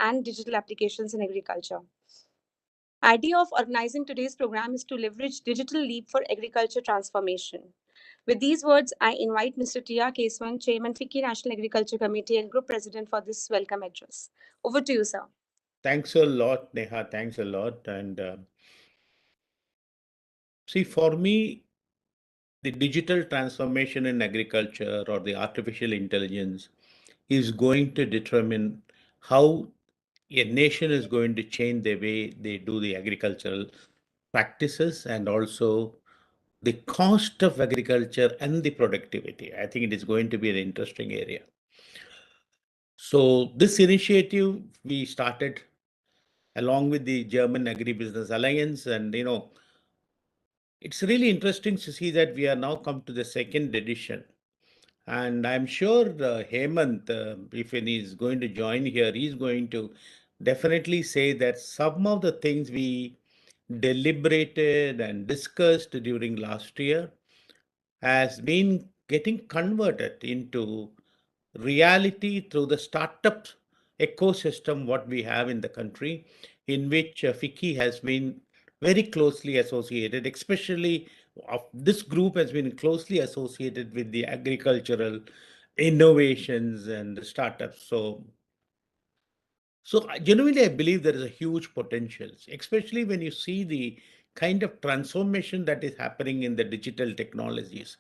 and digital applications in agriculture. Idea of organizing today's program is to leverage digital leap for agriculture transformation. With these words, I invite Mr. T.R. Keswan, Chairman FICCI National Agriculture Committee and Group President for this welcome address. Over to you, sir. Thanks a lot, Neha. Thanks a lot. And see, for me, the digital transformation in agriculture or the artificial intelligence is going to determine how a nation is going to change the way they do the agricultural practices and also the cost of agriculture and the productivity. I think it is going to be an interesting area. So this initiative we started along with the German Agribusiness Alliance, and it's really interesting to see that we are now come to the second edition. And I'm sure Hemant, if he is going to join here, he's going to definitely say that some of the things we deliberated and discussed during last year has been getting converted into reality through the startup ecosystem what we have in the country, in which FICCI has been very closely associated, especially this group has been closely associated with the agricultural innovations and the startups. So genuinely, I believe there is a huge potential, especially when you see the kind of transformation that is happening in the digital technologies.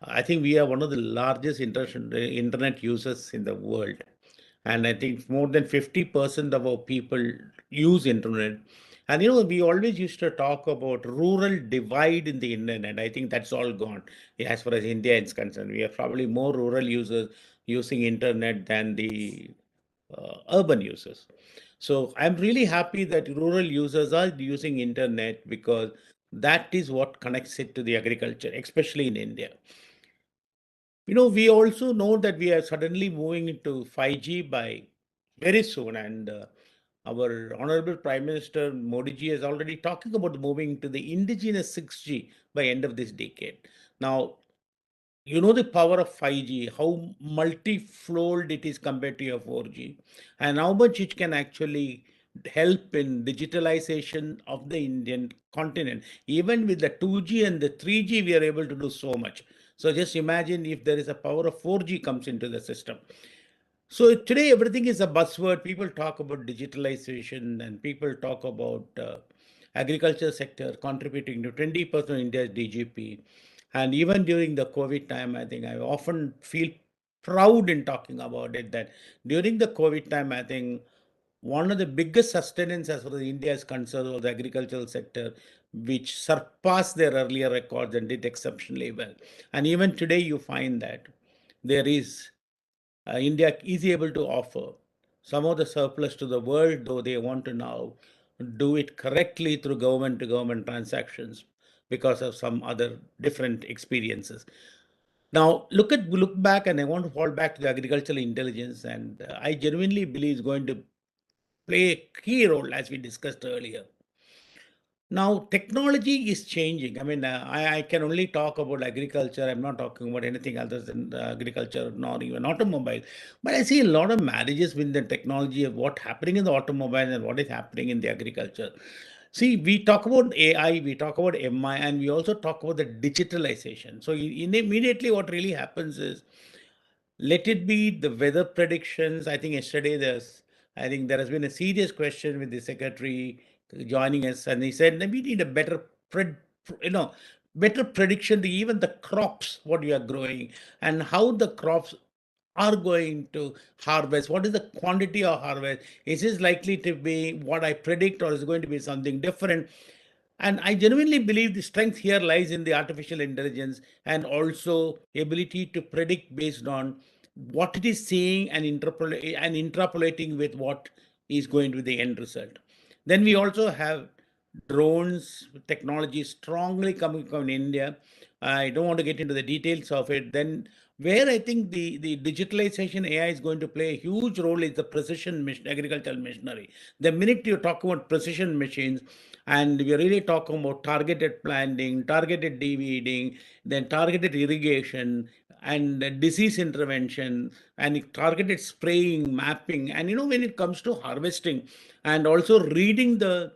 I think we are one of the largest internet users in the world. And I think more than 50% of our people use internet. And we always used to talk about rural divide in the internet. I think that's all gone. As far as India is concerned, we are probably more rural users using internet than the urban users. So I'm really happy that rural users are using internet because that is what connects it to the agriculture, especially in India. We also know that we are suddenly moving into 5G by very soon, and our Honorable Prime Minister Modi ji is already talking about moving to the indigenous 6G by end of this decade. Now, the power of 5G, how multi-fold it is compared to your 4G, and how much it can actually help in digitalization of the Indian continent. Even with the 2G and the 3G, we are able to do so much. So just imagine if there is a power of 4G comes into the system. So today everything is a buzzword. People talk about digitalization and people talk about agriculture sector contributing to 20% of India's DGP. And even during the COVID time, I think I often feel proud in talking about it that during the COVID time, I think one of the biggest sustenance as far as India is concerned was the agricultural sector, which surpassed their earlier records and did exceptionally well. And even today, you find that there is India is able to offer some of the surplus to the world, though they want to now do it correctly through government to government transactions because of some other different experiences. Now, look back, and I want to fall back to the agricultural intelligence, and I genuinely believe is going to play a key role as we discussed earlier. Now, technology is changing. I mean, I can only talk about agriculture. I'm not talking about anything other than agriculture, nor even automobile. But I see a lot of marriages with the technology of what's happening in the automobile and what is happening in the agriculture. See, we talk about AI, we talk about MI, and we also talk about the digitalization. So immediately what really happens is, let it be the weather predictions. I think yesterday I think there has been a serious question with the secretary joining us, and he said that we need a you know, better prediction to even the crops, what you are growing, and how the crops are going to harvest. What is the quantity of harvest? Is this likely to be what I predict, or is it going to be something different? And I genuinely believe the strength here lies in the artificial intelligence and also ability to predict based on what it is seeing and interpolating with what is going to be the end result. Then we also have drones technology strongly coming from India. I don't want to get into the details of it. Then Where I think the digitalization AI is going to play a huge role is the agricultural machinery. The minute you talk about precision machines, and we really talk about targeted planting, targeted de-weeding, then targeted irrigation, and disease intervention, and targeted spraying, mapping, and when it comes to harvesting, and also reading the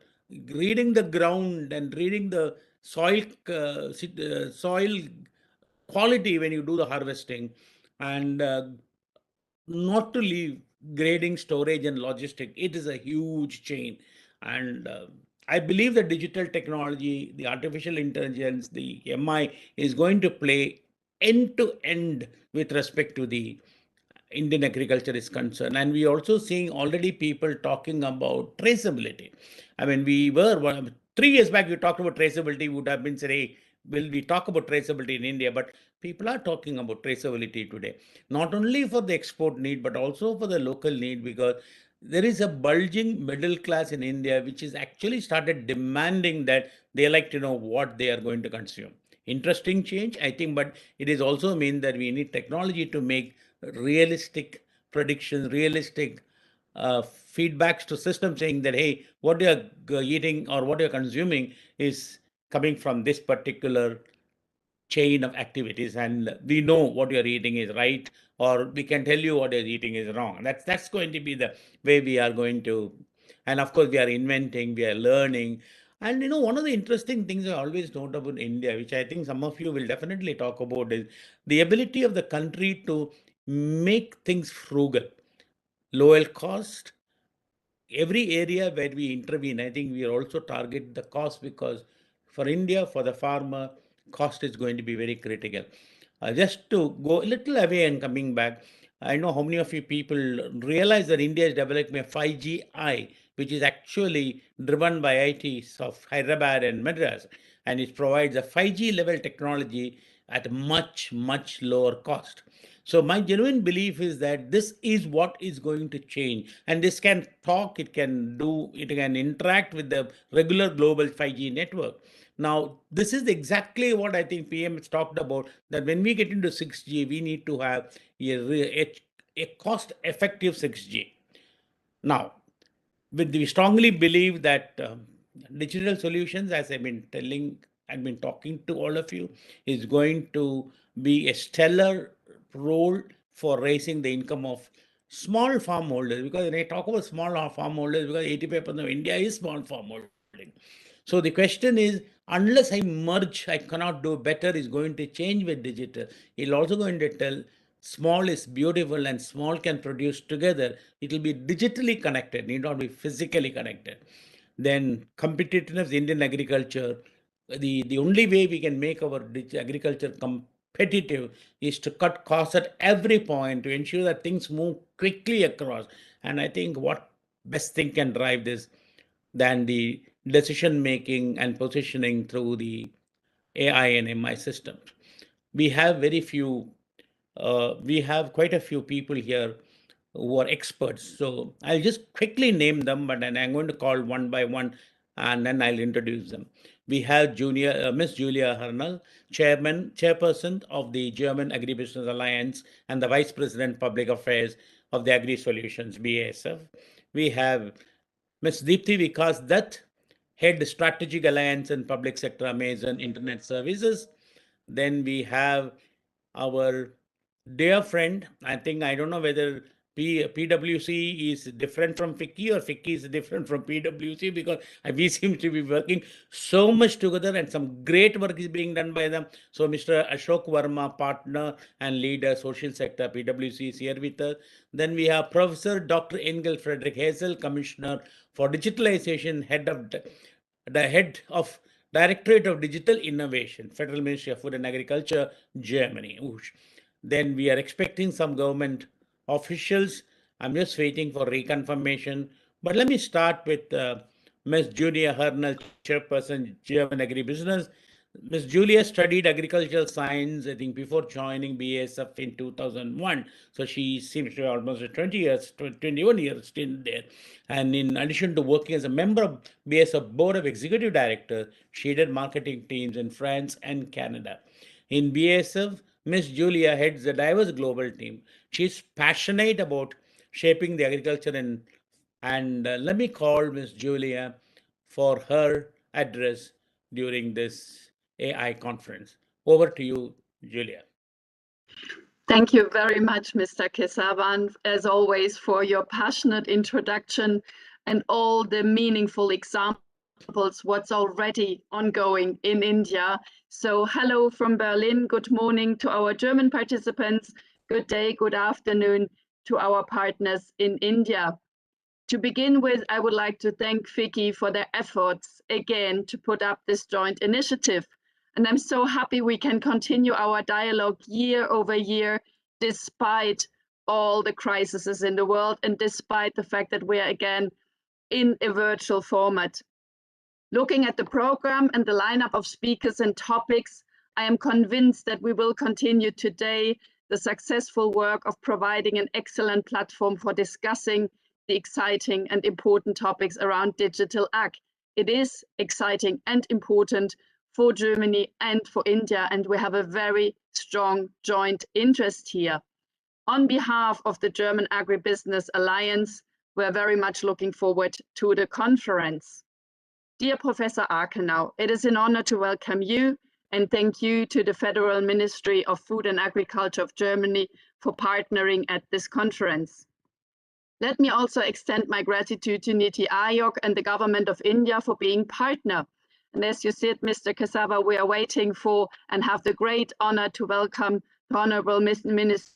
ground and reading the soil quality when you do the harvesting, and not to leave grading, storage, and logistic. It is a huge chain. And I believe that digital technology, the artificial intelligence, the MI is going to play end to end with respect to the Indian agriculture is concerned. And we also seeing already people talking about traceability. I mean, 3 years back, we talked about traceability, would have been said, hey, will we talk about traceability in India? But people are talking about traceability today, not only for the export need, but also for the local need, because there is a bulging middle class in India, which is actually started demanding that they like to know what they are going to consume. Interesting change, I think, but it is also mean that we need technology to make realistic predictions, realistic feedbacks to system saying that, hey, what you're eating or what you're consuming is coming from this particular chain of activities, and we know what you're eating is right, or we can tell you what you're eating is wrong. That's going to be the way we are going to. And of course, we are inventing, we are learning. And one of the interesting things I always note about India, which I think some of you will definitely talk about, is the ability of the country to make things frugal, lower cost. Every area where we intervene, I think we also target the cost, because for India, for the farmer, cost is going to be very critical. Just to go a little away and coming back, I know how many of you people realize that India is developing a 5G, which is actually driven by ITs of Hyderabad and Madras, and it provides a 5G level technology at a much, much lower cost. So my genuine belief is that this is what is going to change, and this can talk, it can interact with the regular global 5G network. Now, this is exactly what I think PM has talked about, that when we get into 6G, we need to have a cost-effective 6G. Now, we strongly believe that digital solutions, as I've been talking to all of you, is going to be a stellar role for raising the income of small farm holders. Because when I talk about small farm holders, because 85% of India is small farm holding. So the question is, unless I merge, I cannot do better, is going to change with digital. It's also going to tell small is beautiful and small can produce together. It will be digitally connected, need not be physically connected. Then competitiveness, Indian agriculture, the only way we can make our agriculture competitive is to cut costs at every point to ensure that things move quickly across. And I think what best thing can drive this than the decision making and positioning through the AI and MI systems. We have very few, we have quite a few people here who are experts. So I'll just quickly name them, but then I'm going to call one by one, and then I'll introduce them. We have Miss Julia Hernal, chairperson of the German Agribusiness Alliance and the Vice President Public Affairs of the Agri Solutions BASF. We have Ms. Deepthi Vikas Dutt, Head Strategic Alliance and Public Sector Amazon Internet Services. Then we have our dear friend, I don't know whether PwC is different from FICCI or FICCI is different from PwC, because we seem to be working so much together and some great work is being done by them. So Mr. Ashok Verma, partner and leader, social sector, PwC is here with us. Then we have Professor Dr. Engel Frederick Hazel, Commissioner for Digitalization, head of Directorate of Digital Innovation, Federal Ministry of Food and Agriculture, Germany. Oosh. Then we are expecting some government officials. I'm just waiting for reconfirmation. But let me start with Ms. Julia Hernal, chairperson, German Agribusiness. Ms. Julia studied agricultural science, I think, before joining BASF in 2001. So she seems to be almost 20 years, 21 years still there. And in addition to working as a member of BASF Board of Executive Directors, she led marketing teams in France and Canada. In BASF, Miss Julia heads the diverse global team. She's passionate about shaping the agriculture and let me call Miss Julia for her address during this AI conference. Over to you, Julia. Thank you very much, Mr. Kesavan, as always, for your passionate introduction and all the meaningful examples, what's already ongoing in India. So hello from Berlin, good morning to our German participants, good day, good afternoon to our partners in India. To begin with, I would like to thank Vicky for their efforts again to put up this joint initiative. And I'm so happy we can continue our dialogue year over year, despite all the crises in the world and despite the fact that we're again in a virtual format. Looking at the program and the lineup of speakers and topics, I am convinced that we will continue today the successful work of providing an excellent platform for discussing the exciting and important topics around digital ag. It is exciting and important for Germany and for India, and we have a very strong joint interest here. On behalf of the German Agribusiness Alliance, we're very much looking forward to the conference. Dear Professor Arkenau, it is an honor to welcome you and thank you to the Federal Ministry of Food and Agriculture of Germany for partnering at this conference. Let me also extend my gratitude to Niti Aayog and the Government of India for being partner. And as you said, Mr. Kasava, we are waiting for and have the great honor to welcome the Honorable Minister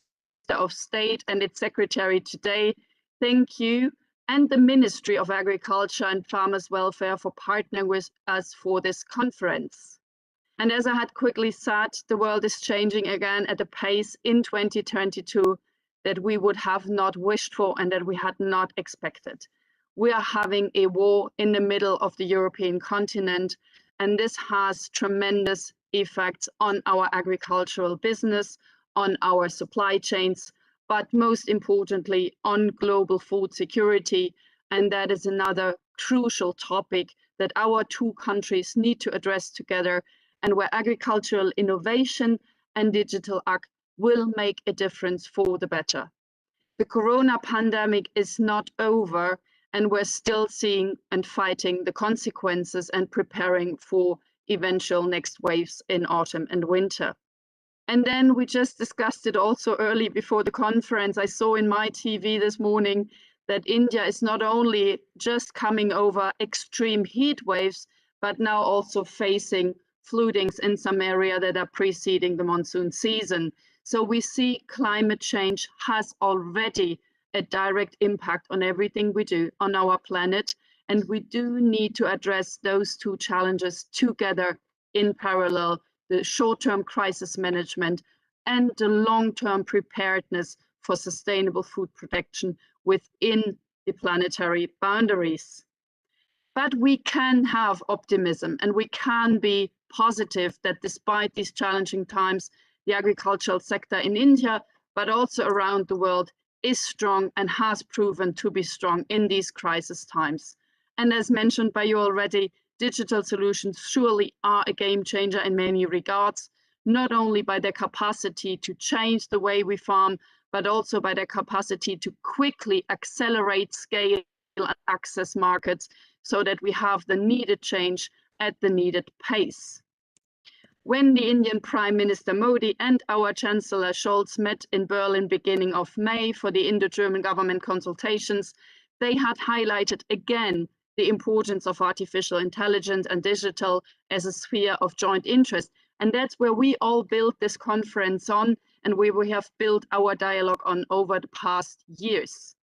of State and its Secretary today. Thank you and the Ministry of Agriculture and Farmers' Welfare for partnering with us for this conference. And as I had quickly said, the world is changing again at a pace in 2022 that we would have not wished for and that we had not expected. We are having a war in the middle of the European continent, and this has tremendous effects on our agricultural business, on our supply chains, but most importantly on global food security. And that is another crucial topic that our two countries need to address together, and where agricultural innovation and digital ag will make a difference for the better. The corona pandemic is not over, and we're still seeing and fighting the consequences and preparing for eventual next waves in autumn and winter. And then we just discussed it also early before the conference. I saw in my TV this morning that India is not only just coming over extreme heat waves, but now also facing floodings in some area that are preceding the monsoon season. So we see climate change has already a direct impact on everything we do on our planet. And we do need to address those two challenges together in parallel, the short-term crisis management and the long-term preparedness for sustainable food production within the planetary boundaries. But we can have optimism and we can be positive that despite these challenging times, the agricultural sector in India, but also around the world, is strong and has proven to be strong in these crisis times. And as mentioned by you already, digital solutions surely are a game changer in many regards, not only by their capacity to change the way we farm, but also by their capacity to quickly accelerate scale and access markets so that we have the needed change at the needed pace. When the Indian Prime Minister Modi and our Chancellor Scholz met in Berlin beginning of May for the Indo-German government consultations, they had highlighted again the importance of artificial intelligence and digital as a sphere of joint interest. And that's where we all built this conference on, and where we have built our dialogue on over the past years.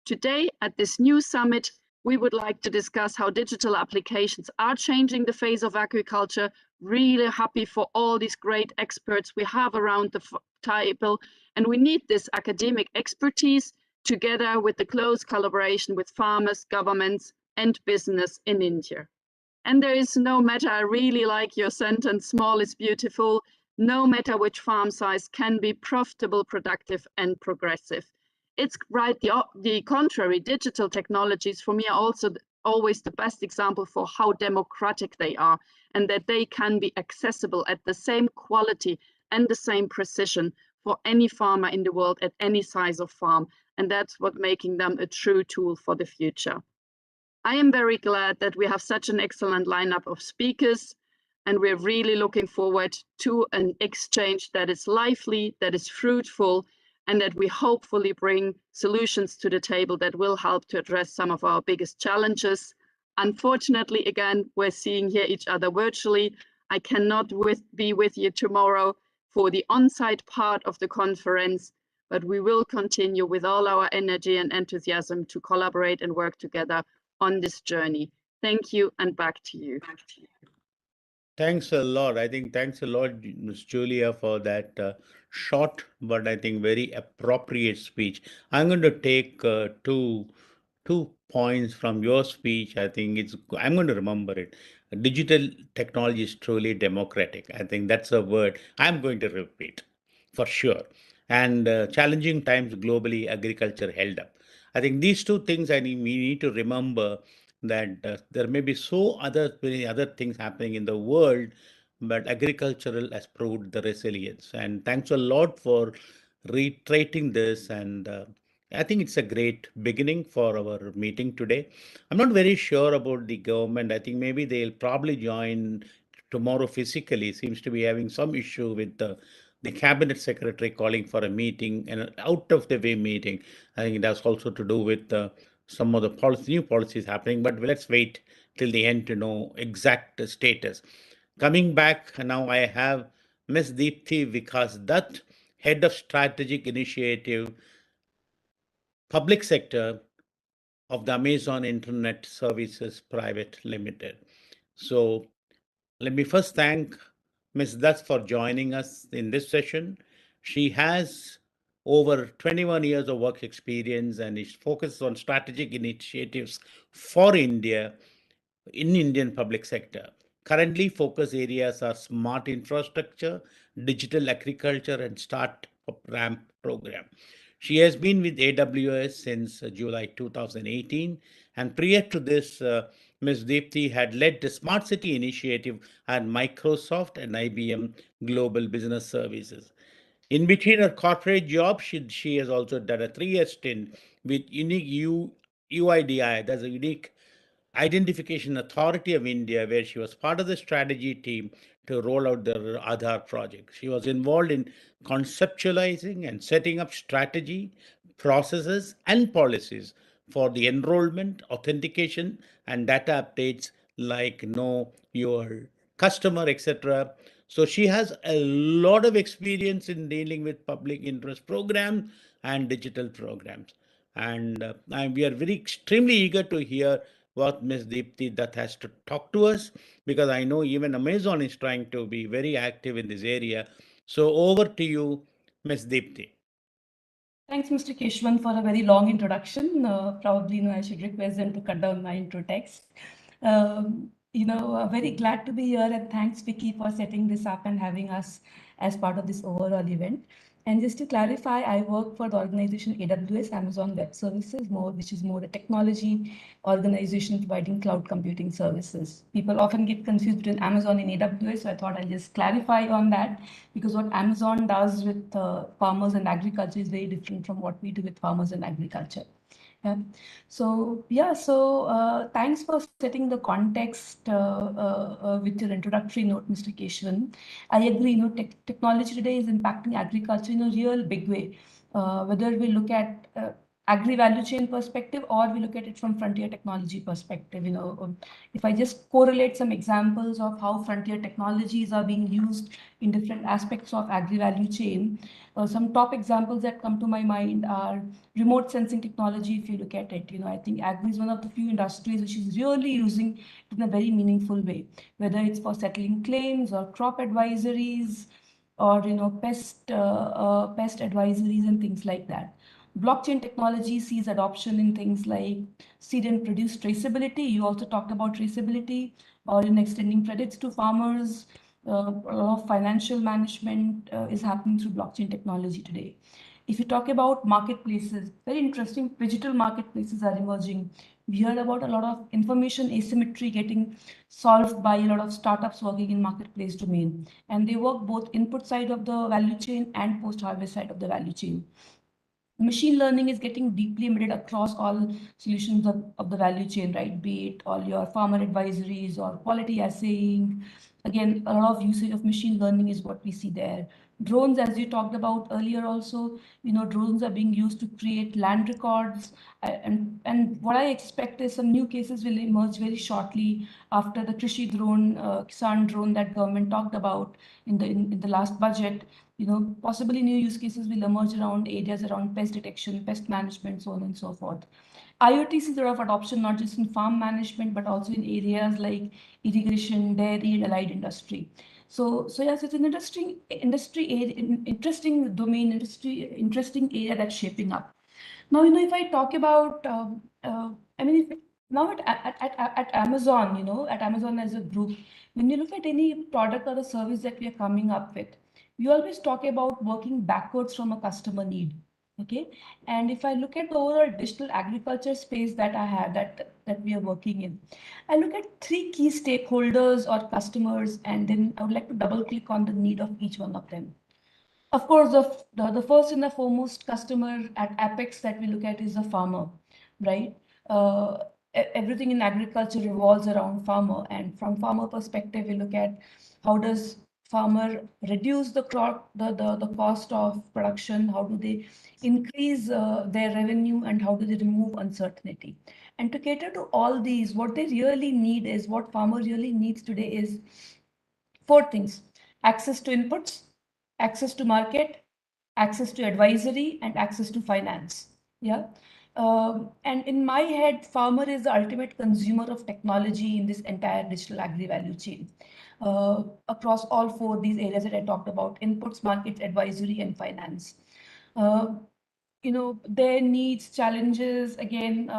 Today, at this new summit, we would like to discuss how digital applications are changing the face of agriculture. Really happy for all these great experts we have around the table. And we need this academic expertise together with the close collaboration with farmers, governments, and business in India. And there is no matter, I really like your sentence, small is beautiful, no matter which farm size can be profitable, productive, and progressive. It's right the contrary. Digital technologies for me are also always the best example for how democratic they are, and that they can be accessible at the same quality and the same precision for any farmer in the world at any size of farm. And that's what making them a true tool for the future. I am very glad that we have such an excellent lineup of speakers, and we're really looking forward to an exchange that is lively, that is fruitful, and that we hopefully bring solutions to the table that will help to address some of our biggest challenges. Unfortunately, again, we're seeing here each other virtually. I cannot be with you tomorrow for the on-site part of the conference, but we will continue with all our energy and enthusiasm to collaborate and work together on this journey. Thank you, and back to you. Thanks a lot. I think thanks a lot, Ms. Julia, for that short but I think very appropriate speech. I'm going to take two points from your speech. I think I'm going to remember it. Digital technology is truly democratic. I think that's a word I'm going to repeat for sure. And challenging times globally, agriculture held up. I think these two things I think we need to remember that there may be many other things happening in the world, but agricultural has proved the resilience. And thanks a lot for reiterating this. And I think it's a great beginning for our meeting today. I'm not very sure about the government. I think maybe they'll probably join tomorrow physically. Seems to be having some issue with the cabinet secretary calling for a meeting, an out of the way meeting. I think it has also to do with some of the new policies happening, but let's wait till the end to know exact status. Coming back now, I have Ms. Deepthi Vikas Dutt, Head of Strategic Initiative, Public Sector of the Amazon Internet Services Private Limited. So let me first thank Ms. Dutt for joining us in this session. She has over 21 years of work experience and is focused on strategic initiatives for India in Indian public sector. Currently, focus areas are smart infrastructure, digital agriculture, and start ramp program. She has been with AWS since July 2018, and prior to this, Ms. Deepthi had led the Smart City initiative at Microsoft and IBM Global Business Services. In between her corporate job, she has also done a 3-year stint with UIDI, that's a Unique Identification Authority of India, where she was part of the strategy team to roll out the Aadhaar project. She was involved in conceptualizing and setting up strategy, processes, and policies for the enrollment, authentication, and data updates like know your customer, etc. So she has a lot of experience in dealing with public interest programs and digital programs. And we are very extremely eager to hear what Ms. Deepthi Dutt has to talk to us, because I know even Amazon is trying to be very active in this area. So over to you, Ms. Deepthi. Thanks, Mr. Keshwan, for a very long introduction. Probably, I should request them to cut down my intro text. Very glad to be here, and thanks, Vicky, for setting this up and having us as part of this overall event. And just to clarify, I work for the organization AWS, Amazon Web Services, which is more a technology organization providing cloud computing services. People often get confused between Amazon and AWS, so I thought I'll just clarify on that, because what Amazon does with farmers and agriculture is very different from what we do with farmers and agriculture. Yeah. So thanks for setting the context with your introductory note, Mr. Keshwan. I agree. Technology today is impacting agriculture in a real big way. Whether we look at agri value chain perspective or we look at it from frontier technology perspective. If I just correlate some examples of how frontier technologies are being used in different aspects of agri value chain, some top examples that come to my mind are remote sensing technology. If you look at it, I think agri is one of the few industries which is really using it in a very meaningful way, whether it's for settling claims or crop advisories or pest advisories and things like that. Blockchain technology sees adoption in things like seed and produce traceability. You also talked about traceability, or in extending credits to farmers. A lot of financial management is happening through blockchain technology today. If you talk about marketplaces, very interesting digital marketplaces are emerging. We hear about a lot of information asymmetry getting solved by a lot of startups working in marketplace domain. And they work both input side of the value chain and post-harvest side of the value chain. Machine learning is getting deeply embedded across all solutions of the value chain, right? Be it all your farmer advisories or quality assaying. Again, a lot of usage of machine learning is what we see there. Drones, as you talked about earlier also, drones are being used to create land records. And what I expect is some new cases will emerge very shortly after the Krishi drone, Kisan drone that government talked about in the last budget. Possibly new use cases will emerge around areas around pest detection, pest management, so on and so forth. IoT sees a lot of adoption not just in farm management but also in areas like irrigation, dairy, and allied industry. So yes, it's an interesting domain, interesting area that's shaping up. Now, if I talk about, I mean, if now at Amazon, at Amazon as a group, when you look at any product or a service that we are coming up with, we always talk about working backwards from a customer need. Okay. And if I look at the overall digital agriculture space that I have, that we are working in, I look at three key stakeholders or customers, and then I would like to double click on the need of each one of them. Of course, the first and the foremost customer at Apex that we look at is the farmer, right? Uh, Everything in agriculture revolves around farmer, and from farmer perspective, we look at how does farmer reduce the crop, the cost of production, how do they increase their revenue, and how do they remove uncertainty. And to cater to all these, what they really need is, what farmer really needs today is four things: access to inputs, access to market, access to advisory, and access to finance. Yeah. And in my head, farmer is the ultimate consumer of technology in this entire digital agri value chain, across all four these areas that I talked about: inputs, markets, advisory, and finance. Uh, their needs, challenges, again,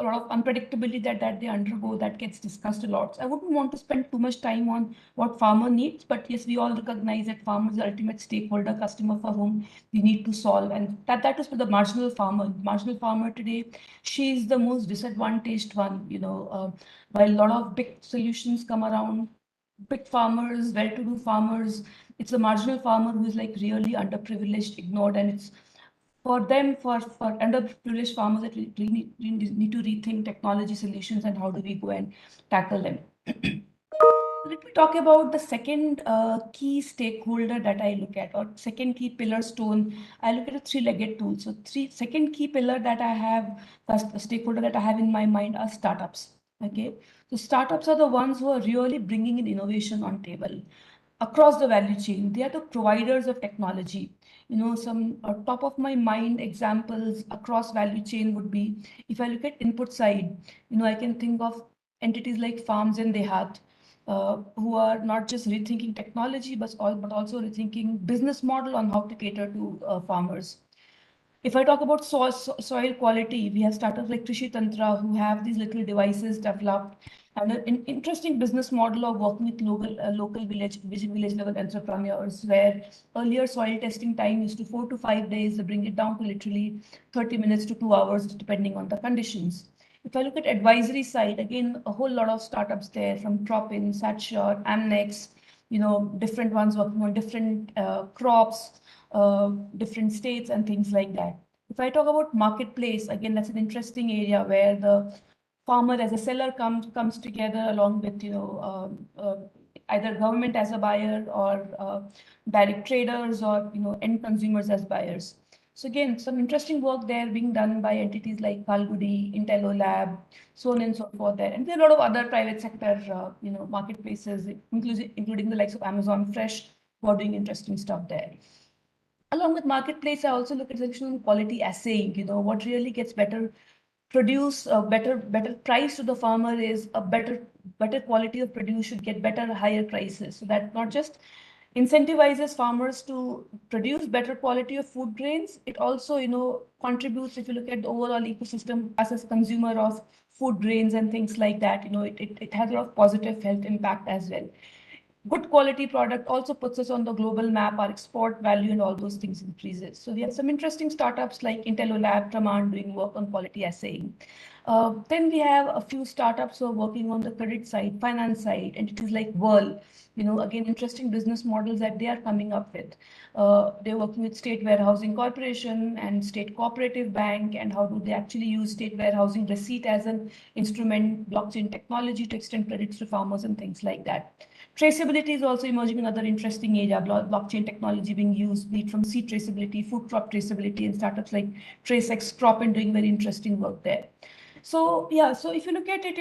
a lot of unpredictability that they undergo that gets discussed a lot. So I wouldn't want to spend too much time on what farmer needs, but yes, we all recognize that farmer is the ultimate stakeholder, customer for whom we need to solve, and that is for the marginal farmer. Marginal farmer today, she is the most disadvantaged one. While a lot of big solutions come around, big farmers, well-to-do farmers, it's the marginal farmer who is like really underprivileged, ignored, and it's for them, for underprivileged farmers, that we need to rethink technology solutions and how do we go and tackle them. Let me talk about the second key stakeholder that I look at, or second key pillar stone. I look at a three-legged tool. So second key pillar that I have, first stakeholder that I have in my mind are startups. Okay, so startups are the ones who are really bringing in innovation on table across the value chain. They are the providers of technology. Some top of my mind examples across value chain would be, if I look at input side, I can think of entities like Farms and Dehat, who are not just rethinking technology, but also rethinking business model on how to cater to farmers. If I talk about soil quality, we have startups like Krishi Tantra who have these little devices developed, and an interesting business model of working with local village level entrepreneurs, where earlier soil testing time used to 4 to 5 days. They bring it down to literally 30 minutes to 2 hours, depending on the conditions. If I look at advisory side, again, a whole lot of startups there, from Tropin, Satshot, Amnex, different ones working on different crops, different states and things like that. If I talk about marketplace, again, that's an interesting area where the farmer as a seller comes together along with, either government as a buyer, or direct traders, or, end consumers as buyers. So again, some interesting work there being done by entities like Kalgudi, Intello Lab, so on and so forth there. And there are a lot of other private sector, marketplaces, including the likes of Amazon Fresh, who are doing interesting stuff there. Along with marketplace, I also look at section on quality assaying. What really gets better produce, a better price to the farmer is a better quality of produce should get better, higher prices. So that not just incentivizes farmers to produce better quality of food grains, it also, contributes, if you look at the overall ecosystem, us as consumer of food grains and things like that, it has a lot of positive health impact as well. good quality product also puts us on the global map. Our export value and all those things increases. So we have some interesting startups like IntelloLab, Traman doing work on quality assaying. Then we have a few startups who are working on the credit side, finance side, entities like Whirl. Again, interesting business models that they are coming up with. They're working with State Warehousing Corporation and State Cooperative Bank, and how do they actually use state warehousing receipt as an instrument, blockchain technology to extend credits to farmers and things like that. Traceability is also emerging another interesting area, blockchain technology being used, be it from seed traceability, food crop traceability, and startups like TraceX Crop and doing very interesting work there. So yeah, so if you look at it,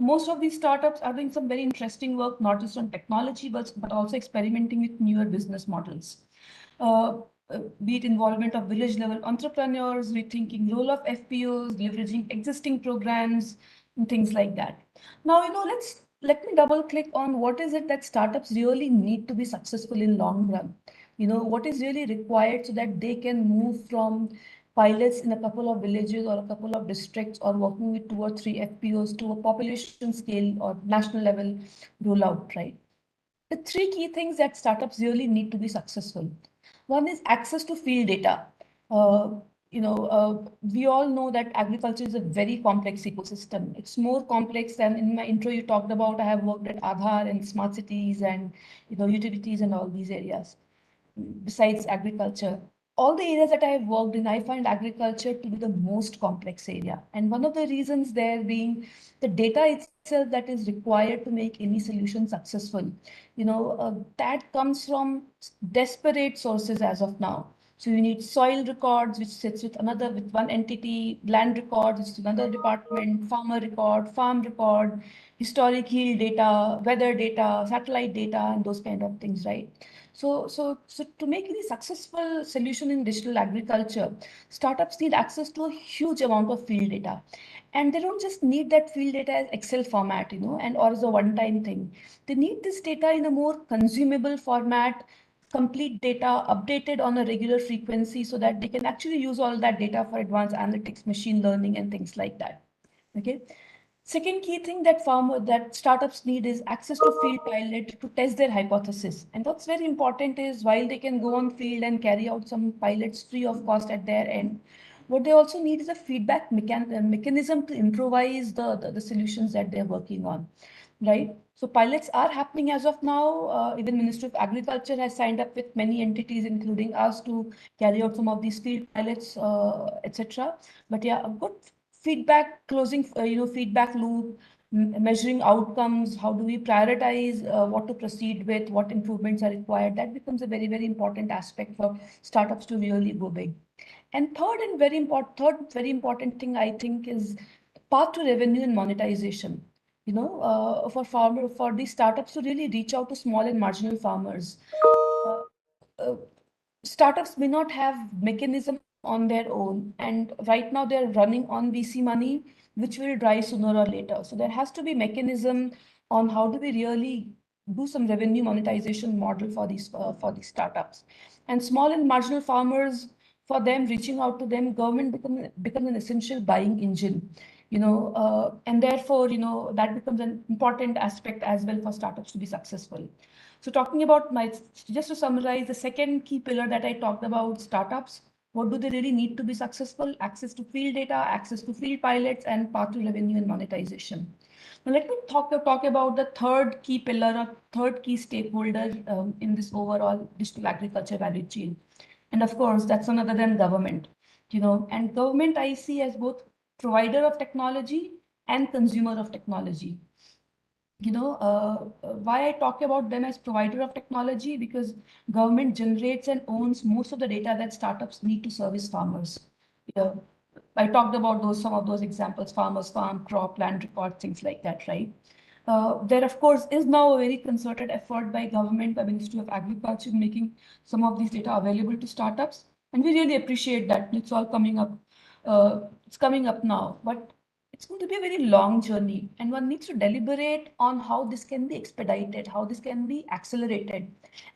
most of these startups are doing some very interesting work, not just on technology, but also experimenting with newer business models. Uh, be it involvement of village level entrepreneurs, rethinking role of FPOs, leveraging existing programs, and things like that. Now, let me double click on what is it that startups really need to be successful in long run. What is really required so that they can move from pilots in a couple of villages or a couple of districts or working with 2 or 3 FPOs to a population scale or national level rollout, right? The 3 key things that startups really need to be successful. One is access to field data. Uh, we all know that agriculture is a very complex ecosystem. It's more complex than in my intro you talked about. I have worked at Aadhaar and smart cities and utilities and all these areas besides agriculture. All the areas that I have worked in, I find agriculture to be the most complex area. And one of the reasons there being the data itself that is required to make any solution successful. That comes from desperate sources as of now. So you need soil records, which sits with one entity, land records, which is another department, farmer record, farm record, historic yield data, weather data, satellite data, and those kind of things, right? So to make any successful solution in digital agriculture, startups need access to a huge amount of field data. And they don't just need that field data as Excel format, and or as a one-time thing. They need this data in a more consumable format, complete data updated on a regular frequency so that they can actually use all that data for advanced analytics, machine learning, and things like that. Okay. Second key thing that startups need is access to field pilot to test their hypothesis. And what's very important is while they can go on field and carry out some pilots free of cost at their end, what they also need is a feedback mechanism to improvise the solutions that they're working on, right? So pilots are happening as of now. Even Ministry of Agriculture has signed up with many entities, including us, to carry out some of these field pilots, etc. But yeah, a good feedback closing, feedback loop, measuring outcomes. How do we prioritize what to proceed with? What improvements are required? That becomes a very, very important aspect for startups to really go big. And third very important thing I think is path to revenue and monetization. For these startups to really reach out to small and marginal farmers. Uh, Startups may not have mechanism on their own, and right now they're running on VC money, which will dry sooner or later. So there has to be mechanism on how do we really do some revenue monetization model for these startups. And small and marginal farmers, for them, reaching out to them, government become an essential buying engine. And therefore, that becomes an important aspect as well for startups to be successful. So talking about just to summarize, the second key pillar that I talked about, startups, what do they really need to be successful? Access to field data, access to field pilots, and path to revenue and monetization. Now let me talk about the third key pillar or third key stakeholder in this overall digital agriculture value chain. And of course, that's none other than government. And government I see as both provider of technology and consumer of technology. Why I talk about them as provider of technology, because government generates and owns most of the data that startups need to service farmers. Yeah, I talked about some of those examples: farmers, farm, crop, land record, things like that, right? There, of course, is now a very concerted effort by government, by Ministry of Agriculture, making some of these data available to startups, and we really appreciate that. It's all coming up. It's coming up now, but it's going to be a very long journey, and one needs to deliberate on how this can be expedited, how this can be accelerated,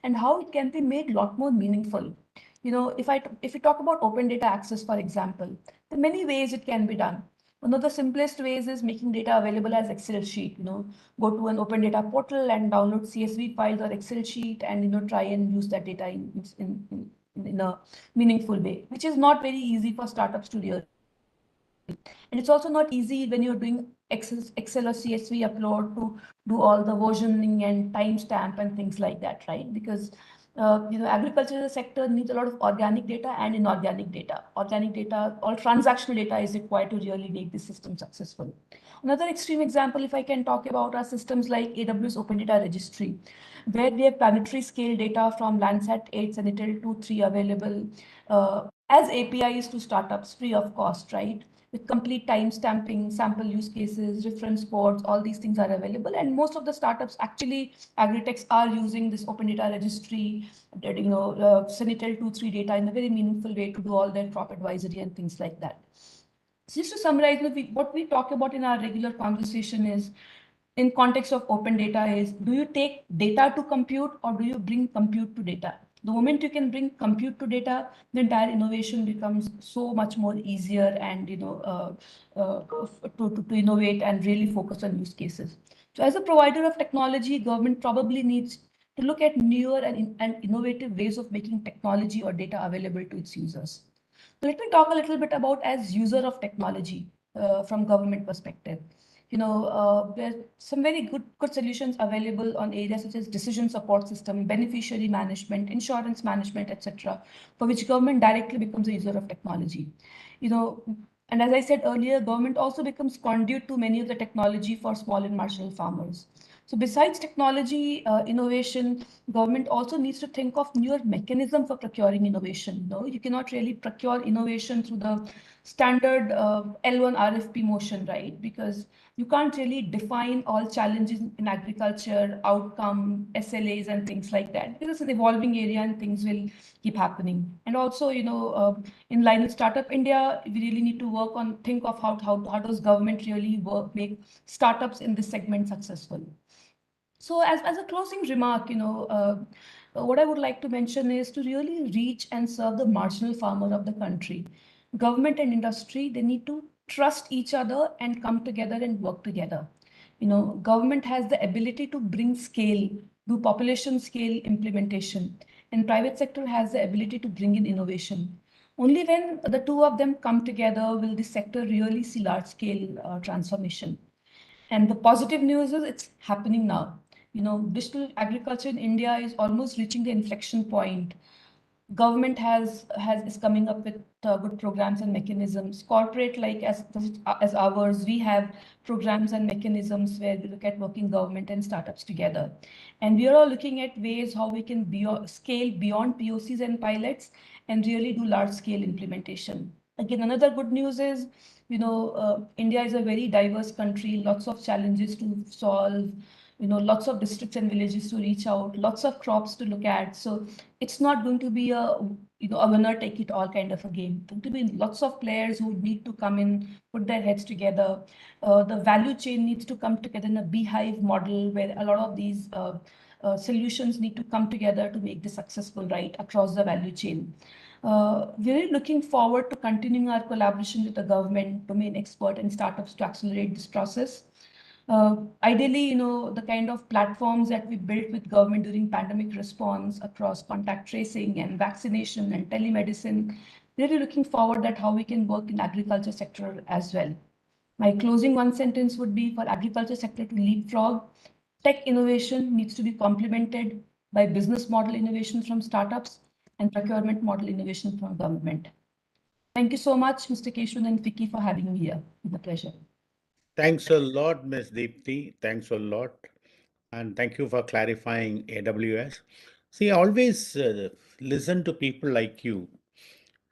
and how it can be made a lot more meaningful. If we talk about open data access, for example, there are many ways it can be done. One of the simplest ways is making data available as Excel sheet. Go to an open data portal and download CSV files or Excel sheet, and try and use that data in a meaningful way, which is not very easy for startups to really. And it's also not easy when you're doing Excel or CSV upload to do all the versioning and timestamp and things like that, right? Because agricultural sector needs a lot of organic data and inorganic data. Organic data, all transactional data is required to really make the system successful. Another extreme example, if I can talk about, are systems like AWS Open Data Registry, where we have planetary scale data from Landsat 8, Sentinel 2, 3 available as APIs to startups free of cost, right? With complete time stamping, sample use cases, reference codes, all these things are available. And most of the startups, actually, agritechs are using this open data registry, Sentinel 2, 3 data in a very meaningful way to do all their crop advisory and things like that. So just to summarize, what we talk about in our regular conversation is, in context of open data, is do you take data to compute or do you bring compute to data? The moment you can bring compute to data, the entire innovation becomes so much more easier and to innovate and really focus on use cases. So as a provider of technology, government probably needs to look at newer and innovative ways of making technology or data available to its users. So let me talk a little bit about as user of technology from government perspective. There's some very good solutions available on areas such as decision support system, beneficiary management, insurance management, etc., for which government directly becomes a user of technology. You know, and as I said earlier, government also becomes conduit to many of the technology for small and marginal farmers. So besides technology innovation, government also needs to think of newer mechanism for procuring innovation. You cannot really procure innovation through the standard L1 RFP motion, right? Because you can't really define all challenges in agriculture, outcome, SLAs, and things like that, because it's an evolving area and things will keep happening. And also, in line with Startup India, we really need to think of how does government really make startups in this segment successful. So as a closing remark, what I would like to mention is to really reach and serve the marginal farmer of the country. Government and industry, they need to trust each other and come together and work together. Government has the ability to bring scale, do population scale implementation, and private sector has the ability to bring in innovation. Only when the two of them come together will the sector really see large scale transformation. And the positive news is it's happening now. Digital agriculture in India is almost reaching the inflection point. Government is coming up with good programs and mechanisms. Corporate, like as ours, we have programs and mechanisms where we look at working government and startups together. And we are all looking at ways how we can scale beyond POCs and pilots and really do large scale implementation. Again, another good news is, India is a very diverse country, lots of challenges to solve, lots of districts and villages to reach out, lots of crops to look at. So it's not going to be a winner take it all kind of a game. It's going to be lots of players who need to come in, put their heads together. The value chain needs to come together in a beehive model where a lot of these solutions need to come together to make this successful, right, across the value chain. We're looking forward to continuing our collaboration with the government, domain expert, and startups to accelerate this process. Ideally, the kind of platforms that we built with government during pandemic response across contact tracing and vaccination and telemedicine, really looking forward at how we can work in agriculture sector as well. My closing one sentence would be, for agriculture sector to leapfrog, tech innovation needs to be complemented by business model innovation from startups and procurement model innovation from government. Thank you so much, Mr. Keshwan and Vicky, for having me here. It's a pleasure. Thanks a lot, Ms. Deepti. Thanks a lot. And thank you for clarifying AWS. See, I always listen to people like you.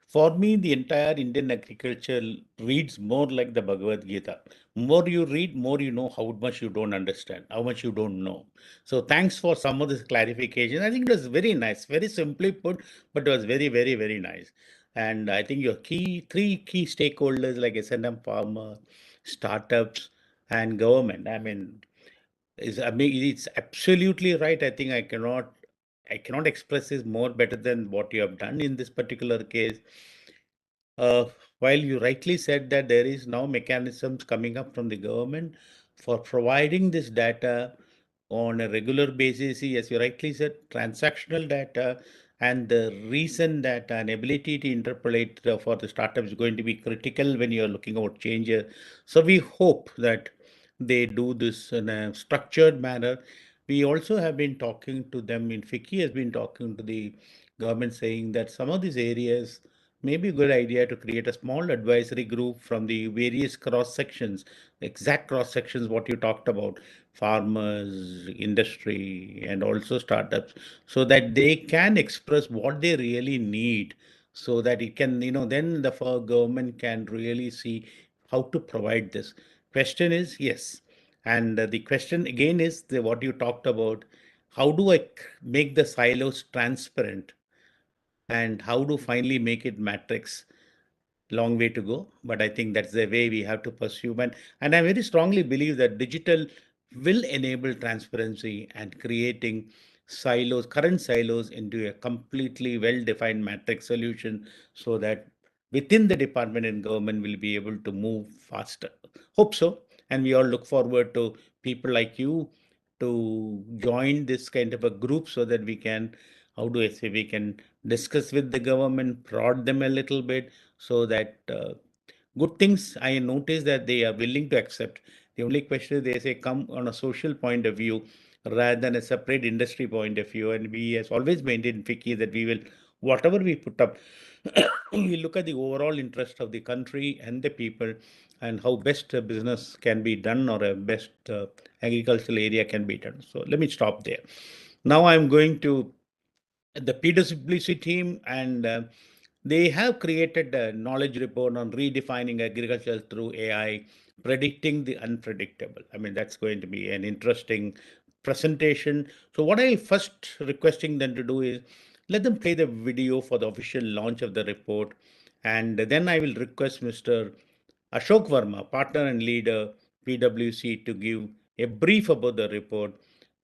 For me, the entire Indian agriculture reads more like the Bhagavad Gita. More you read, more you know how much you don't understand, how much you don't know. So thanks for some of this clarification. I think it was very nice, very simply put, but it was very, very, very nice. And I think your three key stakeholders like S&M farmer, startups, and government. It's absolutely right. I think I cannot express this more better than what you have done in this particular case. Uh, while you rightly said that there is now mechanisms coming up from the government for providing this data on a regular basis, as you rightly said, transactional data and the recent data and ability to interpolate for the startups is going to be critical when you're looking at changes. So we hope that they do this in a structured manner. We also have been talking to them in FICCI has been talking to the government saying that some of these areas may be a good idea to create a small advisory group from the various cross sections, exact cross sections, what you talked about, farmers, industry, and also startups, so that they can express what they really need, so that it can, then the government can really see how to provide this. Question is, yes. And the question again is what you talked about. How do I make the silos transparent? And how to finally make it matrix? Long way to go, but I think that's the way we have to pursue. And I very strongly believe that digital will enable transparency and creating current silos into a completely well-defined matrix solution, so that within the department and government will be able to move faster. Hope so. And we all look forward to people like you to join this kind of a group, so that we can, how do I say, we can discuss with the government, prod them a little bit, so that good things I notice that they are willing to accept. The only question is they say come on a social point of view rather than a separate industry point of view. And we has always maintained, Vicky, that we will, whatever we put up, we look at the overall interest of the country and the people, and how best a business can be done, or a best agricultural area can be done. So let me stop there. Now I'm going to the PwC team, and they have created a knowledge report on redefining agriculture through AI, predicting the unpredictable. I mean, that's going to be an interesting presentation. So what I first requesting them to do is let them play the video for the official launch of the report. And then I will request Mr. Ashok Verma, partner and leader, PwC, to give a brief about the report.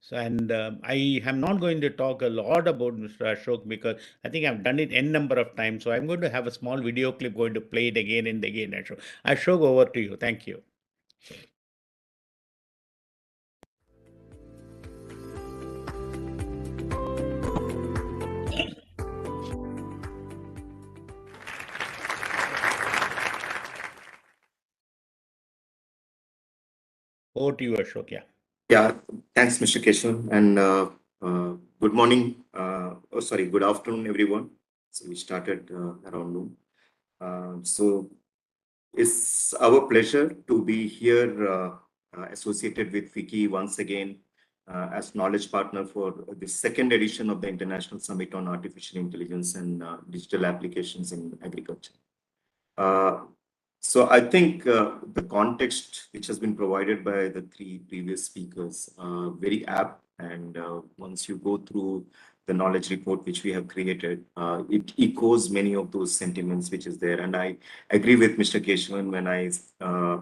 So, and I am not going to talk a lot about Mr. Ashok, because I think I've done it n number of times. So I'm going to have a small video clip going to play it again and again. Ashok, over to you. Thank you. Over to you, Ashok. Yeah. Yeah, thanks, Mr. Keshav, and good morning. Good afternoon, everyone. So we started around noon. So it's our pleasure to be here associated with Vicky once again as knowledge partner for the second edition of the International Summit on Artificial Intelligence and Digital Applications in Agriculture. So I think the context which has been provided by the three previous speakers very apt. And once you go through the knowledge report which we have created, it echoes many of those sentiments which is there. And I agree with Mr. Keshavan when I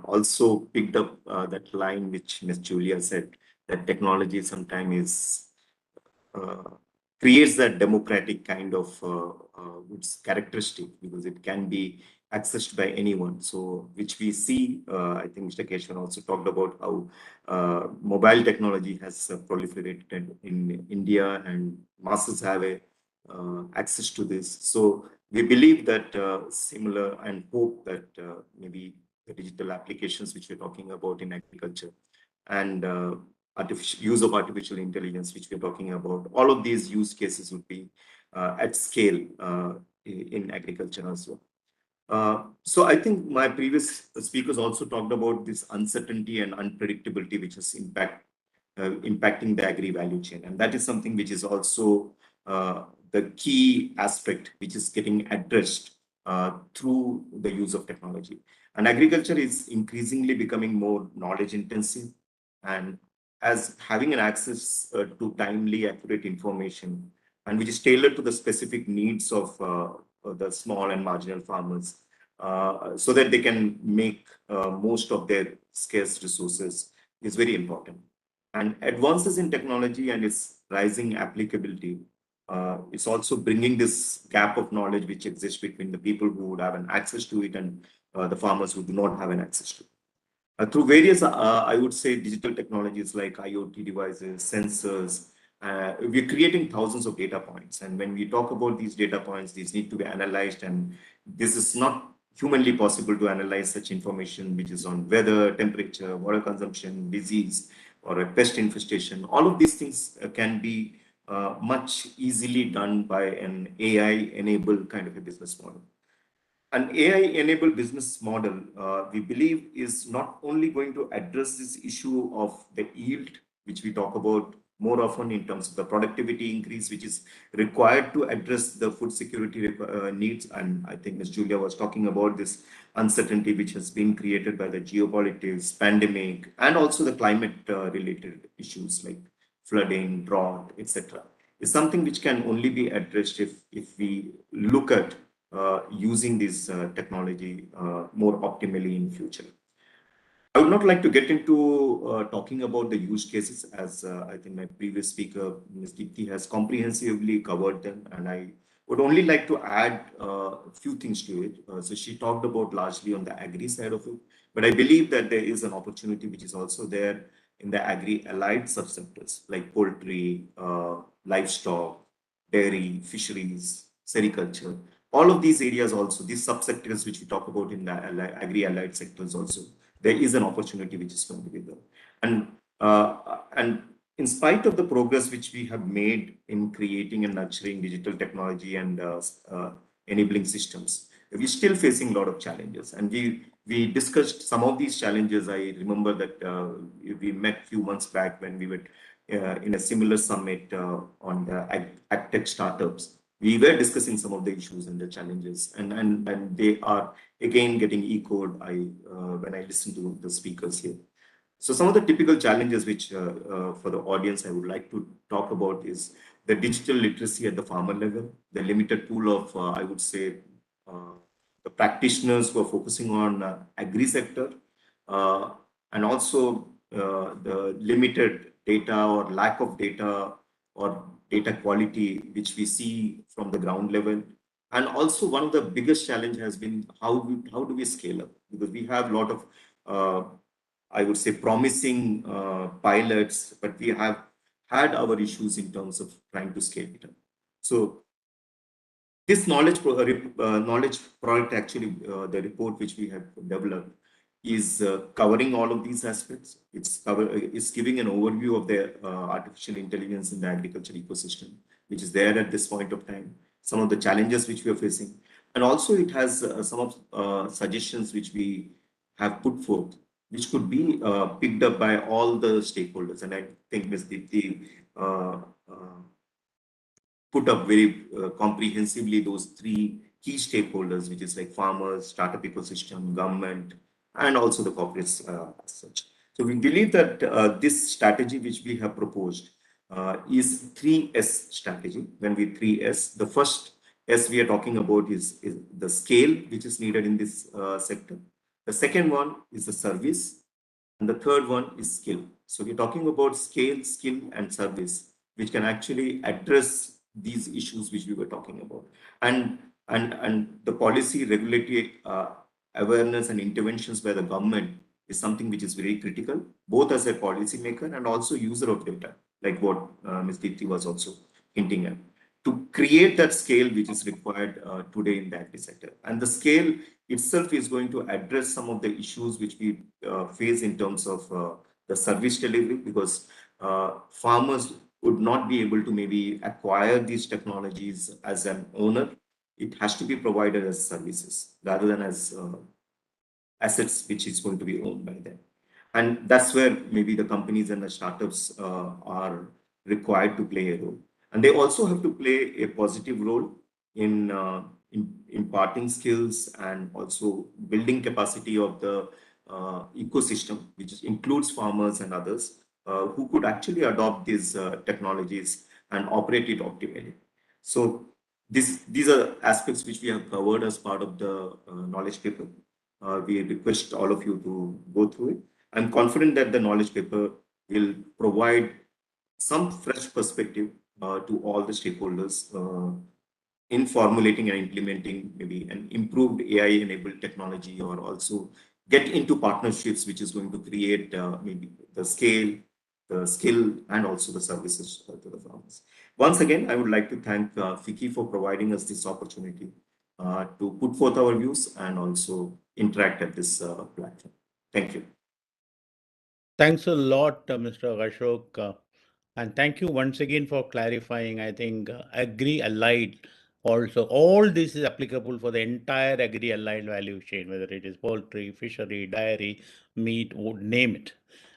also picked up that line which Ms. Julia said, that technology sometimes is creates that democratic kind of characteristic, because it can be accessed by anyone. So, which we see, I think Mr. Keshavan also talked about how mobile technology has proliferated in India, and masses have a access to this. So we believe that similar, and hope that maybe the digital applications which we're talking about in agriculture, and use of artificial intelligence, which we're talking about, all of these use cases would be at scale in agriculture as well. So I think my previous speakers also talked about this uncertainty and unpredictability, which is impacting the agri value chain. And that is something which is also the key aspect which is getting addressed through the use of technology. And agriculture is increasingly becoming more knowledge intensive, and as having an access to timely, accurate information, and which is tailored to the specific needs of the small and marginal farmers, so that they can make most of their scarce resources, is very important. And advances in technology and its rising applicability it's also bringing this gap of knowledge which exists between the people who would have an access to it and the farmers who do not have an access to it. Through various, I would say, digital technologies like IoT devices, sensors, we're creating thousands of data points. And when we talk about these data points, these need to be analyzed. And this is not humanly possible to analyze such information, which is on weather, temperature, water consumption, disease, or a pest infestation. All of these things can be much easily done by an AI-enabled kind of a business model. An AI-enabled business model, we believe, is not only going to address this issue of the yield, which we talk about more often in terms of the productivity increase, which is required to address the food security needs. And I think Ms. Julia was talking about this uncertainty which has been created by the geopolitics, pandemic, and also the climate-related issues like flooding, drought, etc. Is something which can only be addressed if we look at using this technology more optimally in future. I would not like to get into talking about the use cases, as I think my previous speaker, Ms. Deepthi, has comprehensively covered them, and I would only like to add a few things to it. So she talked about largely on the agri side of it, but I believe that there is an opportunity which is also there in the agri-allied subsectors like poultry, livestock, dairy, fisheries, sericulture. All of these areas also, these subsectors which we talk about in the agri-allied sectors also, there is an opportunity which is going to be there. And in spite of the progress which we have made in creating and nurturing digital technology and enabling systems, we're still facing a lot of challenges. And we discussed some of these challenges. I remember that we met a few months back when we were in a similar summit on the AgTech startups. We were discussing some of the issues and the challenges, and they are again getting echoed when I listen to the speakers here. So some of the typical challenges which for the audience I would like to talk about is the digital literacy at the farmer level, the limited pool of, I would say, the practitioners who are focusing on agri sector, and also the limited data or lack of data or data quality which we see from the ground level. And also one of the biggest challenge has been how do we scale up, because we have a lot of I would say promising pilots, but we have had our issues in terms of trying to scale it up. So this knowledge product, actually, the report which we have developed is covering all of these aspects. It's giving an overview of the artificial intelligence in the agriculture ecosystem, which is there at this point of time, some of the challenges which we are facing. And also it has some of suggestions which we have put forth, which could be picked up by all the stakeholders. And I think Ms. Deepthi put up very comprehensively those three key stakeholders, which is like farmers, startup ecosystem, government, and also the corporates as such. So we believe that this strategy which we have proposed is 3S strategy. When we 3S, the first S we are talking about is the scale which is needed in this sector. The second one is the service, and the third one is skill. So we're talking about scale, skill, and service, which can actually address these issues which we were talking about. And the policy, regulatory awareness and interventions by the government is something which is very critical, both as a policy maker and also user of data, like what Ms. Deepthi was also hinting at, to create that scale which is required today in the agri sector. And the scale itself is going to address some of the issues which we face in terms of the service delivery, because farmers would not be able to maybe acquire these technologies as an owner. It has to be provided as services rather than as assets which is going to be owned by them. And that's where maybe the companies and the startups are required to play a role. And they also have to play a positive role in imparting skills and also building capacity of the ecosystem, which includes farmers and others who could actually adopt these technologies and operate it optimally. So these are aspects which we have covered as part of the knowledge paper. We request all of you to go through it. I'm confident that the knowledge paper will provide some fresh perspective to all the stakeholders in formulating and implementing maybe an improved AI-enabled technology, or also get into partnerships which is going to create maybe the scale, the skill, and also the services to the farmers. Once again, I would like to thank Fiki for providing us this opportunity to put forth our views and also interact at this platform. Thank you. Thanks a lot, Mr. Ashok. And thank you once again for clarifying. I think agri allied also, all this is applicable for the entire agri allied value chain, whether it is poultry, fishery, dairy, meat, would name it.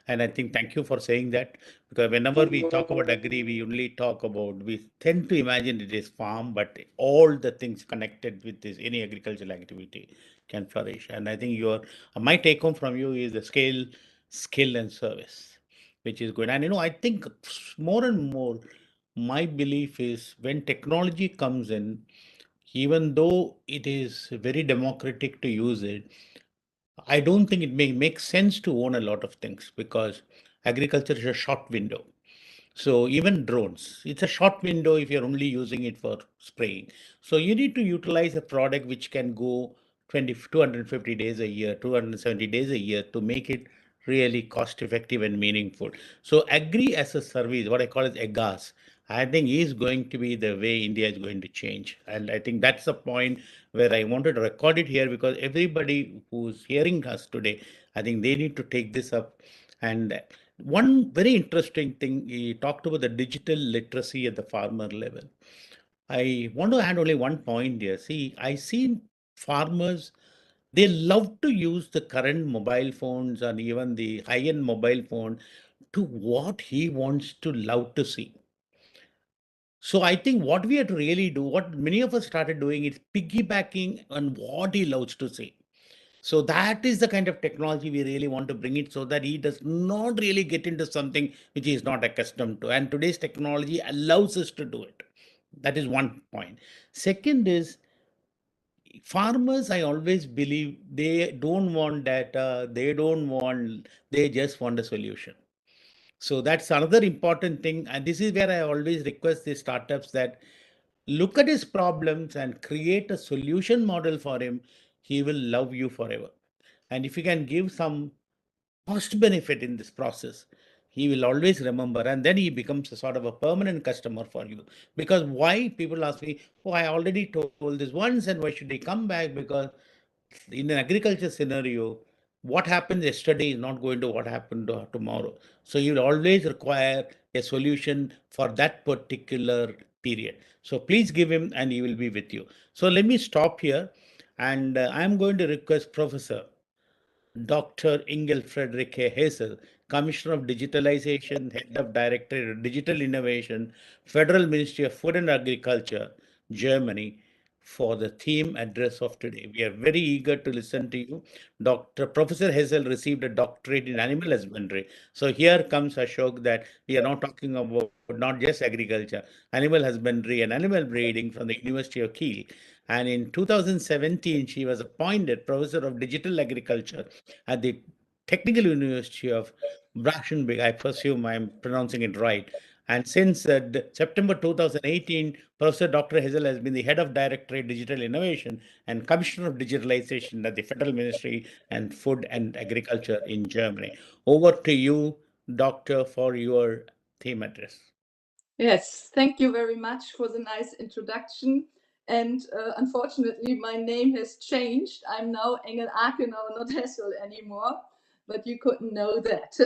And I think thank you for saying that, because whenever we talk about agri, we only talk about, we tend to imagine it is farm, but all the things connected with this, any agricultural activity can flourish. And I think my take home from you is the scale, skill, and service, which is good. And I think more and more, my belief is when technology comes in, even though it is very democratic to use it, I don't think it may make sense to own a lot of things, because agriculture is a short window. So even drones, it's a short window if you're only using it for spraying. So you need to utilize a product which can go 250 days a year, 270 days a year, to make it really cost effective and meaningful. So agri as a service, what I call as AGAS, I think is going to be the way India is going to change. And I think that's the point where I wanted to record it here, because everybody who's hearing us today, I think they need to take this up. And one very interesting thing, he talked about the digital literacy at the farmer level. I want to add only one point here. See, I see farmers, they love to use the current mobile phones and even the high-end mobile phone to what he wants to love to see. So I think what we have to really do, what many of us started doing, is piggybacking on what he loves to see. So that is the kind of technology we really want to bring it, so that he does not really get into something which he is not accustomed to. And today's technology allows us to do it. That is one point. Second is, farmers, I always believe, they don't want data, they just want a solution. So that's another important thing. And this is where I always request the startups that look at his problems and create a solution model for him. He will love you forever. And if you can give some cost benefit in this process, he will always remember, and then he becomes a sort of a permanent customer for you. Because why, people ask me, oh, I already told this once, and why should he come back? Because in an agriculture scenario, what happens yesterday is not going to what happened tomorrow. So you will always require a solution for that particular period. So please give him, and he will be with you. So let me stop here, and I'm going to request Professor Dr. Ingel Friederike Hessel, Commissioner of Digitalization, Head of Directorate of Digital Innovation, Federal Ministry of Food and Agriculture, Germany, for the theme address of today. We are very eager to listen to you. Dr. Professor Hessel received a doctorate in animal husbandry. So here comes Ashok, that we are now talking about not just agriculture, animal husbandry and animal breeding from the University of Kiel. And in 2017, she was appointed Professor of Digital Agriculture at the Technical University of Braunschweig. I presume I'm pronouncing it right. And since September 2018, Professor Dr. Hazel has been the Head of Directorate Digital Innovation and Commissioner of Digitalization at the Federal Ministry and Food and Agriculture in Germany. Over to you, Doctor, for your theme address. Yes, thank you very much for the nice introduction. And unfortunately, my name has changed. I'm now Engel Akenau, not Hessel anymore, but you couldn't know that.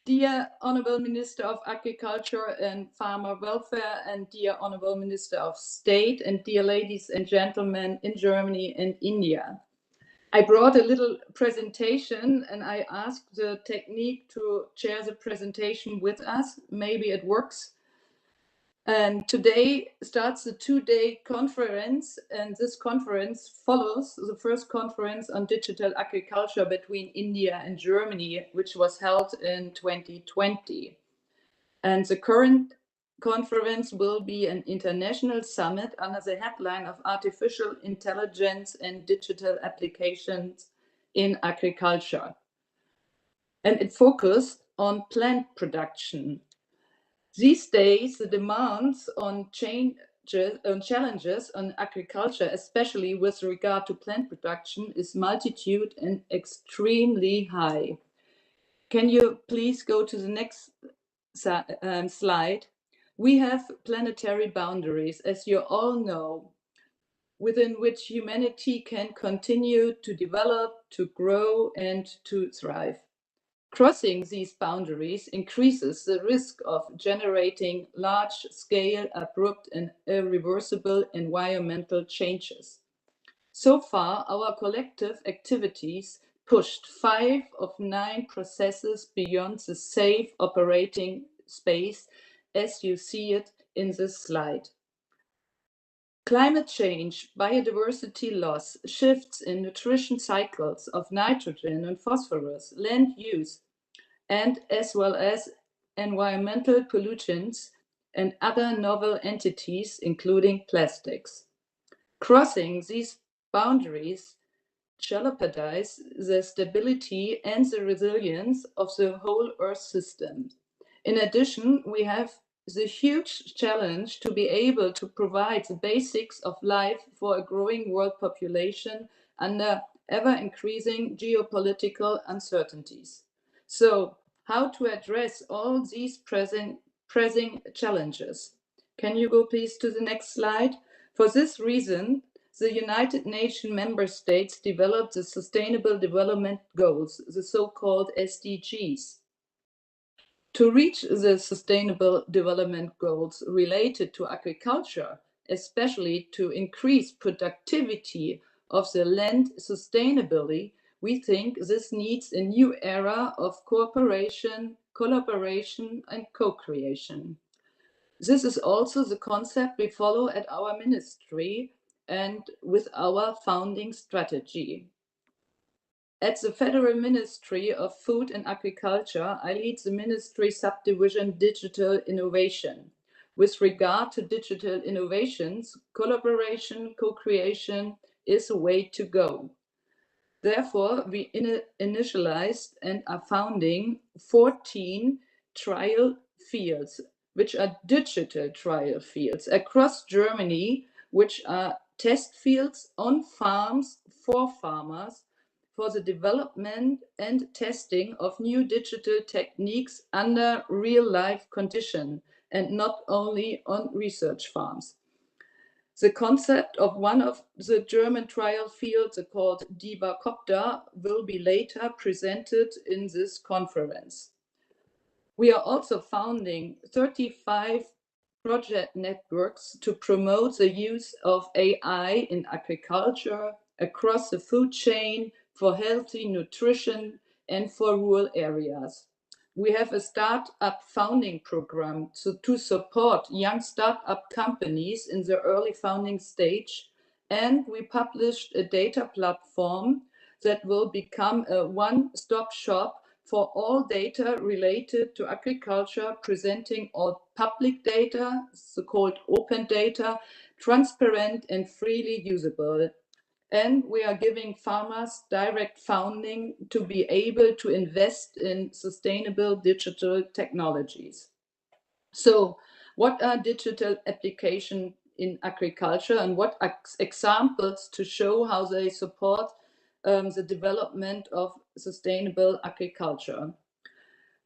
Dear Honorable Minister of Agriculture and Farmer Welfare, and dear Honorable Minister of State, and dear ladies and gentlemen in Germany and India. I brought a little presentation, and I asked the technique to share the presentation with us. Maybe it works. And today starts the two-day conference, and this conference follows the first conference on digital agriculture between India and Germany, which was held in 2020. And the current conference will be an international summit under the headline of Artificial Intelligence and Digital Applications in Agriculture. And it focused on plant production. These days, the demands on challenges on agriculture, especially with regard to plant production, is multitude and extremely high. Can you please go to the next slide? We have planetary boundaries, as you all know, within which humanity can continue to develop, to grow, and to thrive. Crossing these boundaries increases the risk of generating large-scale, abrupt, and irreversible environmental changes. So far, our collective activities pushed 5 of 9 processes beyond the safe operating space, as you see it in this slide. Climate change, biodiversity loss, shifts in nutrition cycles of nitrogen and phosphorus, land use, and as well as environmental pollutants and other novel entities, including plastics. Crossing these boundaries jeopardize the stability and the resilience of the whole Earth system. In addition, we have the huge challenge to be able to provide the basics of life for a growing world population under ever-increasing geopolitical uncertainties. So, how to address all these pressing challenges? Can you go please to the next slide? For this reason, the United Nations member states developed the Sustainable Development Goals, the so-called SDGs. To reach the Sustainable Development Goals related to agriculture, especially to increase productivity of the land sustainably, we think this needs a new era of cooperation, collaboration, and co-creation. This is also the concept we follow at our ministry and with our founding strategy. At the Federal Ministry of Food and Agriculture, I lead the ministry subdivision Digital Innovation. With regard to digital innovations, collaboration, co-creation is the way to go. Therefore, we initialized and are founding 14 trial fields, which are digital trial fields across Germany, which are test fields on farms for farmers for the development and testing of new digital techniques under real-life conditions and not only on research farms. The concept of one of the German trial fields, called DivaCopter, will be later presented in this conference. We are also founding 35 project networks to promote the use of AI in agriculture, across the food chain, for healthy nutrition, and for rural areas. We have a startup founding program to support young startup companies in the early founding stage, and we published a data platform that will become a one-stop shop for all data related to agriculture, presenting all public data, so-called open data, transparent and freely usable. And we are giving farmers direct funding to be able to invest in sustainable digital technologies. So, what are digital applications in agriculture, and what examples to show how they support the development of sustainable agriculture?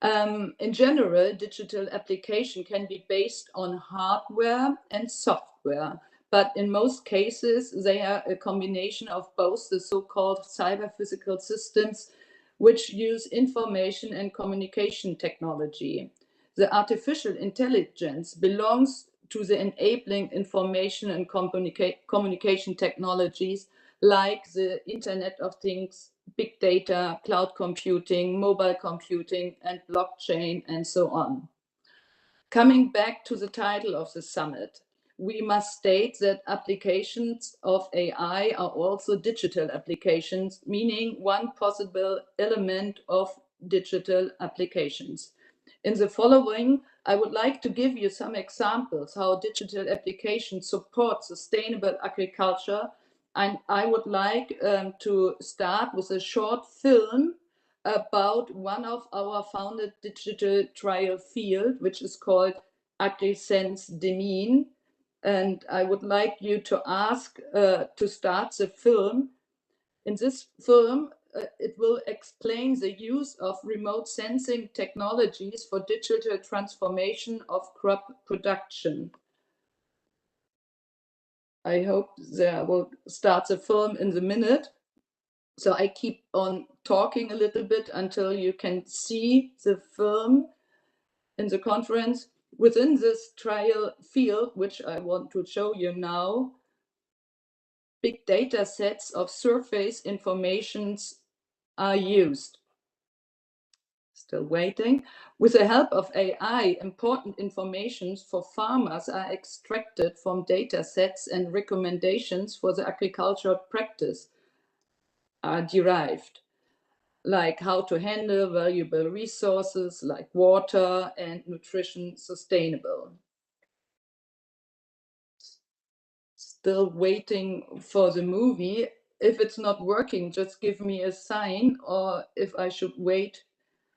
In general, digital application can be based on hardware and software, but in most cases, they are a combination of both, the so-called cyber-physical systems, which use information and communication technology. The artificial intelligence belongs to the enabling information and communication technologies like the Internet of Things, big data, cloud computing, mobile computing, and blockchain, and so on. Coming back to the title of the summit, we must state that applications of AI are also digital applications, meaning one possible element of digital applications. In the following, I would like to give you some examples how digital applications support sustainable agriculture, and I would like to start with a short film about one of our founded digital trial field, which is called AgriSense Demin, and I would like you to ask to start the film. In this film, it will explain the use of remote sensing technologies for digital transformation of crop production. I hope they will start the film in the minute. So I keep on talking a little bit until you can see the film in the conference. Within this trial field, which I want to show you now, big data sets of surface informations are used. Still waiting. With the help of AI, important informations for farmers are extracted from data sets and recommendations for the agricultural practice are derived, like how to handle valuable resources like water and nutrition sustainable. Still waiting for the movie. If it's not working, just give me a sign, or if I should wait.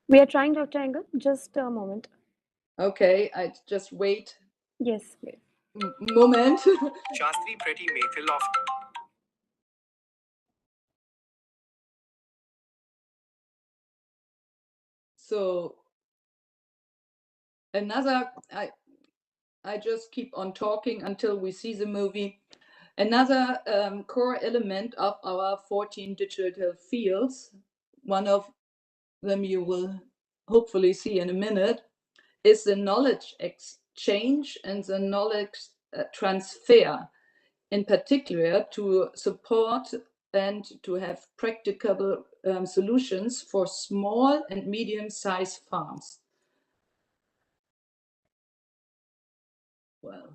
We are trying, Dr. Engel. Just a moment. Okay, I just wait. Yes, please. Moment. Shastri Pretty Methil of So another, I just keep on talking until we see the movie. Another core element of our 14 digital fields, one of them you will hopefully see in a minute, is the knowledge exchange and the knowledge transfer, in particular to support and to have practicable solutions for small and medium-sized farms. Well,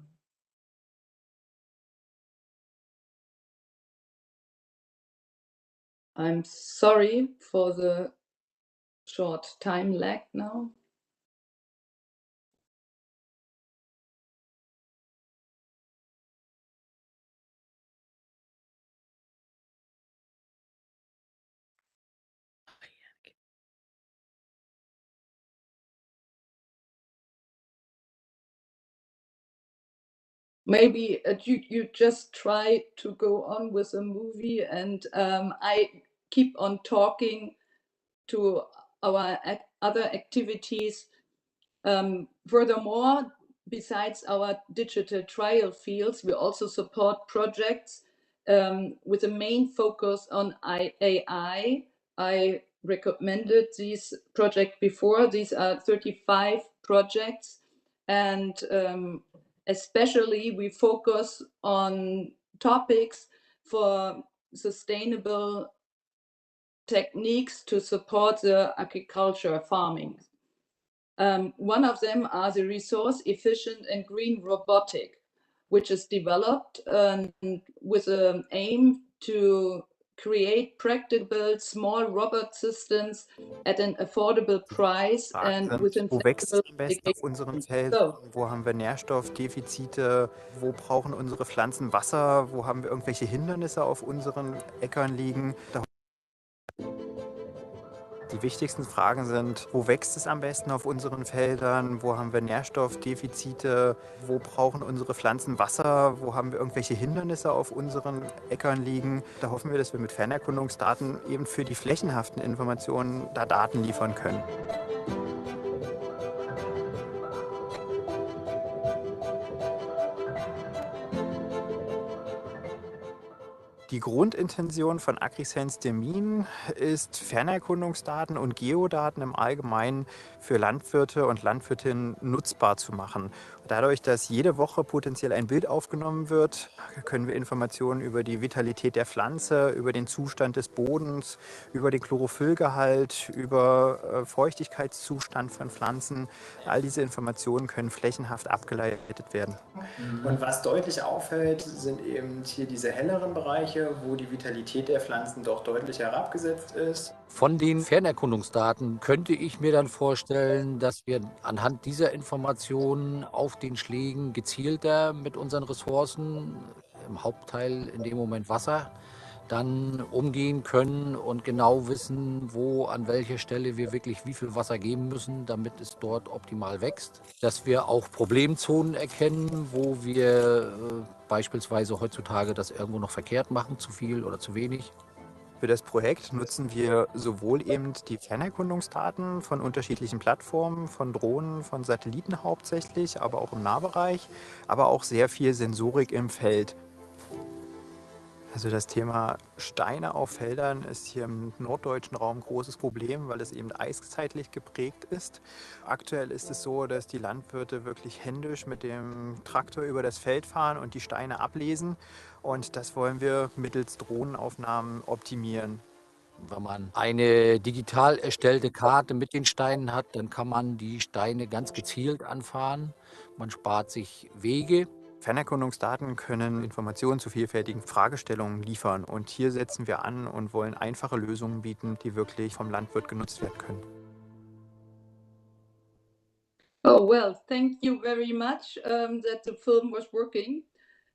I'm sorry for the short time lag now. Maybe you just try to go on with the movie, and I keep on talking to our other activities. Furthermore, besides our digital trial fields, we also support projects with a main focus on AI. I recommended this project before. These are 35 projects, and especially we focus on topics for sustainable techniques to support the agriculture farming. One of them are the resource efficient and green robotic, which is developed with an aim to create practicable small robot systems at an affordable price and within wo wächst es am besten auf flexible unseren Feldern? Wo haben wir Nährstoffdefizite? Wo brauchen unsere Pflanzen Wasser? Wo haben wir irgendwelche Hindernisse auf unseren Äckern liegen? Die wichtigsten Fragen sind, wo wächst es am besten auf unseren Feldern? Wo haben wir Nährstoffdefizite? Wo brauchen unsere Pflanzen Wasser? Wo haben wir irgendwelche Hindernisse auf unseren Äckern liegen? Da hoffen wir, dass wir mit Fernerkundungsdaten eben für die flächenhaften Informationen da Daten liefern können. Die Grundintention von AgriSense Demin ist, Fernerkundungsdaten und Geodaten im Allgemeinen für Landwirte und Landwirtinnen nutzbar zu machen. Dadurch, dass jede Woche potenziell ein Bild aufgenommen wird, können wir Informationen über die Vitalität der Pflanze, über den Zustand des Bodens, über den Chlorophyllgehalt, über Feuchtigkeitszustand von Pflanzen, all diese Informationen können flächenhaft abgeleitet werden. Und was deutlich auffällt, sind eben hier diese helleren Bereiche, wo die Vitalität der Pflanzen doch deutlich herabgesetzt ist. Von den Fernerkundungsdaten könnte ich mir dann vorstellen, dass wir anhand dieser Informationen auf den Schlägen gezielter mit unseren Ressourcen, im Hauptteil in dem Moment Wasser, dann umgehen können und genau wissen, wo an welcher Stelle wir wirklich wie viel Wasser geben müssen, damit es dort optimal wächst. Dass wir auch Problemzonen erkennen, wo wir beispielsweise heutzutage das irgendwo noch verkehrt machen, zu viel oder zu wenig. Für das Projekt nutzen wir sowohl eben die Fernerkundungsdaten von unterschiedlichen Plattformen, von Drohnen, von Satelliten hauptsächlich, aber auch im Nahbereich, aber auch sehr viel Sensorik im Feld. Also das Thema Steine auf Feldern ist hier im norddeutschen Raum ein großes Problem, weil es eben eiszeitlich geprägt ist. Aktuell ist es so, dass die Landwirte wirklich händisch mit dem Traktor über das Feld fahren und die Steine ablesen. Und das wollen wir mittels Drohnenaufnahmen optimieren. Wenn man eine digital erstellte Karte mit den Steinen hat, dann kann man die Steine ganz gezielt anfahren. Man spart sich Wege. Fernerkundungsdaten können Informationen zu vielfältigen Fragestellungen liefern. Und hier setzen wir an und wollen einfache Lösungen bieten, die wirklich vom Landwirt genutzt werden können. Oh, well, thank you very much that the film was working.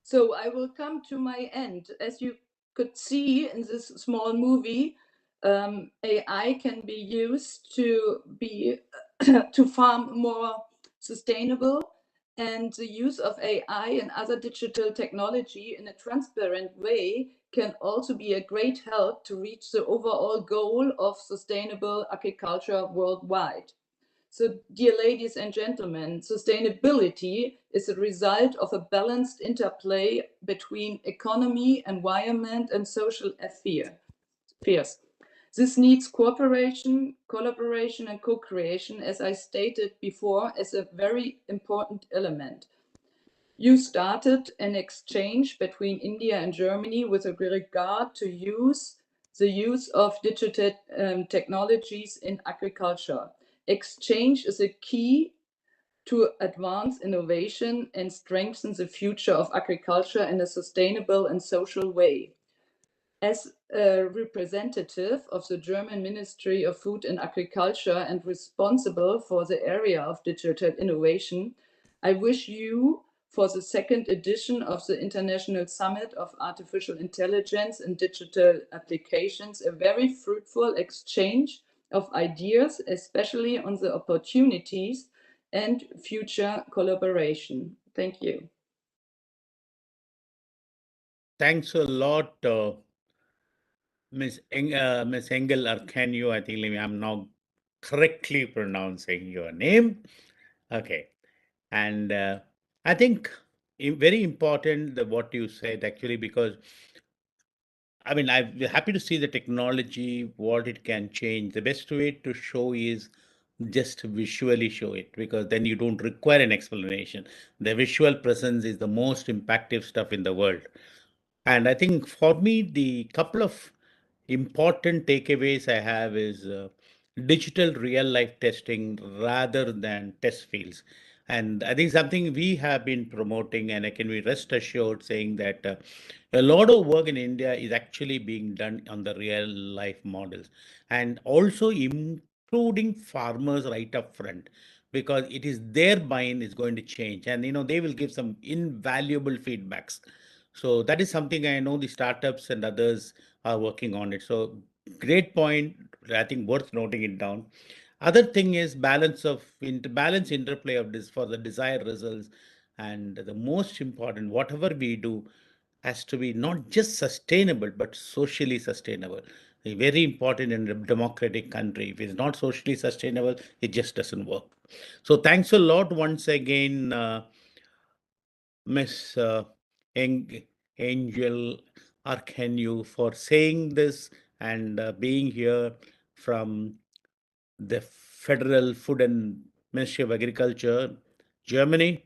So I will come to my end. As you could see in this small movie, AI can be used to to farm more sustainable, and the use of AI and other digital technology in a transparent way can also be a great help to reach the overall goal of sustainable agriculture worldwide. So, dear ladies and gentlemen, sustainability is a result of a balanced interplay between economy, environment, and social affairs. This needs cooperation, collaboration, and co creation, as I stated before, as a very important element. You started an exchange between India and Germany with regard to the use of digital technologies in agriculture. Exchange is a key to advance innovation and strengthen the future of agriculture in a sustainable and social way. As a representative of the German Ministry of Food and Agriculture and responsible for the area of digital innovation, I wish you, for the second edition of the International Summit of Artificial Intelligence and Digital Applications, a very fruitful exchange of ideas, especially on the opportunities and future collaboration. Thank you. Thanks a lot, Miss Engel, or can you? I think I'm now correctly pronouncing your name. Okay. And I think very important what you said actually, because I mean, I'm happy to see the technology, what it can change. The best way to show is just visually show it, because then you don't require an explanation. The visual presence is the most impactful stuff in the world. And I think for me, the couple of important takeaways I have is digital real life testing rather than test fields. And I think something we have been promoting, and I can be rest assured saying that a lot of work in India is actually being done on the real life models, and also including farmers right up front, because it is their mind is going to change, and they will give some invaluable feedbacks. So that is something I know the startups and others are working on it. So great point. I think worth noting it down. Other thing is balance interplay of this for the desired results. And the most important, whatever we do has to be not just sustainable, but socially sustainable. Very important in a democratic country. If it's not socially sustainable, it just doesn't work. So thanks a lot once again, Miss Angel Arcanu, for saying this and being here from the Federal Food and Ministry of Agriculture, Germany.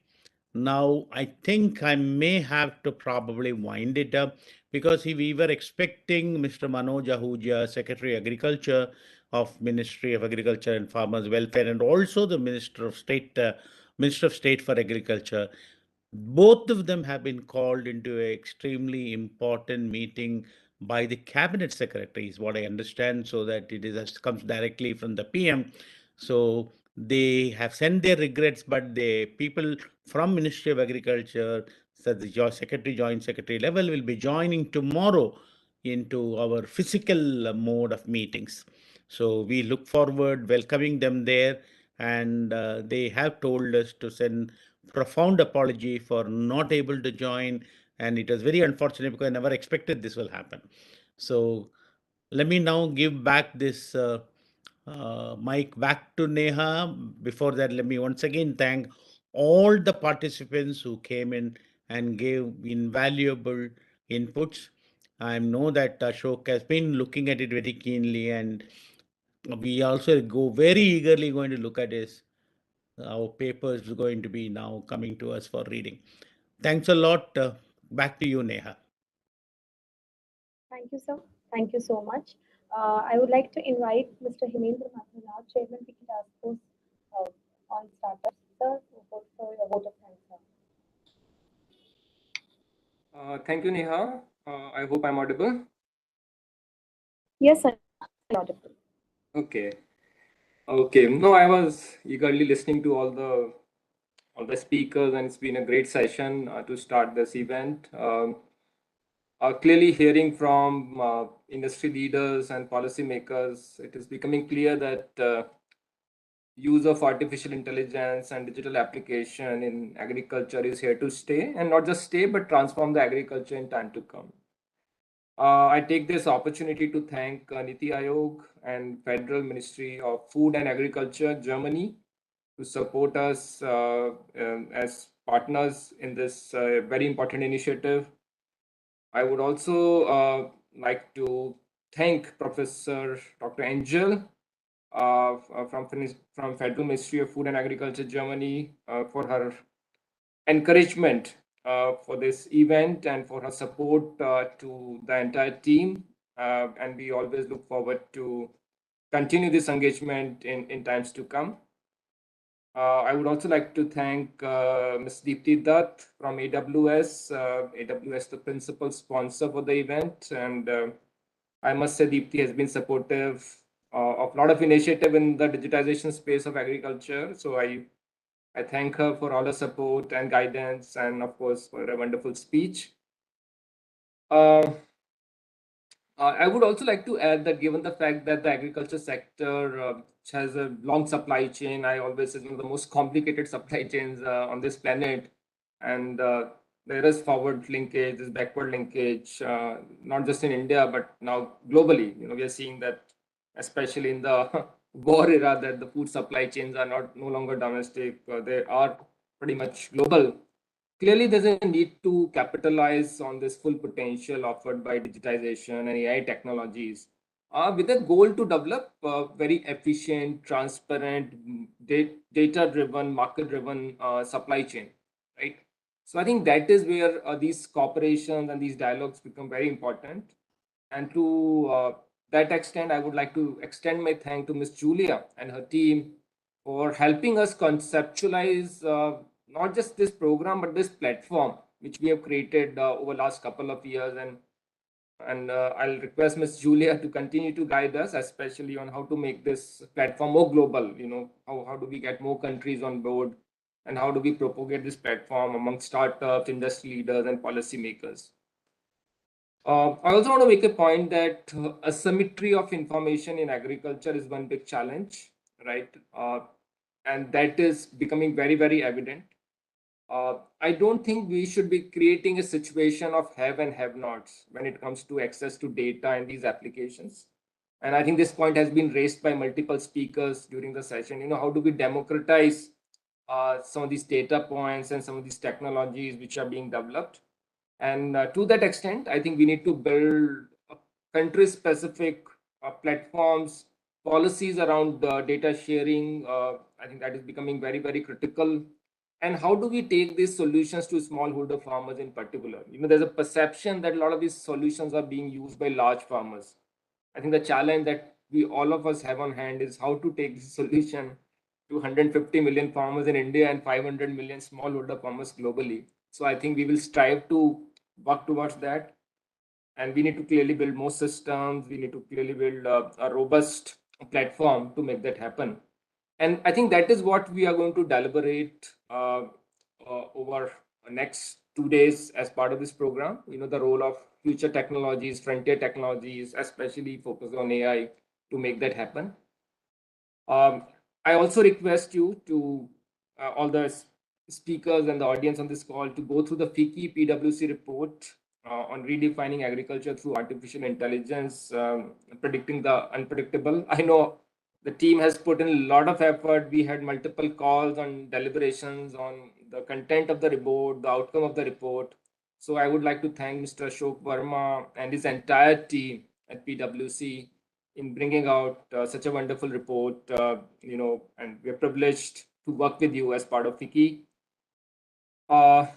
Now, I think I may have to probably wind it up, because we were expecting Mr. Manoj Ahuja, Secretary Agriculture of Ministry of Agriculture and Farmers Welfare, and also the Minister of State for Agriculture. Both of them have been called into an extremely important meeting by the cabinet secretary, is what I understand, so that comes directly from the PM. So they have sent their regrets, but the people from Ministry of Agriculture, so the joint secretary level will be joining tomorrow into our physical mode of meetings. So we look forward welcoming them there, and they have told us to send profound apology for not able to join, and it was very unfortunate because I never expected this will happen. So let me now give back this mic back to Neha. Before that, let me once again thank all the participants who came in and gave invaluable inputs. I know that Ashok has been looking at it very keenly, and we also go very eagerly going to look at his our papers going to be now coming to us for reading. Thanks a lot. Back to you, Neha. Thank you, sir. Thank you so much. I would like to invite Mr. Himendra Mathurao, Chairman Wiki Task Force on Startups. Sir, for your vote of thanks, sir. Thank you, Neha. I hope I'm audible. Yes, sir. Audible. Okay. Okay. No, I was eagerly listening to all the speakers, and it's been a great session to start this event. Clearly hearing from industry leaders and policymakers, it is becoming clear that use of artificial intelligence and digital application in agriculture is here to stay, and not just stay, but transform the agriculture in time to come. I take this opportunity to thank Niti Aayog and Federal Ministry of Food and Agriculture, Germany, to support us as partners in this very important initiative. I would also like to thank Professor Dr. Angel from Federal Ministry of Food and Agriculture, Germany, for her encouragement for this event and for her support to the entire team. And we always look forward to continue this engagement in times to come. I would also like to thank Ms. Deepti Dutt from AWS, AWS the principal sponsor for the event. And I must say Deepti has been supportive of a lot of initiative in the digitization space of agriculture. So I thank her for all her support and guidance, and of course for a wonderful speech. I would also like to add that given the fact that the agriculture sector has a long supply chain, I always say it's one of the most complicated supply chains on this planet, and there is forward linkage, there's backward linkage, not just in India but now globally. We are seeing that, especially in the war era, that the food supply chains are no longer domestic; they are pretty much global. Clearly, there's a need to capitalize on this full potential offered by digitization and AI technologies with a goal to develop a very efficient, transparent, data-driven, market-driven supply chain, right? So I think that is where these cooperations and these dialogues become very important. And to that extent, I would like to extend my thanks to Ms. Julia and her team for helping us conceptualize not just this program but this platform which we have created over last couple of years. And I'll request Ms. Julia to continue to guide us, especially on how to make this platform more global. How do we get more countries on board, and how do we propagate this platform among startups, industry leaders, and policymakers. I also want to make a point that asymmetry of information in agriculture is one big challenge, right? And that is becoming very, very evident. I don't think we should be creating a situation of have and have nots when it comes to access to data in these applications. And I think this point has been raised by multiple speakers during the session. How do we democratize some of these data points and some of these technologies which are being developed? And to that extent, I think we need to build country-specific platforms, policies around data sharing. I think that is becoming very, very critical. And how do we take these solutions to smallholder farmers in particular? There's a perception that a lot of these solutions are being used by large farmers. I think the challenge that all of us have on hand is how to take this solution to 150 million farmers in India and 500 million smallholder farmers globally. So I think we will strive to work towards that. And we need to clearly build more systems. We need to clearly build a robust platform to make that happen. And I think that is what we are going to deliberate over next 2 days as part of this program. The role of future technologies, frontier technologies, especially focused on AI to make that happen. I also request you to all the speakers and the audience on this call to go through the FICCI PwC report on redefining agriculture through artificial intelligence, predicting the unpredictable. I know the team has put in a lot of effort. We had multiple calls and deliberations on the content of the report, the outcome of the report. So I would like to thank Mr. Ashok Verma and his entire team at PwC in bringing out such a wonderful report, and we're privileged to work with you as part of FICCI.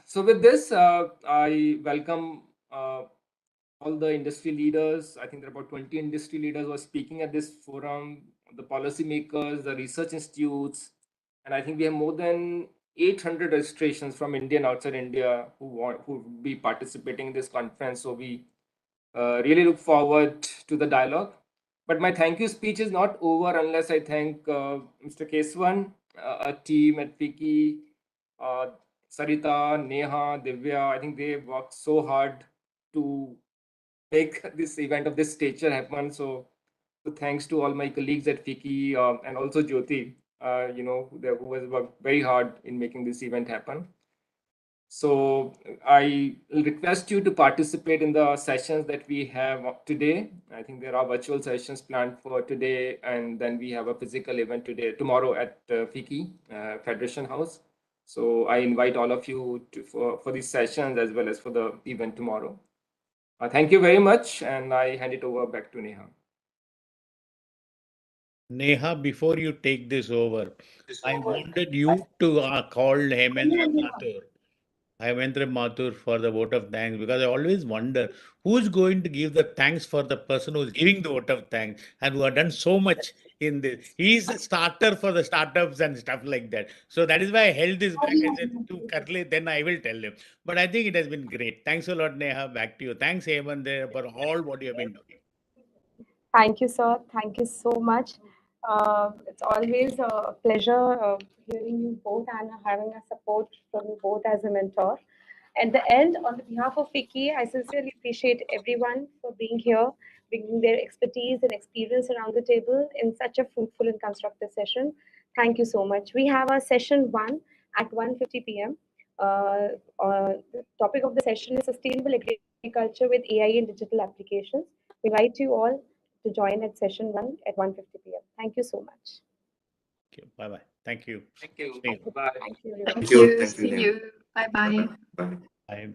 So with this, I welcome all the industry leaders. I think there are about 20 industry leaders who are speaking at this forum, the policymakers, the research institutes, and I think we have more than 800 registrations from India and outside India who will be participating in this conference. So we really look forward to the dialogue. But my thank you speech is not over unless I thank Mr. Keswan, a team at FICCI, Sarita, Neha, Divya. I think they worked so hard to make this event of this stature happen. So thanks to all my colleagues at FICCI and also Jyoti, who has worked very hard in making this event happen. So I will request you to participate in the sessions that we have today. I think there are virtual sessions planned for today, and then we have a physical event tomorrow at FICCI Federation House. So I invite all of you for these sessions as well as for the event tomorrow. Thank you very much, and I hand it over back to Neha. Neha, before you take this over, I wanted you to call Hemendra Mathur for the vote of thanks, because I always wonder who's going to give the thanks for the person who's giving the vote of thanks and who have done so much in this. He's a starter for the startups and stuff like that. So that is why I held this back. I said to Karli, then I will tell him. But I think it has been great. Thanks a lot, Neha. Back to you. Thanks, Hemendra, for all what you have been doing. Thank you, sir. Thank you so much. It's always a pleasure hearing you both and having a support from you both as a mentor. At the end, on the behalf of FICCI, I sincerely appreciate everyone for being here, bringing their expertise and experience around the table in such a fruitful and constructive session. Thank you so much. We have our session 1 at 1:50 p.m. The topic of the session is sustainable agriculture with AI and digital applications. We invite you all to join at session 1 at 1:50 p.m. Thank you so much. Thank you. Bye-bye. Thank you. Thank you. See you. Bye. Thank you, everyone. Thank you. Thank you, See Neha. you. Bye-bye. Bye. Bye.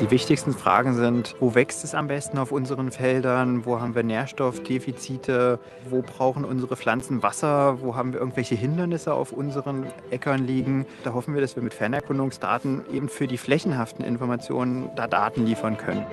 Die wichtigsten Fragen sind, wo wächst es am besten auf unseren Feldern, wo haben wir Nährstoffdefizite, wo brauchen unsere Pflanzen Wasser, wo haben wir irgendwelche Hindernisse auf unseren Äckern liegen. Da hoffen wir, dass wir mit Fernerkundungsdaten eben für die flächenhaften Informationen da Daten liefern können.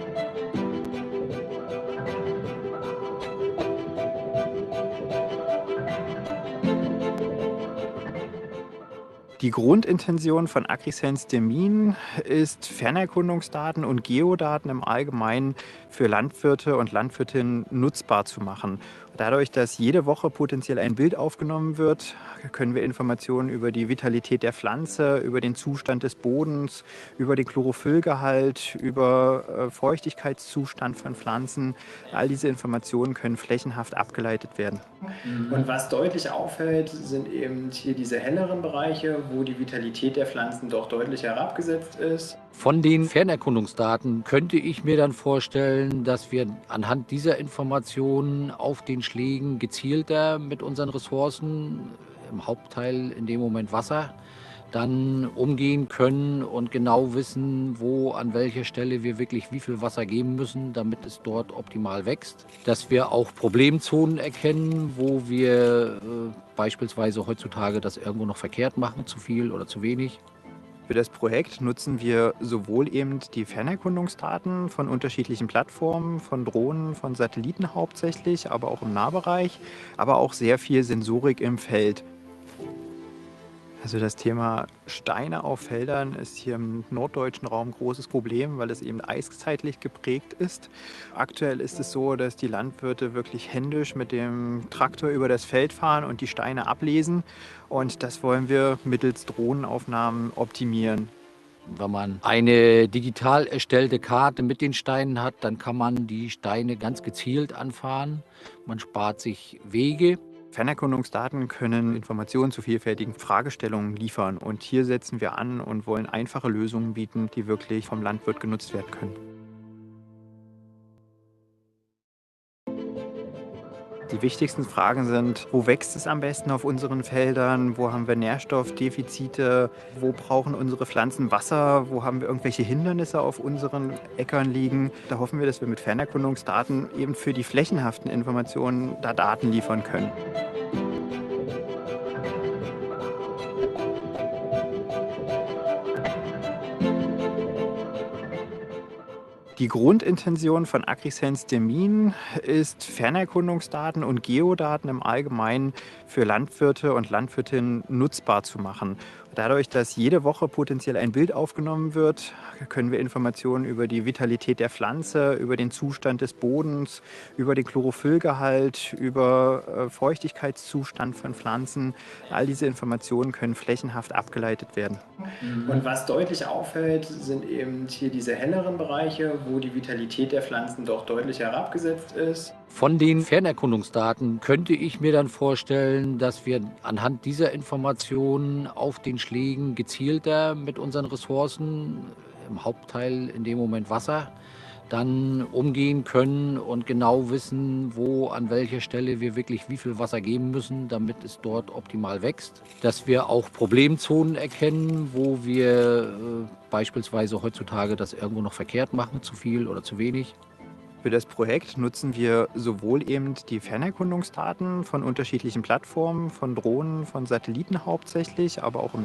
Die Grundintention von AgriSense Termin ist, Fernerkundungsdaten und Geodaten im Allgemeinen für Landwirte und Landwirtinnen nutzbar zu machen. Dadurch, dass jede Woche potenziell ein Bild aufgenommen wird, können wir Informationen über die Vitalität der Pflanze, über den Zustand des Bodens, über den Chlorophyllgehalt, über Feuchtigkeitszustand von Pflanzen, all diese Informationen können flächenhaft abgeleitet werden. Und was deutlich auffällt, sind eben hier diese helleren Bereiche, wo die Vitalität der Pflanzen doch deutlich herabgesetzt ist. Von den Fernerkundungsdaten könnte ich mir dann vorstellen, dass wir anhand dieser Informationen auf den Schlägen gezielter mit unseren Ressourcen, im Hauptteil in dem Moment Wasser, dann umgehen können und genau wissen, wo an welcher Stelle wir wirklich wie viel Wasser geben müssen, damit es dort optimal wächst. Dass wir auch Problemzonen erkennen, wo wir beispielsweise heutzutage das irgendwo noch verkehrt machen, zu viel oder zu wenig. Für das Projekt nutzen wir sowohl eben die Fernerkundungsdaten von unterschiedlichen Plattformen, von Drohnen, von Satelliten hauptsächlich, aber auch im Nahbereich, aber auch sehr viel Sensorik im Feld. Also das Thema Steine auf Feldern ist hier im norddeutschen Raum ein großes Problem, weil es eben eiszeitlich geprägt ist. Aktuell ist es so, dass die Landwirte wirklich händisch mit dem Traktor über das Feld fahren und die Steine ablesen. Und das wollen wir mittels Drohnenaufnahmen optimieren. Wenn man eine digital erstellte Karte mit den Steinen hat, dann kann man die Steine ganz gezielt anfahren. Man spart sich Wege. Fernerkundungsdaten können Informationen zu vielfältigen Fragestellungen liefern. Und hier setzen wir an und wollen einfache Lösungen bieten, die wirklich vom Landwirt genutzt werden können. Die wichtigsten Fragen sind, wo wächst es am besten auf unseren Feldern, wo haben wir Nährstoffdefizite, wo brauchen unsere Pflanzen Wasser, wo haben wir irgendwelche Hindernisse auf unseren Äckern liegen. Da hoffen wir, dass wir mit Fernerkundungsdaten eben für die flächenhaften Informationen da Daten liefern können. Die Grundintention von AgriSense Termin ist, Fernerkundungsdaten und Geodaten im Allgemeinen für Landwirte und Landwirtinnen nutzbar zu machen. Dadurch, dass jede Woche potenziell ein Bild aufgenommen wird, können wir Informationen über die Vitalität der Pflanze, über den Zustand des Bodens, über den Chlorophyllgehalt, über Feuchtigkeitszustand von Pflanzen, all diese Informationen können flächenhaft abgeleitet werden. Und was deutlich auffällt, sind eben hier diese helleren Bereiche, wo die Vitalität der Pflanzen doch deutlich herabgesetzt ist. Von den Fernerkundungsdaten könnte ich mir dann vorstellen, dass wir anhand dieser Informationen auf den Schlägen gezielter mit unseren Ressourcen, im Hauptteil in dem Moment Wasser, dann umgehen können und genau wissen, wo an welcher Stelle wir wirklich wie viel Wasser geben müssen, damit es dort optimal wächst. Dass wir auch Problemzonen erkennen, wo wir beispielsweise heutzutage das irgendwo noch verkehrt machen, zu viel oder zu wenig. Für das Projekt nutzen wir sowohl eben die Fernerkundungsdaten von unterschiedlichen Plattformen, von Drohnen, von Satelliten hauptsächlich, aber auch im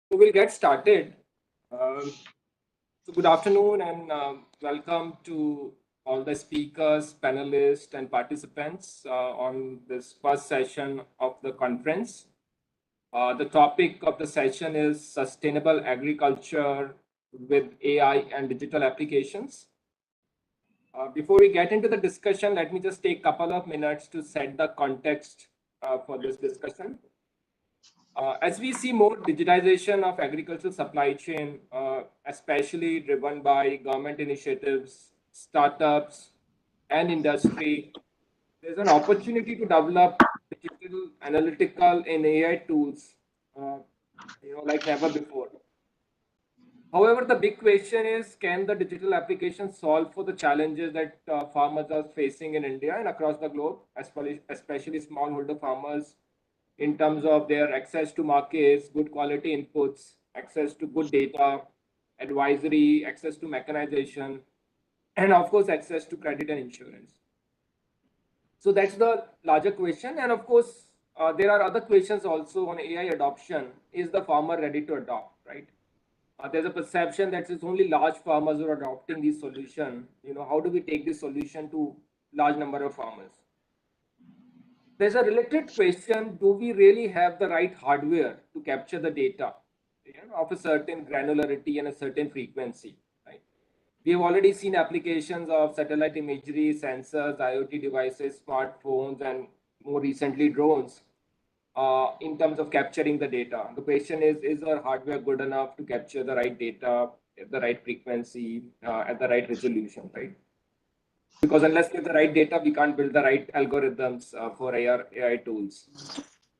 So we'll get started. So good afternoon and welcome to all the speakers, panelists, and participants on this first session of the conference. The topic of the session is sustainable agriculture with AI and digital applications. Before we get into the discussion, let me just take a couple of minutes to set the context for this discussion. As we see more digitization of agricultural supply chain, especially driven by government initiatives, startups, and industry, there's an opportunity to develop digital, analytical, and AI tools, like never before. However, the big question is, can the digital application solve for the challenges that farmers are facing in India and across the globe, especially smallholder farmers, in terms of their access to markets, good quality inputs, access to good data, advisory, access to mechanization, and of course, access to credit and insurance. So that's the larger question. And of course, there are other questions also on AI adoption. Is the farmer ready to adopt, right? There's a perception that it's only large farmers who are adopting these solutions. How do we take this solution to large number of farmers? There's a related question, do we really have the right hardware to capture the data of a certain granularity and a certain frequency, right? We have already seen applications of satellite imagery, sensors, IoT devices, smartphones, and more recently drones in terms of capturing the data. The question is our hardware good enough to capture the right data at the right frequency, at the right resolution, right? Because unless we have the right data, we can't build the right algorithms for AI tools.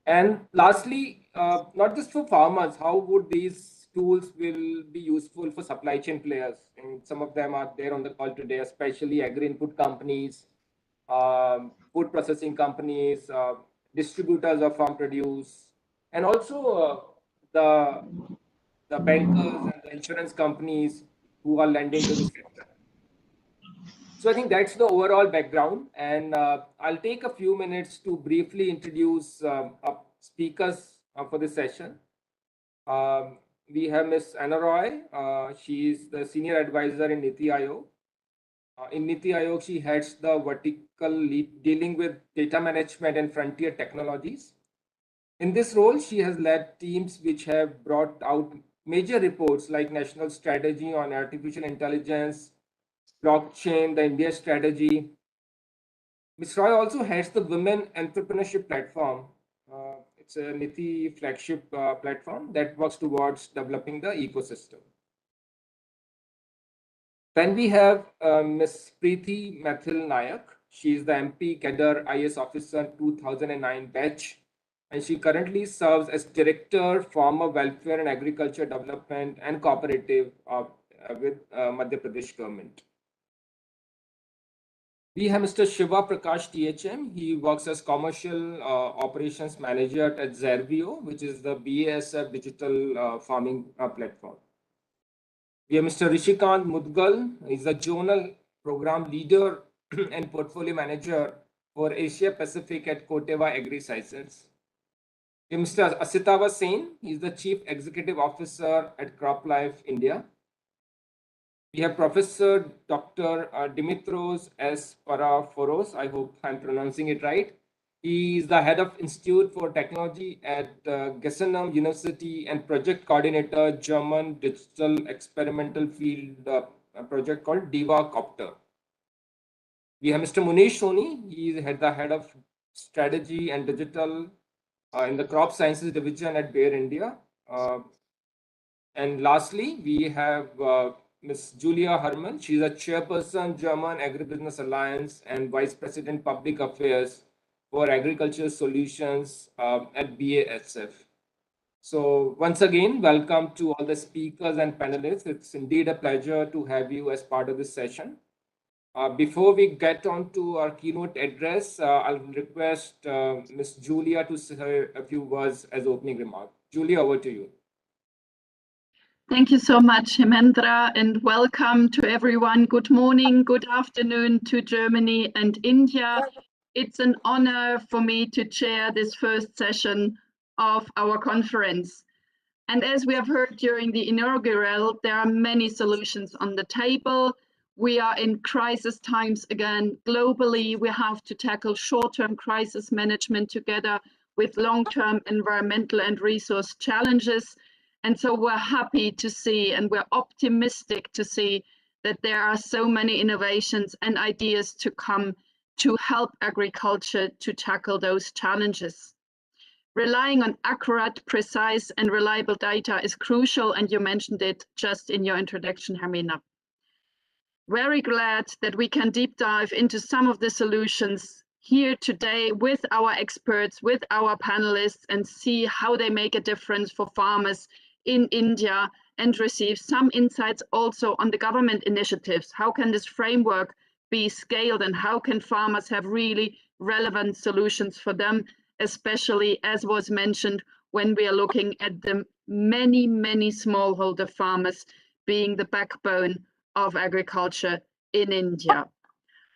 And lastly, not just for farmers, how would these tools will be useful for supply chain players? And some of them are there on the call today, especially agri-input companies, food processing companies, distributors of farm produce, and also the bankers and the insurance companies who are lending to the sector. So I think that's the overall background, and I'll take a few minutes to briefly introduce speakers for this session. We have Ms. Anna Roy. She is the Senior Advisor in Niti Aayog. In Niti Aayog, she heads the vertical lead dealing with data management and frontier technologies. In this role, she has led teams which have brought out major reports like National Strategy on Artificial Intelligence, blockchain, the India strategy. Ms. Roy also heads the Women Entrepreneurship Platform. It's a Niti flagship platform that works towards developing the ecosystem. Then we have Ms. Preeti Mathil Nayak. She is the MP Cadre IS Officer 2009 batch, and she currently serves as Director, Farmer Welfare and Agriculture Development and Cooperative with Madhya Pradesh government. We have Mr. Shiva Prakash THM. He works as Commercial Operations Manager at Zervio, which is the BASF digital farming platform. We have Mr. Rishikant Mudgal. He's the Zonal Program Leader and Portfolio Manager for Asia Pacific at Corteva Agri Sciences. Mr. Asitava Sen, he's the Chief Executive Officer at CropLife India. We have Professor Dr. Dimitros S. Paraforos. I hope I'm pronouncing it right. He is the head of Institute for Technology at Geisenheim University and project coordinator, German digital experimental field project called DIVA Copter. We have Mr. Munish Soni. He is the head of strategy and digital in the crop sciences division at Bayer India. And lastly, we have Ms. Julia Herman. She's a chairperson, German Agribusiness Alliance and Vice President Public Affairs for Agriculture Solutions at BASF. So once again, welcome to all the speakers and panelists. It's indeed a pleasure to have you as part of this session. Before we get on to our keynote address, I'll request Ms. Julia to say a few words as opening remark. Julia, over to you. Thank you so much, Hemendra, and welcome to everyone. Good morning, good afternoon to Germany and India. It's an honor for me to chair this first session of our conference. And as we have heard during the inaugural, there are many solutions on the table. We are in crisis times again. Globally, we have to tackle short-term crisis management together with long-term environmental and resource challenges. And so we're happy to see, and we're optimistic to see, that there are so many innovations and ideas to come to help agriculture to tackle those challenges. Relying on accurate, precise, and reliable data is crucial, and you mentioned it just in your introduction, Hermina. Very glad that we can deep dive into some of the solutions here today with our experts, with our panelists, and see how they make a difference for farmers in India, and receive some insights also on the government initiatives. How can this framework be scaled, and how can farmers have really relevant solutions for them, especially as was mentioned when we are looking at the many, many smallholder farmers being the backbone of agriculture in India.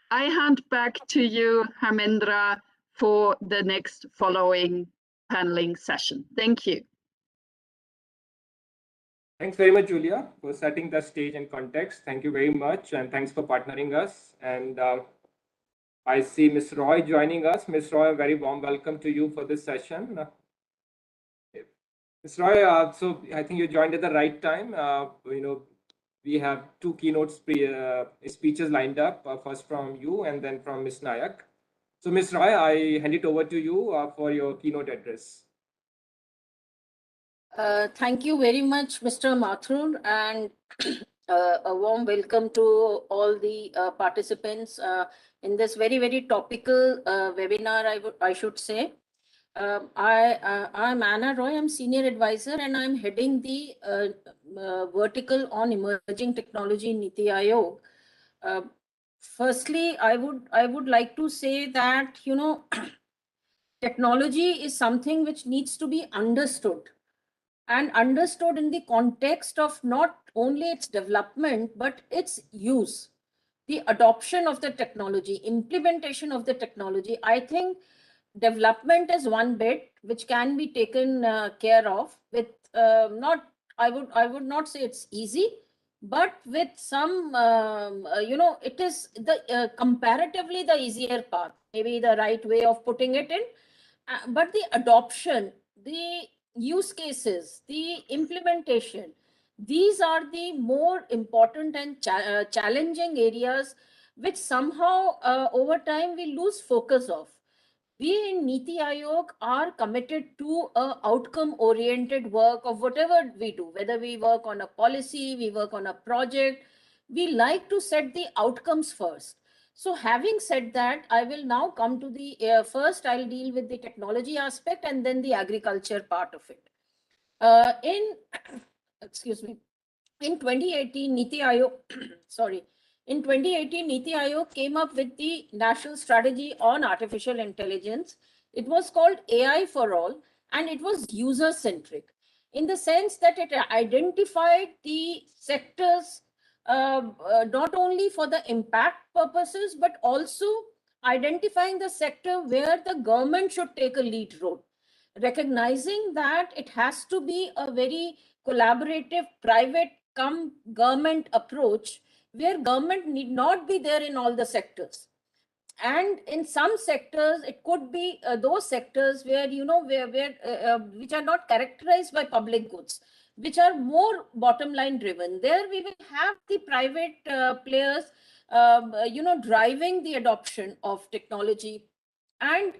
I hand back to you, Harmendra, for the next following paneling session. Thank you. Thanks very much, Julia, for setting the stage and context. Thank you very much, and thanks for partnering us. And I see Ms. Roy joining us. Ms. Roy, a very warm welcome to you for this session. Ms. Roy, so I think you joined at the right time. We have two keynote speeches lined up, first from you and then from Ms. Nayak. So Ms. Roy, I hand it over to you for your keynote address. Thank you very much, Mr. Mathur, and a warm welcome to all the participants in this very, very topical webinar, I should say. I'm Anna Roy, I'm Senior Advisor, and I'm heading the vertical on emerging technology in Niti Aayog. Firstly, I would like to say that, technology is something which needs to be understood, and understood in the context of not only its development, but its use, the adoption of the technology, implementation of the technology. I think development is one bit which can be taken care of with I would not say it's easy, but with some it is the comparatively the easier path, maybe the right way of putting it in. But the adoption, the use cases, the implementation, these are the more important and challenging areas which somehow over time we lose focus of. We in Niti Aayog are committed to a outcome oriented work of whatever we do, whether we work on a policy, we work on a project, we like to set the outcomes first. So having said that, I will now come to the first I'll deal with the technology aspect and then the agriculture part of it. Excuse me, in 2018, Niti Aayog, in 2018, Niti Aayog came up with the National Strategy on Artificial Intelligence. It was called AI for All, and it was user-centric in the sense that it identified the sectors not only for the impact purposes, but also identifying the sector where the government should take a lead role. recognizing that it has to be a very collaborative private come government approach, where government need not be there in all the sectors. And in some sectors, it could be those sectors where, which are not characterized by public goods, which are more bottom line driven. There we will have the private players, driving the adoption of technology. And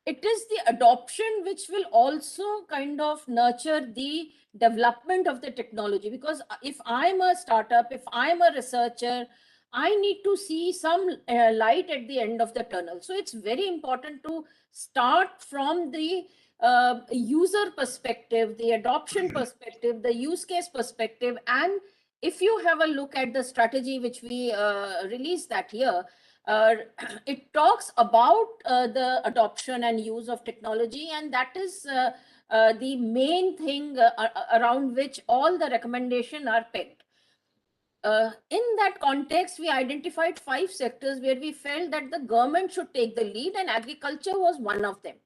it is the adoption which will also kind of nurture the development of the technology. Because if I'm a startup, if I'm a researcher, I need to see some light at the end of the tunnel. So it's very important to start from the user perspective, the adoption perspective, the use case perspective. And if you have a look at the strategy which we released that year, it talks about the adoption and use of technology, and that is the main thing around which all the recommendations are pegged. In that context, we identified 5 sectors where we felt that the government should take the lead, and agriculture was one of them.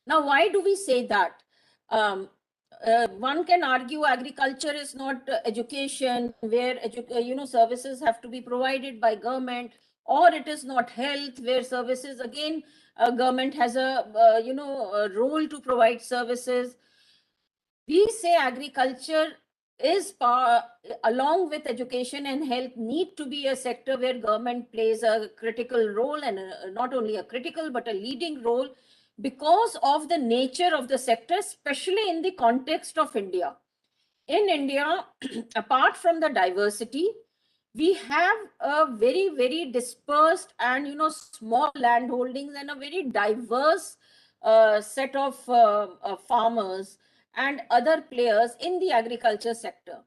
Now, why do we say that? One can argue agriculture is not education, where services have to be provided by government, or it is not health, where services, again, government has a a role to provide services. We say agriculture is along with education and health need to be a sector where government plays a critical role, and not only a critical but a leading role, because of the nature of the sector, especially in the context of India. In India, apart from the diversity, we have a very, very dispersed and small land holdings, and a very diverse set of farmers and other players in the agriculture sector.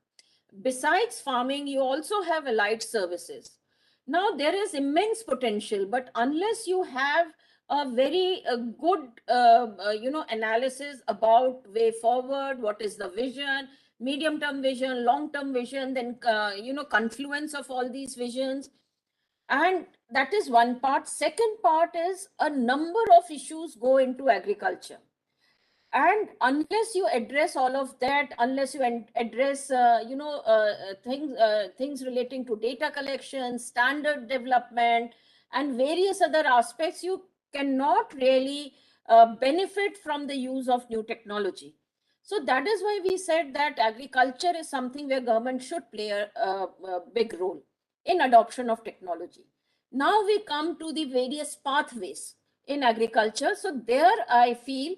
Besides farming, you also have allied services. Now, there is immense potential, but unless you have a very good analysis about way forward, what is the vision, medium term vision, long term vision, then confluence of all these visions, and that is one part. Second part is a number of issues go into agriculture, and unless you address all of that, unless you address things relating to data collection, standard development, and various other aspects, you cannot really benefit from the use of new technology. So that is why we said that agriculture is something where government should play a big role in adoption of technology. Now we come to the various pathways in agriculture. So there I feel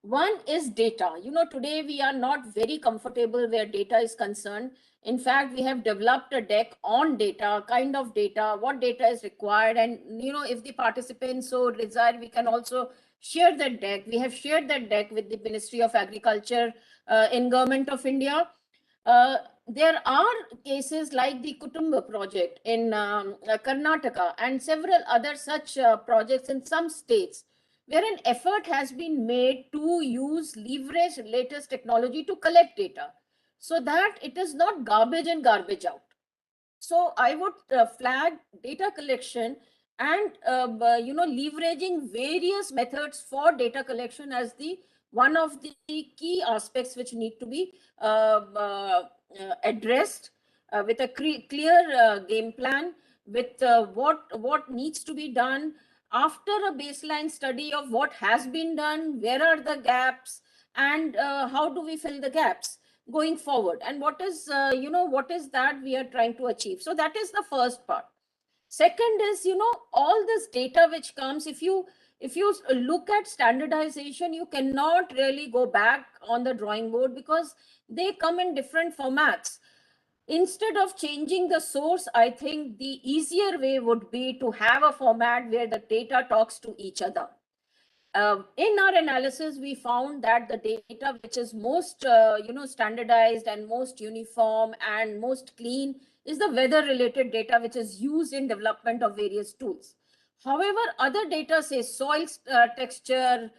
one is data. Today we are not very comfortable where data is concerned. In fact, we have developed a deck on data, kind of data, what data is required. And, if the participants so desire, we can also share that deck. We have shared that deck with the Ministry of Agriculture in Government of India. There are cases like the Kutumba project in Karnataka and several other such projects in some states, where an effort has been made to leverage latest technology to collect data, so that it is not garbage in, garbage out. So I would flag data collection and leveraging various methods for data collection as the one of the key aspects which need to be addressed with a clear game plan, with what needs to be done after a baseline study of what has been done, where are the gaps, and how do we fill the gaps going forward, and what is that we are trying to achieve. So that is the first part. Second is, all this data which comes, if you look at standardization, you cannot really go back on the drawing board, because they come in different formats. Instead of changing the source, I think the easier way would be to have a format where the data talks to each other. In our analysis, we found that the data which is most standardized and most uniform and most clean is the weather related data which is used in development of various tools. However, other data, say soil texture,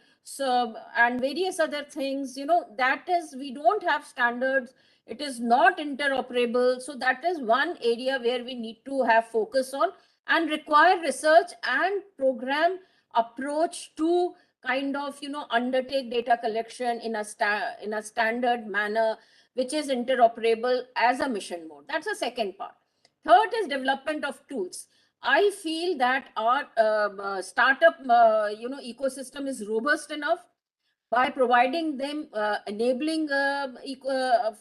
and various other things, that is, we don't have standards, it is not interoperable. So that is one area where we need to have focus on and require research and program approach to kind of, undertake data collection in a standard manner, which is interoperable as a mission mode. That's the second part. Third is development of tools. I feel that our startup, ecosystem is robust enough by providing them enabling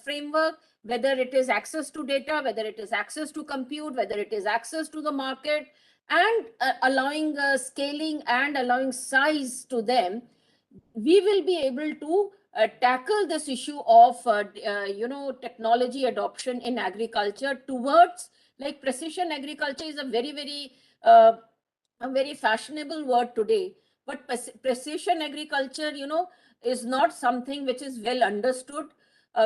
framework, whether it is access to data, whether it is access to compute, whether it is access to the market, and allowing scaling and allowing size to them, we will be able to tackle this issue of technology adoption in agriculture towards, like, precision agriculture is a very fashionable word today, but precision agriculture, is not something which is well understood.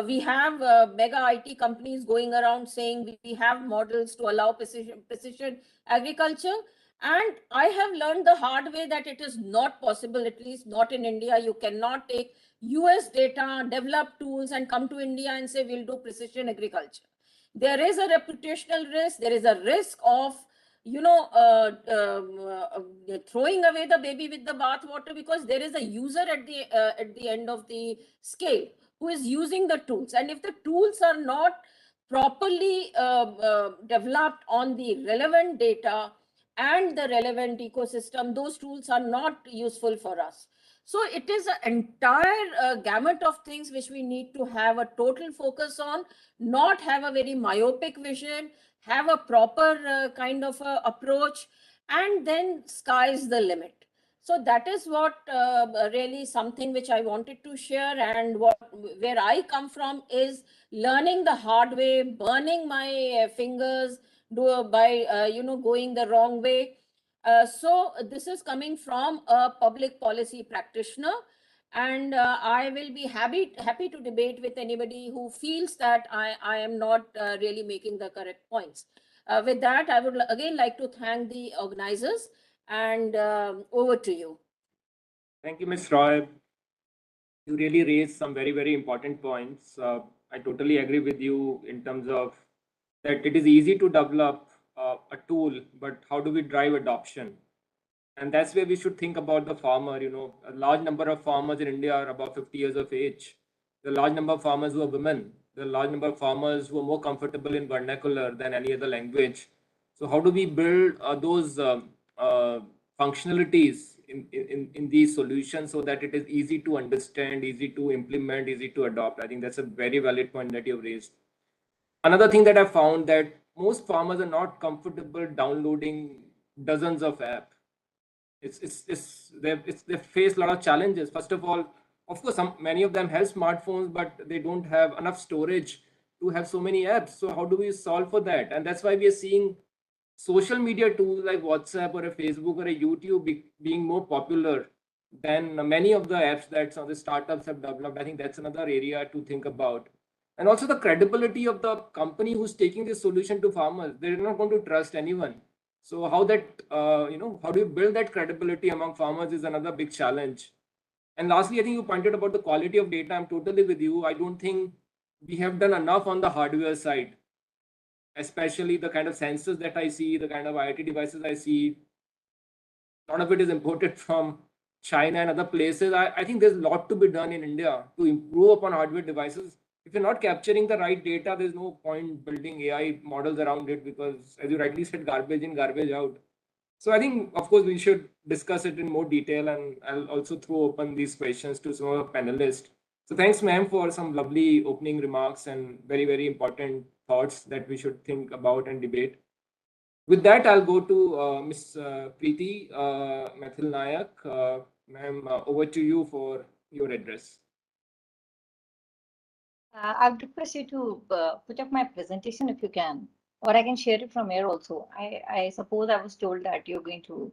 We have mega IT companies going around saying we have models to allow precision agriculture. And I have learned the hard way that it is not possible, at least not in India. You cannot take US data, develop tools, and come to India and say, we'll do precision agriculture. There is a reputational risk. There is a risk of, throwing away the baby with the bathwater, because there is a user at the end of the scale who is using the tools. And if the tools are not properly developed on the relevant data and the relevant ecosystem, those tools are not useful for us. So it is an entire gamut of things which we need to have a total focus on, not have a very myopic vision, have a proper kind of approach, and then sky's the limit. So that is what really something which I wanted to share, and where I come from is learning the hard way, burning my fingers by going the wrong way. So this is coming from a public policy practitioner, and I will be happy to debate with anybody who feels that I am not really making the correct points. With that, I would again like to thank the organizers, and over to you. Thank you, Ms. Roy. You really raised some very, very important points. I totally agree with you in terms of that it is easy to develop a tool, but how do we drive adoption? And that's where we should think about the farmer. A large number of farmers in India are about 50 years of age. The large number of farmers who are women. The large number of farmers who are more comfortable in vernacular than any other language. So how do we build those functionalities in these solutions so that it is easy to understand, easy to implement, easy to adopt? I think that's a very valid point that you've raised. Another thing that I found that most farmers are not comfortable downloading dozens of apps. They face a lot of challenges. First of all, of course, many of them have smartphones, but they don't have enough storage to have so many apps. So how do we solve for that? And that's why we are seeing social media tools like WhatsApp or a Facebook or a YouTube being more popular than many of the apps that some of the startups have developed. I think that's another area to think about. And also the credibility of the company who's taking this solution to farmers. They're not going to trust anyone. So how that, how do you build that credibility among farmers is another big challenge. And lastly, I think you pointed about the quality of data. I'm totally with you. I don't think we have done enough on the hardware side, especially the kind of sensors that I see, the kind of IoT devices I see. A lot of it is imported from China and other places. I think there's a lot to be done in India to improve upon hardware devices. If you're not capturing the right data, there's no point building AI models around it, because, as you rightly said, garbage in, garbage out. So I think, of course, we should discuss it in more detail, and I'll also throw open these questions to some of the panelists. So thanks, ma'am, for some lovely opening remarks and very, very important thoughts that we should think about and debate. With that, I'll go to Ms. Preeti Mathil Nayak. Ma'am, over to you for your address. I would request you to put up my presentation if you can, or I can share it from here also. I suppose I was told that you're going to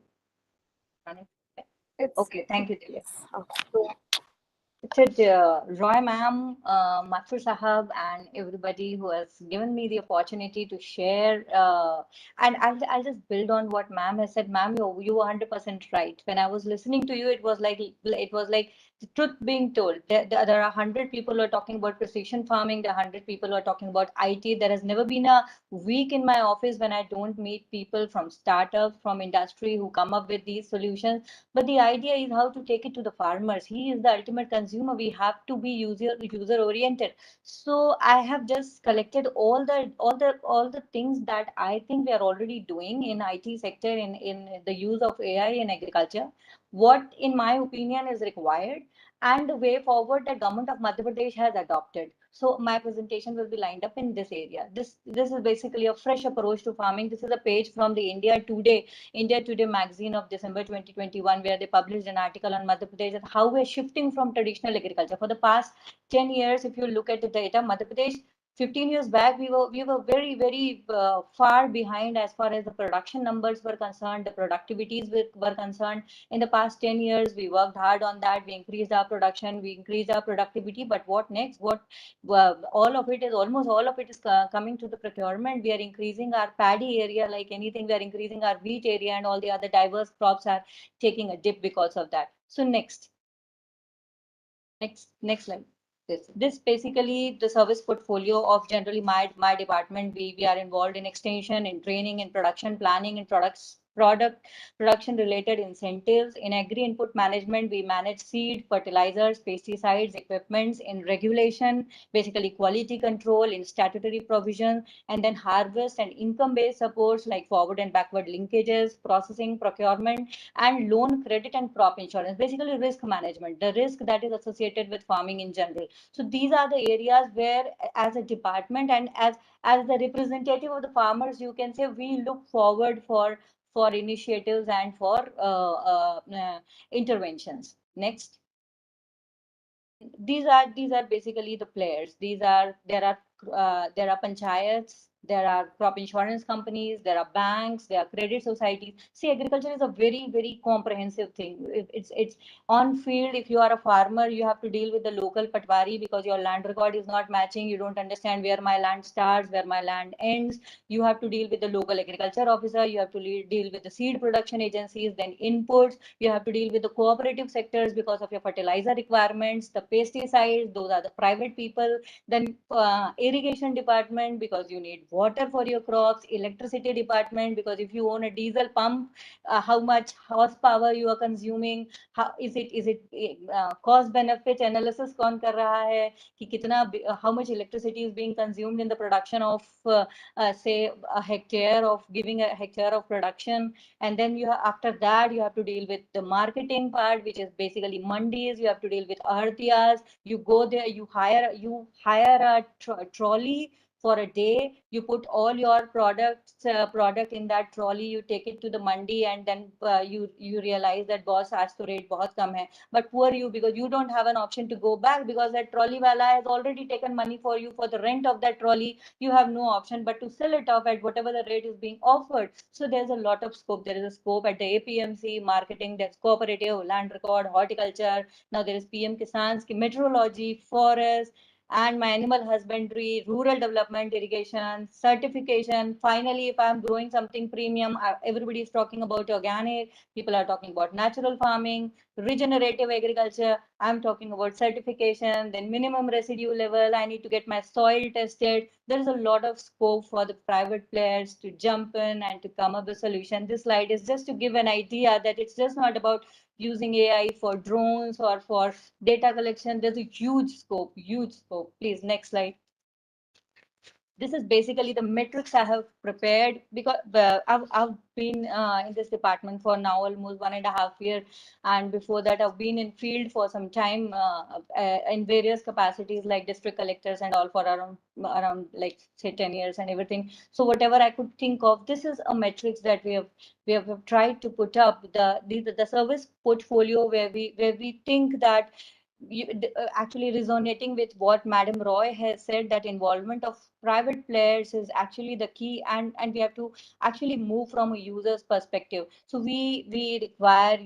run it. Okay, thank you. Yes. So, it said, Roy ma'am, Mathur Sahab, and everybody who has given me the opportunity to share. And I'll just build on what ma'am has said. Ma'am, you were 100% right. When I was listening to you, it was like the truth being told, there are 100 people who are talking about precision farming. There are 100 people who are talking about IT. There has never been a week in my office when I don't meet people from startups, from industry who come up with these solutions. But the idea is how to take it to the farmers. He is the ultimate consumer. We have to be user oriented. So I have just collected all the things that I think we are already doing in IT sector in the use of AI in agriculture. What, in my opinion, is required and the way forward that government of Madhya Pradesh has adopted. So my presentation will be lined up in this area. This is basically a fresh approach to farming. This is a page from the India Today magazine of December 2021, where they published an article on Madhya Pradesh and how we're shifting from traditional agriculture. For the past 10 years, if you look at the data, Madhya Pradesh 15 years back, we were very far behind as far as the production numbers were concerned, the productivities were concerned. In the past 10 years, we worked hard on that. We increased our production, we increased our productivity. But what next? Almost all of it is coming to the procurement. We are increasing our paddy area like anything. We are increasing our wheat area, and all the other diverse crops are taking a dip because of that. So next slide. This basically the service portfolio of generally my department. We are involved in extension, in training, in production planning, in production related incentives. In agri input management, we manage seed, fertilizers, pesticides, equipments. In regulation, basically quality control, in statutory provision, and then harvest and income based supports like forward and backward linkages, processing, procurement, and loan, credit, and crop insurance. Basically risk management, the risk that is associated with farming in general. So these are the areas where, as a department and as the representative of the farmers, you can say we look forward for initiatives and for interventions. Next. These are basically the players. There are panchayats, there are crop insurance companies, there are banks, there are credit societies. See, agriculture is a very comprehensive thing. It's on field. If you are a farmer, you have to deal with the local patwari because your land record is not matching. You don't understand where my land starts, where my land ends. You have to deal with the local agriculture officer. You have to deal with the seed production agencies, then inputs. You have to deal with the cooperative sectors because of your fertilizer requirements, the pesticides, those are the private people. Then irrigation department because you need water for your crops, electricity department because if you own a diesel pump, how much horsepower you are consuming, how is it cost benefit analysis कौन कर रहा है कि कितना how much electricity is being consumed in the production of say a hectare of giving a hectare of production. And then after that you have to deal with the marketing part, which is basically mandis. You have to deal with artias. You go there, you hire a trolley for a day. You put all your product in that trolley. You take it to the mandi, and then you realize that boss aaj to rate bahut kam hai. But poor you, because you don't have an option to go back because that trolley wala has already taken money for you for the rent of that trolley. You have no option but to sell it off at whatever the rate is being offered. So there's a lot of scope. There is a scope at the APMC, marketing, there's cooperative, land record, horticulture. Now there is PM Kisan's meteorology, forest, and my animal husbandry, rural development, irrigation, certification. Finally, if I'm growing something premium, everybody is talking about organic. People are talking about natural farming, regenerative agriculture. I'm talking about certification, then minimum residue level. I need to get my soil tested. There is a lot of scope for the private players to jump in and to come up with a solution. This slide is just to give an idea that it's just not about using AI for drones or for data collection. There's a huge scope, huge scope. Please, next slide. This is basically the metrics I have prepared because I've been in this department for now almost 1.5 years, and before that I've been in field for some time in various capacities like district collectors and all for around like say 10 years and everything. So whatever I could think of, this is a metrics that we have tried to put up the service portfolio where we think that actually resonating with what Madam Roy has said, that involvement of private players is actually the key, and we have to actually move from a user's perspective. So we require,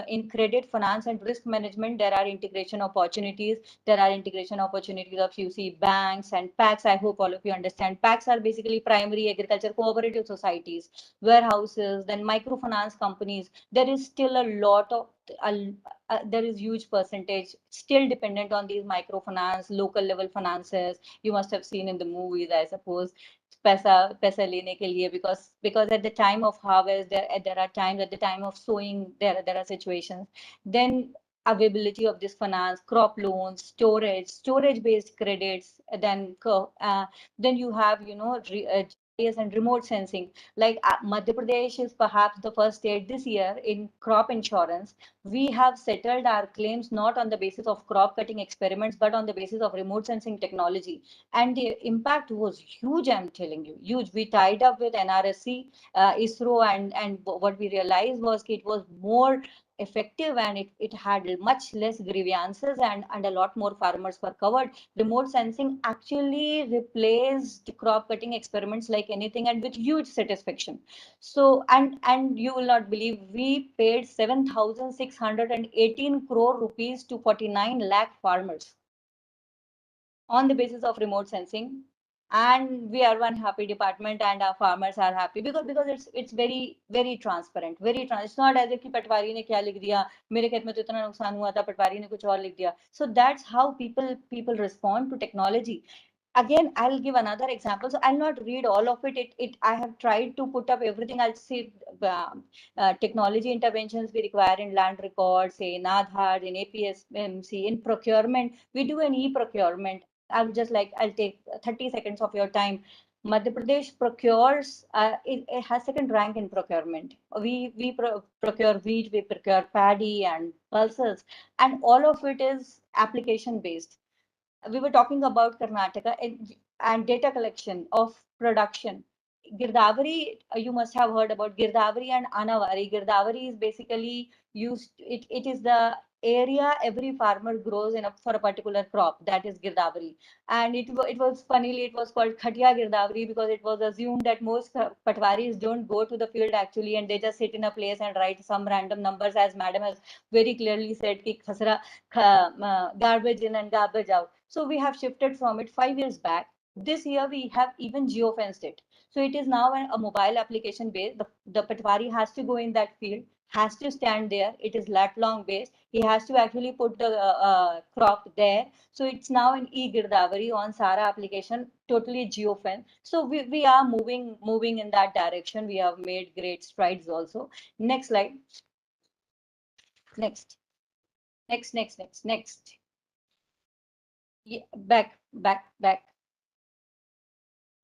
in credit, finance, and risk management, there are integration opportunities. There are integration opportunities of UC banks and PACs. I hope all of you understand. PACs are basically primary agriculture cooperative societies, warehouses, then microfinance companies. There is still a lot of there is huge percentage still dependent on these microfinance, local level finances. You must have seen in the movies, I suppose, पैसा लेने के लिए, because at the time of harvest there are times, at the time of sowing there are situations, then availability of this finance, crop loans, storage based credits, then you have, you know, GIS and remote sensing. Like Madhya Pradesh is perhaps the first state this year in crop insurance. We have settled our claims not on the basis of crop cutting experiments, but on the basis of remote sensing technology. And the impact was huge, I'm telling you, huge. We tied up with NRSC, ISRO, and what we realized was it was more effective, and it had much less grievances, and a lot more farmers were covered. Remote sensing actually replaced crop cutting experiments like anything, and with huge satisfaction. So, and you will not believe, we paid 7,618 crore rupees to 49 lakh farmers on the basis of remote sensing. And we are one happy department, and our farmers are happy because it's very transparent, it's not as if कि पटवारी ने क्या लिख दिया, मेरे खेत में तो इतना नुकसान हुआ था, पटवारी ने कुछ और लिख दिया. So that's how people respond to technology. Again, I'll give another example. So I'll not read all of it. I have tried to put up everything. I'll see technology interventions we require in land records, say in Aadhaar, in APSMC, in procurement. We do an e-procurement. I'll take 30 seconds of your time. Madhya Pradesh procures, it has second rank in procurement. We procure wheat, we procure paddy and pulses, and all of it is application based. We were talking about Karnataka and data collection of production. Girdavari, you must have heard about Girdavari and Anavari. Girdavari is basically used, it is the area every farmer grows for a particular crop. That is Girdavari. And it was funnily, it was called Khatia Girdavari because it was assumed that most patwaris don't go to the field actually, and they just sit in a place and write some random numbers, as madam has very clearly said, ki khasra, garbage in and garbage out. So we have shifted from it 5 years back. This year we have even geofenced it. So it is now a mobile application based. The patwari has to go in that field, has to stand there. It is lat long based. He has to actually put the crop there. So it's now an e-Girdavari on Sara application, totally geofence. So we are moving in that direction. We have made great strides also. Next slide. Next. Yeah, back.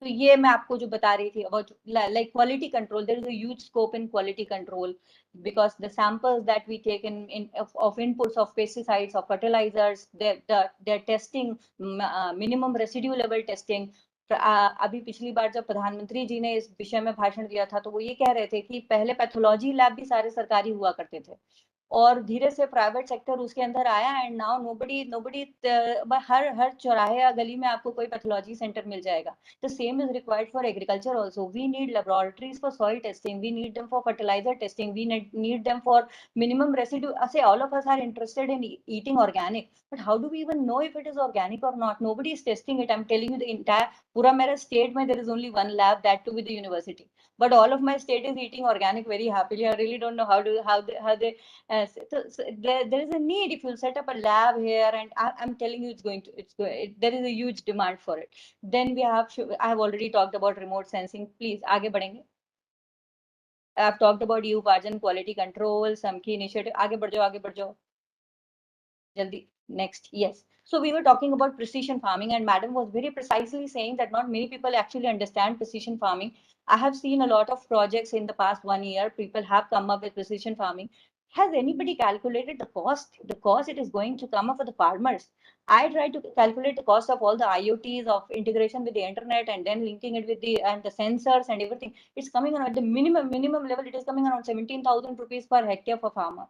तो ये मैं आपको जो बता रही थी about like quality control. There is a huge scope in quality control because the samples that we take of inputs of pesticides, of fertilizers, their testing, minimum residue level testing. अभी पिछली बार जब प्रधानमंत्री जी ने इस विषय में भाषण दिया था तो वो ये कह रहे थे कि पहले पैथोलॉजी लैब भी सारे सरकारी हुआ करते थे और धीरे से प्राइवेट सेक्टर उसके अंदर आया एंड नाउ नोबडी हर चौराहे या गली में आपको कोई पैथोलॉजी सेंटर मिल जाएगा. The same is required for agriculture also. We need laboratories for soil testing. We need them for fertilizer testing. We need them for minimum residue. Say all of us are interested in eating organic, but how do we even know if it is organic or not? Nobody is testing it. I'm telling you, the entire pura mera state mein there is only one lab, that too with the university. But all of my state is eating organic very happily. I really don't know how they so there is a need. If you set up a lab here, and I'm telling you, there is a huge demand for it. Then we have, I have already talked about remote sensing. Please, आगे बढ़ेंगे. I've talked about uparjan, quality control, some key initiative. आगे बढ़ जाओ. Jaldi. Next, yes. So we were talking about precision farming, and madam was very precisely saying that not many people actually understand precision farming. I have seen a lot of projects in the past 1 year. People have come up with precision farming. Has anybody calculated the cost? The cost it is going to come up for the farmers. I tried to calculate the cost of all the IoTs, of integration with the internet, and then linking it with the sensors and everything. It's coming on at the minimum level. It is coming around 17,000 rupees per hectare for farmer.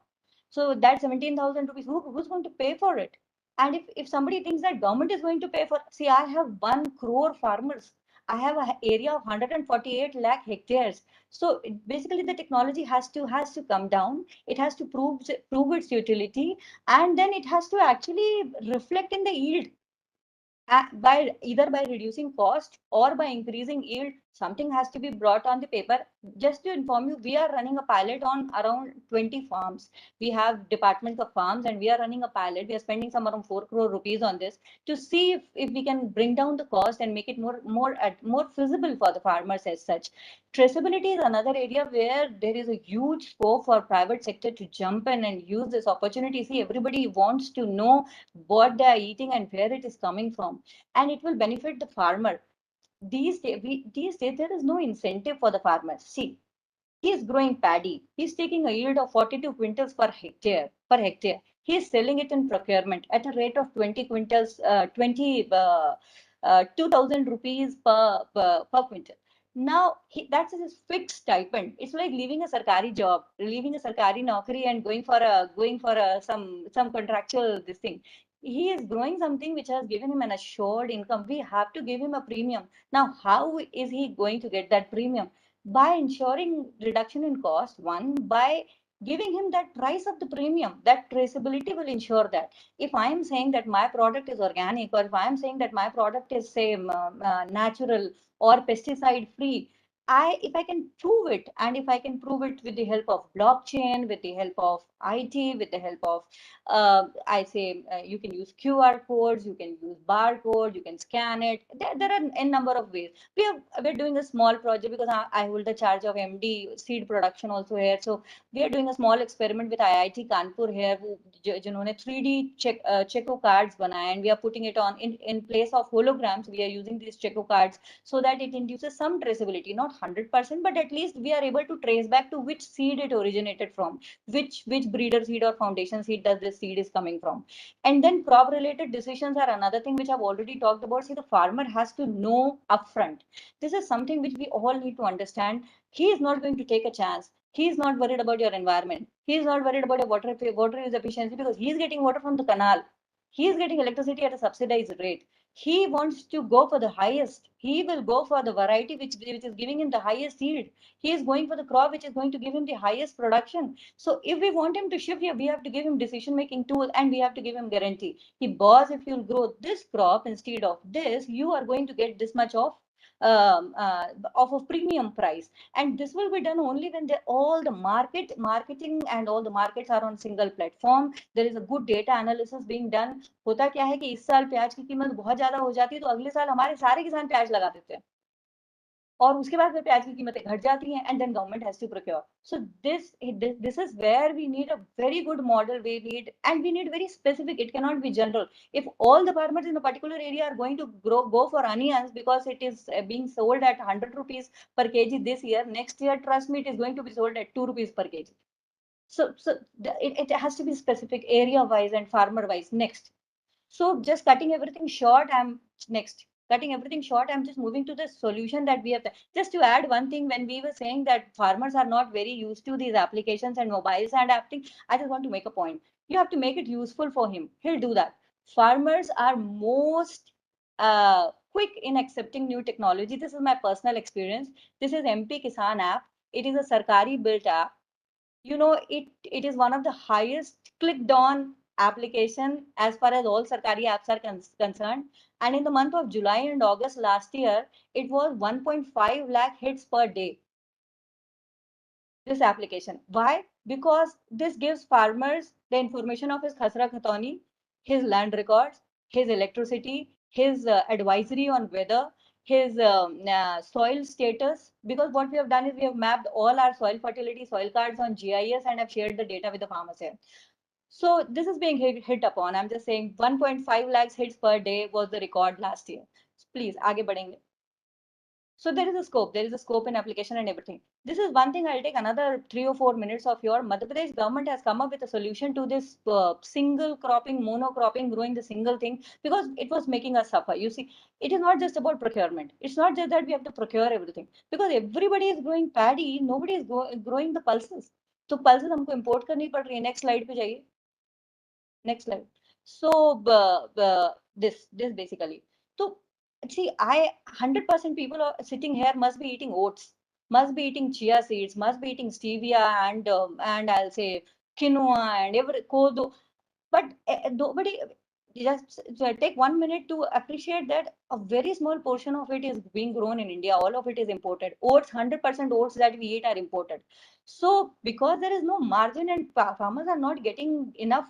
So that 17,000 rupees, who's going to pay for it? And if somebody thinks that government is going to pay for, see, I have 1 crore farmers. I have an area of 148 lakh hectares. So basically the technology has to come down. It has to prove its utility, and then it has to actually reflect in the yield. By either by reducing cost or by increasing yield, Something has to be brought on the paper. Just to inform you, we are running a pilot on around 20 farms. We have departments of farms and we are running a pilot. We are spending some around 4 crore rupees on this to see if we can bring down the cost and make it more feasible for the farmers as such. Traceability is another area where there is a huge scope for private sector to jump in and use this opportunity. See, everybody wants to know what they are eating and where it is coming from, and it will benefit the farmer. These days there is no incentive for the farmers. See, he is growing paddy. He's taking a yield of 42 quintals per hectare. He is selling it in procurement at a rate of 20 quintals, 2,000 rupees per quintal. Now that's his fixed stipend. It's like leaving a sarkari job, leaving a sarkari naukri and going for some contractual this thing. He is growing something which has given him an assured income. We have to give him a premium. Now, how is he going to get that premium? By ensuring reduction in cost, one, by giving him that price of the premium. That traceability will ensure that. If I am saying that my product is organic, or if I am saying that my product is, say, natural or pesticide free, if I can prove it, and if I can prove it with the help of blockchain, with the help of IT, with the help of, you can use QR codes, you can use barcode, you can scan it. There are a number of ways. We're doing a small project because I hold the charge of MD seed production also here. So we are doing a small experiment with IIT Kanpur here, जिन्होंने 3D Checo cards बनाए, and we are putting it on in place of holograms. We are using these Checo cards so that it induces some traceability, not 100%, but at least we are able to trace back to which seed it originated from, which breeder seed or foundation seed does this seed is coming from. And then crop related decisions are another thing which I've already talked about. See, the farmer has to know upfront. This is something which we all need to understand. He is not going to take a chance. He is not worried about your environment. He is not worried about your water use efficiency, because he is getting water from the canal. He is getting electricity at a subsidized rate. He wants to go for the highest. He will go for the variety which is giving him the highest yield. He is going for the crop which is going to give him the highest production. So if we want him to shift here, we have to give him decision making tool, and we have to give him guarantee. Boss, if you'll grow this crop instead of this, you are going to get this much of a premium price. And this will be done only when all the marketing and all the markets are on single platform. There is a good data analysis being done. होता क्या है कि इस साल प्याज की कीमत बहुत ज्यादा हो जाती है, तो अगले साल हमारे सारे किसान प्याज लगा देते हैं, और उसके बाद फिर प्याज की कीमतें घट जाती हैं, and then government has to procure. So this is where we need a very good model. We need very specific. It cannot be general. If all the farmers in a particular area are going to go for onions because it is being sold at 100 rupees per kg this year, next year, trust me, it is going to be sold at 2 rupees per kg. So it has to be specific, area wise and farmer wise. Next. So just cutting everything short, I'm just moving to the solution that we have. Just to add one thing, when we were saying that farmers are not very used to these applications and mobiles and adapting, I just want to make a point. You have to make it useful for him. He'll do that. Farmers are most quick in accepting new technology. This is my personal experience. This is MP Kisan app. It is a Sarkari built app. It is one of the highest clicked on application as far as all Sarkari apps are concerned. And in the month of July and August last year, it was 1.5 lakh hits per day. This application. Why? Because this gives farmers the information of his khasra khatoni, his land records, his electricity, his advisory on weather, his soil status. Because what we have done is we have mapped all our soil fertility, soil cards on GIS, and have shared the data with the farmers here. So this is being hit upon. I'm just saying 1.5 lakhs hits per day was the record last year. Please, aage badhenge. So there is a scope in application and everything. This is one thing. I'll take another 3 or 4 minutes of your. Madhya Pradesh government has come up with a solution to this single cropping, monocropping, growing the single thing, because it was making us suffer. You see, it is not just about procurement. It's not just that we have to procure everything, because everybody is growing paddy. Nobody is growing the pulses. So pulses हमको import करनी पड़ रही है. Next slide पे जाइए. Next slide. So this basically. So see, 100% people are sitting here must be eating oats, must be eating chia seeds, must be eating stevia and I'll say quinoa and every kodo. But nobody. just take 1 minute to appreciate that a very small portion of it is being grown in India. All of it is imported. Oats, 100% oats that we eat are imported. So because there is no margin and farmers are not getting enough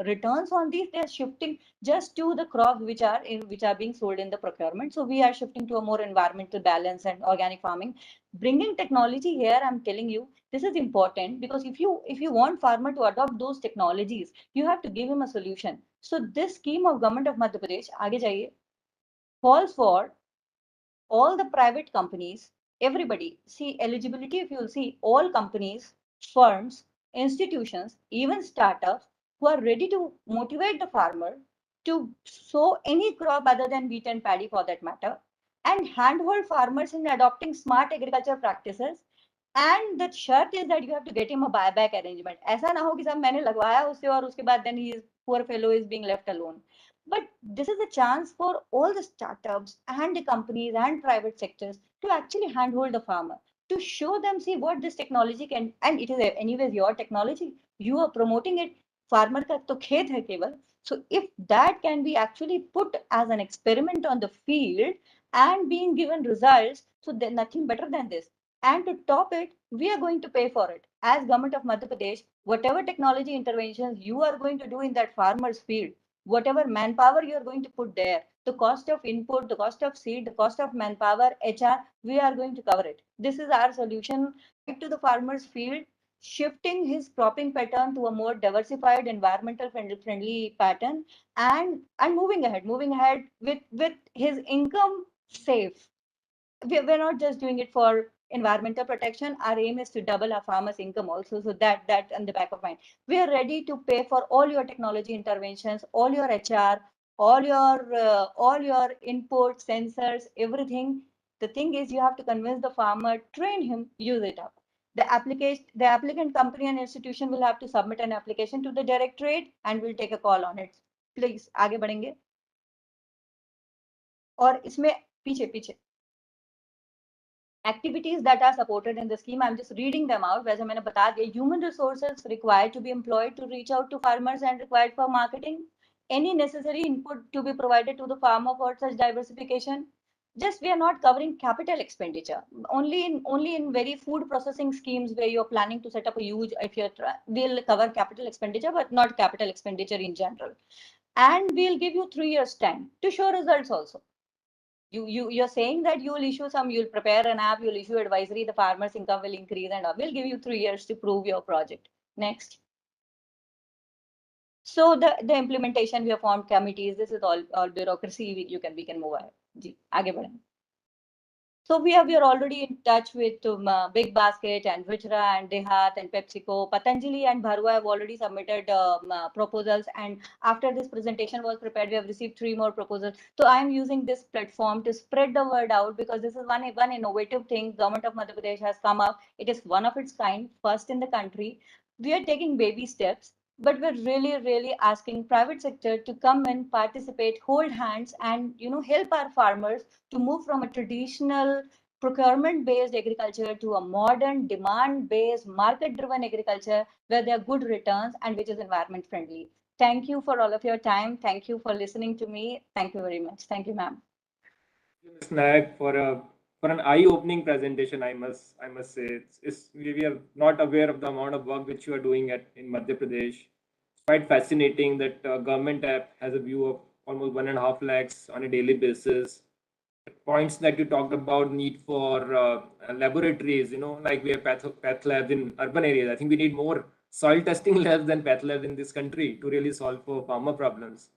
returns on these, they are shifting just to the crops which are being sold in the procurement. So we are shifting to a more environmental balance and organic farming. Bringing technology here, I'm telling you, this is important, because if you want farmer to adopt those technologies, you have to give him a solution. So this scheme of government of Madhya Pradesh, आगे जाइए, calls for all the private companies, everybody. See eligibility, if you'll see, all companies, firms, institutions, even startups who are ready to motivate the farmer to sow any crop other than wheat and paddy for that matter, and handhold farmers in adopting smart agriculture practices. And the शर्त is that you have to get him a buyback arrangement. ऐसा ना हो कि साहब मैंने लगवाया उससे और उसके बाद then he is, poor fellow is being left alone. But this is a chance for all the startups and the companies and private sectors to actually handhold the farmer, to show them, see what this technology can, and it is anyways your technology. You are promoting it. Farmer का तो खेत है केवल. So if that can be actually put as an experiment on the field and being given results, so then nothing better than this. And to top it, we are going to pay for it. As government of Madhya Pradesh, whatever technology interventions you are going to do in that farmer's field, whatever manpower you are going to put there, the cost of input, the cost of seed, the cost of manpower, HR, we are going to cover it. This is our solution to the farmer's field, shifting his cropping pattern to a more diversified, environmental friendly pattern, and moving ahead with his income safe. We're not just doing it for environmental protection. Our aim is to double our farmers' income also. So that in the back of mind, we are ready to pay for all your technology interventions, all your HR, all your input sensors, everything. The thing is, you have to convince the farmer, train him, use it up. The applicant company and institution will have to submit an application to the directorate, and we'll take a call on it. Please, आगे बढ़ेंगे. और इसमें पीछे पीछे activities that are supported in the scheme, I'm just reading them out. वैसे मैंने बता दिया, human resources required to be employed to reach out to farmers and required for marketing. Any necessary input to be provided to the farmer for such diversification. Just we are not covering capital expenditure. Only in very food processing schemes where you're planning to set up a huge, we'll cover capital expenditure, but not capital expenditure in general. And we'll give you 3 years time to show results also. You're saying that you'll prepare an app, you'll issue advisory, the farmer's income will increase, and we'll give you 3 years to prove your project. Next. So the implementation, we have formed committees. This is all bureaucracy. We can move ahead. जी, आगे बढ़ें. So we are already in touch with Big Basket and Vijra and Dehat and PepsiCo. Patanjali and Bharwa have already submitted proposals, and after this presentation was prepared, we have received 3 more proposals. So I am using this platform to spread the word out, because this is one innovative thing Government of Madhya Pradesh has come up. It is one of its kind, first in the country. We are taking baby steps, but we're really asking private sector to come and participate, hold hands, and help our farmers to move from a traditional procurement-based agriculture to a modern demand-based, market-driven agriculture where there are good returns and which is environment friendly. Thank you for all of your time. Thank you for listening to me. Thank you very much. Thank you, ma'am. Ms. Nayak, for an eye-opening presentation, I must say, we are not aware of the amount of work which you are doing in Madhya Pradesh. It's quite fascinating that government app has a view of almost 1.5 lakhs on a daily basis. The points that you talked about, need for laboratories, like we have path labs in urban areas. I think we need more soil testing labs than path labs in this country to really solve for farmer problems.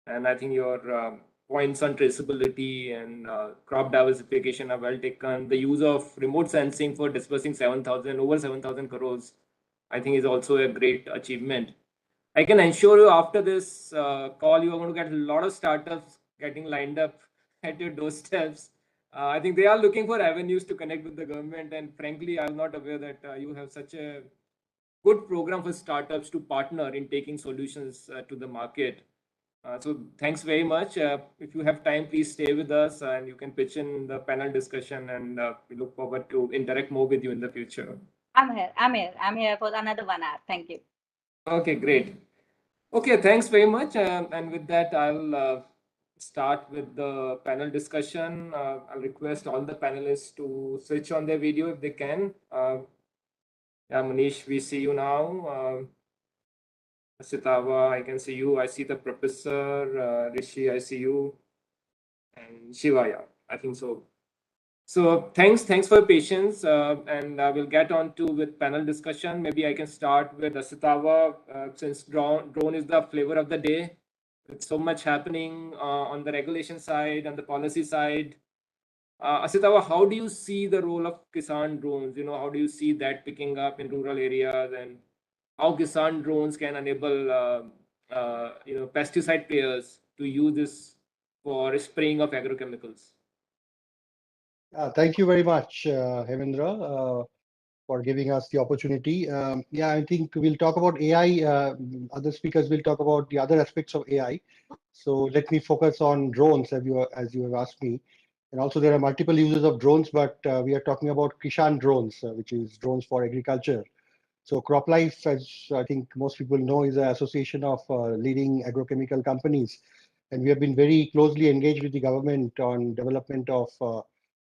And I think your points on traceability and crop diversification are well taken. The use of remote sensing for dispersing over 7,000 crores, I think is also a great achievement. I can assure you, after this call, you are going to get a lot of startups getting lined up at your doorsteps. I think they are looking for avenues to connect with the government. And frankly, I'm not aware that you have such a good program for startups to partner in taking solutions to the market. So thanks very much. If you have time, please stay with us and you can pitch in the panel discussion, and we look forward to interact more with you in the future. I'm here for another 1 hour. Thank you. Okay, great. Okay, thanks very much. And with that, I'll start with the panel discussion. I'll request all the panelists to switch on their video if they can. Yeah, Manish, we see you now. Sitava, I can see you. I see the professor. Rishi, I see you. And Shiva, yeah, I think so. So thanks for your patience, and we'll get on to with panel discussion. Maybe I can start with Asitava, since drone is the flavor of the day. With so much happening on the regulation side and the policy side. Asitava, how do you see the role of Kisan drones? How do you see that picking up in rural areas, and how Kisan drones can enable pesticide players to use this for spraying of agrochemicals? Thank you very much, Hemendra, for giving us the opportunity. Yeah, I think we'll talk about AI. Other speakers will talk about the other aspects of AI. So let me focus on drones, as you have asked me. And also there are multiple uses of drones, but we are talking about Kishan drones, which is drones for agriculture. So CropLife, as I think most people know, is an association of leading agrochemical companies. And we have been very closely engaged with the government on development of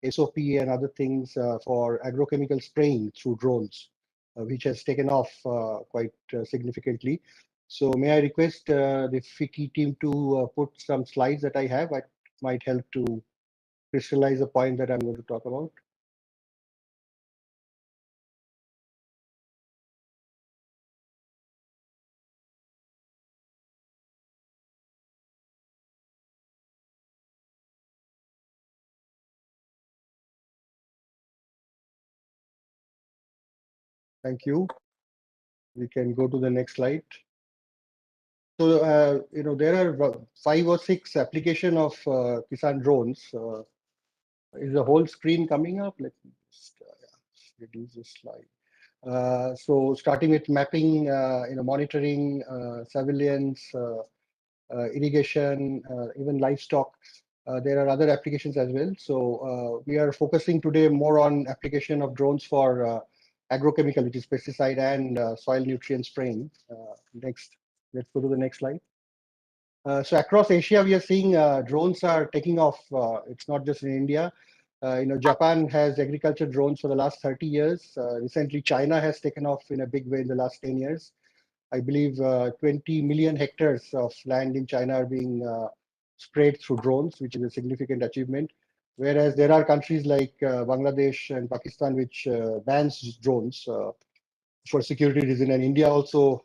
SOP and other things for agrochemical spraying through drones, which has taken off quite significantly. So may I request the FICI team to put some slides that I have? It might help to crystallize the point that I'm going to talk about. Thank you. We can go to the next slide. So, there are 5 or 6 application of Kisan drones. Is the whole screen coming up? Let me just reduce this slide. So starting with mapping, monitoring, surveillance, irrigation, even livestock. There are other applications as well. So we are focusing today more on application of drones for agrochemical, which is pesticide and soil nutrient spraying. Next, let's go to the next slide. So across Asia, we are seeing drones are taking off. It's not just in India. Japan has agriculture drones for the last 30 years. Recently, China has taken off in a big way in the last 10 years. I believe 20 million hectares of land in China are being sprayed through drones, which is a significant achievement. Whereas there are countries like Bangladesh and Pakistan which bans drones for security reason, and India also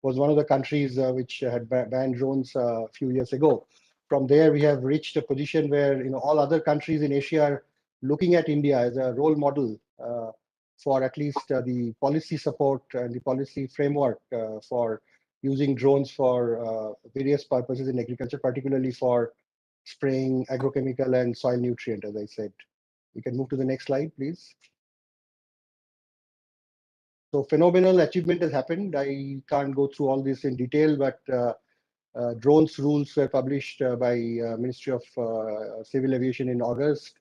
was one of the countries which had banned drones a few years ago. From there, we have reached a position where all other countries in Asia are looking at India as a role model for at least the policy support and the policy framework for using drones for various purposes in agriculture, particularly for spraying agrochemical and soil nutrient, as I said. We can move to the next slide, please. So phenomenal achievement has happened. I can't go through all this in detail, but drones rules were published by Ministry of Civil Aviation in August.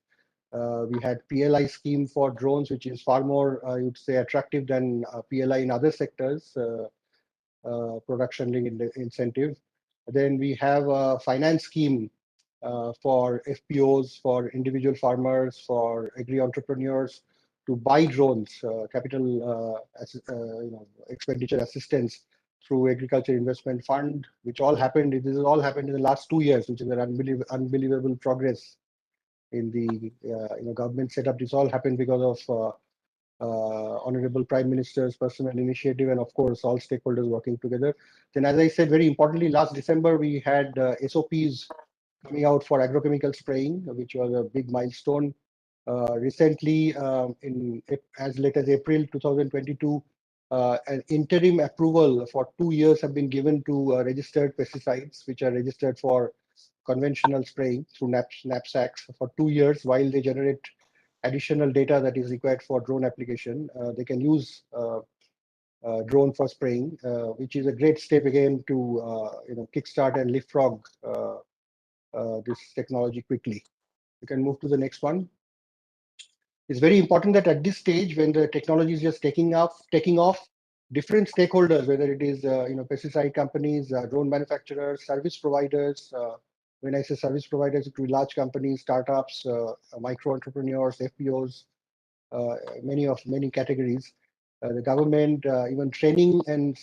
We had PLI scheme for drones, which is far more, I would say, attractive than PLI in other sectors, production linked incentive. Then we have a finance scheme for FPOs, for individual farmers, for agri entrepreneurs to buy drones, capital expenditure assistance through Agriculture Investment Fund, which all happened. This has all happened in the last 2 years, which is an unbelievable progress in the government setup. This all happened because of Honorable Prime Minister's personal initiative, and of course all stakeholders working together. Then, as I said, very importantly, last December we had SOPs coming out for agrochemical spraying, which was a big milestone. Recently, in as late as April 2022, an interim approval for 2 years have been given to registered pesticides, which are registered for conventional spraying through knapsacks for 2 years while they generate additional data that is required for drone application. They can use drone for spraying, which is a great step again to kickstart and leapfrog this technology quickly. You can move to the next one. It's very important that at this stage, when the technology is just taking off, different stakeholders, whether it is pesticide companies, drone manufacturers, service providers. When I say service providers, it could be large companies, startups, micro entrepreneurs, FPOs, many categories. The government, even training and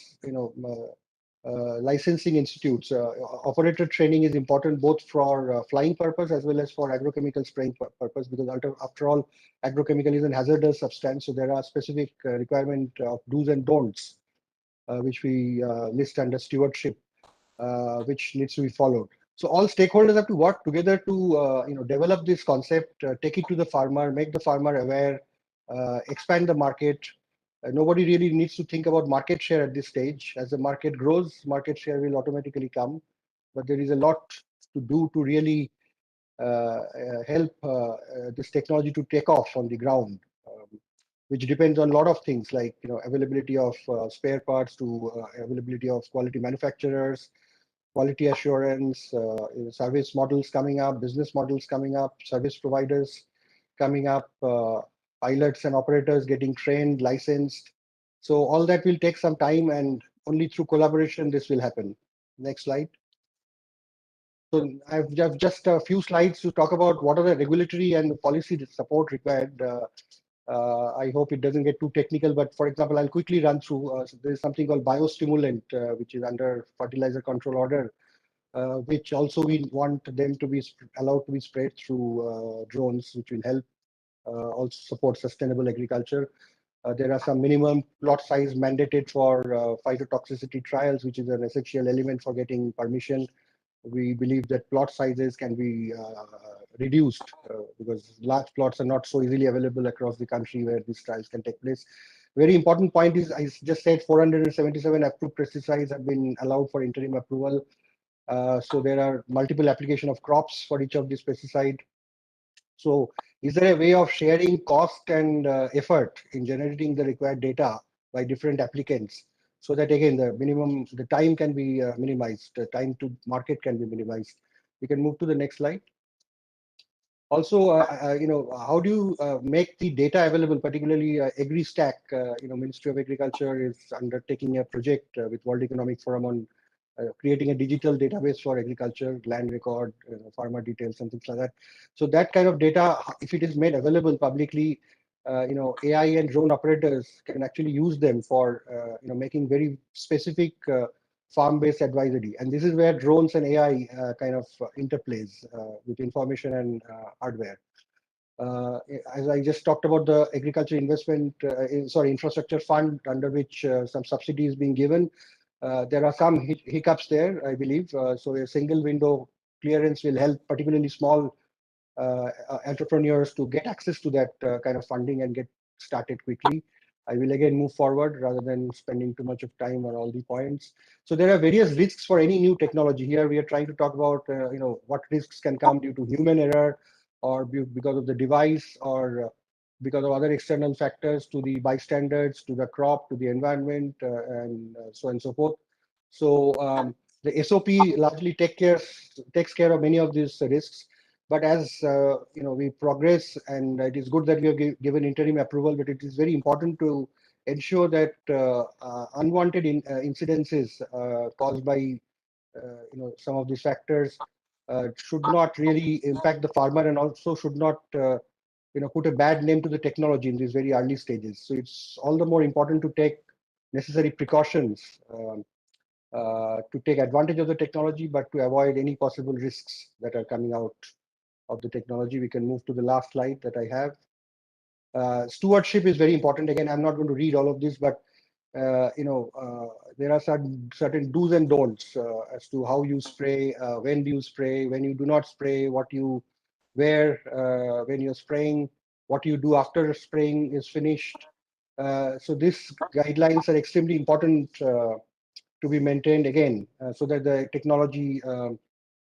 licensing institutes. Operator training is important both for flying purpose as well as for agrochemical spraying purpose, because after all, agrochemical is a hazardous substance. So there are specific requirement of do's and don'ts, which we list under stewardship, which needs to be followed. So all stakeholders have to work together to develop this concept, take it to the farmer, make the farmer aware, expand the market. Nobody really needs to think about market share at this stage. As the market grows, market share will automatically come. But there is a lot to do to really help this technology to take off on the ground, which depends on a lot of things like availability of spare parts, to availability of quality manufacturers, quality assurance, service models coming up, business models coming up, service providers coming up, pilots and operators getting trained, licensed. So all that will take some time, and only through collaboration this will happen. Next slide. So I've just a few slides to talk about what are the regulatory and policy support required. I hope it doesn't get too technical, but for example, I'll quickly run through. So there's something called biostimulant, which is under fertilizer control order, which also we want them to be allowed to be sprayed through drones, which will help also support sustainable agriculture. There are some minimum plot size mandated for phytotoxicity trials, which is an essential element for getting permission. We believe that plot sizes can be reduced because large plots are not so easily available across the country where these trials can take place. Very important point is, I just said 477 approved pesticides have been allowed for interim approval. So there are multiple application of crops for each of these pesticide. So is there a way of sharing cost and effort in generating the required data by different applicants, so that again the time can be minimized, the time to market can be minimized? We can move to the next slide. Also, how do you make the data available, particularly AgriStack? Ministry of Agriculture is undertaking a project with World Economic Forum on creating a digital database for agriculture, land record, farmer details, and things like that. So that kind of data, if it is made available publicly, AI and drone operators can actually use them for making very specific farm-based advisory. And this is where drones and AI kind of interplays with information and hardware. As I just talked about the agriculture infrastructure fund, under which some subsidy is being given. There are some hiccups there, I believe. So a single window clearance will help, particularly small entrepreneurs, to get access to that kind of funding and get started quickly. I will again move forward rather than spending too much of time on all the points. So there are various risks for any new technology. Here we are trying to talk about what risks can come due to human error, or because of the device, or because of other external factors, to the bystanders, to the crop, to the environment, and so on and so forth. So the SOP largely takes care of many of these risks. But as we progress, and it is good that we have given interim approval, but it is very important to ensure that unwanted incidences caused by some of these factors should not really impact the farmer, and also should not put a bad name to the technology in these very early stages. So it's all the more important to take necessary precautions to take advantage of the technology, but to avoid any possible risks that are coming out of the technology. We can move to the last slide that I have. Stewardship is very important. Again, I'm not going to read all of this, but there are certain do's and don'ts as to how you spray, when do you spray, when you do not spray, what you wear when you're spraying, what you do after spraying is finished. So these guidelines are extremely important to be maintained again, so that the technology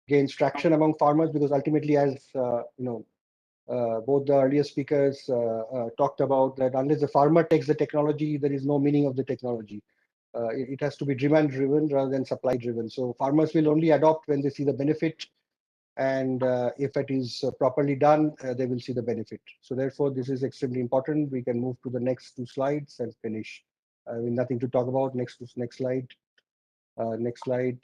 gains traction among farmers, because ultimately, as both the earlier speakers talked about, that unless the farmer takes the technology, there is no meaning of the technology. It has to be demand-driven rather than supply-driven. So farmers will only adopt when they see the benefit, and if it is properly done, they will see the benefit. So therefore, this is extremely important. We can move to the next two slides and finish. Nothing to talk about. Next slide. Next slide.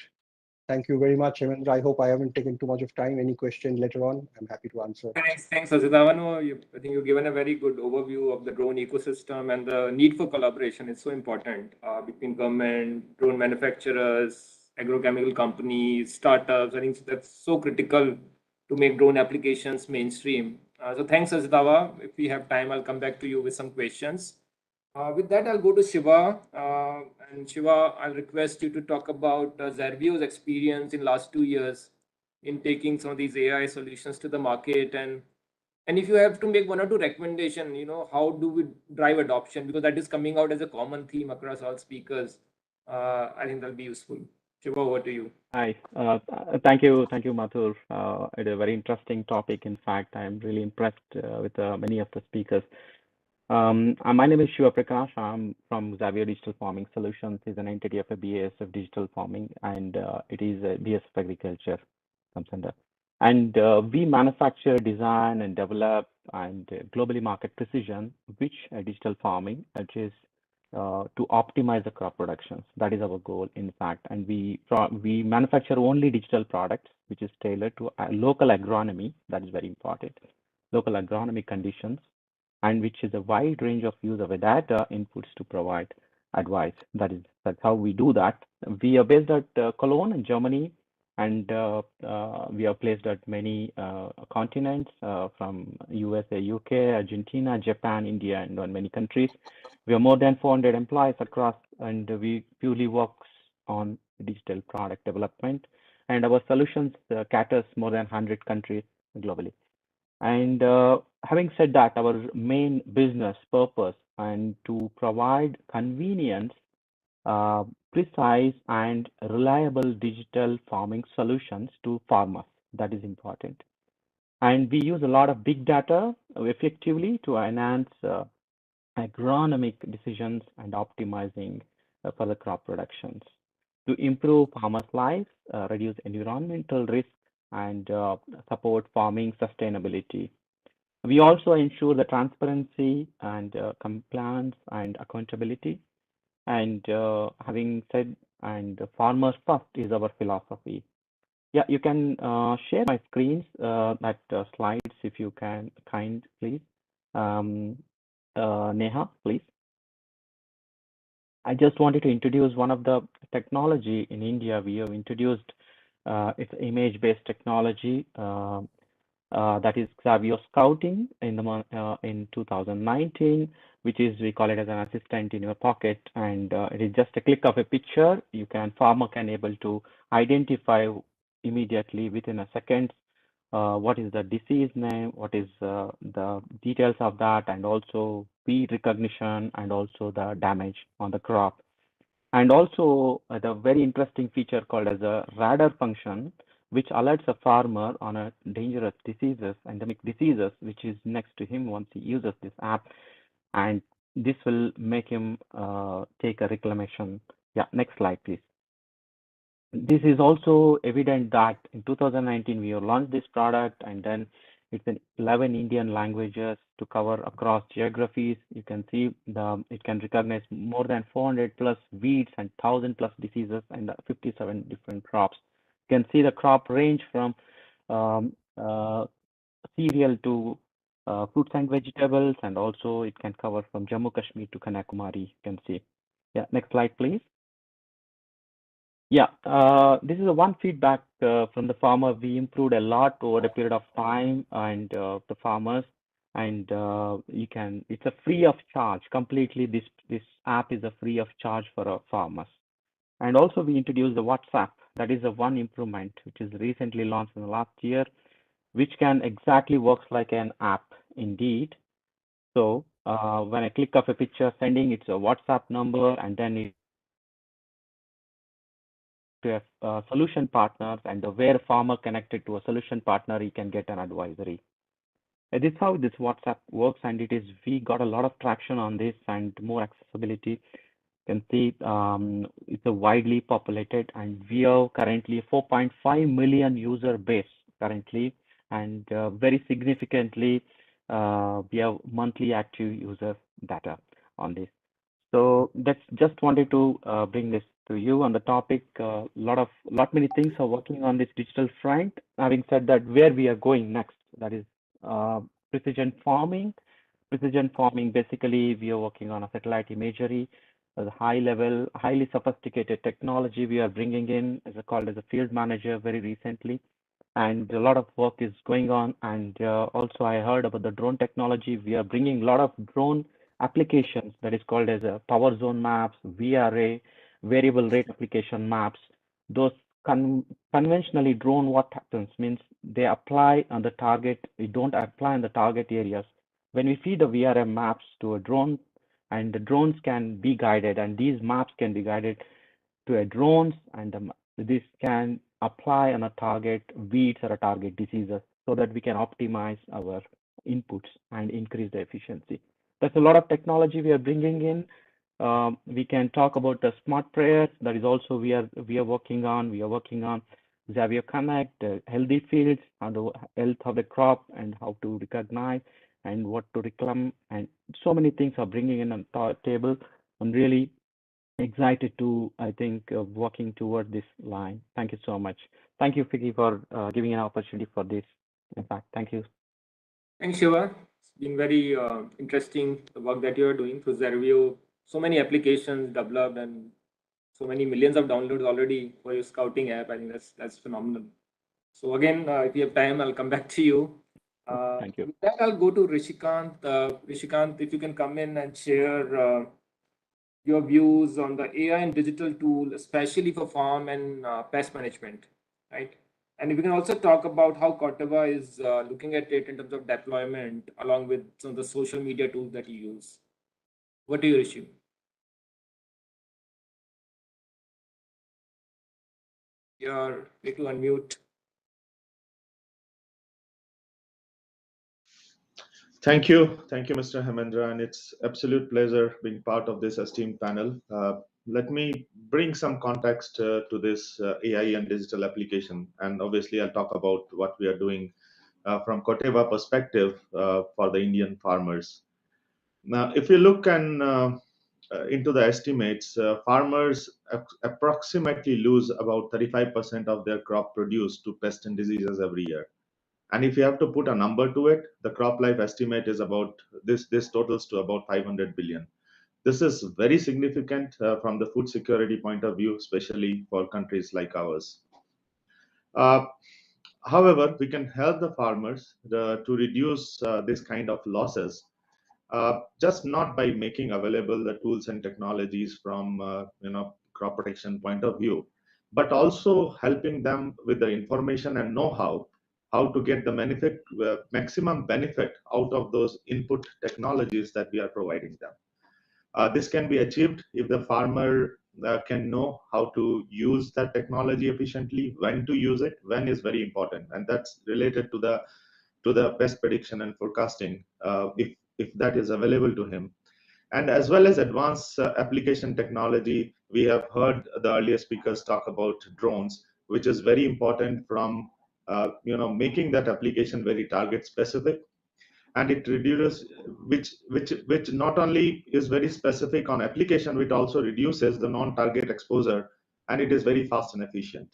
Thank you very much, Hemendra. I hope I haven't taken too much of time. Any question later on, I'm happy to answer. Thanks, Asitavano. I think you've given a very good overview of the drone ecosystem, and the need for collaboration is so important between government, drone manufacturers, agrochemical companies, startups. I think that's so critical to make drone applications mainstream. So thanks, Asitava. If we have time, I'll come back to you with some questions. With that, I'll go to Shiva. And Shiva, I'll request you to talk about Xervio's experience in last 2 years in taking some of these AI solutions to the market, and if you have to make 1 or 2 recommendation, how do we drive adoption, because that is coming out as a common theme across all speakers. I think that'll be useful. Shiva, over to you. Hi, thank you, Mathur. It's a very interesting topic. In fact, I'm really impressed with many of the speakers. My name is Shiva Prakash. I'm from Xavier Digital Farming Solutions. It's an entity of a BASF Digital Farming, and it is a BASF Agriculture Center. And we manufacture, design, and develop and globally market precision, which digital farming, which is to optimize the crop productions. That is our goal, in fact. And we manufacture only digital products, which is tailored to local agronomy. That is very important. Local agronomy conditions, and which is a wide range of use of data inputs to provide advice. That's how we do that. We are based at Cologne in Germany, and we are placed at many continents from USA, UK, Argentina, Japan, India, and on many countries. We have more than 400 employees across, and we purely work on digital product development. And our solutions caters more than 100 countries globally. And having said that, our main business purpose and to provide convenience, precise and reliable digital farming solutions to farmers. That is important. And we use a lot of big data effectively to enhance agronomic decisions and optimizing for the crop productions, to improve farmers' lives, reduce environmental risk, and support farming sustainability. We also ensure the transparency and compliance and accountability. And having said, and farmers first is our philosophy. Yeah, you can share my screens, that slides if you can, please. Neha, please. I just wanted to introduce one of the technology in India. We have introduced it's image-based technology. That is Xavio Scouting in 2019, which is, we call it as an assistant in your pocket, and it is just a click of a picture. Farmer can able to identify immediately within a second what is the disease name, what is the details of that, and also weed recognition, and also the damage on the crop. And also the very interesting feature called as a radar function, which alerts a farmer on a dangerous diseases, endemic diseases, which is next to him once he uses this app. And this will make him take a reclamation. Yeah, next slide, please. This is also evident that in 2019, we have launched this product, and then it's in 11 Indian languages to cover across geographies. You can see it can recognize more than 400 plus weeds and 1,000 plus diseases and 57 different crops. You can see the crop range from cereal to fruits and vegetables, and also it can cover from Jammu Kashmir to Kanyakumari. You can see. Yeah, next slide, please. Yeah, this is a one feedback from the farmer. We improved a lot over a period of time, and the farmers, and it's a free of charge completely. This app is a free of charge for our farmers. And also we introduced the WhatsApp. That is a one improvement which is recently launched in the last year, which can exactly works like an app indeed. So when I click of a picture sending, it's a WhatsApp number, and then it to a solution partners, and where farmer connected to a solution partner, he can get an advisory. This is how this WhatsApp works, and we got a lot of traction on this and more accessibility. You can see it's a widely populated, and we have currently 4.5 million user base currently, and very significantly we have monthly active user data on this. So that's just wanted to bring this to you on the topic. Lot many things are working on this digital front. Having said that, where we are going next, that is precision farming. Precision farming, basically, we are working on a satellite imagery, a high level, highly sophisticated technology we are bringing in, called as a field manager very recently. And a lot of work is going on. And also I heard about the drone technology. We are bringing a lot of drone applications that is called as a power zone maps, VRA, variable rate application maps. Those conventionally drone, what happens means they apply on the target, we don't apply on the target areas. When we feed the VRM maps to a drone, and the drones can be guided, and these maps can be guided to a drones, and this can apply on a target weeds or a target diseases so that we can optimize our inputs and increase the efficiency. There's a lot of technology we are bringing in. We can talk about the smart prayers. That is also we are working on. We are working on Xavier Connect, healthy fields, and the health of the crop, and how to recognize and what to reclaim, and so many things are bringing in on the table. I'm really excited to, I think, working toward this line. Thank you so much. Thank you, Vicky, for giving an opportunity for this. In fact, thank you. Thanks, Shiva. It's been very interesting, the work that you are doing through Zervio. So many applications developed and so many millions of downloads already for your scouting app. I think that's phenomenal. So again, if you have time, I'll come back to you. Thank you. With that, I'll go to Rishikant. Rishikant, if you can come in and share your views on the AI and digital tool, especially for farm and pest management, right? And if you can also talk about how Corteva is looking at it in terms of deployment, along with some of the social media tools that you use. What do you issue? You're free to unmute. Thank you, Mr. Hemendra, and it's absolute pleasure being part of this esteemed panel. Let me bring some context to this AI and digital application, and obviously I'll talk about what we are doing from Corteva perspective for the Indian farmers. Now, if you look into the estimates, farmers approximately lose about 35% of their crop produce to pests and diseases every year. And if you have to put a number to it, the crop life estimate is about this totals to about 500 billion. This is very significant from the food security point of view, especially for countries like ours. However, we can help the farmers to reduce this kind of losses, just not by making available the tools and technologies from crop protection point of view, but also helping them with the information and know-how to get the maximum benefit out of those input technologies that we are providing them. This can be achieved if the farmer can know how to use that technology efficiently, when to use it, when is very important, and that's related to the pest prediction and forecasting, if that is available to him. And as well as advanced application technology, we have heard the earlier speakers talk about drones, which is very important from making that application very target specific, and it reduces, which not only is very specific on application, which also reduces the non-target exposure, and it is very fast and efficient.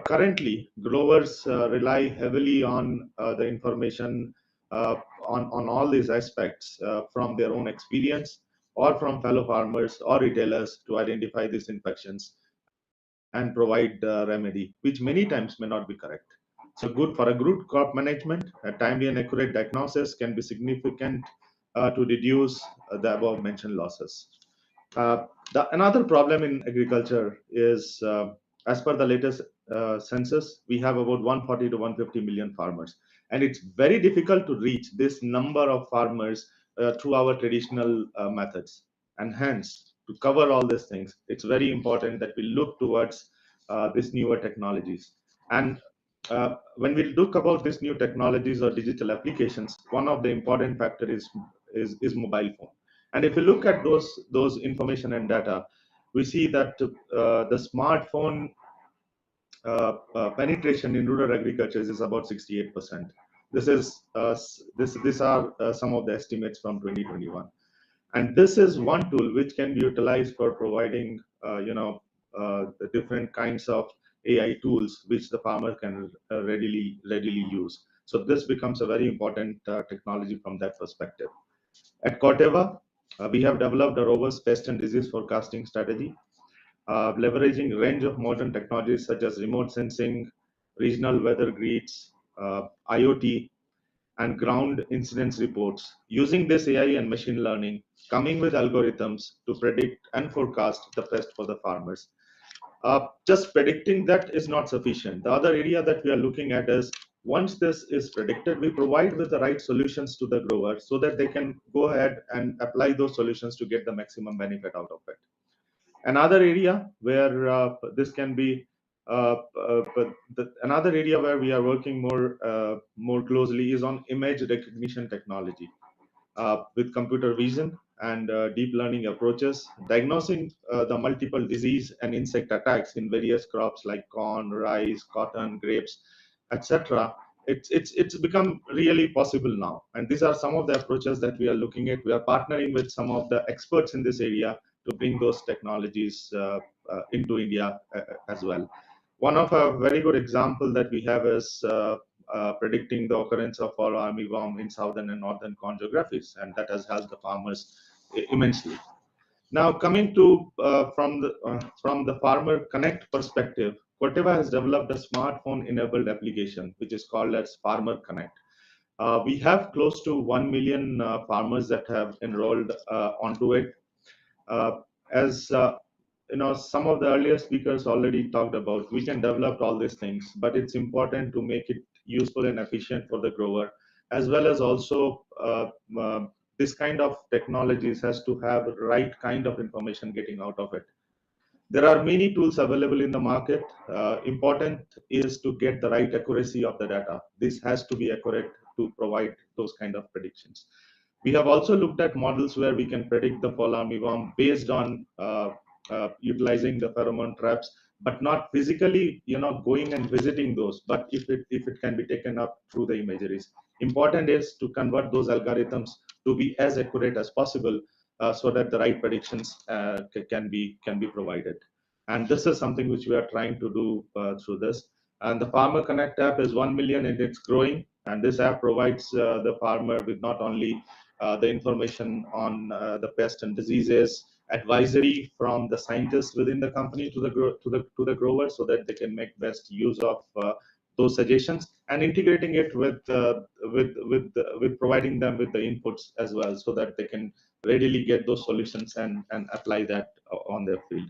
Currently, growers rely heavily on the information on all these aspects from their own experience or from fellow farmers or retailers to identify these infections and provide remedy, which many times may not be correct. So good for a good crop management, a timely and accurate diagnosis can be significant to reduce the above mentioned losses. Another problem in agriculture is, as per the latest census, we have about 140 to 150 million farmers, and it's very difficult to reach this number of farmers through our traditional methods. And hence, to cover all these things, it's very important that we look towards these newer technologies. And when we look about these new technologies or digital applications, one of the important factors is mobile phone. And if you look at those information and data, we see that the smartphone penetration in rural agriculture is about 68%. These are some of the estimates from 2021. And this is one tool which can be utilized for providing, the different kinds of AI tools which the farmer can readily use. So this becomes a very important technology from that perspective. At Corteva, we have developed a robust pest and disease forecasting strategy, leveraging a range of modern technologies such as remote sensing, regional weather grids, IoT, and ground incidence reports. Using this AI and machine learning, coming with algorithms to predict and forecast the pest for the farmers. Just predicting that is not sufficient. The other area that we are looking at is once this is predicted, we provide with the right solutions to the grower so that they can go ahead and apply those solutions to get the maximum benefit out of it. Another area where this can be, another area where we are working more closely is on image recognition technology. With computer vision and deep learning approaches, diagnosing the multiple disease and insect attacks in various crops like corn, rice, cotton, grapes, etc. It's become really possible now. And these are some of the approaches that we are looking at. We are partnering with some of the experts in this area to bring those technologies into India as well. One of a very good example that we have is predicting the occurrence of fall armyworm in southern and northern corn geographies, and that has helped the farmers immensely. Now, coming to from the Farmer Connect perspective, Corteva has developed a smartphone-enabled application which is called as Farmer Connect. We have close to 1 million farmers that have enrolled onto it. As some of the earlier speakers already talked about, we can develop all these things, but it's important to make it useful and efficient for the grower, as well as also this kind of technologies has to have the right kind of information getting out of it. There are many tools available in the market. Important is to get the right accuracy of the data. This has to be accurate to provide those kind of predictions. We have also looked at models where we can predict the fall armyworm based on utilizing the pheromone traps, but not physically, going and visiting those. But if it can be taken up through the imageries, important is to convert those algorithms to be as accurate as possible, so that the right predictions can be provided. And this is something which we are trying to do through this. And the Farmer Connect app is 1 million and it's growing. And this app provides the farmer with not only the information on the pests and diseases, advisory from the scientists within the company to the growers, so that they can make best use of those suggestions, and integrating it with providing them with the inputs as well, so that they can readily get those solutions and apply that on their field.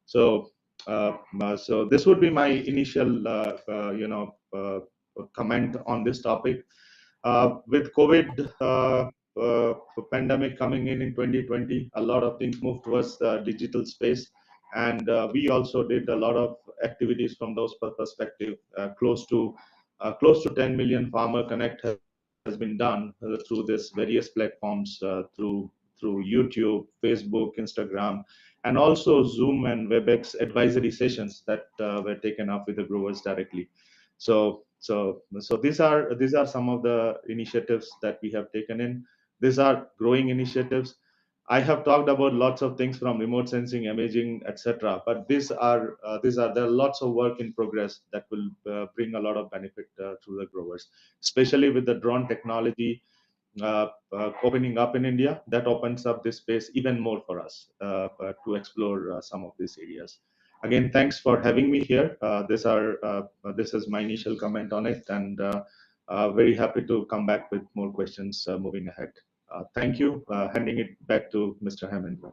So so this would be my initial comment on this topic. With COVID pandemic coming in 2020, a lot of things moved towards the digital space, and we also did a lot of activities from those perspective. Close to 10 million Farmer Connect has been done through this various platforms, through YouTube, Facebook, Instagram, and also Zoom and WebEx advisory sessions that were taken up with the growers directly. So these are some of the initiatives that we have taken in. These are growing initiatives. I have talked about lots of things from remote sensing, imaging, etc. But there are lots of work in progress that will bring a lot of benefit to the growers, especially with the drone technology opening up in India. That opens up this space even more for us to explore some of these areas. Again, thanks for having me here. This is my initial comment on it, and very happy to come back with more questions moving ahead. Thank you. Handing it back to Mr. Hemendra.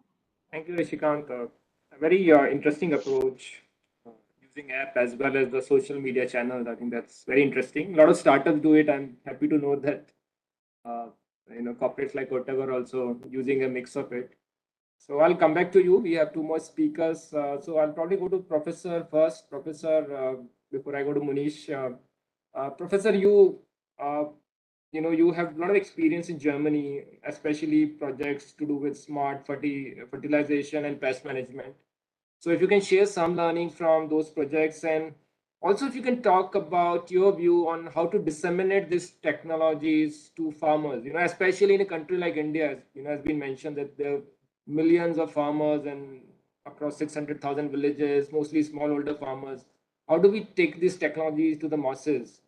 Thank you, Rishikant. A very interesting approach, using app as well as the social media channels. I think that's very interesting. A lot of startups do it. I'm happy to know that corporates like Corteva are also using a mix of it. So I'll come back to you. We have two more speakers. So I'll probably go to Professor first. Professor, before I go to Munish. Professor, you have a lot of experience in Germany, especially projects to do with smart fertilization and pest management. So if you can share some learning from those projects, and Also, if you can talk about your view on how to disseminate these technologies to farmers, especially in a country like India, has been mentioned that there are millions of farmers and across 600,000 villages, mostly smallholder farmers. How do we take these technologies to the masses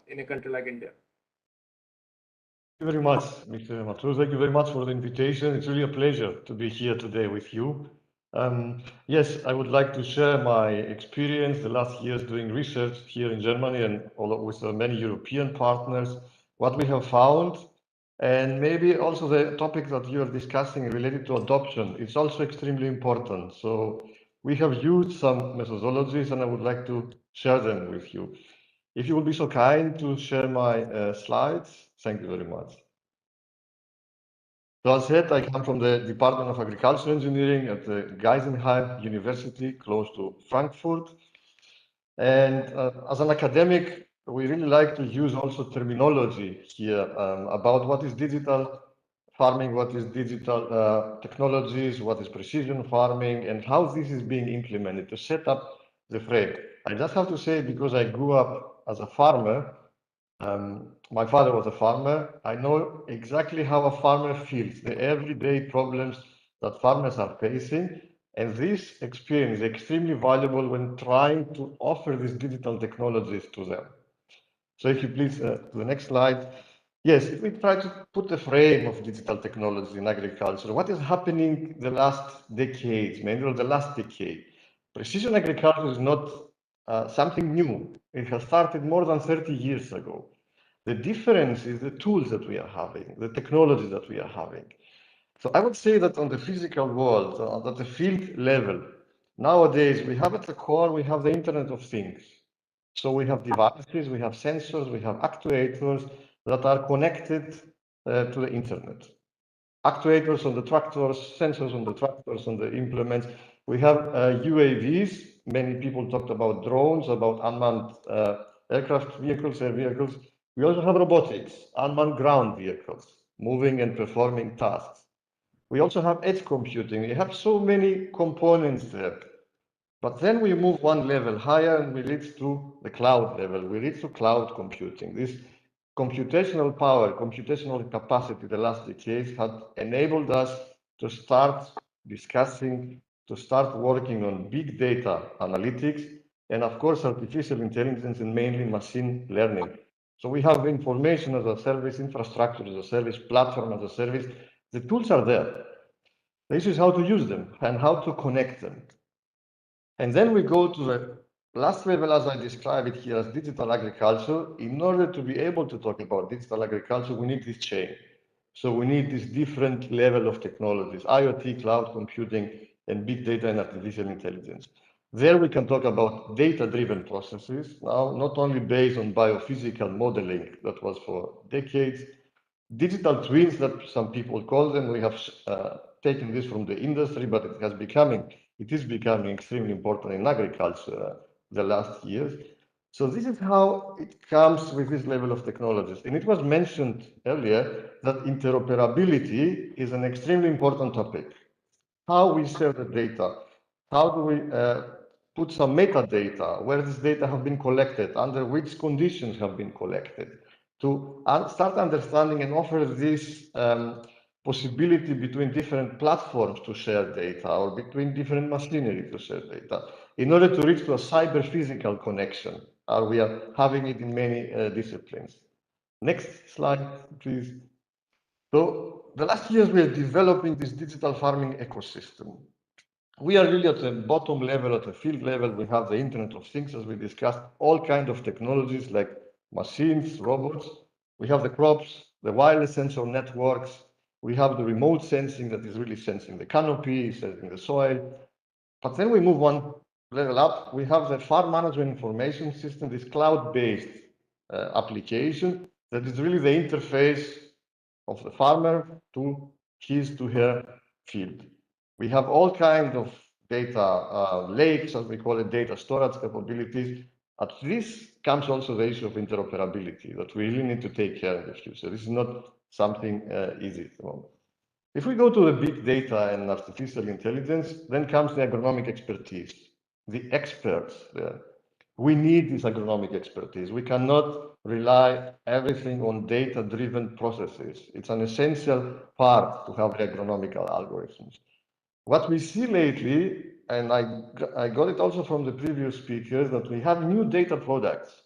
in a country like India? Thank you very much, Mr. Mathur. Thank you very much for the invitation. It's really a pleasure to be here today with you. Yes, I would like to share my experience the last years doing research here in Germany and with many European partners, what we have found, and maybe also the topic that you are discussing related to adoption is also extremely important. So we have used some methodologies and I would like to share them with you. If you will be so kind to share my slides, thank you very much. So as said, I come from the Department of Agricultural Engineering at the Geisenheim University, close to Frankfurt. And as an academic, we really like to use also terminology here about what is digital farming, what is digital technologies, what is precision farming, and how this is being implemented to set up the frame. I just have to say, because I grew up as a farmer, my father was a farmer. I know exactly how a farmer feels, the everyday problems that farmers are facing. And this experience is extremely valuable when trying to offer these digital technologies to them. So if you please, to the next slide. Yes, if we try to put the frame of digital technology in agriculture, what is happening the last decades, maybe the last decade? Precision agriculture is not something new. It has started more than 30 years ago. The difference is the tools that we are having, the technology that we are having. So I would say that on the physical world, at the field level, nowadays we have at the core, we have the Internet of Things. So we have devices, we have sensors, we have actuators that are connected to the internet. Actuators on the tractors, sensors on the tractors, on the implements. We have UAVs. Many people talked about drones, about unmanned aircraft vehicles, air vehicles. We also have robotics, unmanned ground vehicles, moving and performing tasks. We also have edge computing. We have so many components there. But then we move one level higher and we reach to the cloud level. We reach to cloud computing. This computational power, computational capacity the last decades had enabled us to start discussing, to start working on big data analytics, and of course, artificial intelligence and mainly machine learning. So we have information as a service, infrastructure as a service, platform as a service. The tools are there. The issue is how to use them and how to connect them. And then we go to the last level, as I describe it here, as digital agriculture. In order to be able to talk about digital agriculture, we need this chain. So we need this different level of technologies, IoT, cloud computing, and big data and artificial intelligence. There we can talk about data-driven processes, now not only based on biophysical modeling that was for decades, digital twins that some people call them. We have taken this from the industry, but it is becoming extremely important in agriculture the last years. So this is how it comes with this level of technologies. And it was mentioned earlier that interoperability is an extremely important topic. How we share the data, how do we put some metadata, where this data have been collected, under which conditions have been collected, to start understanding and offer this possibility between different platforms to share data or between different machinery to share data in order to reach to a cyber-physical connection. We are having it in many disciplines. Next slide, please. So the last years we are developing this digital farming ecosystem. We are really at the bottom level, at the field level. We have the Internet of Things, as we discussed, all kinds of technologies like machines, robots. We have the crops, the wireless sensor networks. We have the remote sensing that is really sensing the canopy, sensing the soil. But then we move one level up. We have the farm management information system, this cloud-based application that is really the interface of the farmer to his, to her field. We have all kinds of data lakes, as we call it, data storage capabilities. At this comes also the issue of interoperability that we really need to take care in the future. This is not something easy at the moment. If we go to the big data and artificial intelligence, then comes the agronomic expertise, the experts there. We need this agronomic expertise. We cannot rely everything on data-driven processes. It's an essential part to have the agronomical algorithms. What we see lately, and I got it also from the previous speakers, that we have new data products.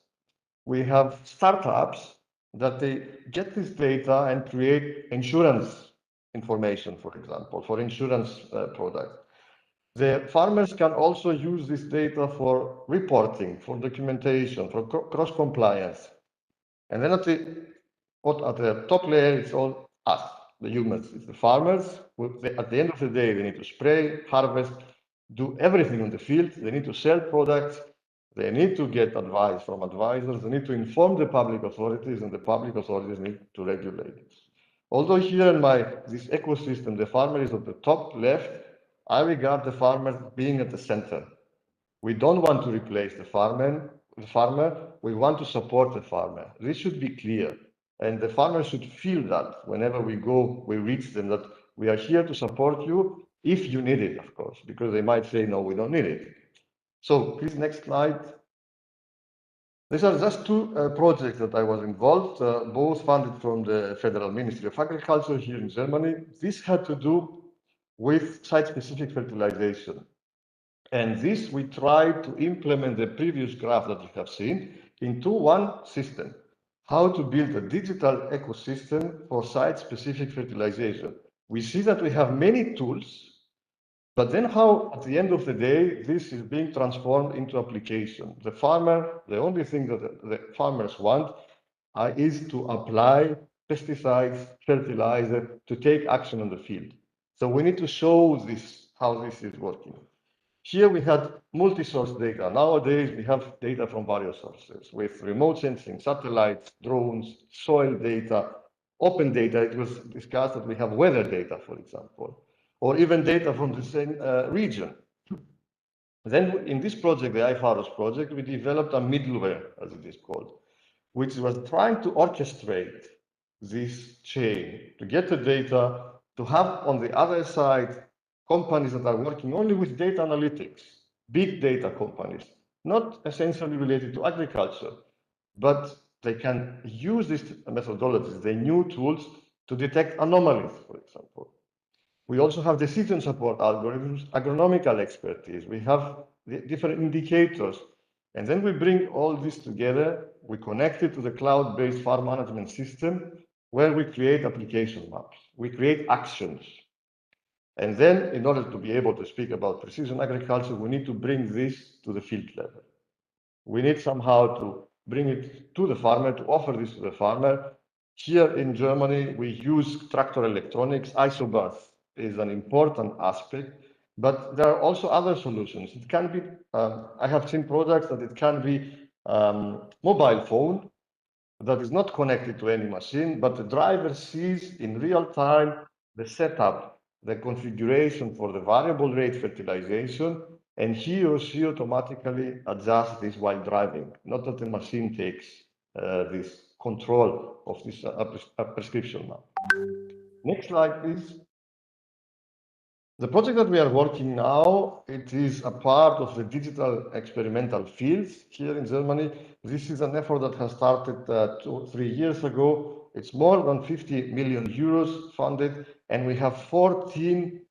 We have startups that they get this data and create insurance information, for example, for insurance products. The farmers can also use this data for reporting, for documentation, for cross-compliance. And then at the top layer, it's all us, the humans. It's the farmers. At the end of the day, they need to spray, harvest, do everything on the field. They need to sell products. They need to get advice from advisors. They need to inform the public authorities, and the public authorities need to regulate it. Although here in this ecosystem, the farmer is at the top left, I regard the farmer being at the center. We don't want to replace the farmer. We want to support the farmer. This should be clear. And the farmer should feel that whenever we go, we reach them, that we are here to support you if you need it, of course, because they might say, no, we don't need it. So please, next slide. These are just two projects that I was involved, both funded from the Federal Ministry of Agriculture here in Germany. This had to do with site-specific fertilization. And this, we tried to implement the previous graph that you have seen into one system, how to build a digital ecosystem for site-specific fertilization. We see that we have many tools, but then how, at the end of the day, this is being transformed into application. The farmer, the only thing that the farmers want is to apply pesticides, fertilizer, to take action on the field. So we need to show this, how this is working. Here we had multi-source data. Nowadays, we have data from various sources with remote sensing, satellites, drones, soil data, open data. It was discussed that we have weather data, for example, or even data from the same region. Then in this project, the iFaros project, we developed a middleware, as it is called, which was trying to orchestrate this chain to get the data, to have on the other side companies that are working only with data analytics, big data companies, not essentially related to agriculture, but they can use these methodologies, the new tools, to detect anomalies, for example. We also have decision support algorithms, agronomical expertise. We have the different indicators. And then we bring all this together. We connect it to the cloud-based farm management system where we create application maps. We create actions. And then in order to be able to speak about precision agriculture, we need to bring this to the field level. We need somehow to bring it to the farmer, to offer this to the farmer. Here in Germany, we use tractor electronics. Isobus is an important aspect, but there are also other solutions. It can be, I have seen products that it can be mobile phone that is not connected to any machine, but the driver sees in real time the setup, the configuration for the variable rate fertilization, and he or she automatically adjusts this while driving, not that the machine takes this control of this prescription map. Next slide, please. The project that we are working now, it is a part of the digital experimental fields here in Germany. This is an effort that has started 3 years ago. It's more than 50 million euros funded, and we have 14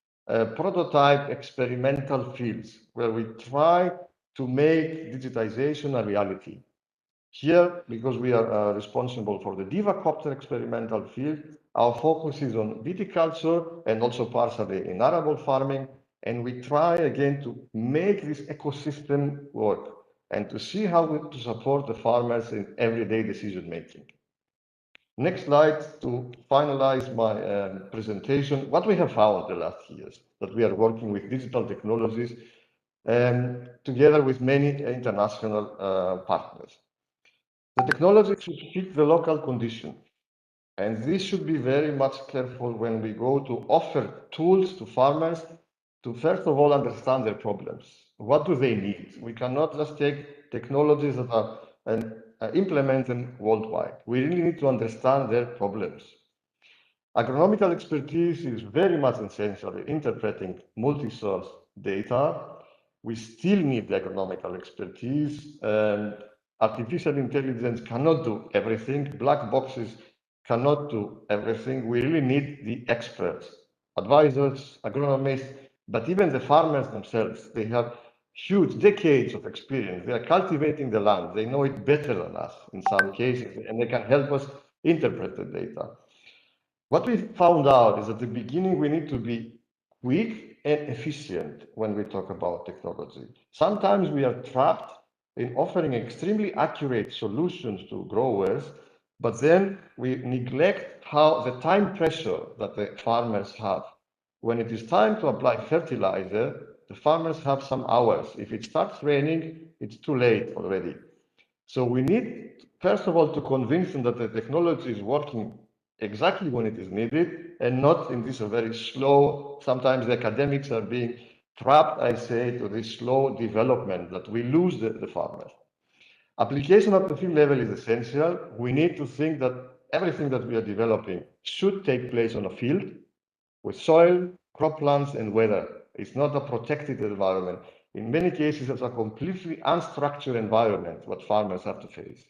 prototype experimental fields where we try to make digitization a reality. Here, because we are responsible for the Divacopter experimental field, our focus is on viticulture and also partially in arable farming. And we try again to make this ecosystem work and to see how to support the farmers in everyday decision making. Next slide to finalize my presentation. What we have found the last years that we are working with digital technologies and together with many international partners. The technology should fit the local condition. And this should be very much careful when we go to offer tools to farmers to first of all understand their problems. What do they need? We cannot just take technologies that are and implement them worldwide. We really need to understand their problems. Agronomical expertise is very much essential in interpreting multi-source data. we still need the agronomical expertise. Artificial intelligence cannot do everything. Black boxes cannot do everything. We really need the experts, advisors, agronomists, but even the farmers themselves. They have huge decades of experience. They are cultivating the land. They know it better than us in some cases, and they can help us interpret the data. What we found out is at the beginning, we need to be quick and efficient when we talk about technology. Sometimes we are trapped in offering extremely accurate solutions to growers, but then we neglect how the time pressure that the farmers have. When it is time to apply fertilizer, the farmers have some hours. If it starts raining, it's too late already. So we need, first of all, to convince them that the technology is working exactly when it is needed and not in this very slow, sometimes the academics are being trapped, I say, to this slow development that we lose the farmers. Application at the field level is essential. We need to think that everything that we are developing should take place on a field with soil, croplands, and weather. It's not a protected environment. In many cases, it's a completely unstructured environment what farmers have to face.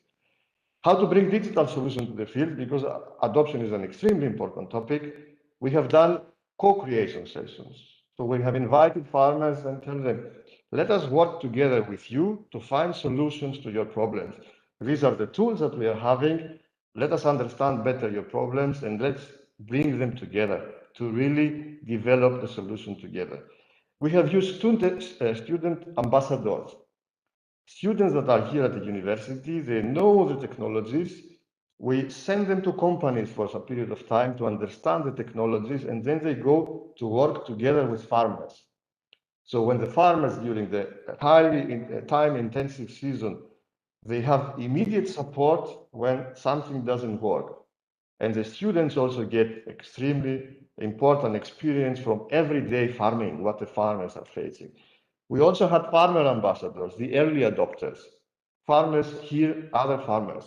How to bring digital solutions to the field, because adoption is an extremely important topic. We have done co-creation sessions. So we have invited farmers and tell them, let us work together with you to find solutions to your problems. These are the tools that we are having. Let us understand better your problems and let's bring them together to really develop the solution together. We have used student ambassadors. Students that are here at the university, they know the technologies. We send them to companies for a period of time to understand the technologies, and then they go to work together with farmers. So when the farmers, during the highly time-intensive season, they have immediate support when something doesn't work. And the students also get extremely important experience from everyday farming, what the farmers are facing. We also had farmer ambassadors, the early adopters. Farmers hear other farmers.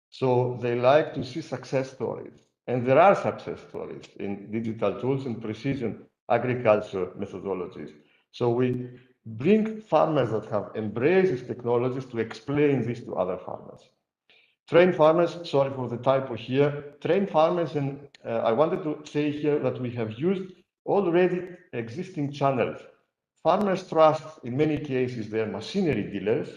So they like to see success stories. And there are success stories in digital tools and precision agriculture methodologies. So we bring farmers that have embraced these technologies to explain this to other farmers. Train farmers, sorry for the typo here, train farmers, and I wanted to say here that we have used already existing channels. Farmers trust, in many cases, their machinery dealers,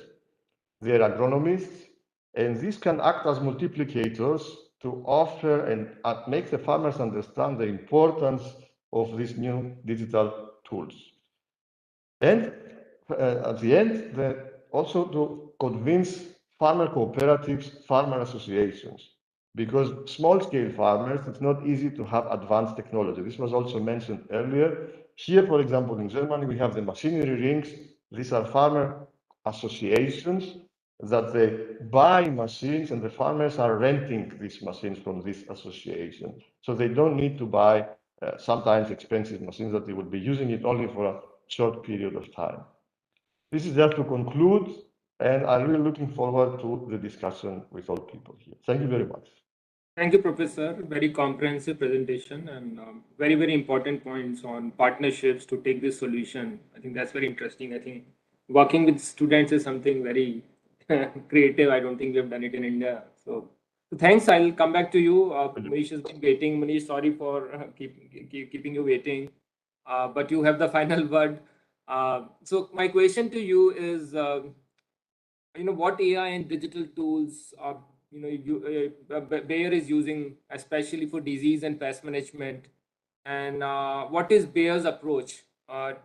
their agronomists, and these can act as multiplicators to offer and make the farmers understand the importance of these new digital tools. And at the end, also to convince farmer cooperatives, farmer associations, because small-scale farmers, it's not easy to have advanced technology. This was also mentioned earlier. Here, for example, in Germany, we have the machinery rings. These are farmer associations that they buy machines, and the farmers are renting these machines from this association. So they don't need to buy sometimes expensive machines that they will be using it only for a short period of time. This is just to conclude, and I'm really looking forward to the discussion with all people here. Thank you very much. Thank you, Professor. Very comprehensive presentation and very, very important points on partnerships to take this solution. I think that's very interesting. I think working with students is something very creative. I don't think we have done it in India. So thanks. I'll come back to you. Manish has been waiting. Manish, sorry for keeping you waiting, but you have the final word. So my question to you is, what AI and digital tools are Bayer is using, especially for disease and pest management, and what is Bayer's approach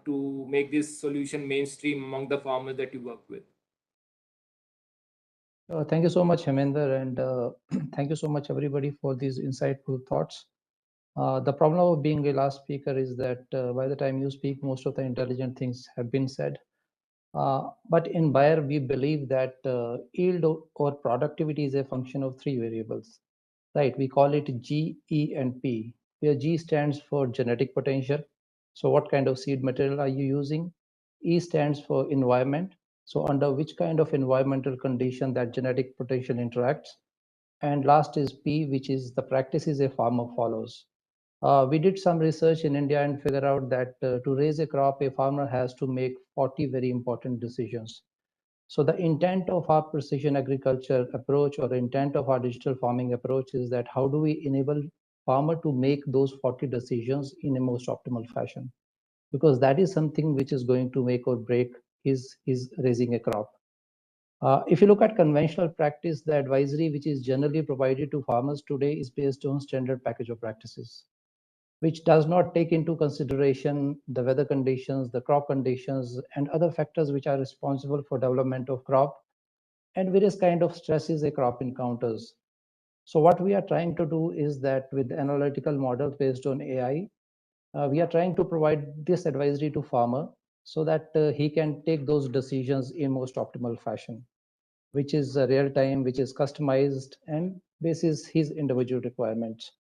to make this solution mainstream among the farmers that you work with? Thank you so much, Heminder, and thank you so much, everybody, for these insightful thoughts. The problem of being a last speaker is that by the time you speak, most of the intelligent things have been said. But in Bayer, we believe that yield or productivity is a function of three variables, right? We call it G, E, and P, where G stands for genetic potential. So what kind of seed material are you using? E stands for environment. So under which kind of environmental condition that genetic potential interacts. And last is P, which is the practices a farmer follows. We did some research in India and figure out that to raise a crop, a farmer has to make 40 very important decisions. So the intent of our precision agriculture approach or the intent of our digital farming approach is that how do we enable farmer to make those 40 decisions in a most optimal fashion? Because that is something which is going to make or break his raising a crop. If you look at conventional practice, the advisory which is generally provided to farmers today is based on standard package of practices, which does not take into consideration the weather conditions, the crop conditions, and other factors which are responsible for development of crop and various kind of stresses a crop encounters. So what we are trying to do is that with analytical models based on AI, we are trying to provide this advisory to farmer so that he can take those decisions in most optimal fashion, which is real time, which is customized and basis his individual requirements.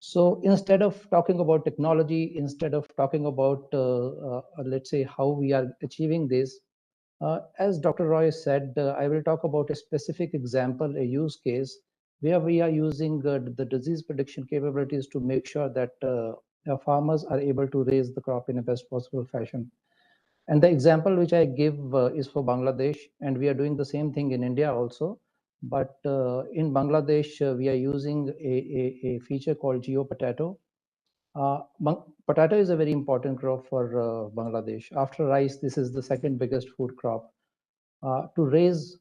So instead of talking about technology, instead of talking about, let's say, how we are achieving this, as Dr. Roy said, I will talk about a specific example, a use case, where we are using the disease prediction capabilities to make sure that farmers are able to raise the crop in the best possible fashion. And the example which I give is for Bangladesh, and we are doing the same thing in India also. But in Bangladesh, we are using a feature called Geo Potato. Potato is a very important crop for Bangladesh. After rice, this is the second biggest food crop. To raise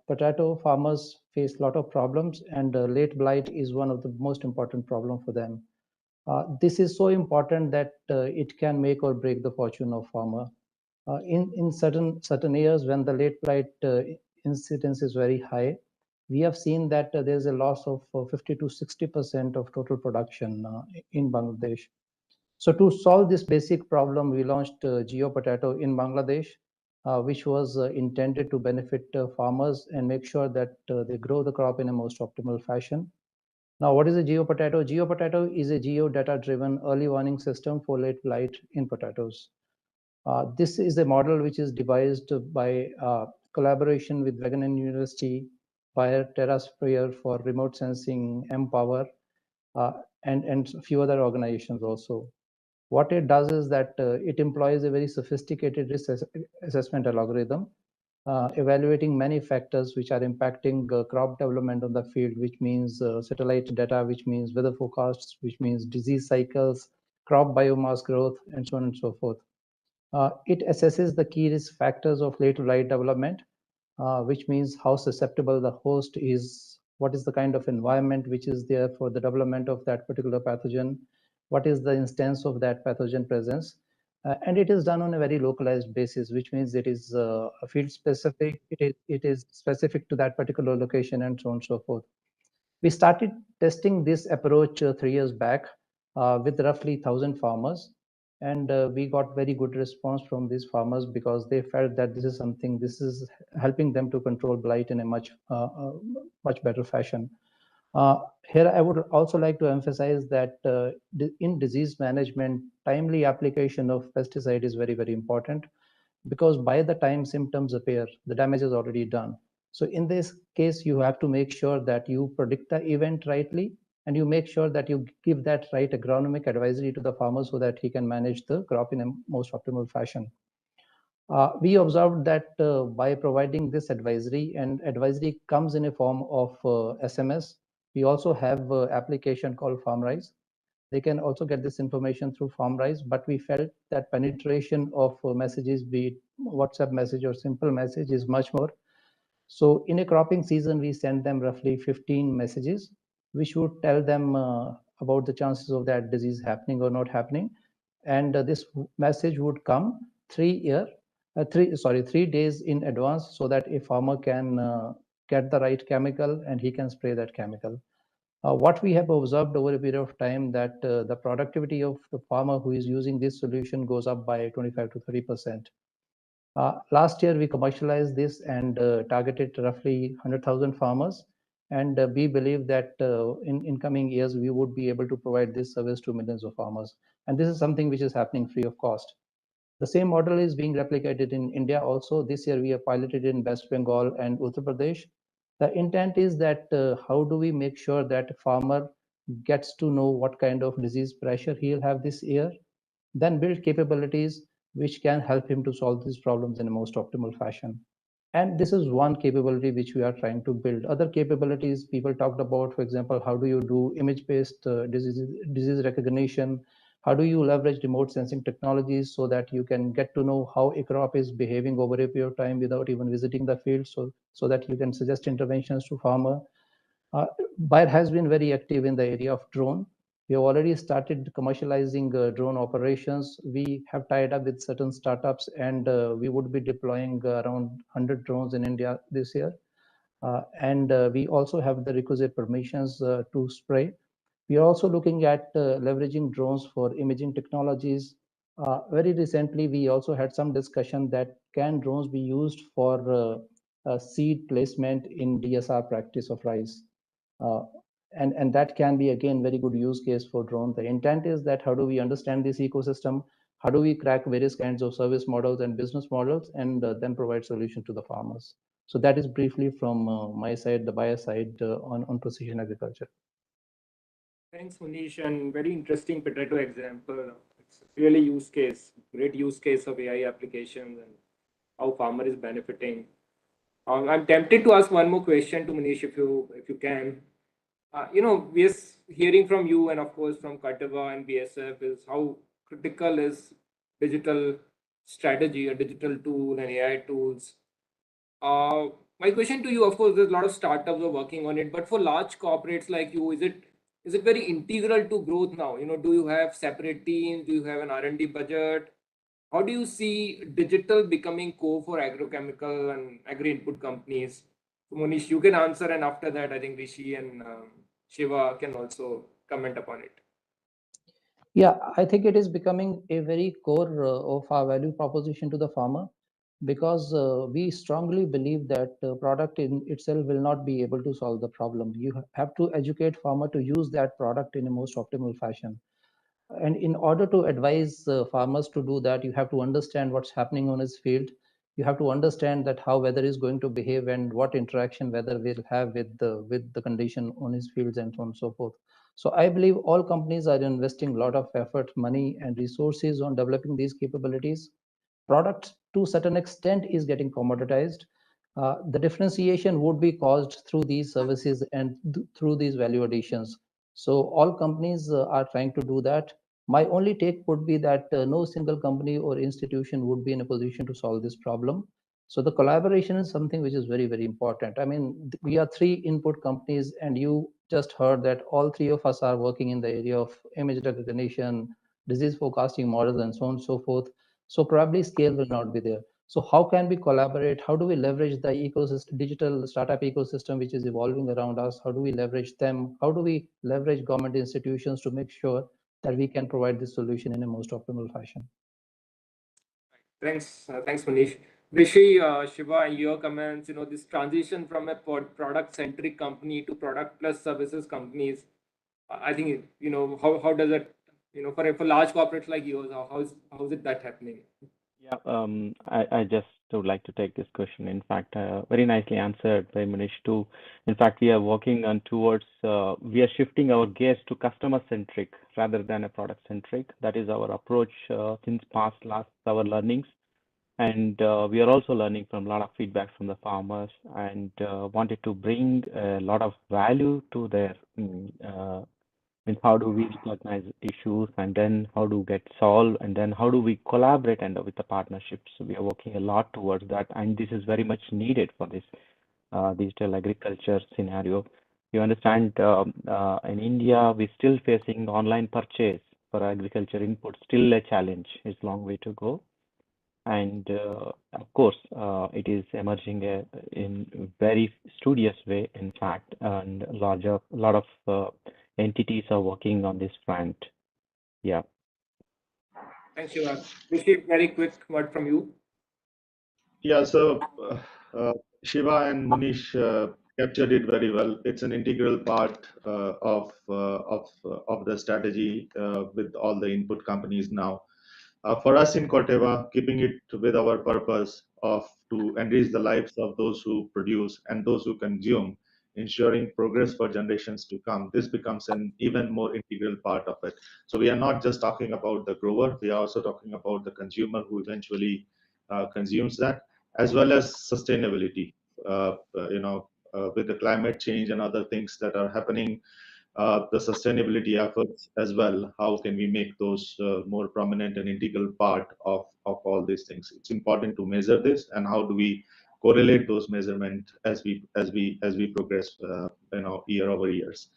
potato, farmers face a lot of problems, and late blight is one of the most important problem for them. This is so important that it can make or break the fortune of farmer. In certain years when the late blight incidence is very high, we have seen that there's a loss of 50 to 60% of total production in Bangladesh. So to solve this basic problem, we launched Geo Potato in Bangladesh, which was intended to benefit farmers and make sure that they grow the crop in a most optimal fashion. Now, what is a Geo Potato? Geo Potato is a geo data-driven early warning system for late blight in potatoes. This is a model which is devised by collaboration with Wageningen University, by TerraSphere for remote sensing, Empower, and a few other organizations also. What it does is that it employs a very sophisticated risk assessment algorithm, evaluating many factors which are impacting crop development on the field, which means satellite data, which means weather forecasts, which means disease cycles, crop biomass growth, and so on and so forth. It assesses the key risk factors of late blight development, which means how susceptible the host is, what is the kind of environment which is there for the development of that particular pathogen, what is the instance of that pathogen presence. And it is done on a very localized basis, which means it is field specific, it is specific to that particular location and so on and so forth. We started testing this approach 3 years back with roughly 1,000 farmers. And we got very good response from these farmers because they felt that this is something, this is helping them to control blight in a much better fashion. Here, I would also like to emphasize that in disease management, timely application of pesticide is very, very important, because by the time symptoms appear, the damage is already done. So in this case, you have to make sure that you predict the event rightly, and you make sure that you give that right agronomic advisory to the farmer so that he can manage the crop in a most optimal fashion. We observed that by providing this advisory, and advisory comes in a form of SMS, we also have an application called FarmRise. They can also get this information through FarmRise, but we felt that penetration of messages, be it WhatsApp message or simple message, is much more. So in a cropping season, we send them roughly 15 messages, which would tell them about the chances of that disease happening or not happening. And this message would come 3 days in advance, so that a farmer can get the right chemical and he can spray that chemical. What we have observed over a period of time, that the productivity of the farmer who is using this solution goes up by 25 to 30%. Last year, we commercialized this and targeted roughly 100,000 farmers. And we believe that in coming years, we would be able to provide this service to millions of farmers. And this is something which is happening free of cost. The same model is being replicated in India also. This year, we have piloted in West Bengal and Uttar Pradesh. The intent is that how do we make sure that farmer gets to know what kind of disease pressure he'll have this year, then build capabilities which can help him to solve these problems in a most optimal fashion. And this is one capability which we are trying to build. Other capabilities people talked about, for example, how do you do image-based disease recognition? How do you leverage remote sensing technologies so that you can get to know how a crop is behaving over a period of time without even visiting the field, so that you can suggest interventions to farmer. Bayer has been very active in the area of drone. We have already started commercializing drone operations. We have tied up with certain startups, and we would be deploying around 100 drones in India this year. And we also have the requisite permissions to spray. We are also looking at leveraging drones for imaging technologies. Very recently, we also had some discussion that can drones be used for seed placement in DSR practice of rice. And that can be, again, very good use case for drone. The intent is that how do we understand this ecosystem? How do we crack various kinds of service models and business models, and then provide solution to the farmers? So that is briefly from my side, the Bayer side, on precision agriculture. Thanks, Munish, and very interesting potato example. It's really use case, great use case of AI applications and how farmer is benefiting. I'm tempted to ask one more question to Munish, if you can. We are hearing from you and of course from Katava and BSF is how critical is digital strategy, a digital tool and AI tools. My question to you, of course, there's a lot of startups are working on it, but for large corporates like you, is it very integral to growth now? Do you have separate teams? Do you have an R&D budget? How do you see digital becoming core for agrochemical and agri-input companies? So Monish, you can answer, and after that, I think Rishi and Shiva can also comment upon it. Yeah, I think it is becoming a very core of our value proposition to the farmer, because we strongly believe that product in itself will not be able to solve the problem. You have to educate farmer to use that product in a most optimal fashion. And in order to advise farmers to do that, you have to understand what's happening on his field. You have to understand that how weather is going to behave and what interaction weather will have with the condition on his fields, and so on and so forth. So I believe all companies are investing a lot of effort, money, and resources on developing these capabilities. Product to a certain extent is getting commoditized. The differentiation would be caused through these services and through these value additions. So all companies are trying to do that. My only take would be that no single company or institution would be in a position to solve this problem. So the collaboration is something which is very, very important. I mean, we are 3 input companies, and you just heard that all 3 of us are working in the area of image recognition, disease forecasting models, and so on and so forth. So probably scale will not be there. So how can we collaborate? How do we leverage the ecosystem, digital startup ecosystem, which is evolving around us? How do we leverage them? How do we leverage government institutions to make sure that we can provide this solution in a most optimal fashion? Thanks, Manish. Rishi, Shiva, your comments, this transition from a product-centric company to product plus services companies, I think, how does it, for large corporates like yours, how is it that happening? Yeah, I just would like to take this question. In fact, very nicely answered by Manish too. In fact, we are working on towards, we are shifting our gears to customer centric rather than a product centric. That is our approach since our learnings. And we are also learning from a lot of feedback from the farmers, and wanted to bring a lot of value to their means how do we recognize issues, and then how do get solved, and then how do we collaborate and with the partnerships. So we are working a lot towards that, and this is very much needed for this digital agriculture scenario. You understand, in India, we're still facing online purchase for agriculture input, still a challenge. It's a long way to go. And of course, it is emerging in very studious way, in fact, and a lot of entities are working on this front. Yeah. Thanks, Shiva. Rishi, very quick word from you. Yeah, so Shiva and Munish captured it very well. It's an integral part of the strategy with all the input companies now. For us in Corteva, keeping it with our purpose of to enrich the lives of those who produce and those who consume ensuring progress for generations to come, this becomes an even more integral part of it. So we are not just talking about the grower, we are also talking about the consumer who eventually consumes that, as well as sustainability. With the climate change and other things that are happening, the sustainability efforts as well. How can we make those more prominent and integral part of all these things? It's important to measure this, and how do we correlate those measurements as we progress, year over years.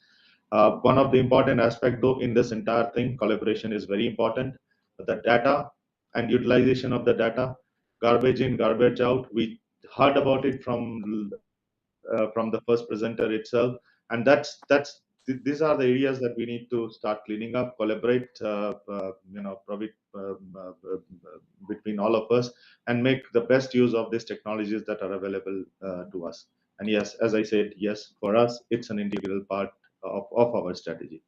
One of the important aspect though in this entire thing, collaboration is very important. The data and utilization of the data, garbage in, garbage out. We heard about it from the first presenter itself, and these are the areas that we need to start cleaning up, collaborate, probably between all of us, and make the best use of these technologies that are available to us. And yes, as I said, yes, for us, it's an integral part of our strategy.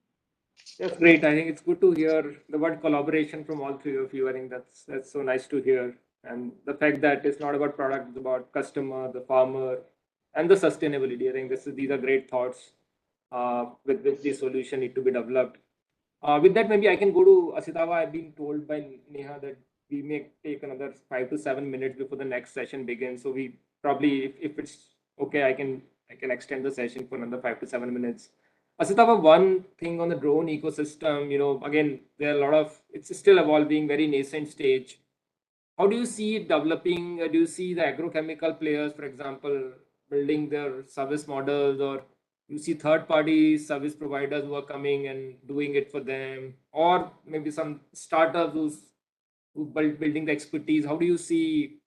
That's great. I think it's good to hear the word collaboration from all three of you. I think that's so nice to hear. And the fact that it's not about product, it's about customer, the farmer, and the sustainability. I think these are great thoughts with which the solution need to be developed. With that, maybe I can go to Asitava. I've been told by Neha that we may take another 5 to 7 minutes before the next session begins. So we probably, if it's okay, I can extend the session for another 5 to 7 minutes. Asitava, one thing on the drone ecosystem, again, there are a lot of, it's still evolving, very nascent stage. How do you see it developing? Do you see the agrochemical players, for example, building their service models, or you see third-party service providers who are coming and doing it for them, or maybe some startups who building the expertise? How do you see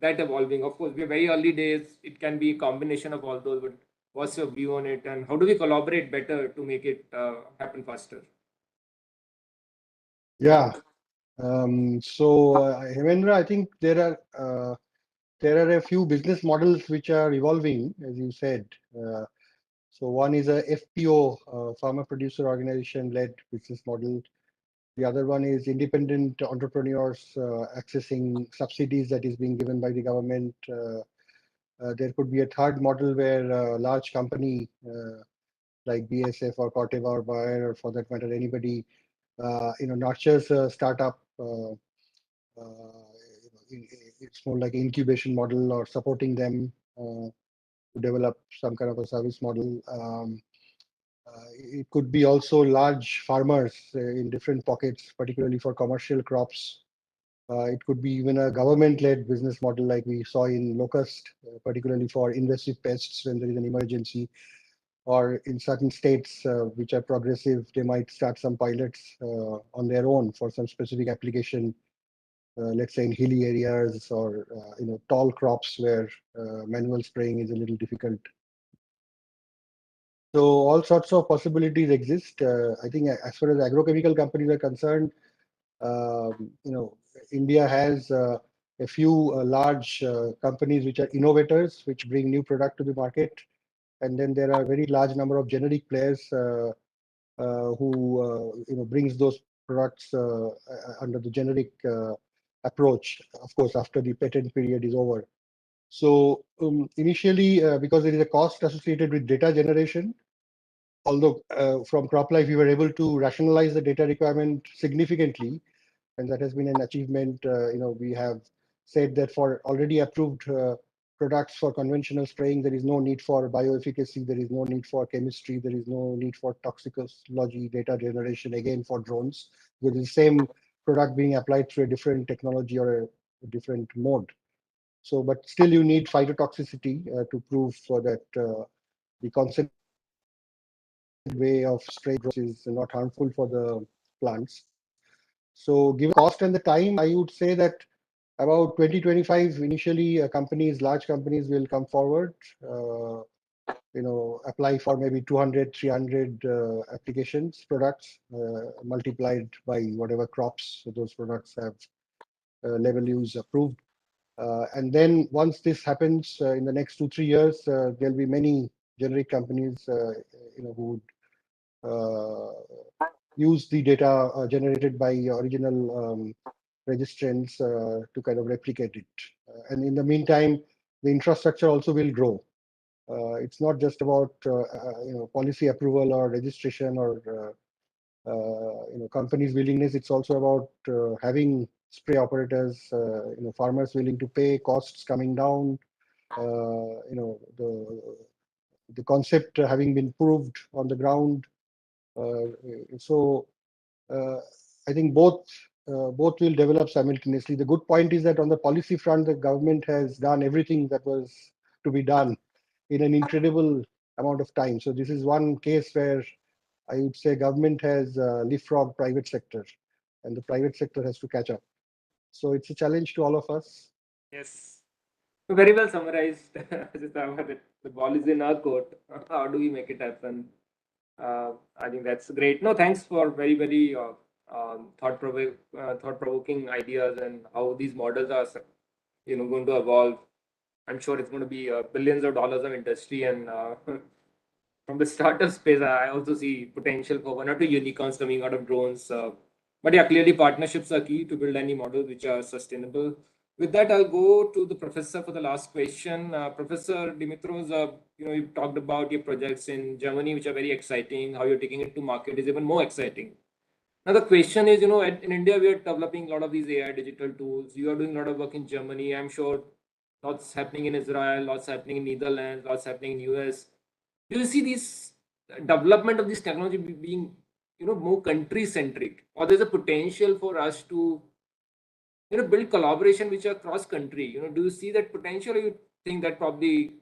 that evolving? Of course, we're very early days. It can be a combination of all those, but what's your view on it, and how do we collaborate better to make it happen faster? Yeah. Hemendra, I think there are a few business models which are evolving, as you said. So one is a FPO, farmer producer organization led business model. The other one is independent entrepreneurs accessing subsidies that is being given by the government. There could be a third model where a large company like BSF or Corteva or Bayer, or for that matter anybody, nurtures a startup. It's more like an incubation model or supporting them to develop some kind of a service model. It could be also large farmers in different pockets, particularly for commercial crops. It could be even a government-led business model like we saw in locust, particularly for invasive pests when there is an emergency. Or in certain states which are progressive, they might start some pilots on their own for some specific application, let's say in hilly areas or tall crops where manual spraying is a little difficult. So all sorts of possibilities exist. I think as far as agrochemical companies are concerned, India has a few large companies which are innovators, which bring new product to the market. And then there are a very large number of generic players who brings those products under the generic approach, of course, after the patent period is over. So initially, because there is a cost associated with data generation, although from CropLife we were able to rationalize the data requirement significantly, and that has been an achievement. We have said that for already approved products for conventional spraying, there is no need for bioefficacy, there is no need for chemistry, there is no need for toxicology data generation again for drones, with the same product being applied through a different technology or a different mode. So, but still you need phytotoxicity to prove that the concept way of spraying is not harmful for the plants. So given cost and the time, I would say that about 2025, initially large companies will come forward, apply for maybe 200, 300 applications, products, multiplied by whatever crops those products have level use approved. And then once this happens in the next 2-3 years, there'll be many generic companies who would use the data generated by original registrants to kind of replicate it. And in the meantime, the infrastructure also will grow. It's not just about policy approval or registration or companies' willingness. It's also about having spray operators, farmers willing to pay, costs coming down, the concept having been proved on the ground. So I think both will develop simultaneously. The good point is that on the policy front, the government has done everything that was to be done in an incredible amount of time. So this is one case where I would say government has leapfrogged private sector, and the private sector has to catch up. So it's a challenge to all of us. Yes. Very well summarized. The ball is in our court. How do we make it happen? I think that's great. No, thanks for very, very thought-provoking ideas and how these models are, going to evolve. I'm sure it's going to be billions of dollars of industry, and from the startup space, I also see potential for one or two unicorns coming out of drones. But yeah, clearly partnerships are key to build any models which are sustainable. With that, I'll go to the professor for the last question. Professor Dimitros, you've talked about your projects in Germany, which are very exciting. How you're taking it to market is even more exciting. Now, the question is, in India, we are developing a lot of these AI digital tools. You are doing a lot of work in Germany. I'm sure lots happening in Israel, lots happening in Netherlands, lots happening in US. Do you see this development of this technology being, more country centric, or there's a potential for us to, build collaboration which are cross country? Do you see that potential, or you think that probably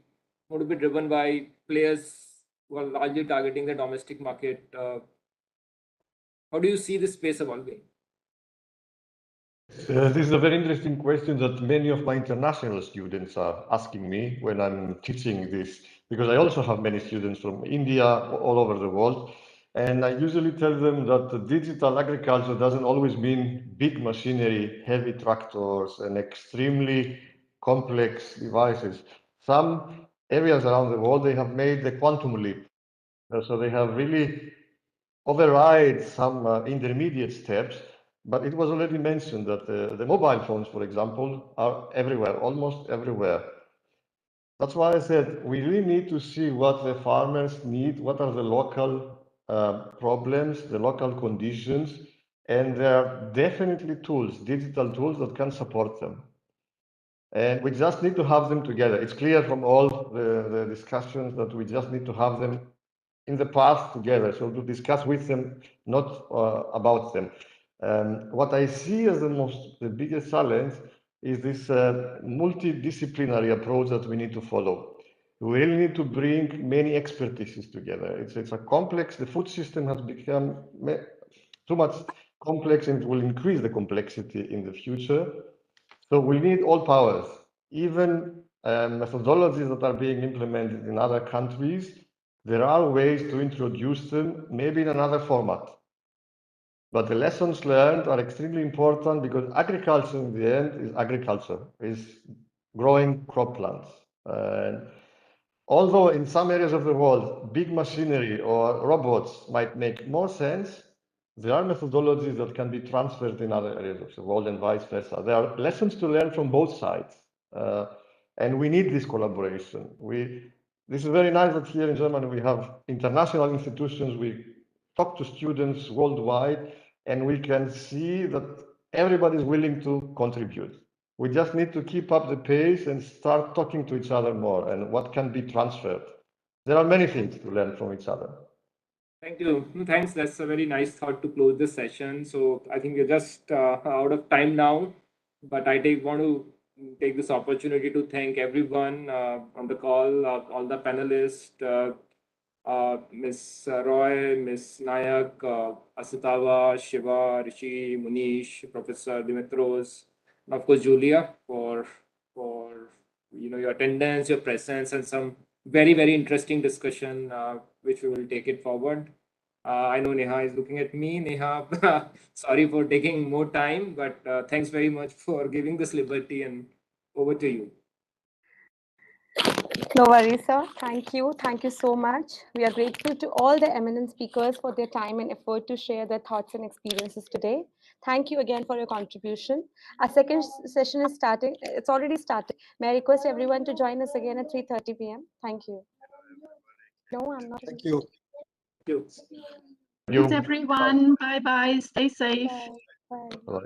would be driven by players who are largely targeting the domestic market? How do you see this space evolving? This is a very interesting question that many of my international students are asking me when I'm teaching this, because I also have many students from India, all over the world. And I usually tell them that digital agriculture doesn't always mean big machinery, heavy tractors, and extremely complex devices. Some areas around the world, they have made the quantum leap. So they have really override some intermediate steps, but it was already mentioned that the mobile phones, for example, are everywhere, almost everywhere. That's why I said we really need to see what the farmers need, what are the local problems, the local conditions, and there are definitely tools, digital tools that can support them. And we just need to have them together. It's clear from all the discussions that we just need to have them in the path together, so to discuss with them, not about them. What I see as the biggest challenge is this multidisciplinary approach that we need to follow. We really need to bring many expertises together. It's a complex, the food system has become too much complex and will increase the complexity in the future. So we need all powers, even methodologies that are being implemented in other countries. There are ways to introduce them, maybe in another format. But the lessons learned are extremely important because agriculture in the end is agriculture, is growing crop plants. And although in some areas of the world, big machinery or robots might make more sense, there are methodologies that can be transferred in other areas of the world and vice versa. There are lessons to learn from both sides. And we need this collaboration. This is very nice that here in Germany we have international institutions. We talk to students worldwide, and we can see that everybody is willing to contribute. We just need to keep up the pace and start talking to each other more and what can be transferred. There are many things to learn from each other. Thank you. Thanks. That's a very nice thought to close this session. So I think we're just out of time now, but I want to take this opportunity to thank everyone on the call, all the panelists, Ms. Roy, Ms. Nayak, Asutawa, Shiva, Rishi, Munish, Professor Dimitros, and of course Julia for your attendance, your presence, and some very, very interesting discussion which we will take it forward. I know Neha is looking at me. Neha, sorry for taking more time, but thanks very much for giving this liberty, and over to you. No worries, sir. Thank you. Thank you so much. We are grateful to all the eminent speakers for their time and effort to share their thoughts and experiences today. Thank you again for your contribution. Our second session is starting. It's already started. May I request everyone to join us again at 3:30 p.m. Thank you. No, I'm not. Thank you. Thanks, everyone. Bye-bye. Stay safe. Bye. Bye.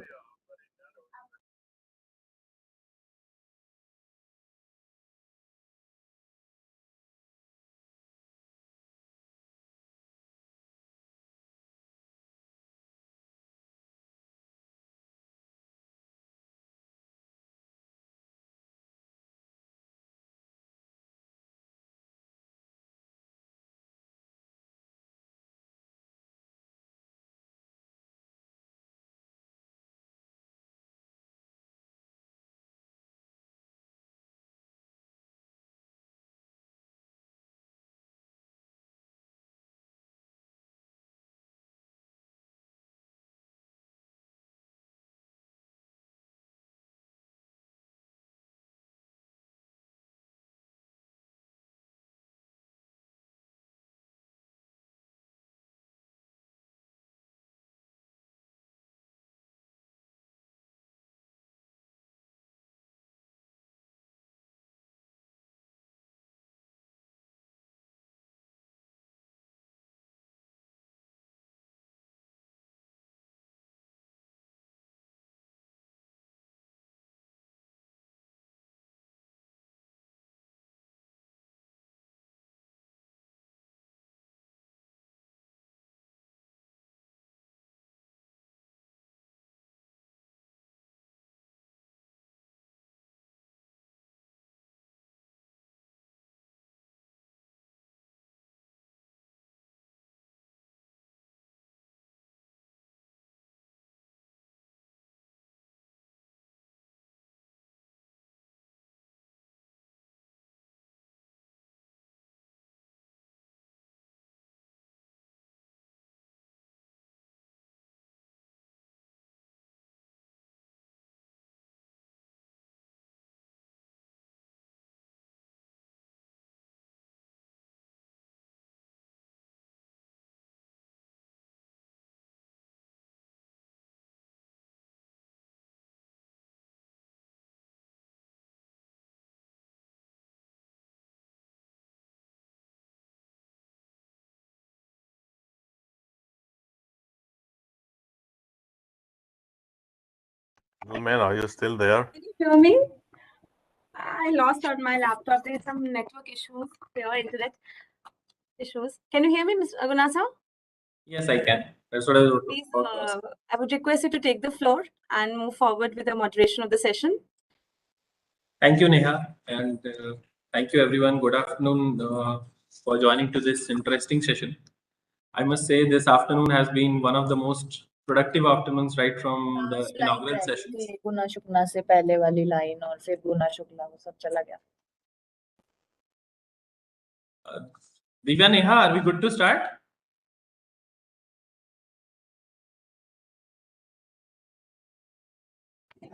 Man, are you still there? Can you hear me? I lost on my laptop. There's some network issues, there internet issues. Can you hear me, Ms. Agunasa? Yes, I can. That's what I was Please, about to ask. I would request you to take the floor and move forward with the moderation of the session. Thank you, Neha, and thank you, everyone. Good afternoon for joining to this interesting session. I must say this afternoon has been one of the most productive afternoons right from the inaugural session. गुना शुक्ना से पहले वाली line और फिर गुना शुक्ला वो सब चला गया. Divya, Neha, are we good to start?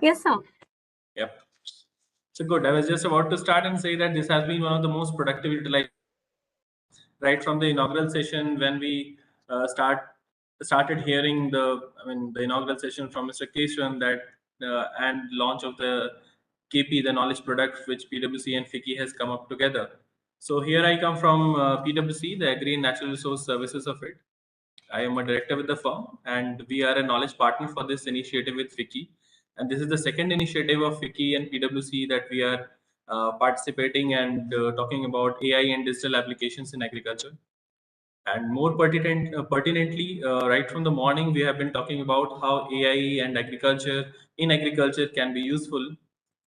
Yes, sir. Yep. So good. I was just about to start and say that this has been one of the most productive utilization right from the inaugural session when we started hearing the inaugural session from Mr. Keshavan that and launch of the KP, the knowledge product which PwC and FICCI has come up together. So here I come from PwC, the Agri and Natural Resource Services of it. I am a director with the firm, and we are a knowledge partner for this initiative with FICCI. And this is the second initiative of FICCI and PwC that we are participating and talking about AI and digital applications in agriculture. And more pertinently, right from the morning, we have been talking about how AI and agriculture can be useful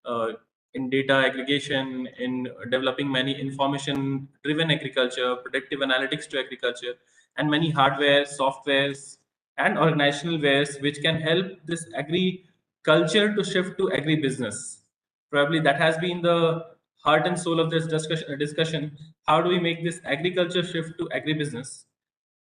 uh, in data aggregation, in developing many information-driven agriculture, predictive analytics to agriculture, and many hardware, softwares, and organizational wares which can help this agriculture to shift to agribusiness. Probably that has been the heart and soul of this discussion. How do we make this agriculture shift to agribusiness?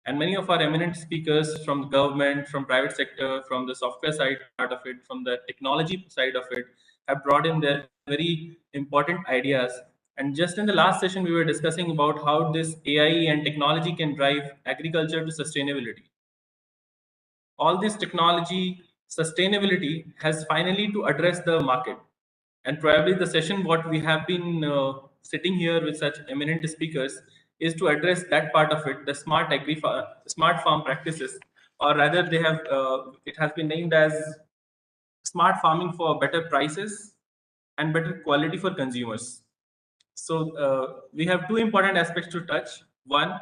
And many of our eminent speakers from the government, from private sector, from the software side part of it, from the technology side of it, have brought in their very important ideas. And just in the last session, we were discussing about how this AI and technology can drive agriculture to sustainability. All this technology sustainability has finally to address the market, and probably the session what we have been sitting here with such eminent speakers is to address that part of it, the smart farm practices, or rather they have it has been named as smart farming for better prices and better quality for consumers. So we have two important aspects to touch. One,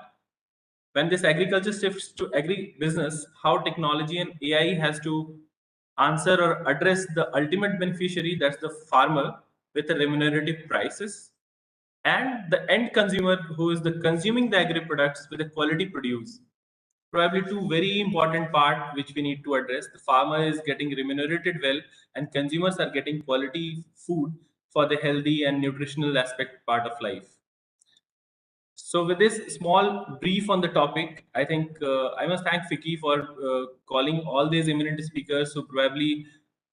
when this agriculture shifts to agri-business, how technology and AI has to answer or address the ultimate beneficiary, that's the farmer, with a remunerative prices, and the end consumer who is the consuming the agri products with a quality produce. Probably two very important part which we need to address. The farmer is getting remunerated well, and consumers are getting quality food for the healthy and nutritional aspect part of life. So with this small brief on the topic, I think I must thank Vicky for calling all these eminent speakers who probably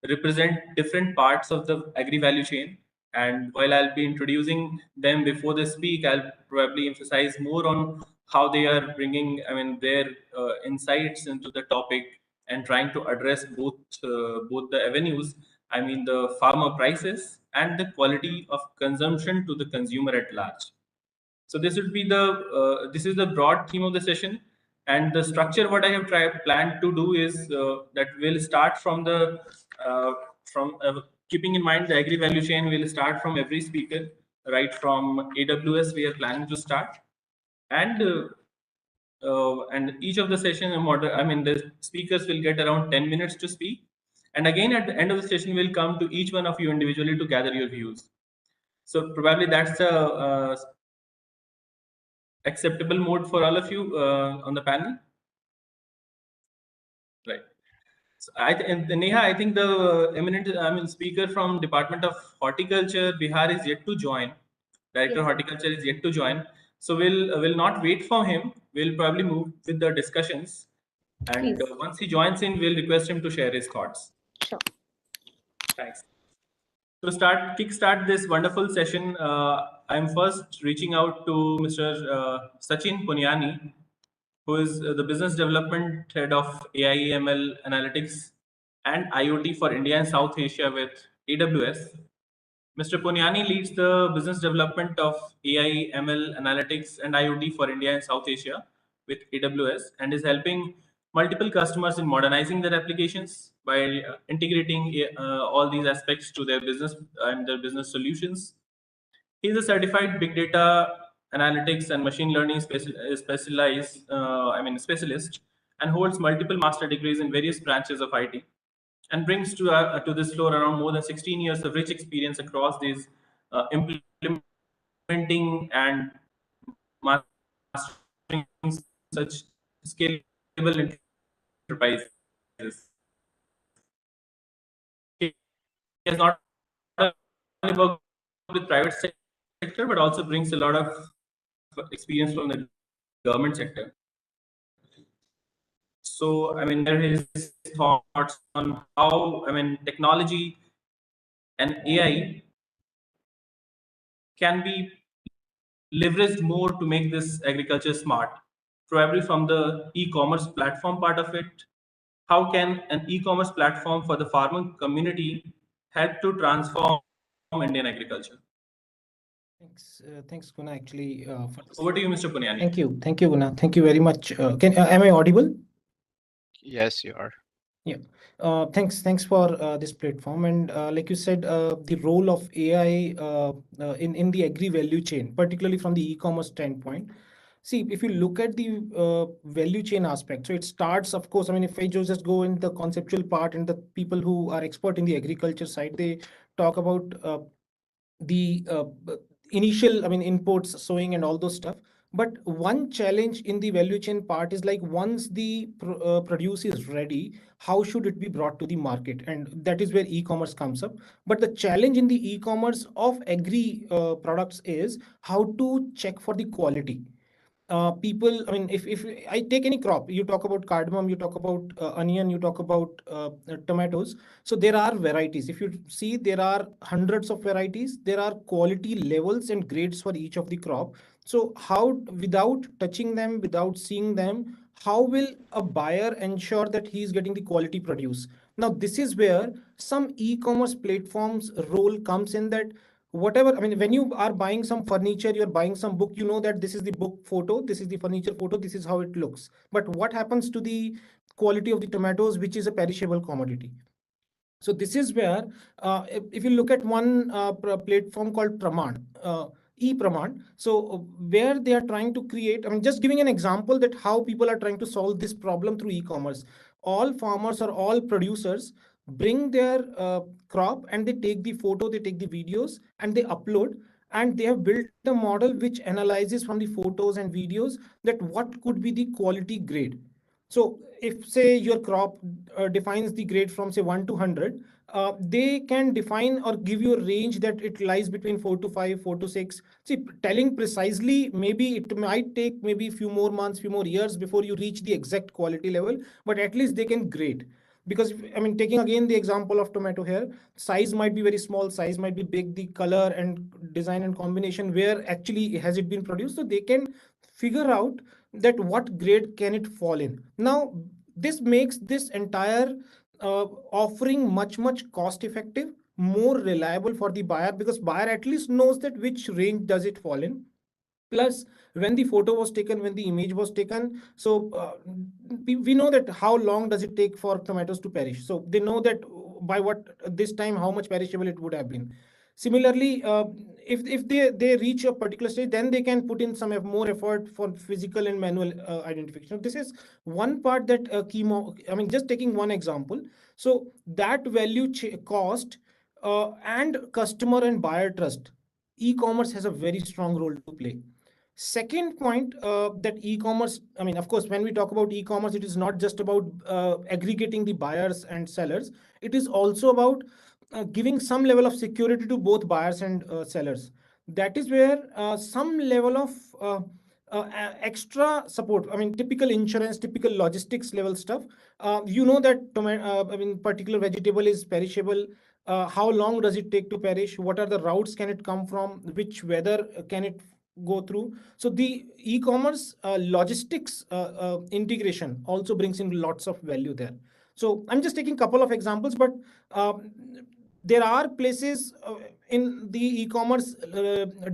represent different parts of the agri value chain. And while I'll be introducing them before they speak, I'll probably emphasize more on how they are bringing, their insights into the topic and trying to address both the avenues. The farmer prices and the quality of consumption to the consumer at large. So this would be this is the broad theme of the session, and the structure what I have planned to do is that we'll start from the from keeping in mind the agri value chain. We'll start from every speaker, right from AWS. We are planning to start, and each of the session, the speakers will get around 10 minutes to speak, and again at the end of the session, we'll come to each one of you individually to gather your views. So probably that's the acceptable mode for all of you on the panel, right? So and Neha, I think the eminent speaker from Department of Horticulture, Bihar, is yet to join. Director of Horticulture is yet to join. So we'll not wait for him. We'll probably move with the discussions, and once he joins in, we'll request him to share his thoughts. Sure. Thanks. To kickstart this wonderful session, I'm first reaching out to Mr. Sachin Punyani, who is the Business Development Head of AI ML Analytics and IoT for India and South Asia with AWS. Mr. Punyani leads the business development of AI ML Analytics and IoT for India and South Asia with AWS, and is helping multiple customers in modernizing their applications by integrating all these aspects to their business and their business solutions. He is a certified big data analytics and machine learning specialist, and holds multiple master degrees in various branches of IT, and brings to this floor around more than 16 years of rich experience across these implementing and mastering such scalable enterprises. He has not only worked with private sector, but also brings a lot of experience from the government sector. So, there are his thoughts on how, technology and AI can be leveraged more to make this agriculture smart. Probably from the e-commerce platform part of it, how can an e-commerce platform for the farming community help to transform Indian agriculture? Thanks, Guna. Actually, over to you, Mr. Punyani. Thank you, Guna. Thank you very much. Am I audible? Yes, you are. Yeah. Thanks for this platform. And like you said, the role of AI in the agri value chain, particularly from the e-commerce standpoint. See, if you look at the value chain aspect, so it starts, of course, if I just go in the conceptual part, and the people who are expert in the agriculture side, they talk about the initial, inputs, sowing, and all those stuff. But one challenge in the value chain part is like, once the produce is ready, how should it be brought to the market? And that is where e-commerce comes up. But the challenge in the e-commerce of agri products is how to check for the quality. People, if I take any crop, you talk about cardamom, you talk about onion, you talk about tomatoes. So there are varieties. If you see, there are hundreds of varieties. There are quality levels and grades for each of the crop. So how, without touching them, without seeing them, how will a buyer ensure that he is getting the quality produce? Now, this is where some e-commerce platforms role comes in, that whatever, I mean, when you are buying some furniture, you're buying some book, you know that this is the book photo, this is the furniture photo, this is how it looks. But what happens to the quality of the tomatoes, which is a perishable commodity? So this is where, if you look at one platform called Praman, e-Praman, so where they are trying to create, I mean, just giving an example that how people are trying to solve this problem through e-commerce. All farmers or all producers bring their crop and they take the photo, they take the videos and they upload, and they have built a model which analyzes from the photos and videos that what could be the quality grade. So if say your crop defines the grade from say 1 to 100, they can define or give you a range that it lies between 4 to 5, 4 to 6. See, telling precisely, maybe it might take maybe a few more months, few more years before you reach the exact quality level, but at least they can grade. Because I mean, taking again the example of tomato here, size might be very small, size might be big, the color and design and combination, where actually has it been produced, so they can figure out that what grade can it fall in. Now this makes this entire offering much cost effective, more reliable for the buyer, because buyer at least knows that which range does it fall in. Plus, when the photo was taken, when the image was taken, so we know that how long does it take for tomatoes to perish. So they know that by what this time how much perishable it would have been. Similarly, if they reach a particular stage, then they can put in some more effort for physical and manual identification. This is one part that I mean, just taking one example. So that value cost and customer and buyer trust, e-commerce has a very strong role to play. Second point, that e-commerce, I mean, of course, when we talk about e-commerce, it is not just about aggregating the buyers and sellers. It is also about giving some level of security to both buyers and sellers. That is where some level of extra support, I mean, typical insurance, typical logistics level stuff. You know that I mean, particular vegetable is perishable. How long does it take to perish? What are the routes can it come from? Which weather can it go through? So the e-commerce logistics integration also brings in lots of value there. So I'm just taking a couple of examples, but there are places in the e-commerce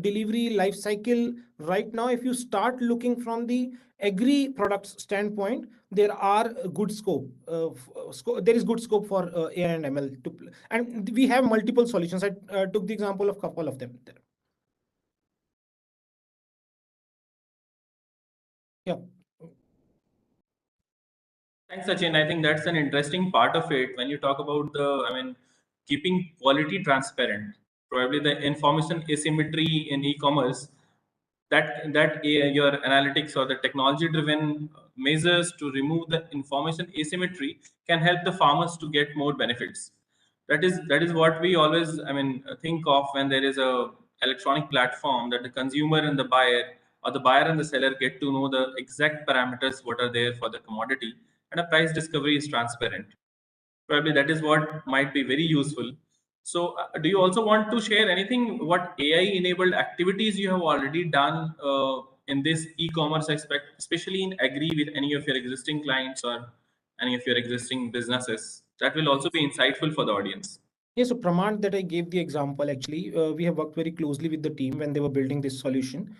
delivery life cycle right now. If you start looking from the agri products standpoint, there are good scope. There is good scope for AI and ML and we have multiple solutions. I took the example of a couple of them there. Yeah. Thanks, Sachin. I think that's an interesting part of it when you talk about keeping quality transparent. Probably the information asymmetry in e-commerce, your analytics or the technology-driven measures to remove the information asymmetry can help the farmers to get more benefits. That is what we always think of when there is a electronic platform that the consumer and the buyer, or the buyer and the seller, get to know the exact parameters what are there for the commodity, and a price discovery is transparent. Probably that is what might be very useful. So do you also want to share anything what AI enabled activities you have already done in this e-commerce aspect, especially in agri, with any of your existing clients or any of your existing businesses? That will also be insightful for the audience. Yeah, so Pramant, that I gave the example, actually, we have worked very closely with the team when they were building this solution.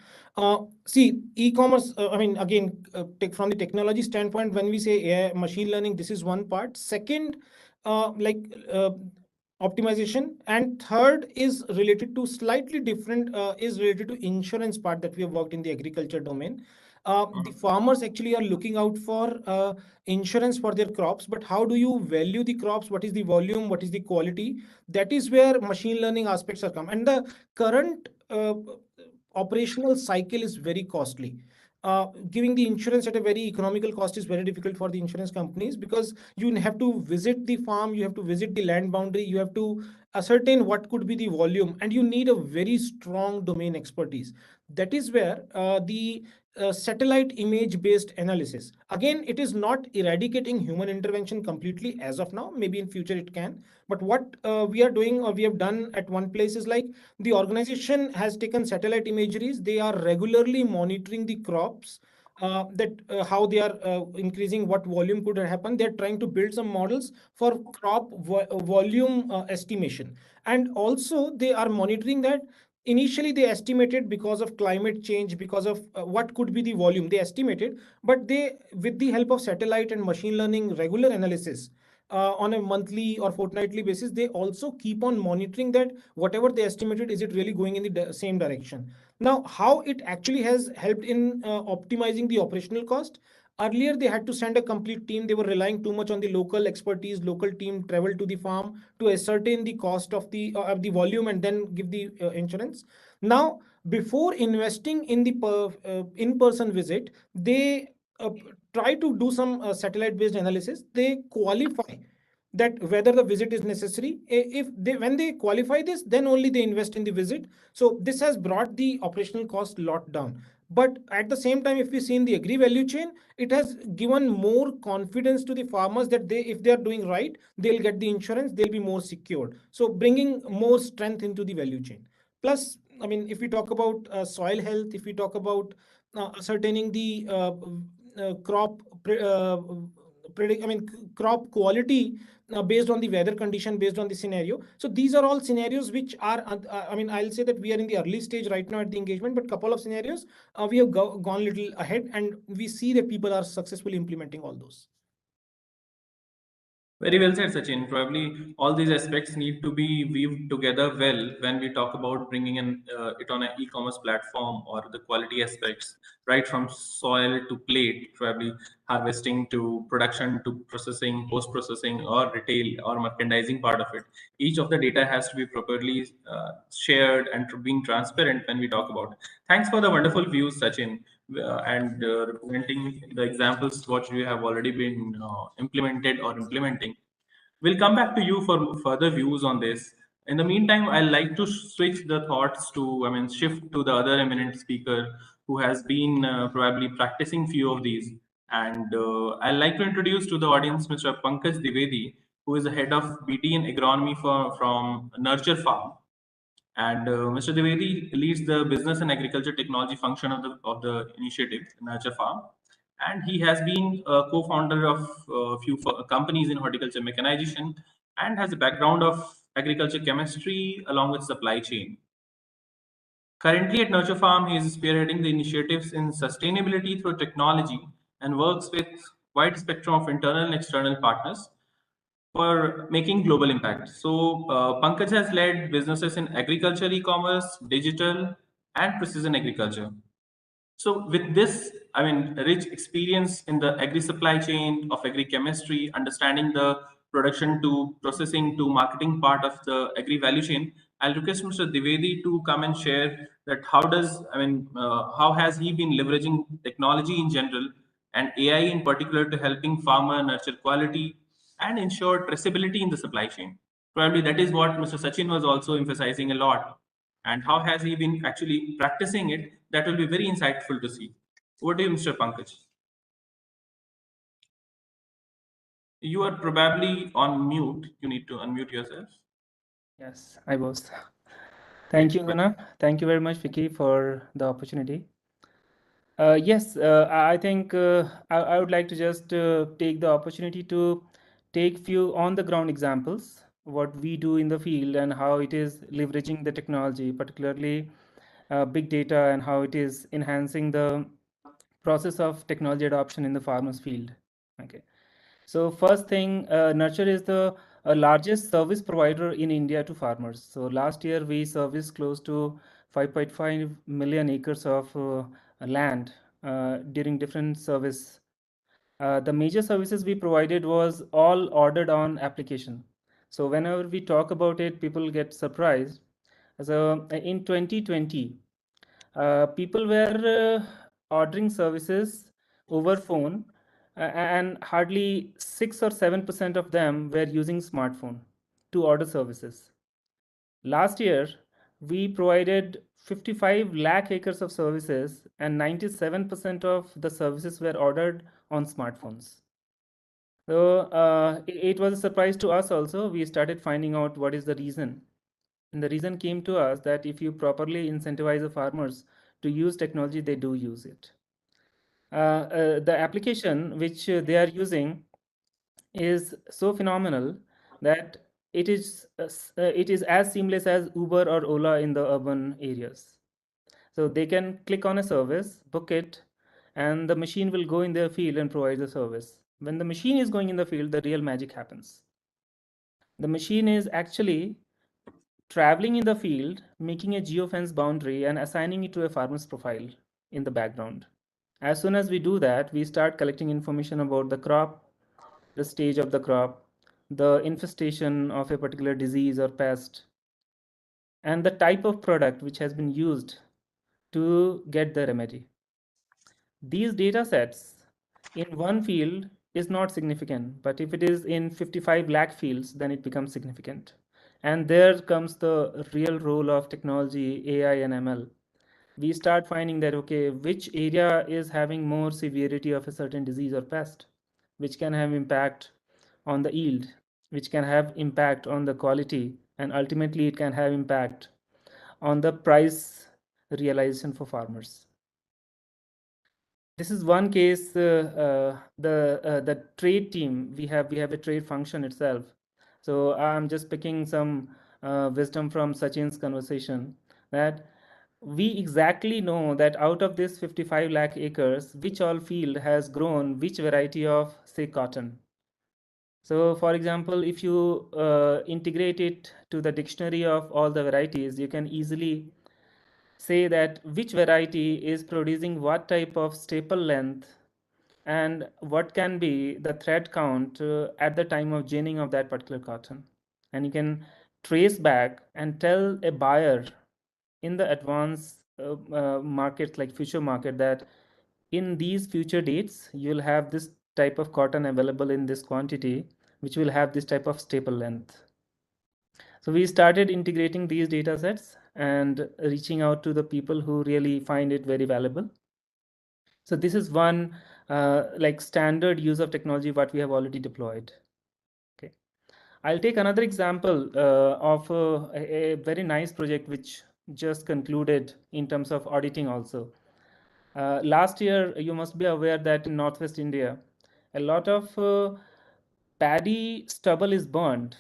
See, e-commerce, I mean, again, take from the technology standpoint, when we say AI, machine learning, this is one part. Second, optimization. And third is related to slightly different, is related to insurance part that we have worked in the agriculture domain. The farmers actually are looking out for insurance for their crops, but how do you value the crops? What is the volume? What is the quality? That is where machine learning aspects are come. And the current operational cycle is very costly. Giving the insurance at a very economical cost is very difficult for the insurance companies, because you have to visit the farm, you have to visit the land boundary, you have to ascertain what could be the volume, and you need a very strong domain expertise. That is where the satellite image based analysis, again, it is not eradicating human intervention completely as of now. Maybe in future it can, but what we are doing, or we have done at one place, is like the organization has taken satellite imageries. They are regularly monitoring the crops that how they are increasing, what volume could happen. They're trying to build some models for crop volume estimation, and also they are monitoring that. Initially they estimated because of climate change, because of what could be the volume they estimated, but they, with the help of satellite and machine learning regular analysis, on a monthly or fortnightly basis, they also keep on monitoring that whatever they estimated, is it really going in the same direction. Now, how it actually has helped in optimizing the operational cost. Earlier, they had to send a complete team. They were relying too much on the local expertise, local team travel to the farm to ascertain the cost of the volume and then give the insurance. Now, before investing in the in-person visit, they uh, try to do some satellite-based analysis. They qualify that whether the visit is necessary. If they, when they qualify this, then only they invest in the visit. So this has brought the operational cost a lot down. But at the same time, if we see in the agri value chain, it has given more confidence to the farmers that they, if they are doing right, they'll get the insurance, they'll be more secured. So bringing more strength into the value chain. Plus, I mean, if we talk about soil health, if we talk about ascertaining the crop predict, I mean, crop quality based on the weather condition, based on the scenario. So these are all scenarios which are, I mean, I'll say that we are in the early stage right now at the engagement, but couple of scenarios we have gone a little ahead, and we see that people are successfully implementing all those. Very well said, Sachin. Probably all these aspects need to be weaved together well when we talk about bringing in it on an e-commerce platform, or the quality aspects, right from soil to plate, probably harvesting to production to processing, post-processing, or retail or merchandising part of it. Each of the data has to be properly shared and being transparent when we talk about it. Thanks for the wonderful views, Sachin, and representing the examples what you have already been implemented or implementing. We'll come back to you for further views on this. In the meantime, I'd like to switch the thoughts to, I mean, shift to the other eminent speaker who has been probably practicing few of these. And I'd like to introduce to the audience Mr. Pankaj Dwivedi, who is the head of BD and agronomy from Nurture Farm. And Mr. Dwivedi leads the business and agriculture technology function of the initiative, Nurture Farm. And he has been a co-founder of a few companies in horticulture mechanization, and has a background of agriculture chemistry along with supply chain. Currently at Nurture Farm, he is spearheading the initiatives in sustainability through technology and works with wide spectrum of internal and external partners for making global impact. So Pankaj has led businesses in agriculture, e-commerce, digital, and precision agriculture. So with this, I mean, rich experience in the agri supply chain of agri chemistry, understanding the production to processing to marketing part of the agri value chain, I'll request Mr. Dwivedi to come and share that how does, I mean, how has he been leveraging technology in general and AI in particular to helping farmer nurture quality and ensure traceability in the supply chain. Probably that is what Mr. Sachin was also emphasizing a lot. And how has he been actually practicing it? That will be very insightful to see. Over to you, Mr. Pankaj. You are probably on mute. You need to unmute yourself. Yes, I was. Thank you, Guna. Thank you very much, Vicky, for the opportunity. Yes, I think I would like to just take the opportunity to take few on the ground examples, what we do in the field and how it is leveraging the technology, particularly big data, and how it is enhancing the process of technology adoption in the farmers field. Okay. So first thing, Nurture is the largest service provider in India to farmers. So last year we serviced close to 5.5 million acres of land during different service. The major services we provided was all ordered on application. So whenever we talk about it, people get surprised. So in 2020, people were ordering services over phone, and hardly 6 or 7% of them were using smartphone to order services. Last year, we provided 55 lakh acres of services, and 97% of the services were ordered on smartphones. So it was a surprise to us also. We started finding out what is the reason. And the reason came to us that if you properly incentivize the farmers to use technology, they do use it. The application which they are using is so phenomenal that it is as seamless as Uber or Ola in the urban areas. So they can click on a service, book it, and the machine will go in their field and provide the service. When the machine is going in the field, the real magic happens. The machine is actually traveling in the field, making a geofence boundary and assigning it to a farmer's profile in the background. As soon as we do that, we start collecting information about the crop, the stage of the crop, the infestation of a particular disease or pest, and the type of product which has been used to get the remedy. These data sets in one field is not significant, but if it is in 55 lakh fields, then it becomes significant. And there comes the real role of technology, AI and ML. We start finding that, okay, which area is having more severity of a certain disease or pest, which can have impact on the yield, which can have impact on the quality, and ultimately it can have impact on the price realization for farmers. This is one case. The trade team, we have a trade function itself. So I'm just picking some wisdom from Sachin's conversation, that we exactly know that out of this 55 lakh acres, which all field has grown which variety of, say, cotton. So for example, if you integrate it to the dictionary of all the varieties, you can easily say that which variety is producing what type of staple length and what can be the thread count at the time of ginning of that particular cotton. And you can trace back and tell a buyer in the advanced markets like future market that in these future dates, you'll have this type of cotton available in this quantity, which will have this type of staple length. So we started integrating these data sets and reaching out to the people who really find it very valuable. So this is one like standard use of technology what we have already deployed. Okay, I'll take another example of a very nice project which just concluded in terms of auditing also. Last year, you must be aware that in Northwest India, a lot of paddy stubble is burned.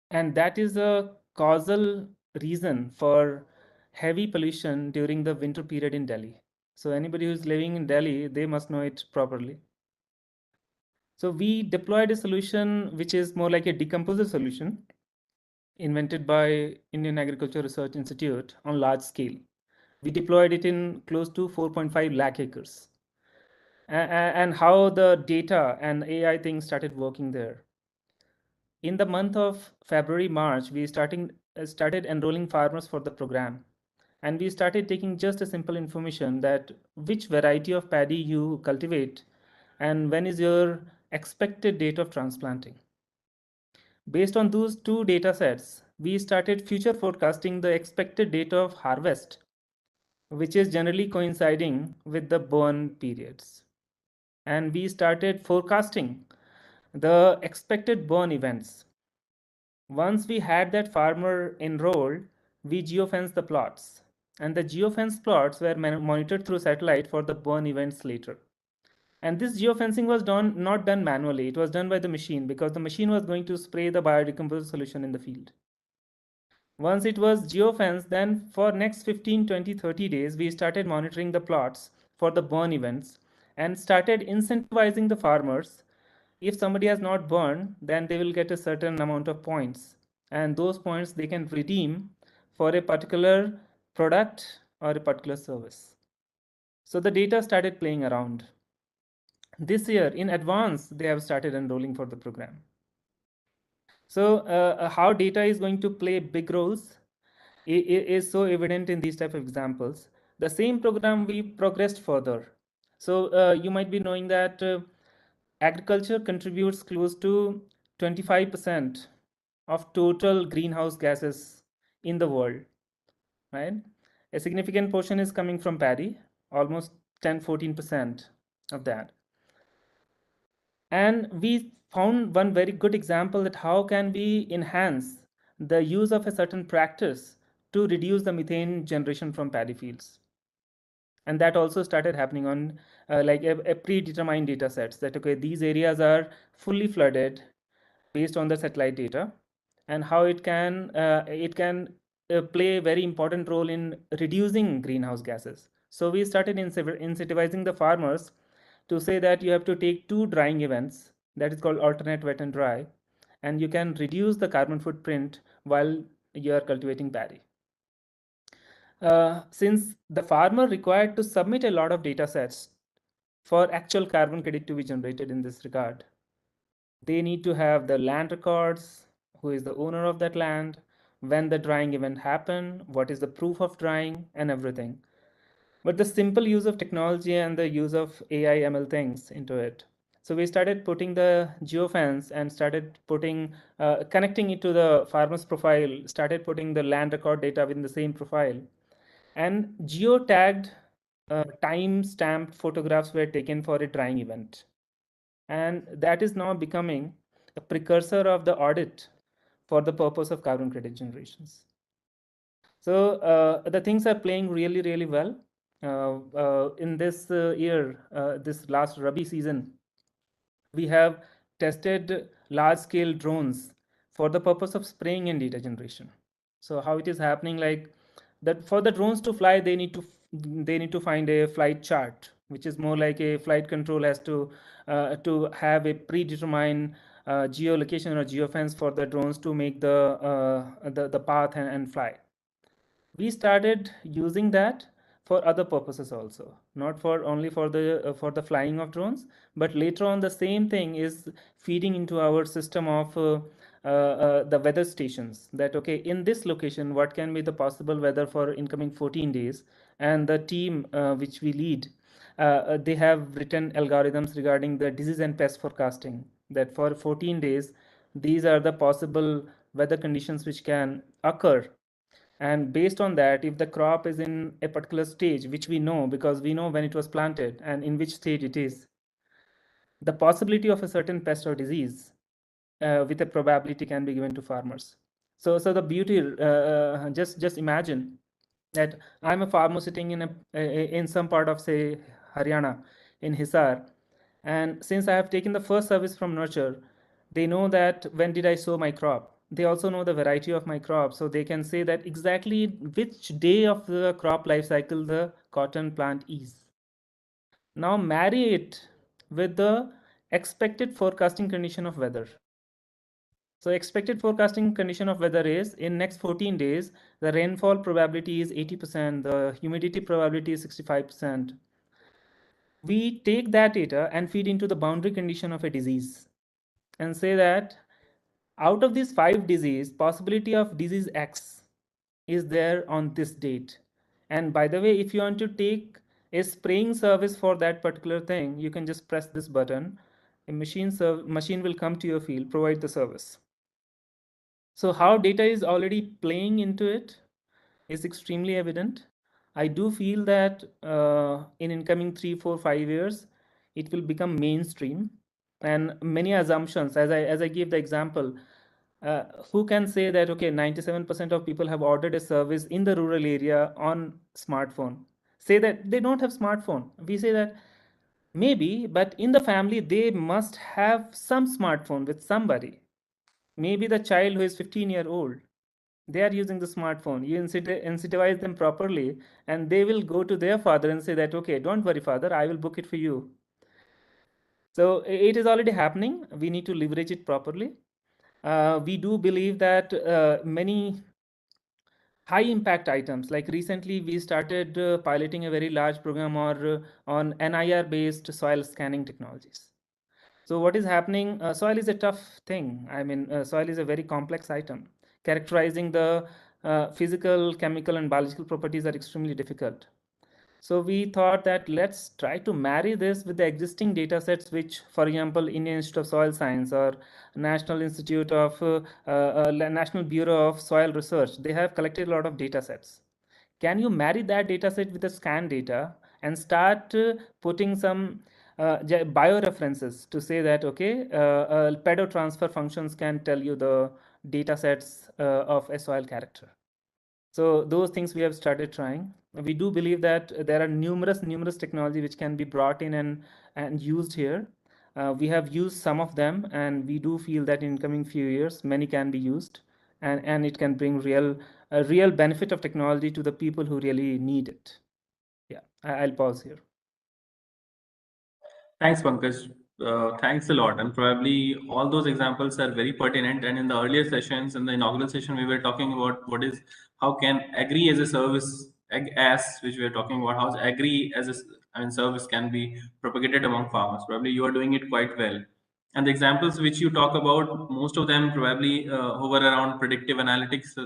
And that is a causal reason for heavy pollution during the winter period in Delhi. So anybody who's living in Delhi, they must know it properly. So we deployed a solution which is more like a decomposer solution invented by Indian Agriculture Research Institute on large scale. We deployed it in close to 4.5 lakh acres. And how the data and AI things started working there. In the month of February, March, we started enrolling farmers for the program. And we started taking just a simple information that which variety of paddy you cultivate and when is your expected date of transplanting. Based on those two data sets, we started future forecasting the expected date of harvest, which is generally coinciding with the burn periods. And we started forecasting the expected burn events. Once we had that farmer enrolled, we geofenced the plots. And the geofence plots were monitored through satellite for the burn events later. And this geofencing was not done manually. It was done by the machine because the machine was going to spray the biodecomposer solution in the field. Once it was geofenced, then for next 15, 20, 30 days, we started monitoring the plots for the burn events and started incentivizing the farmers. If somebody has not burned, then they will get a certain amount of points. And those points they can redeem for a particular product or a particular service. So the data started playing around. This year, in advance, they have started enrolling for the program. So how data is going to play big roles is so evident in these type of examples. The same program we progressed further. So you might be knowing that agriculture contributes close to 25% of total greenhouse gases in the world, right? A significant portion is coming from paddy, almost 10-14% of that. And we found one very good example that how can we enhance the use of a certain practice to reduce the methane generation from paddy fields. And that also started happening on like a predetermined data sets, that okay, these areas are fully flooded based on the satellite data, and how it can play a very important role in reducing greenhouse gases. So we started incentivizing the farmers to say that you have to take 2 drying events, that is called alternate wet and dry, and you can reduce the carbon footprint while you are cultivating paddy. Since the farmer required to submit a lot of data sets for actual carbon credit to be generated in this regard, they need to have the land records, who is the owner of that land, when the drying event happened, what is the proof of drying, and everything. But the simple use of technology and the use of AI ML things into it. So we started putting the geofence and started putting, connecting it to the farmer's profile, started putting the land record data within the same profile. And geotagged time-stamped photographs were taken for a drying event. And that is now becoming a precursor of the audit for the purpose of carbon credit generations. So the things are playing really, really well. In this year, this last Rabi season, we have tested large-scale drones for the purpose of spraying and data generation. So how it is happening, like that for the drones to fly, they need to find a flight chart, which is more like a flight control has to have a predetermined geolocation or geofence for the drones to make the path and fly. We started using that for other purposes also, not for only for the flying of drones, but later on the same thing is feeding into our system of the weather stations, that okay, in this location what can be the possible weather for incoming 14 days. And the team which we lead, they have written algorithms regarding the disease and pest forecasting, that for 14 days these are the possible weather conditions which can occur. And based on that, if the crop is in a particular stage, which we know because we know when it was planted and in which stage it is, the possibility of a certain pest or disease with a probability can be given to farmers. So the beauty, just imagine that I'm a farmer sitting in some part of, say, Haryana, in Hisar, and since I have taken the first service from Nurture, they know that when did I sow my crop. They also know the variety of my crop, so they can say that exactly which day of the crop life cycle the cotton plant is. Now marry it with the expected forecasting condition of weather. So expected forecasting condition of weather is in next 14 days, the rainfall probability is 80%, the humidity probability is 65%. We take that data and feed into the boundary condition of a disease and say that out of these 5 disease, possibility of disease X is there on this date. And by the way, if you want to take a spraying service for that particular thing, you can just press this button. A machine will come to your field, provide the service. So how data is already playing into it is extremely evident. I do feel that in incoming 3, 4, 5 years, it will become mainstream. And many assumptions, as I gave the example, who can say that, okay, 97% of people have ordered a service in the rural area on smartphone? Say that they don't have smartphone. We say that maybe, but in the family, they must have some smartphone with somebody. Maybe the child who is 15-year-old, they are using the smartphone. You incentivize them properly, and they will go to their father and say that, okay, don't worry, father, I will book it for you. So it is already happening. We need to leverage it properly. We do believe that many high impact items, like recently we started piloting a very large program on NIR based soil scanning technologies. So what is happening? Soil is a tough thing. I mean, soil is a very complex item. Characterizing the physical, chemical, and biological properties are extremely difficult. So we thought that let's try to marry this with the existing data sets, which, for example, Indian Institute of Soil Science or National Institute of National Bureau of Soil Research, they have collected a lot of data sets. Can you marry that data set with the scan data and start putting some bioreferences to say that, okay, pedotransfer functions can tell you the data sets of a soil character. So those things we have started trying. We do believe that there are numerous technology which can be brought in and used here. We have used some of them, and we do feel that in coming few years, many can be used, and it can bring a real benefit of technology to the people who really need it. Yeah, I'll pause here. Thanks, Pankaj. Thanks a lot. And probably all those examples are very pertinent. And in the earlier sessions, in the inaugural session, we were talking about how can agri as a service, which we are talking about, how agri as a service can be propagated among farmers. Probably you are doing it quite well. And the examples which you talk about, most of them probably hover around predictive analytics,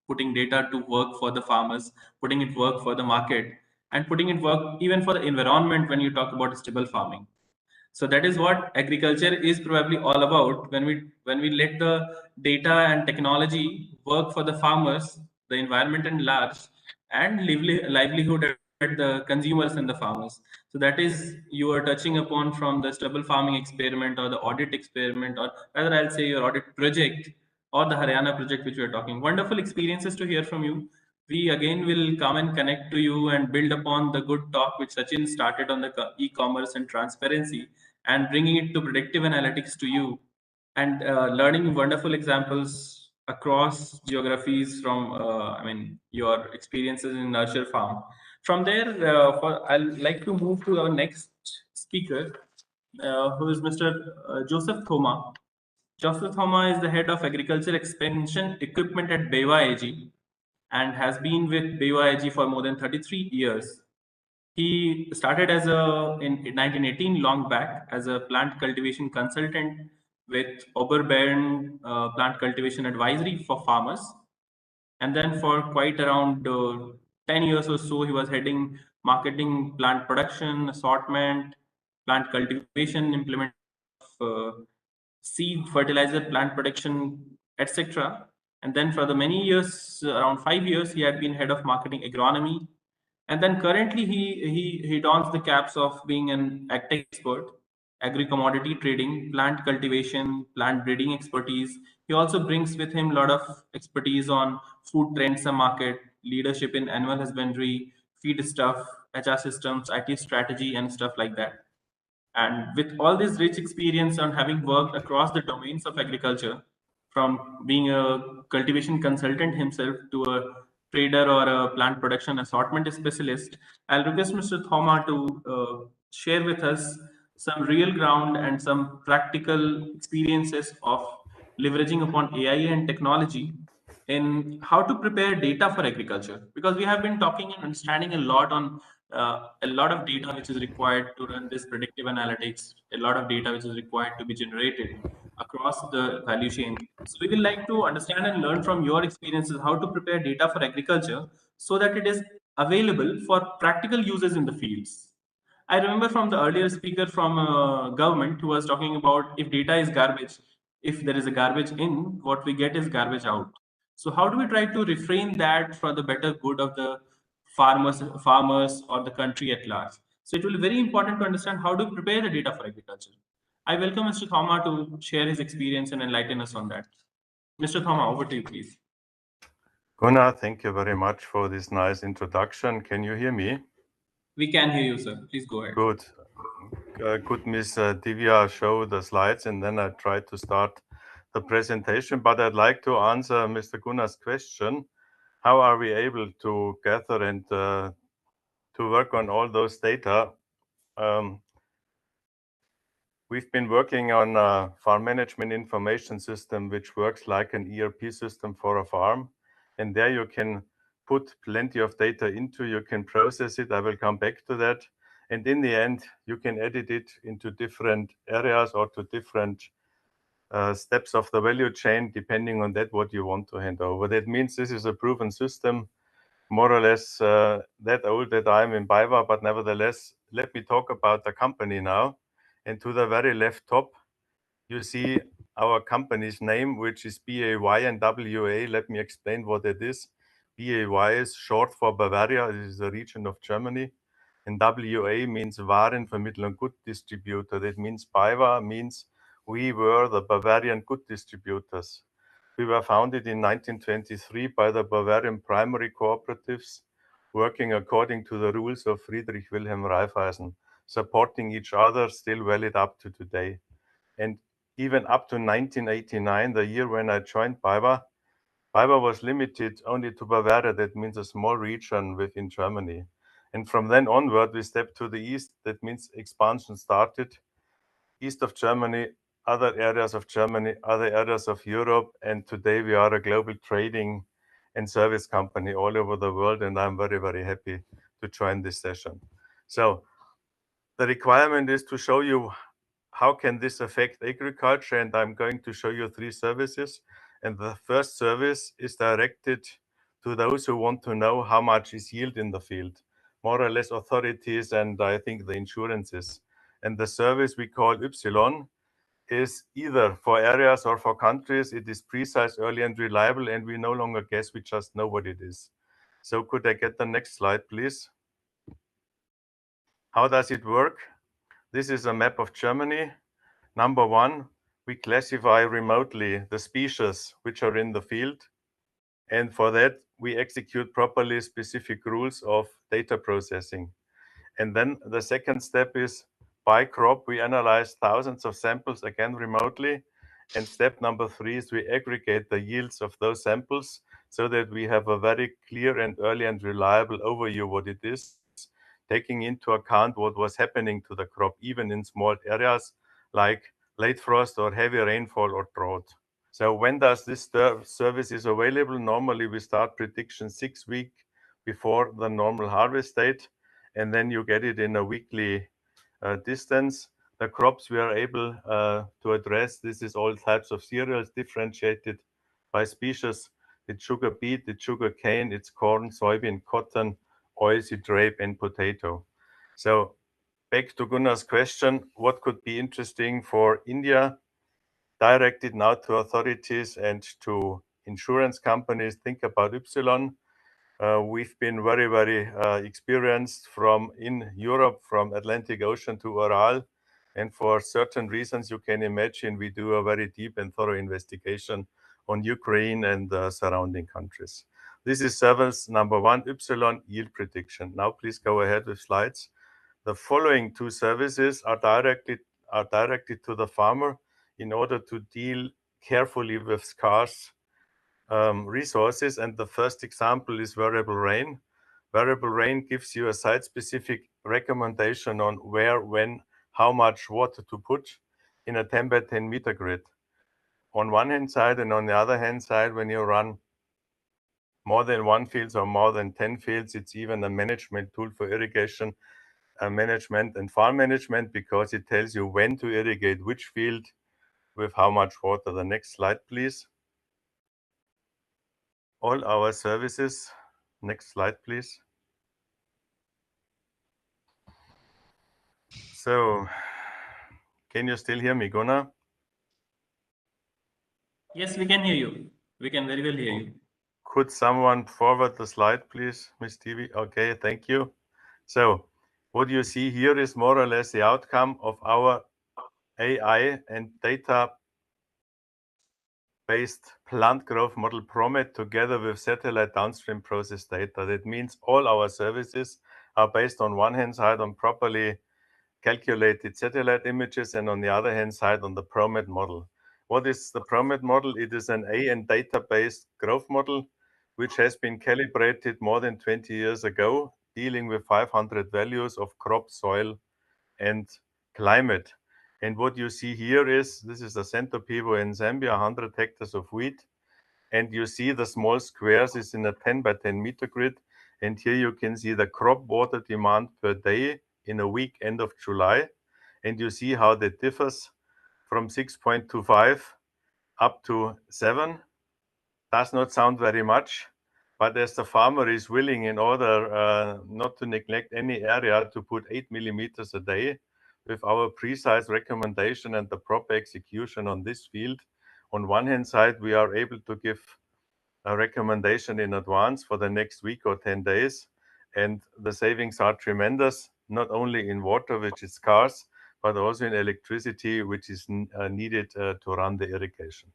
putting data to work for the farmers, putting it work for the market, and putting it work even for the environment when you talk about stable farming. So that is what agriculture is probably all about. When we let the data and technology work for the farmers, the environment at large, and livelihood at the consumers and the farmers. So that is you are touching upon from the stubble farming experiment or the audit experiment, or rather I'll say your audit project or the Haryana project which we are talking. Wonderful experiences to hear from you. We again will come and connect to you and build upon the good talk which Sachin started on the e-commerce and transparency, and bringing it to predictive analytics to you, and learning wonderful examples across geographies from your experiences in nurture farm. From there, I'll like to move to our next speaker, who is Mr. Joseph Thoma. Joseph Thoma is the head of agriculture expansion equipment at BayWa AG and has been with BayWa AG for more than 33 years. He started in 1918, long back, as a plant cultivation consultant with Oberbayern Plant Cultivation Advisory for farmers. And then for quite around 10 years or so, he was heading marketing, plant production, assortment, plant cultivation, implementation of seed, fertilizer, plant production, etc. And then for the many years, around 5 years, he had been head of marketing agronomy. And then currently he dons the caps of being an agtech expert, agri-commodity trading, plant cultivation, plant breeding expertise. He also brings with him a lot of expertise on food trends and market, leadership in animal husbandry, feed stuff, HR systems, IT strategy, and stuff like that. And with all this rich experience on having worked across the domains of agriculture, from being a cultivation consultant himself to a trader or a plant production assortment specialist, I'll request Mr. Thoma to share with us some real ground and some practical experiences of leveraging upon AI and technology in how to prepare data for agriculture, because we have been talking and understanding a lot on a lot of data which is required to run this predictive analytics, a lot of data which is required to be generated across the value chain. So we will like to understand and learn from your experiences how to prepare data for agriculture so that it is available for practical uses in the fields. I remember from the earlier speaker from government who was talking about if data is garbage, if there is a garbage in, what we get is garbage out. So how do we try to refrain that for the better good of the farmers or the country at large? So it will be very important to understand how to prepare the data for agriculture. I welcome Mr. Thoma to share his experience and enlighten us on that. Mr. Thoma, over to you, please. Gunnar, thank you very much for this nice introduction. Can you hear me? We can hear you, sir. Please go ahead. Good. Could Ms. Divya show the slides, and then I try to start the presentation. But I'd like to answer Mr. Gunnar's question. How are we able to gather and to work on all those data? We've been working on a farm management information system, which works like an ERP system for a farm. And there you can put plenty of data into, you can process it. I will come back to that. And in the end, you can edit it into different areas or to different steps of the value chain, depending on that, what you want to hand over. That means this is a proven system, more or less that old that I'm in BayWa, but nevertheless, let me talk about the company now. And to the very left top, you see our company's name, which is BAY and WA. Let me explain what it is. BAY is short for Bavaria. It is a region of Germany. And WA means Warenvermittler Good Distributor. That means BayWa means we were the Bavarian good distributors. We were founded in 1923 by the Bavarian primary cooperatives, working according to the rules of Friedrich Wilhelm Raiffeisen, supporting each other, still valid up to today. And even up to 1989, the year when I joined BayWa, BayWa was limited only to Bavaria, that means a small region within Germany. And from then onward, we stepped to the east, that means expansion started. East of Germany, other areas of Germany, other areas of Europe, and today we are a global trading and service company all over the world, and I'm very, very happy to join this session. So the requirement is to show you how can this affect agriculture, and I'm going to show you 3 services. And the first service is directed to those who want to know how much is yield in the field, more or less authorities and I think the insurances. And the service we call Y is either for areas or for countries. It is precise, early and reliable, and we no longer guess, we just know what it is. So could I get the next slide, please? How does it work? This is a map of Germany. Number 1, we classify remotely the species which are in the field. And for that, we execute properly specific rules of data processing. And then the second step is by crop, we analyze thousands of samples again remotely. And step number 3 is we aggregate the yields of those samples so that we have a very clear and early and reliable overview what it is, taking into account what was happening to the crop, even in small areas like late frost or heavy rainfall or drought. So when does this service is available? Normally we start prediction 6 weeks before the normal harvest date, and then you get it in a weekly distance. The crops we are able to address, this is all types of cereals differentiated by species. It's sugar beet, it's sugar cane, it's corn, soybean, cotton, oilseed rape, and potato. So back to Gunnar's question, what could be interesting for India? Directed now to authorities and to insurance companies, think about Y. We've been very, very experienced from in Europe, from Atlantic Ocean to Ural. And for certain reasons, you can imagine, we do a very deep and thorough investigation on Ukraine and the surrounding countries. This is service number 1, Y yield prediction. Now, please go ahead with slides. The following 2 services are directed to the farmer in order to deal carefully with scarce resources. And the first example is variable rain. Variable rain gives you a site-specific recommendation on where, when, how much water to put in a 10 by 10 meter grid. On one hand side, and on the other hand side, when you run more than 1 field or more than 10 fields, it's even a management tool for irrigation management and farm management, because it tells you when to irrigate which field with how much water. The next slide, please. All our services. Next slide, please. So, can you still hear me, Gunnar? Yes, we can hear you. We can very well hear you. Could someone forward the slide, please, Ms. TV? Okay, thank you. So, what you see here is more or less the outcome of our AI and data-based plant growth model PROMET together with satellite downstream process data. That means all our services are based on one hand side on properly calculated satellite images, and on the other hand side on the PROMET model. What is the PROMET model? It is an AI and data-based growth model which has been calibrated more than 20 years ago, dealing with 500 values of crop, soil, and climate. And what you see here is, this is the Center Pivo in Zambia, 100 hectares of wheat. And you see the small squares is in a 10 by 10 meter grid. And here you can see the crop water demand per day in a week end of July. And you see how that differs from 6.25 up to 7. Does not sound very much, but as the farmer is willing, in order not to neglect any area, to put 8 millimeters a day, with our precise recommendation and the proper execution on this field, on one hand side, we are able to give a recommendation in advance for the next week or 10 days. And the savings are tremendous, not only in water, which is scarce, but also in electricity, which is needed to run the irrigation.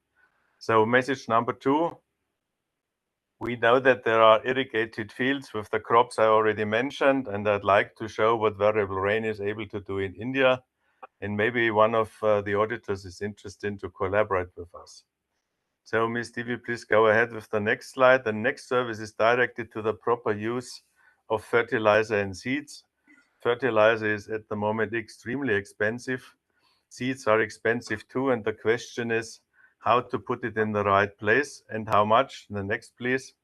So message number 2, we know that there are irrigated fields with the crops I already mentioned, and I'd like to show what variable rain is able to do in India. And maybe one of the auditors is interested to collaborate with us. So Ms. Divi, please go ahead with the next slide. The next service is directed to the proper use of fertilizer and seeds. Fertilizer is at the moment extremely expensive. Seeds are expensive too, and the question is how to put it in the right place and how much. The next, please.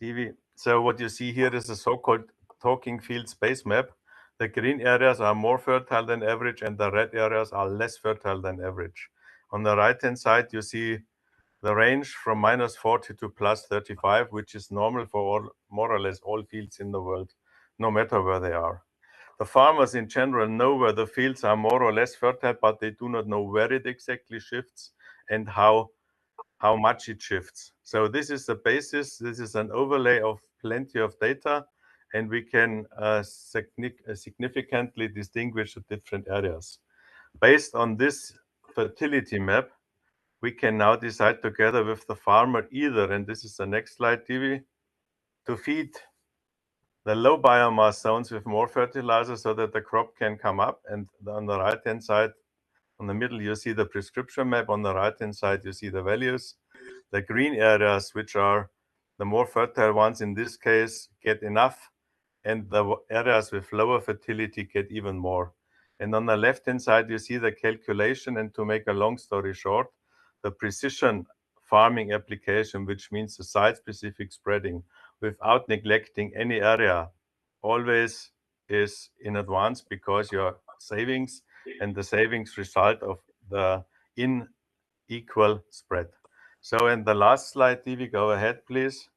Divi. So what you see here is a so-called talking field space map. The green areas are more fertile than average and the red areas are less fertile than average. On the right-hand side, you see the range from -40 to +35, which is normal for all, more or less all fields in the world, no matter where they are. The farmers in general know where the fields are more or less fertile, but they do not know where it exactly shifts and how much it shifts. So this is the basis. This is an overlay of plenty of data, and we can significantly distinguish the different areas. Based on this fertility map, we can now decide together with the farmer either, and this is the next slide, TV, to feed the low biomass zones with more fertilizer so that the crop can come up. And on the right-hand side, on the middle, you see the prescription map. On the right-hand side, you see the values. The green areas, which are the more fertile ones in this case, get enough, and the areas with lower fertility get even more. And on the left-hand side, you see the calculation, and to make a long story short, the precision farming application, which means the site-specific spreading without neglecting any area, always is in advance because your savings and the savings result of the unequal spread. So in the last slide, Divi, go ahead, please.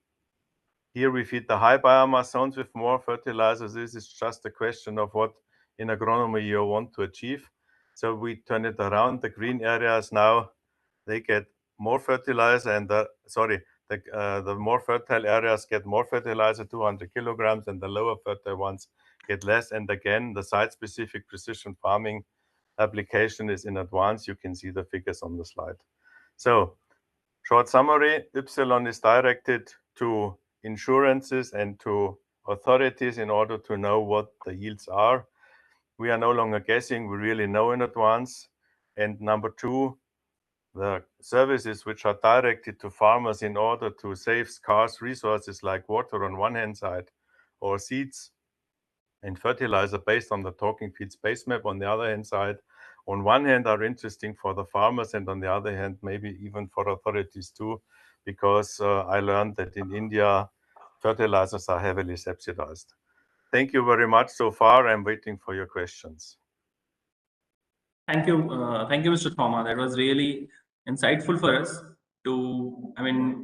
Here we feed the high biomass zones with more fertilizers. This is just a question of what in agronomy you want to achieve. So we turn it around. The green areas now, they get more fertilizer, and the more fertile areas get more fertilizer, 200 kilograms, and the lower fertile ones get less. And again, the site-specific precision farming application is in advance. You can see the figures on the slide. So, short summary, Ypsilon is directed to insurances and to authorities in order to know what the yields are. We are no longer guessing, we really know in advance. And number 2, the services which are directed to farmers in order to save scarce resources like water on one hand side, or seeds and fertilizer based on the talking field space map on the other hand side, on one hand are interesting for the farmers, and on the other hand maybe even for authorities too, because I learned that in India fertilizers are heavily subsidized. Thank you very much so far. I'm waiting for your questions. Thank you, Mr. Thoma. That was really insightful for us to,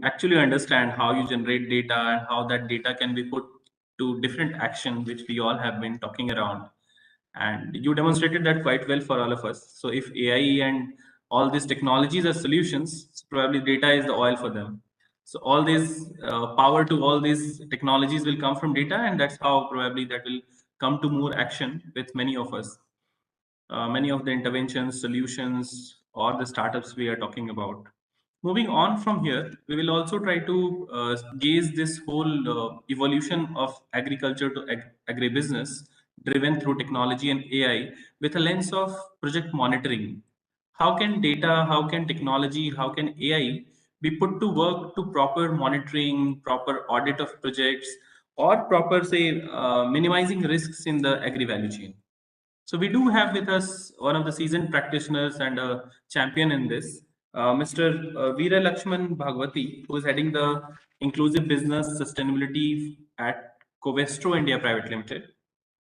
actually understand how you generate data and how that data can be put to different action, which we all have been talking around. And you demonstrated that quite well for all of us. So if AI and all these technologies are solutions, probably data is the oil for them. So all this power to all these technologies will come from data, and that's how probably that will come to more action with many of us. Many of the interventions, solutions, or the startups we are talking about. Moving on from here, we will also try to gauge this whole evolution of agriculture to agribusiness driven through technology and AI with a lens of project monitoring. How can data, how can technology, how can AI be put to work to proper monitoring, proper audit of projects, or proper, say, minimizing risks in the agri value chain? So we do have with us one of the seasoned practitioners and a champion in this, Mr. Veera Lakshman Bhagwati, who is heading the Inclusive Business Sustainability at Covestro India Private Limited.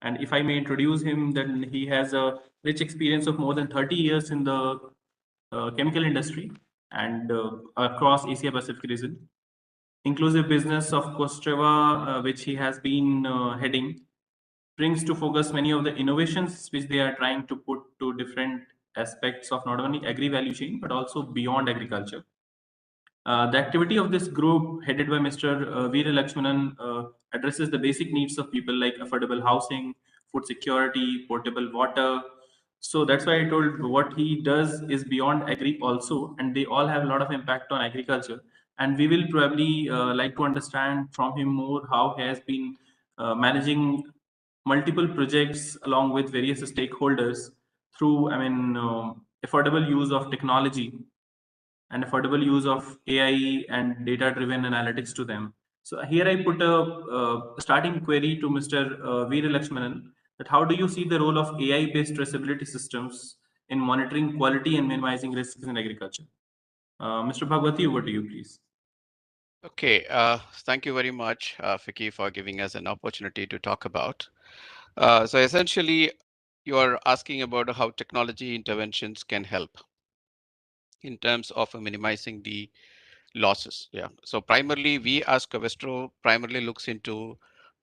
And if I may introduce him, then he has a rich experience of more than 30 years in the chemical industry and across Asia Pacific region. Inclusive business of Kostreva, which he has been heading, brings to focus many of the innovations which they are trying to put to different aspects of not only agri value chain but also beyond agriculture. The activity of this group headed by Mr. Veera Lakshmanan addresses the basic needs of people like affordable housing, food security, portable water, So that's why I told what he does is beyond agri also, and they all have a lot of impact on agriculture. And we will probably like to understand from him more how he has been managing multiple projects along with various stakeholders through, affordable use of technology and affordable use of AI and data-driven analytics to them. So here I put a starting query to Mr. Veera Lakshmanan, that how do you see the role of AI-based traceability systems in monitoring quality and minimizing risks in agriculture? Mr. Bhagwati, over to you, please. Okay, thank you very much, Vicky, for giving us an opportunity to talk about. So essentially, you are asking about how technology interventions can help in terms of minimizing the losses. Yeah. So primarily, we as Covestro primarily looks into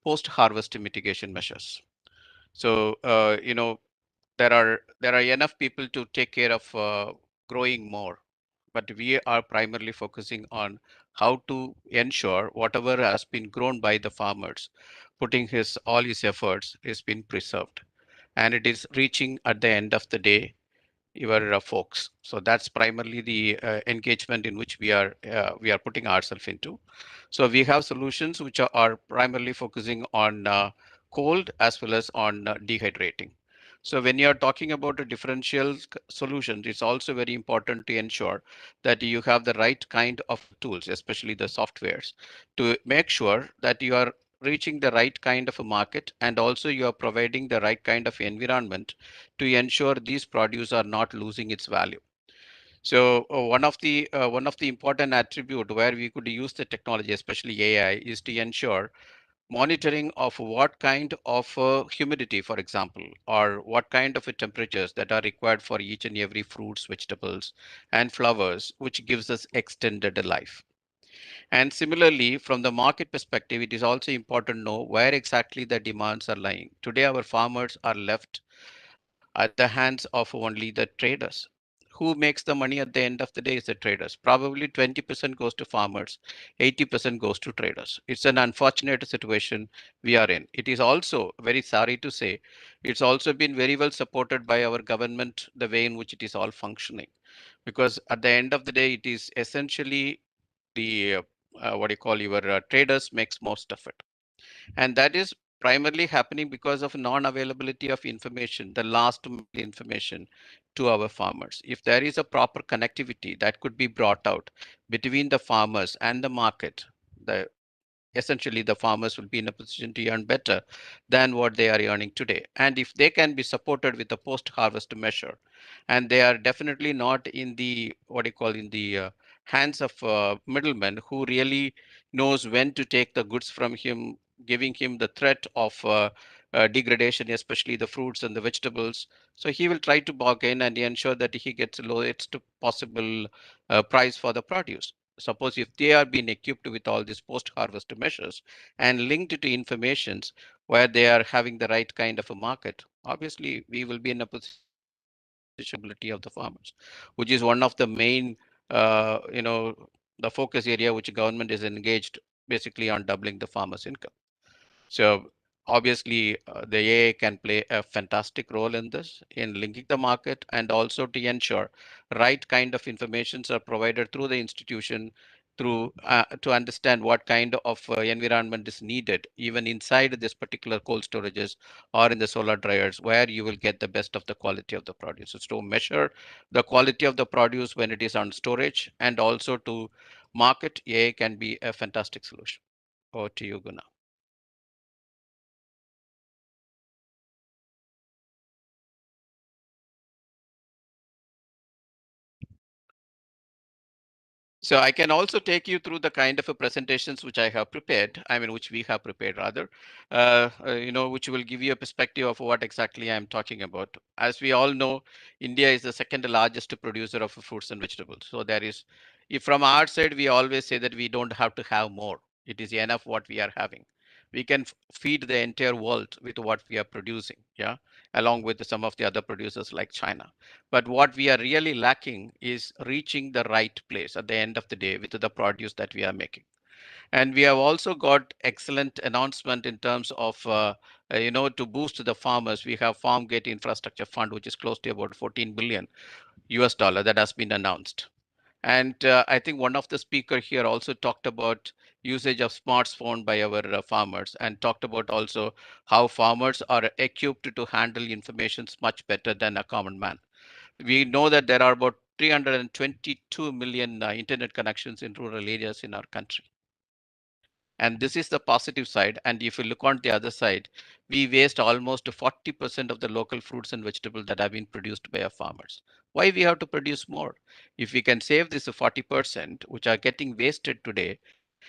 post-harvest mitigation measures. So there are enough people to take care of growing more, but we are primarily focusing on how to ensure whatever has been grown by the farmers, putting his all his efforts, is been preserved, and it is reaching at the end of the day your folks. So that's primarily the engagement in which we are putting ourselves into. So we have solutions which are primarily focusing on cold as well as on dehydrating. So when you are talking about a differential solutions, it's also very important to ensure that you have the right kind of tools, especially the softwares, to make sure that you are reaching the right kind of a market, and also you are providing the right kind of environment to ensure these produce are not losing its value. So one of the important attribute where we could use the technology, especially AI, is to ensure monitoring of what kind of humidity, for example, or what kind of temperatures that are required for each and every fruits, vegetables, and flowers, which gives us extended life. And similarly, from the market perspective, it is also important to know where exactly the demands are lying. Today, our farmers are left at the hands of only the traders. Who makes the money at the end of the day is the traders. Probably 20% goes to farmers, 80% goes to traders. It's an unfortunate situation we are in. It is also, very sorry to say, it's also been very well supported by our government, the way in which it is all functioning. Because at the end of the day, it is essentially the what do you call, your traders makes most of it, and that is primarily happening because of non-availability of information, the last mile information to our farmers. If there is a proper connectivity that could be brought out between the farmers and the market, the essentially the farmers will be in a position to earn better than what they are earning today. And if they can be supported with a post-harvest measure, and they are definitely not in the what you call in the hands of middlemen who really knows when to take the goods from him, giving him the threat of degradation, especially the fruits and the vegetables. So he will try to bargain and ensure that he gets the lowest possible price for the produce. Suppose if they are being equipped with all these post-harvest measures and linked to informations where they are having the right kind of a market, obviously we will be in a position ability of the farmers, which is one of the main, the focus area which government is engaged basically on doubling the farmers' income. So obviously, the AI can play a fantastic role in this, in linking the market, and also to ensure right kind of informations are provided through the institution, through to understand what kind of environment is needed, even inside this particular cold storages or in the solar dryers, where you will get the best of the quality of the produce. So to measure the quality of the produce when it is on storage, and also to market, AI can be a fantastic solution. Over to you, Guna. So I can also take you through the kind of a presentations which I have prepared, which we have prepared rather, which will give you a perspective of what exactly I'm talking about. As we all know, India is the second largest producer of fruits and vegetables. So there is, if from our side, we always say that we don't have to have more. It is enough what we are having. We can feed the entire world with what we are producing, yeah, along with some of the other producers like China. But what we are really lacking is reaching the right place at the end of the day with the produce that we are making. And we have also got excellent announcement in terms of to boost the farmers, we have Farm Gate Infrastructure Fund, which is close to about 14 billion US dollar that has been announced. And I think one of the speaker here also talked about usage of smartphone by our farmers, and talked about also how farmers are equipped to handle information much better than a common man. We know that there are about 322 million internet connections in rural areas in our country. And this is the positive side. And if you look on the other side, we waste almost 40% of the local fruits and vegetables that have been produced by our farmers. Why we have to produce more? If we can save this 40%, which are getting wasted today,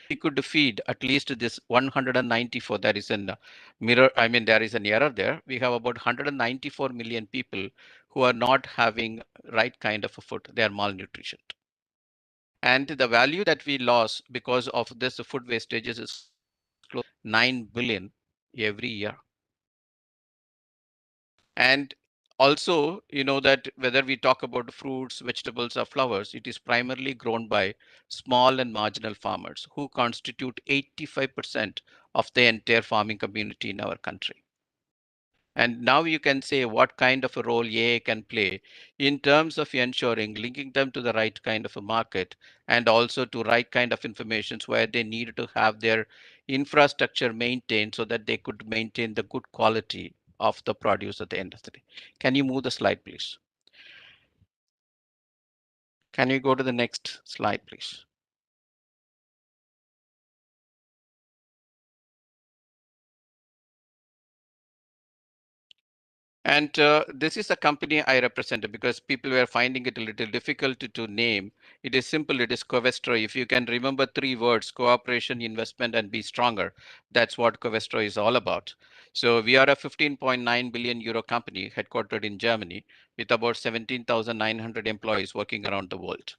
we could feed at least this 194. There is an mirror. I mean, there is an error there. We have about 194 million people who are not having right kind of a food. They are malnutrition. And the value that we lost because of this food wastages is close to 9 billion every year. And also, you know that whether we talk about fruits, vegetables, or flowers, it is primarily grown by small and marginal farmers who constitute 85% of the entire farming community in our country. And now you can say what kind of a role AI can play in terms of ensuring linking them to the right kind of a market, and also to right kind of informations where they need to have their infrastructure maintained so that they could maintain the good quality of the produce at the end of the day. Can you move the slide, please? Can you go to the next slide, please? And this is a company I represented because people were finding it a little difficult to name. It is simple. It is Covestro. If you can remember three words: cooperation, investment, and be stronger. That's what Covestro is all about. So we are a 15.9 billion euro company headquartered in Germany with about 17,900 employees working around the world.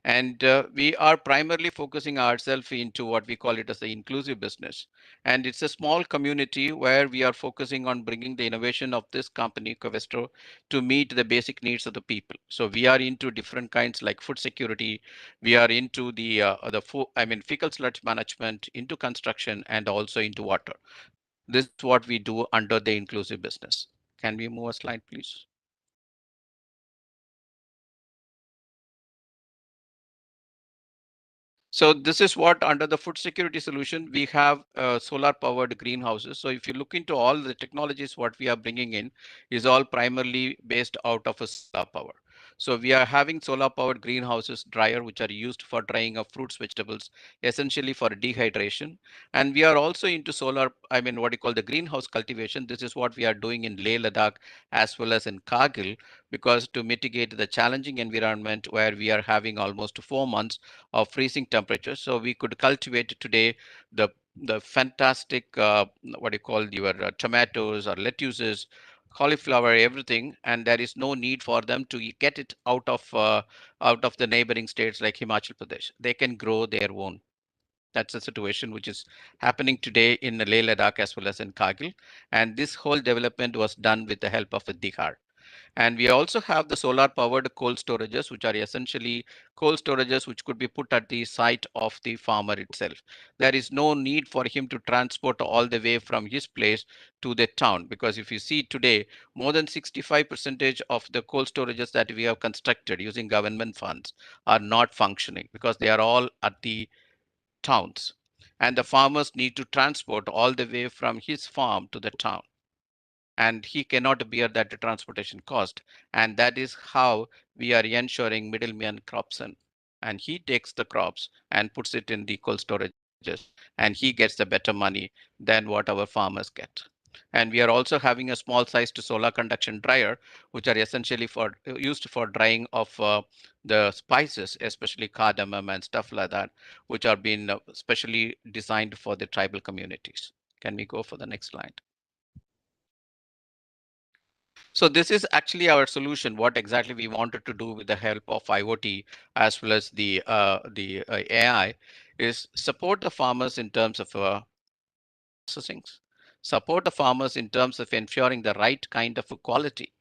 And we are primarily focusing ourselves into what we call it as the inclusive business. And it's a small community where we are focusing on bringing the innovation of this company, Covestro, to meet the basic needs of the people. So we are into different kinds like food security. We are into fecal sludge management, into construction, and also into water. This is what we do under the inclusive business. Can we move a slide, please? So this is what under the food security solution, we have solar powered greenhouses. So if you look into all the technologies, what we are bringing in is all primarily based out of a solar power. So we are having solar powered greenhouses dryer, which are used for drying of fruits, vegetables, essentially for dehydration. And we are also into solar, what you call the greenhouse cultivation. This is what we are doing in Leh Ladakh as well as in Kargil, because to mitigate the challenging environment where we are having almost 4 months of freezing temperatures. So we could cultivate today the fantastic what do you call your tomatoes or lettuces, cauliflower, everything, and there is no need for them to get it out of the neighboring states like Himachal Pradesh. They can grow their own. That's a situation which is happening today in Leh Ladakh as well as in Kargil, and this whole development was done with the help of a Dihar. And we also have the solar powered cold storages, which are essentially cold storages which could be put at the site of the farmer itself. There is no need for him to transport all the way from his place to the town, because if you see today, more than 65% of the cold storages that we have constructed using government funds are not functioning because they are all at the towns. And the farmers need to transport all the way from his farm to the town, and he cannot bear that transportation cost. And that is how we are ensuring middleman crops in. And he takes the crops and puts it in the cold storages, and he gets the better money than what our farmers get. And we are also having a small sized solar conduction dryer, which are essentially for used for drying of the spices, especially cardamom and stuff like that, which are being specially designed for the tribal communities. Can we go for the next slide? So this is actually our solution. What exactly we wanted to do with the help of IoT as well as the AI is support the farmers in terms of processing, support the farmers in terms of ensuring the right kind of quality.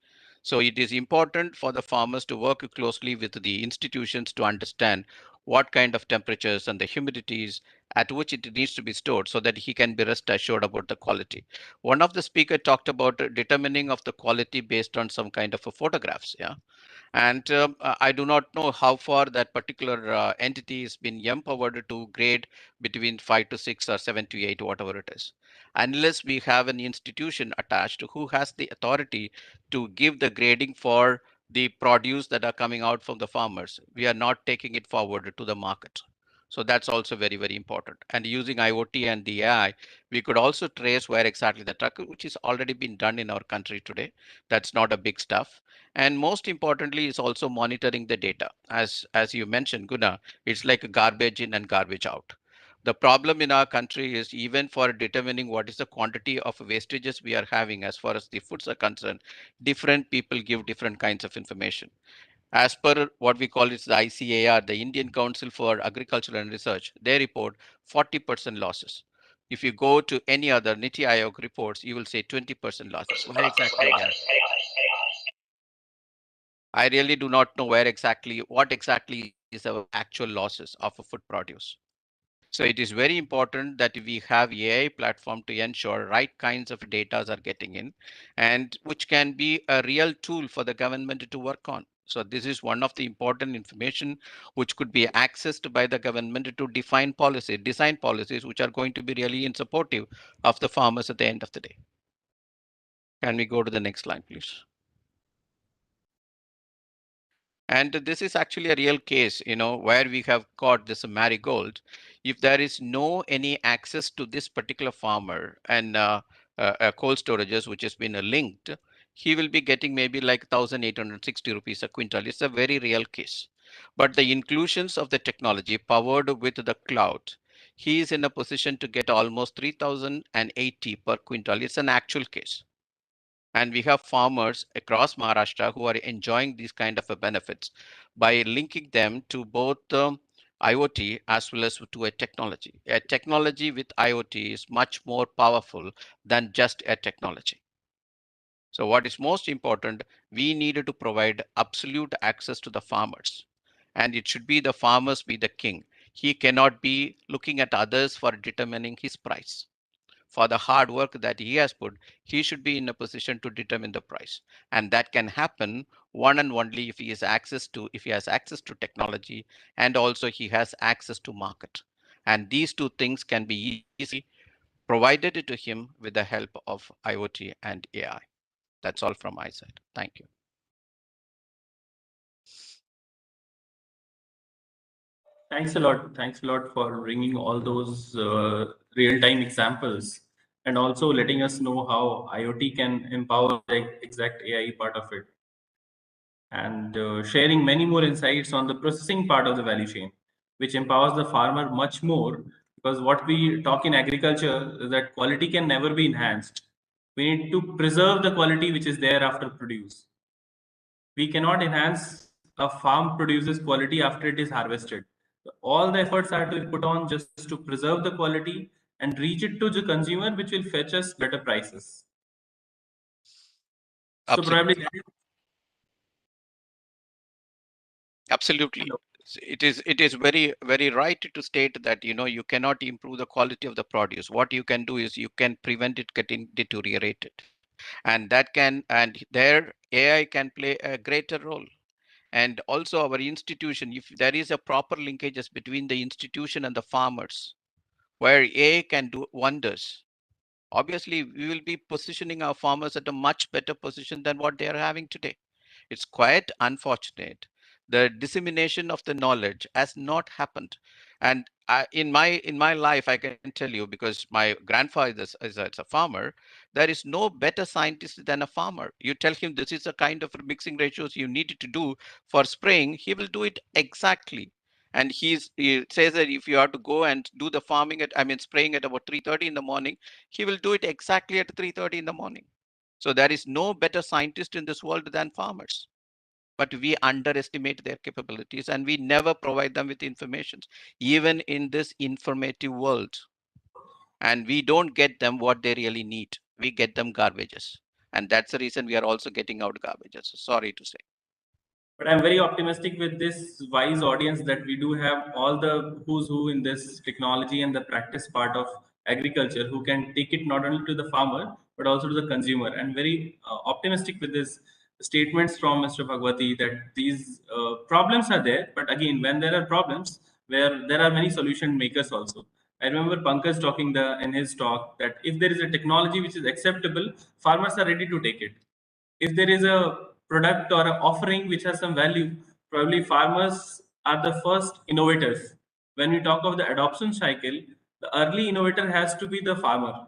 So it is important for the farmers to work closely with the institutions to understand what kind of temperatures and the humidities at which it needs to be stored so that he can be rest assured about the quality. One of the speaker talked about determining of the quality based on some kind of a photographs. Yeah. And I do not know how far that particular entity has been empowered to grade between 5 to 6 or 7 to 8, whatever it is. Unless we have an institution attached who has the authority to give the grading for the produce that are coming out from the farmers, we are not taking it forward to the market. So that's also very, very important. And using IoT and the AI, we could also trace where exactly the truck, which is already been done in our country today. That's not a big stuff. And most importantly is also monitoring the data. As you mentioned, Guna, it's like a garbage in and garbage out. The problem in our country is even for determining what is the quantity of wastages we are having as far as the foods are concerned, different people give different kinds of information. As per what we call is the ICAR, the Indian Council for Agriculture and Research, they report 40% losses. If you go to any other Niti Aayog reports, you will say 20% losses. Why exactly that? I really do not know what exactly is our actual losses of a food produce. So it is very important that we have AI platform to ensure right kinds of data are getting in, and which can be a real tool for the government to work on. So this is one of the important information which could be accessed by the government to design policies which are going to be really in supportive of the farmers at the end of the day. Can we go to the next slide, please? And this is actually a real case, where we have got this marigold. If there is no any access to this particular farmer and cold storages, which has been linked, he will be getting maybe like 1,860 rupees a quintal. It's a very real case. But the inclusions of the technology powered with the cloud, he is in a position to get almost 3,080 per quintal. It's an actual case. And we have farmers across Maharashtra who are enjoying these kind of benefits by linking them to both IoT as well as to a technology. A technology with IoT is much more powerful than just a technology. So what is most important, we needed to provide absolute access to the farmers. And it should be the farmers be the king. He cannot be looking at others for determining his price. For the hard work that he has put, he should be in a position to determine the price. And that can happen one and only if he has access to technology, and also he has access to market. And these two things can be easily provided to him with the help of IoT and AI. That's all from my side. Thank you. Thanks a lot. Thanks a lot for bringing all those real-time examples and also letting us know how IoT can empower the exact AI part of it, and sharing many more insights on the processing part of the value chain, which empowers the farmer much more, because what we talk in agriculture is that quality can never be enhanced. We need to preserve the quality which is there after produce. We cannot enhance a farm produces quality after it is harvested. All the efforts are to be put on just to preserve the quality and reach it to the consumer, which will fetch us better prices. So Absolutely. probably Absolutely. It is very, very right to state that you cannot improve the quality of the produce. What you can do is you can prevent it getting deteriorated. And there AI can play a greater role. And also our institution, if there is a proper linkages between the institution and the farmers, where AI can do wonders, obviously we will be positioning our farmers at a much better position than what they are having today. It's quite unfortunate. The dissemination of the knowledge has not happened. And in my life, I can tell you, because my grandfather is a farmer, there is no better scientist than a farmer. You tell him this is the kind of mixing ratios you need to do for spraying, he will do it exactly. And he says that if you have to go and do the farming spraying at about 3:30 in the morning, he will do it exactly at 3:30 in the morning. So there is no better scientist in this world than farmers. But we underestimate their capabilities and we never provide them with information, even in this informative world. And we don't get them what they really need. We get them garbages. And that's the reason we are also getting out garbages. Sorry to say. But I'm very optimistic with this wise audience that we do have all the who's who in this technology and the practice part of agriculture who can take it not only to the farmer but also to the consumer. And very optimistic with this statements from Mr. Bhagwati that these problems are there. But again, when there are problems, where there are many solution makers also. I remember Pankaj talking in his talk that if there is a technology which is acceptable, farmers are ready to take it. If there is a product or an offering which has some value, probably farmers are the first innovators. When we talk of the adoption cycle, the early innovator has to be the farmer.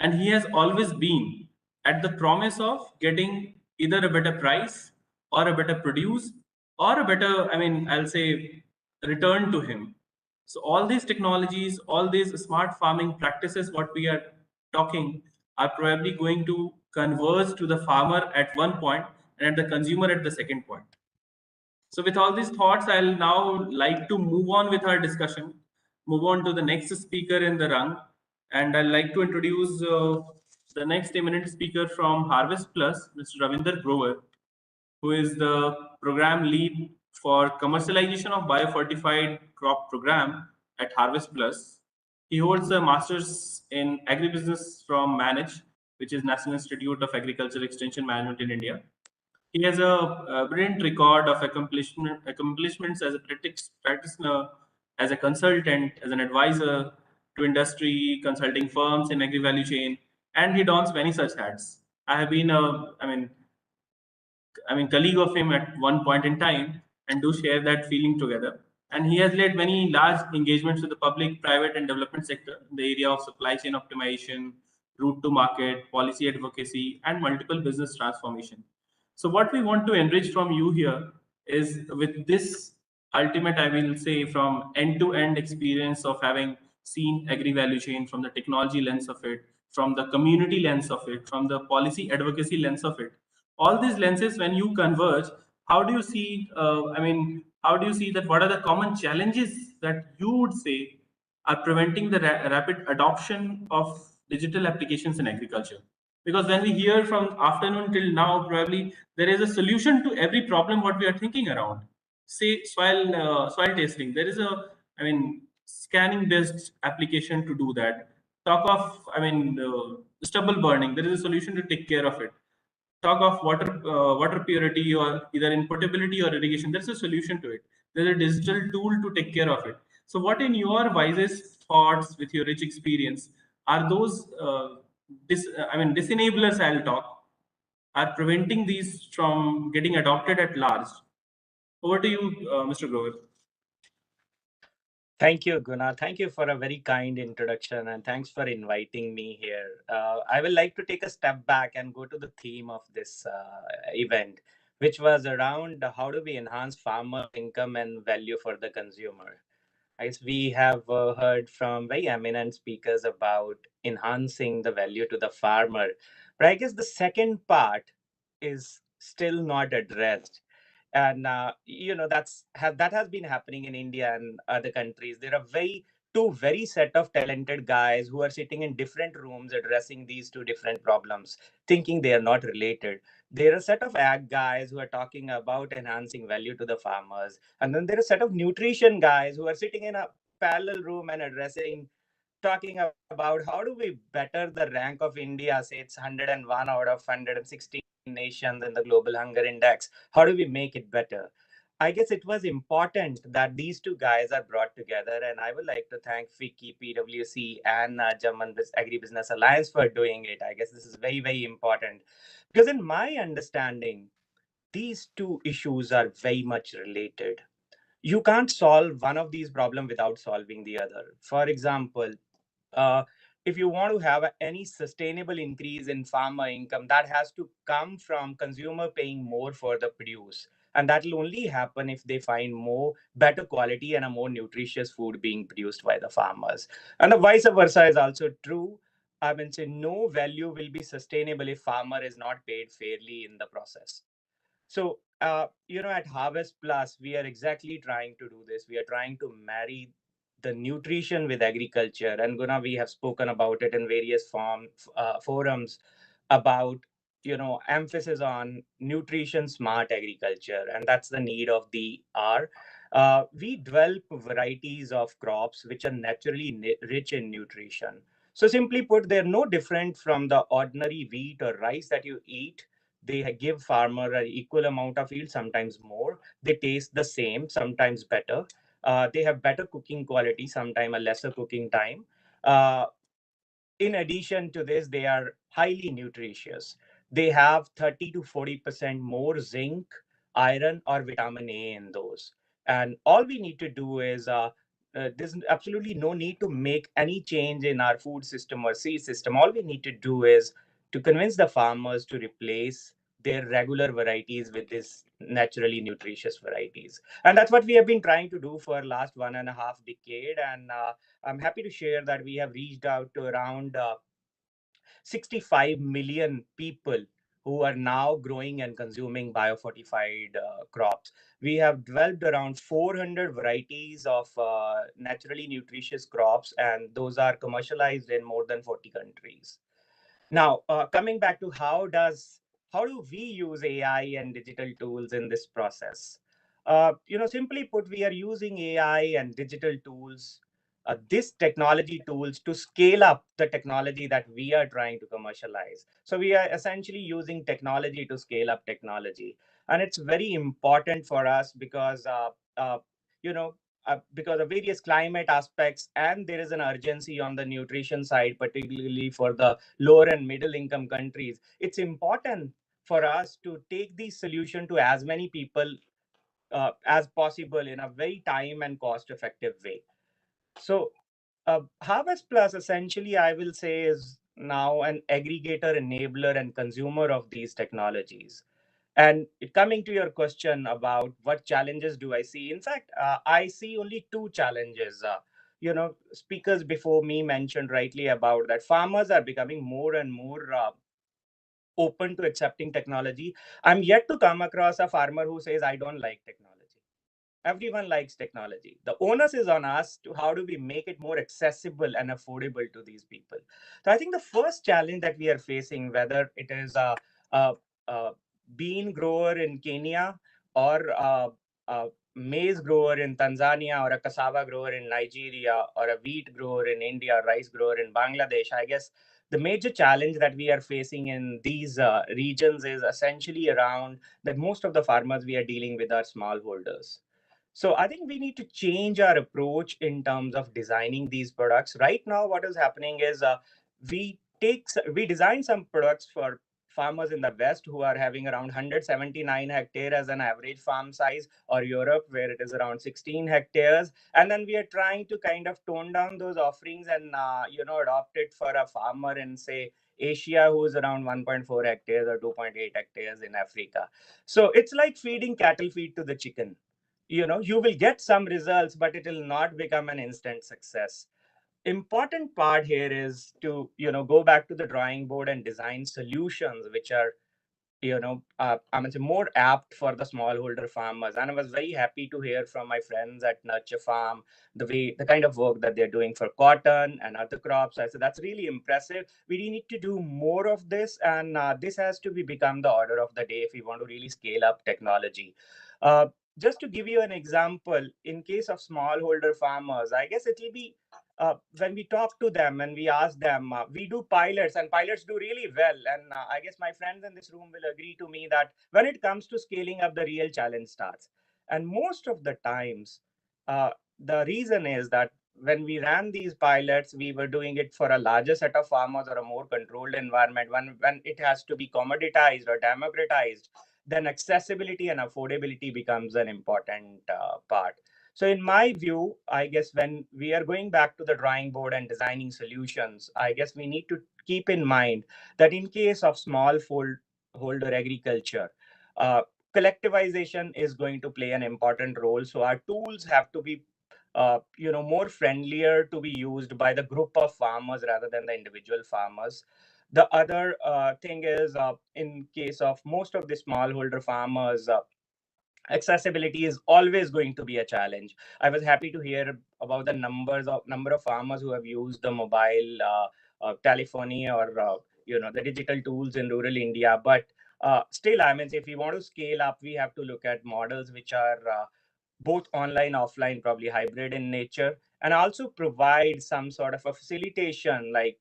And he has always been at the promise of getting either a better price or a better produce or a better, I'll say, return to him. So all these technologies, all these smart farming practices, what we are talking, are probably going to converge to the farmer at one point and at the consumer at the second point. So with all these thoughts, I'll now like to move on with our discussion, move on to the next speaker in the rung, and I'd like to introduce the next eminent speaker from Harvest Plus, Mr. Ravinder Grover, who is the program lead for commercialization of biofortified crop program at Harvest Plus. He holds a master's in agribusiness from Manage, which is National Institute of Agriculture Extension Management in India. He has a brilliant record of accomplishments as a practitioner, as a consultant, as an advisor to industry consulting firms in agri value chain, and he dons many such hats. I have been colleague of him at one point in time and do share that feeling together. And he has led many large engagements with the public, private, and development sector in the area of supply chain optimization, route to market, policy advocacy, and multiple business transformation. So what we want to enrich from you here is with this ultimate, I will say, from end-to-end experience of having seen agri value chain from the technology lens of it, from the community lens of it, from the policy advocacy lens of it. All these lenses, when you converge, how do you see? How do you see that? What are the common challenges that you would say are preventing the rapid adoption of digital applications in agriculture? Because when we hear from afternoon till now, probably there is a solution to every problem what we are thinking around. Say soil testing. There is a scanning based application to do that. Talk of stubble burning. There is a solution to take care of it. Talk of water purity or either in potability or irrigation. There's a solution to it. There's a digital tool to take care of it. So what in your wisest thoughts with your rich experience are those disenablers I'll talk are preventing these from getting adopted at large? Over to you, Mr. Grover. Thank you, Guna. Thank you for a very kind introduction and thanks for inviting me here. I would like to take a step back and go to the theme of this event, which was around how do we enhance farmer income and value for the consumer. As we have heard from very eminent speakers about enhancing the value to the farmer, but I guess the second part is still not addressed. And that has been happening in India and other countries. There are very set of talented guys who are sitting in different rooms addressing these two different problems, thinking they are not related. There are a set of ag guys who are talking about enhancing value to the farmers, and then there are a set of nutrition guys who are sitting in a parallel room and talking about how do we better the rank of India. Say it's 101 out of 116 nations in the global hunger index. How do we make it better? I guess it was important that these two guys are brought together, and I would like to thank FICCI, PwC, and German Agribusiness Alliance for doing it. I guess this is very important because, in my understanding, these two issues are very much related. You can't solve one of these problems without solving the other. For example, uh, if you want to have any sustainable increase in farmer income, that has to come from consumer paying more for the produce, and that will only happen if they find more better quality and a more nutritious food being produced by the farmers. And the vice versa is also true. I mean, say no value will be sustainable if farmer is not paid fairly in the process. So, at Harvest Plus, we are exactly trying to do this. We are trying to marry the nutrition with agriculture. And Guna, we have spoken about it in various forums about emphasis on nutrition smart agriculture, and that's the need of the hour. We develop varieties of crops which are naturally rich in nutrition. So simply put, they're no different from the ordinary wheat or rice that you eat. They give farmer an equal amount of yield, sometimes more. They taste the same, sometimes better. They have better cooking quality, sometimes a lesser cooking time. Uh, in addition to this, they are highly nutritious. They have 30 to 40% more zinc, iron, or vitamin A in those. And all we need to do is there's absolutely no need to make any change in our food system or seed system. All we need to do is to convince the farmers to replace their regular varieties with this naturally nutritious varieties. And that's what we have been trying to do for last 1.5 decade. And I'm happy to share that we have reached out to around 65 million people who are now growing and consuming biofortified crops. We have developed around 400 varieties of naturally nutritious crops, and those are commercialized in more than 40 countries. Now, coming back to how do we use AI and digital tools in this process? Simply put, we are using AI and digital tools, this technology tools to scale up the technology that we are trying to commercialize. So we are essentially using technology to scale up technology, and it's very important for us because uh, you know because of various climate aspects, and there is an urgency on the nutrition side, particularly for the lower and middle income countries. It's important for us to take these solution to as many people as possible in a very time and cost effective way. So Harvest Plus essentially, I will say, is now an aggregator, enabler, and consumer of these technologies. And coming to your question about what challenges do I see, in fact, I see only two challenges. Speakers before me mentioned rightly about that farmers are becoming more and more open to accepting technology. I'm yet to come across a farmer who says, I don't like technology. Everyone likes technology. The onus is on us to how do we make it more accessible and affordable to these people. So I think the first challenge that we are facing, whether it is a bean grower in Kenya, or a maize grower in Tanzania, or a cassava grower in Nigeria, or a wheat grower in India, or rice grower in Bangladesh, I guess the major challenge that we are facing in these regions is essentially around that most of the farmers we are dealing with are smallholders. So I think we need to change our approach in terms of designing these products. Right now, what is happening is we design some products for farmers in the West who are having around 179 hectares as an average farm size, or Europe where it is around 16 hectares. And then we are trying to kind of tone down those offerings and adopt it for a farmer in, say, Asia, who is around 1.4 hectares or 2.8 hectares in Africa. So it's like feeding cattle feed to the chicken. You will get some results, but it will not become an instant success. Important part here is to go back to the drawing board and design solutions which are I mean, more apt for the smallholder farmers. And I was very happy to hear from my friends at Nurture Farm the kind of work that they're doing for cotton and other crops. I said that's really impressive. We need to do more of this, and this has to become the order of the day if we want to really scale up technology. Uh, just to give you an example, in case of smallholder farmers, I guess it will be when we talk to them and we ask them, we do pilots, and pilots do really well. And I guess my friends in this room will agree to me that when it comes to scaling up, the real challenge starts. And most of the times, uh, the reason is that when we ran these pilots, we were doing it for a larger set of farmers or a more controlled environment. When it has to be commoditized or democratized, then accessibility and affordability becomes an important part. So in my view, I guess when we are going back to the drawing board and designing solutions, I guess we need to keep in mind that in case of holder agriculture, uh, collectivization is going to play an important role. So our tools have to be more friendlier to be used by the group of farmers rather than the individual farmers. The other thing is, in case of most of the smallholder farmers, accessibility is always going to be a challenge. I was happy to hear about the number of farmers who have used the mobile telephony or the digital tools in rural India. But still, I mean, if we want to scale up, we have to look at models which are both online, offline, probably hybrid in nature, and also provide some sort of a facilitation, like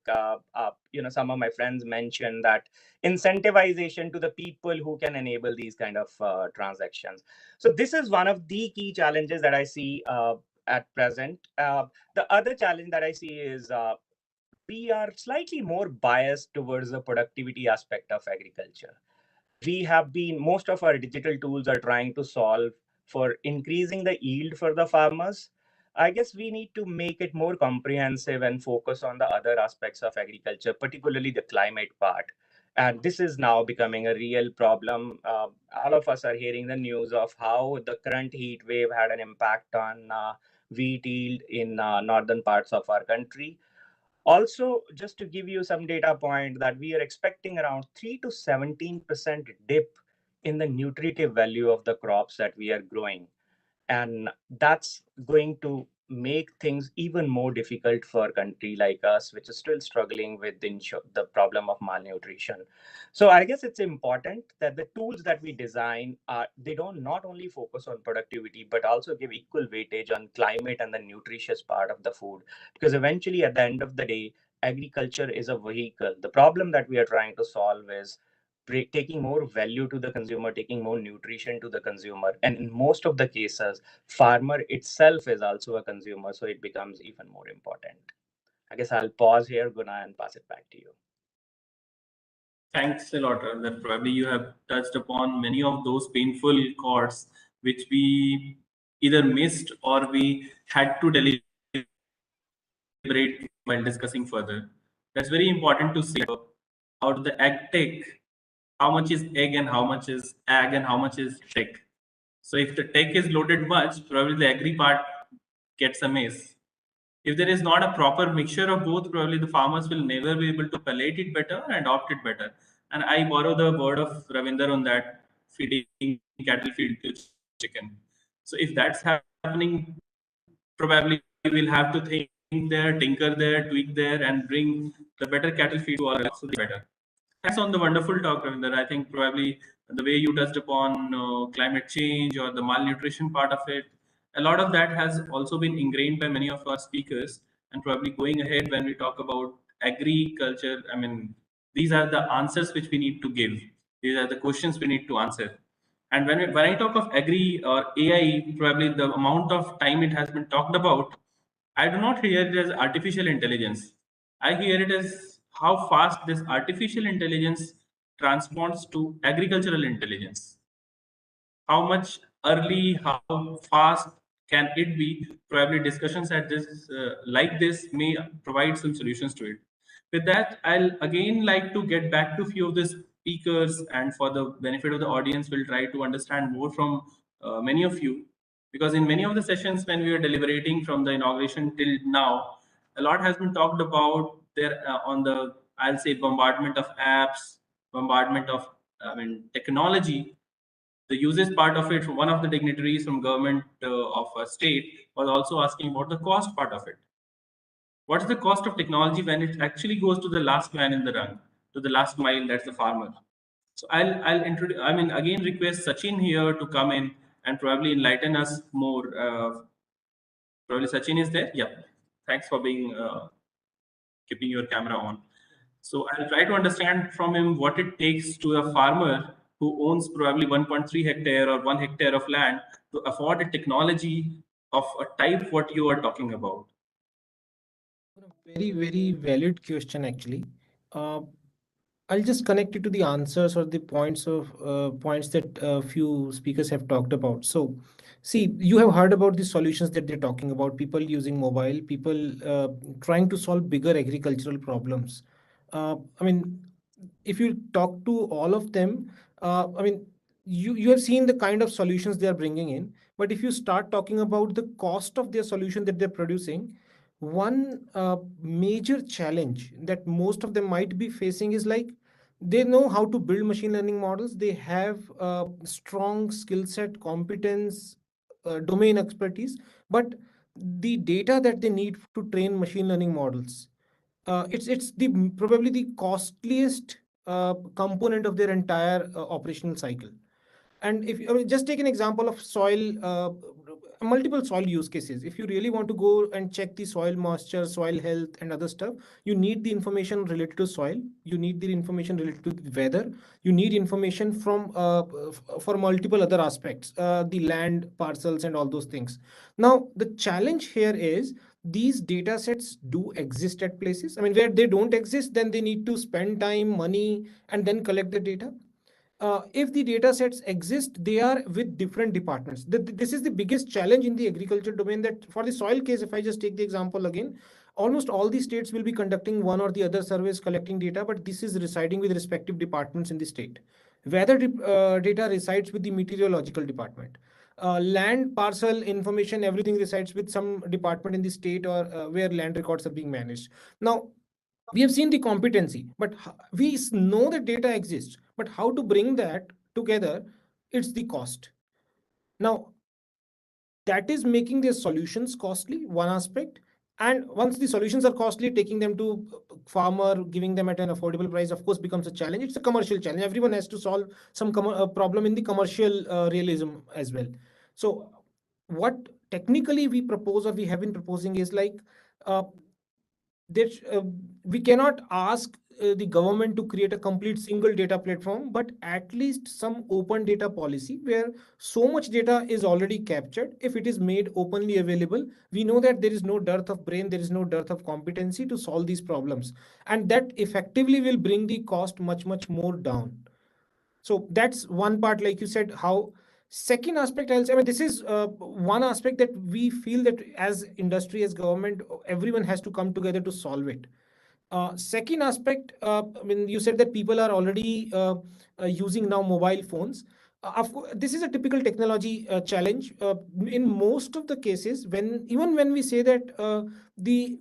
some of my friends mentioned that incentivization to the people who can enable these kind of transactions. So this is one of the key challenges that I see at present. The other challenge that I see is we are slightly more biased towards the productivity aspect of agriculture. We have been, most of our digital tools are trying to solve for increasing the yield for the farmers. I guess we need to make it more comprehensive and focus on the other aspects of agriculture, particularly the climate part. And this is now becoming a real problem. All of us are hearing the news of how the current heat wave had an impact on wheat yield in northern parts of our country. Also, just to give you some data point, that we are expecting around 3 to 17% dip in the nutritive value of the crops that we are growing. And that's going to make things even more difficult for a country like us, which is still struggling with the problem of malnutrition. So I guess it's important that the tools that we design are, they don't not only focus on productivity but also give equal weightage on climate and the nutritious part of the food, because eventually at the end of the day, agriculture is a vehicle. The problem that we are trying to solve is taking more value to the consumer, taking more nutrition to the consumer. And in most of the cases, farmer itself is also a consumer, so it becomes even more important. I guess I'll pause here, Guna, and pass it back to you. Thanks a lot. That probably you have touched upon many of those painful chords which we either missed or we had to deliberate while discussing further. That's very important to see out of the ag tech, how much is egg and how much is ag and how much is tech. So if the tech is loaded much, probably the agri part gets a miss. If there is not a proper mixture of both, probably the farmers will never be able to palate it better and adopt it better. And I borrow the word of Ravinder on that, feeding cattle feed to chicken. So if that's happening, probably we'll have to think there, tinker there, tweak there, and bring the better cattle feed to our so better. Thanks on the wonderful talk, Ravinder. I think probably the way you touched upon climate change or the malnutrition part of it, a lot of that has also been ingrained by many of our speakers. And probably going ahead when we talk about agriculture, I mean, these are the answers which we need to give. These are the questions we need to answer. And when I talk of agri or AI, probably the amount of time it has been talked about, I do not hear it as artificial intelligence. I hear it as how fast this artificial intelligence transponds to agricultural intelligence. How much early, how fast can it be? Probably discussions at this like this may provide some solutions to it. With that, I'll again like to get back to a few of the speakers, and for the benefit of the audience, we'll try to understand more from many of you, because in many of the sessions when we were deliberating from the inauguration till now, a lot has been talked about there on the, I'll say, bombardment of apps, bombardment of technology. The usage part of it, one of the dignitaries from government of a state was also asking about the cost part of it. What is the cost of technology when it actually goes to the last man in the run, to the last mile, that's the farmer? So I'll introduce, I mean, again request Sachin here to come in and probably enlighten us more. Probably Sachin is there. Yeah. Thanks for being keeping your camera on. So I'll try to understand from him what it takes to a farmer who owns probably 1.3 hectare or 1 hectare of land to afford a technology of a type what you are talking about. Very, very valid question, actually. I'll just connect it to the answers or the points that a few speakers have talked about. So, see, you have heard about the solutions that they're talking about. People using mobile, people trying to solve bigger agricultural problems. I mean, if you talk to all of them, I mean, you have seen the kind of solutions they are bringing in. But if you start talking about the cost of their solution that they're producing, one major challenge that most of them might be facing is like they know how to build machine learning models. They have strong skill set, competence, domain expertise, but the data that they need to train machine learning models it's the probably the costliest component of their entire operational cycle. And if I mean, just take an example of soil, multiple soil use cases. If you really want to go and check the soil moisture, soil health, and other stuff, you need the information related to soil. You need the information related to the weather. You need information from for multiple other aspects, the land parcels and all those things. Now, the challenge here is these data sets do exist at places. I mean, where they don't exist, then they need to spend time, money, and then collect the data. If the data sets exist, they are with different departments. This is the biggest challenge in the agriculture domain, that for the soil case, if I just take the example again, almost all the states will be conducting one or the other surveys collecting data, but this is residing with respective departments in the state. Weather data resides with the meteorological department. Land parcel information, everything resides with some department in the state, or where land records are being managed. Now, we have seen the competency, but we know that data exists, but how to bring that together, it's the cost. Now, that is making their solutions costly, one aspect. And once the solutions are costly, taking them to farmer, giving them at an affordable price, of course, becomes a challenge. It's a commercial challenge. Everyone has to solve some problem in the commercial realism as well. So what technically we propose, or we have been proposing, is like, uh, there, we cannot ask the government to create a complete single data platform, but at least some open data policy where so much data is already captured. If it is made openly available, we know that there is no dearth of brain, there is no dearth of competency to solve these problems, and that effectively will bring the cost much more down. So that's one part, like you said. How second aspect, I'll say, I mean, this is one aspect that we feel that as industry, as government, everyone has to come together to solve it. Second aspect, I mean, you said that people are already using now mobile phones. Of course, this is a typical technology challenge. In most of the cases, even when we say that the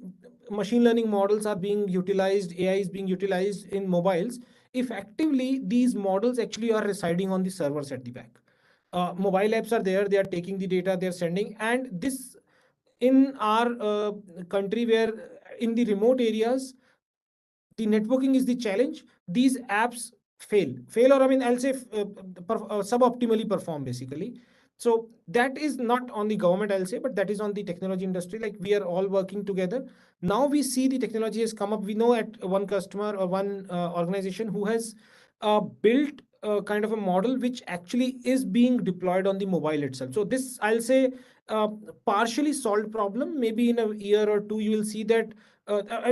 machine learning models are being utilized, AI is being utilized in mobiles, effectively these models actually are residing on the servers at the back. Mobile apps are there, they are taking the data, they are sending, and this in our country, where in the remote areas the networking is the challenge, these apps fail, or I mean, I'll say suboptimally perform basically. So that is not on the government, I'll say, but that is on the technology industry. Like, we are all working together. Now we see the technology has come up. We know at one customer or one organization who has built kind of a model which actually is being deployed on the mobile itself. So this, I'll say, uh, partially solved problem. Maybe in a year or two, you will see that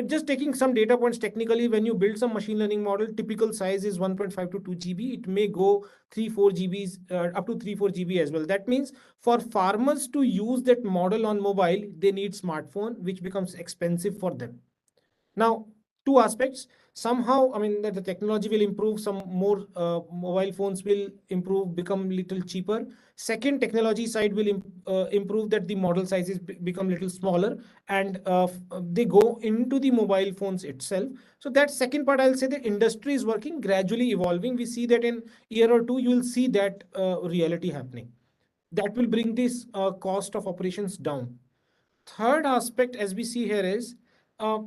just taking some data points technically, when you build some machine learning model, typical size is 1.5 to 2 GB. It may go 3-4 GBs, up to 3-4 GB as well. That means for farmers to use that model on mobile, they need smartphone, which becomes expensive for them. Now, two aspects. Somehow, I mean, that the technology will improve, some more mobile phones will improve, become little cheaper. Second, technology side will improve, that the model sizes become little smaller, and they go into the mobile phones itself. So that second part, I'll say, the industry is working, gradually evolving. We see that in year or two, you will see that reality happening. That will bring this cost of operations down. Third aspect, as we see here, is uh,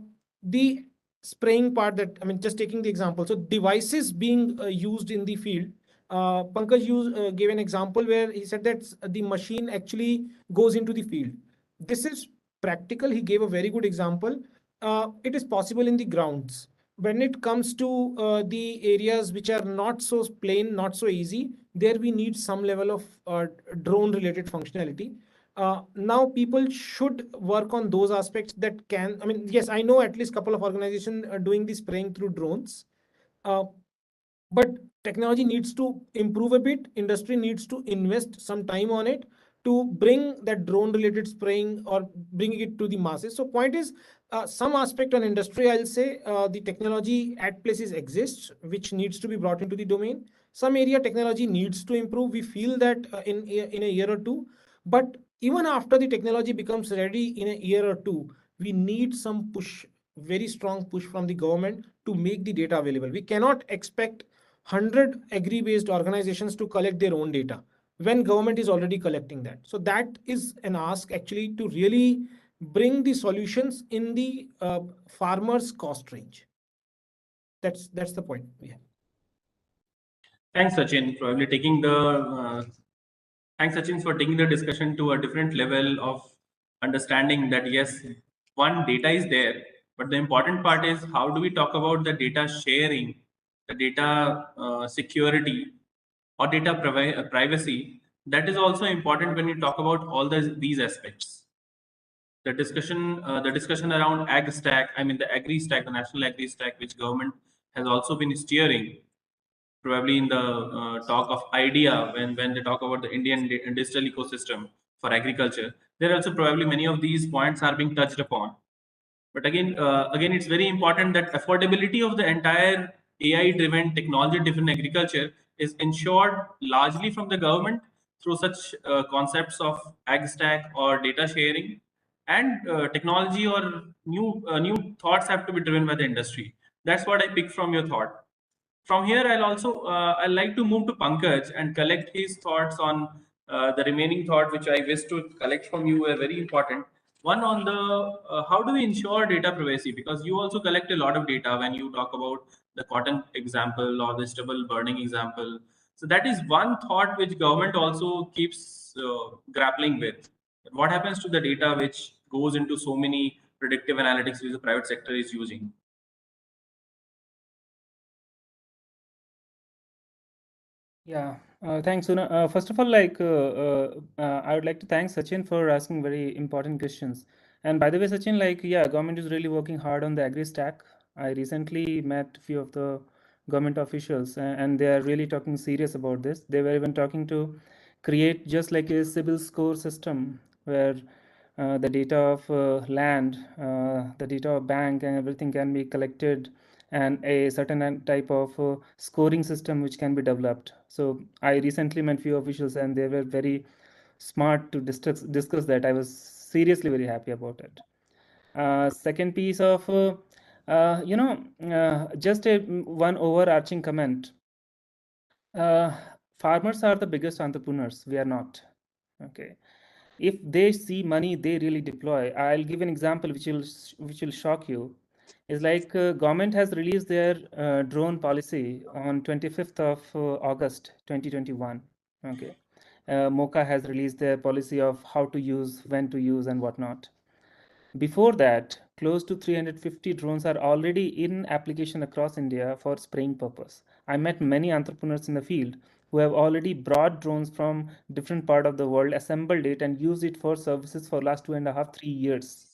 the spraying part. That, I mean, just taking the example, so devices being used in the field. Pankaj gave an example where he said that the machine actually goes into the field. This is practical. He gave a very good example. It is possible in the grounds. When it comes to the areas which are not so plain, not so easy, there we need some level of drone related functionality. Now people should work on those aspects that can, I mean, yes, I know at least couple of organizations are doing the spraying through drones. uh, but technology needs to improve a bit. Industry needs to invest some time on it to bring that drone related spraying or bring it to the masses. So point is, some aspect on industry, I'll say, the technology at places exists which needs to be brought into the domain. Some area technology needs to improve. We feel that in a year or two. But even after the technology becomes ready in a year or two, we need some push, very strong push from the government to make the data available. We cannot expect 100 agri-based organizations to collect their own data when government is already collecting that. So that is an ask actually, to really bring the solutions in the farmer's cost range. That's the point we have. Thanks, Sachin. Probably taking the thanks, Sachin, for taking the discussion to a different level of understanding that yes, one, data is there, but the important part is how do we talk about the data sharing, the data security, or data privacy. That is also important when you talk about all these aspects. The discussion around ag stack, I mean the agri stack, the national agri stack, which government has also been steering, probably in the talk of idea, when they talk about the Indian digital ecosystem for agriculture, there are also probably many of these points are being touched upon. But again, it's very important that affordability of the entire AI-driven, technology-driven agriculture is ensured largely from the government through such concepts of ag stack or data sharing, and technology or new thoughts have to be driven by the industry. That's what I pick from your thought. From here, I'd like to move to Pankaj and collect his thoughts on the remaining thought, which I wish to collect from you, are very important. One on the how do we ensure data privacy? Because you also collect a lot of data when you talk about the cotton example or the stubble burning example. So that is one thought which government also keeps grappling with. What happens to the data which goes into so many predictive analytics which the private sector is using? Yeah, thanks, Suna. First of all, I would like to thank Sachin for asking very important questions. And by the way, Sachin, yeah, government is really working hard on the agri stack. I recently met a few of the government officials, and they are really talking serious about this. They were even talking to create just like a CIBIL score system where the data of land, the data of bank, and everything can be collected, and a certain type of scoring system which can be developed. So I recently met few officials, and they were very smart to discuss that. I was seriously very happy about it. Second piece of just one overarching comment. Farmers are the biggest entrepreneurs. We are not. Okay. If they see money, they really deploy. I'll give an example which will shock you. Is like government has released their drone policy on 25th of August 2021. Okay. MOCA has released their policy of how to use, when to use, and whatnot. Before that, close to 350 drones are already in application across India for spraying purpose. I met many entrepreneurs in the field who have already brought drones from different part of the world, assembled it, and used it for services for last 2.5, 3 years.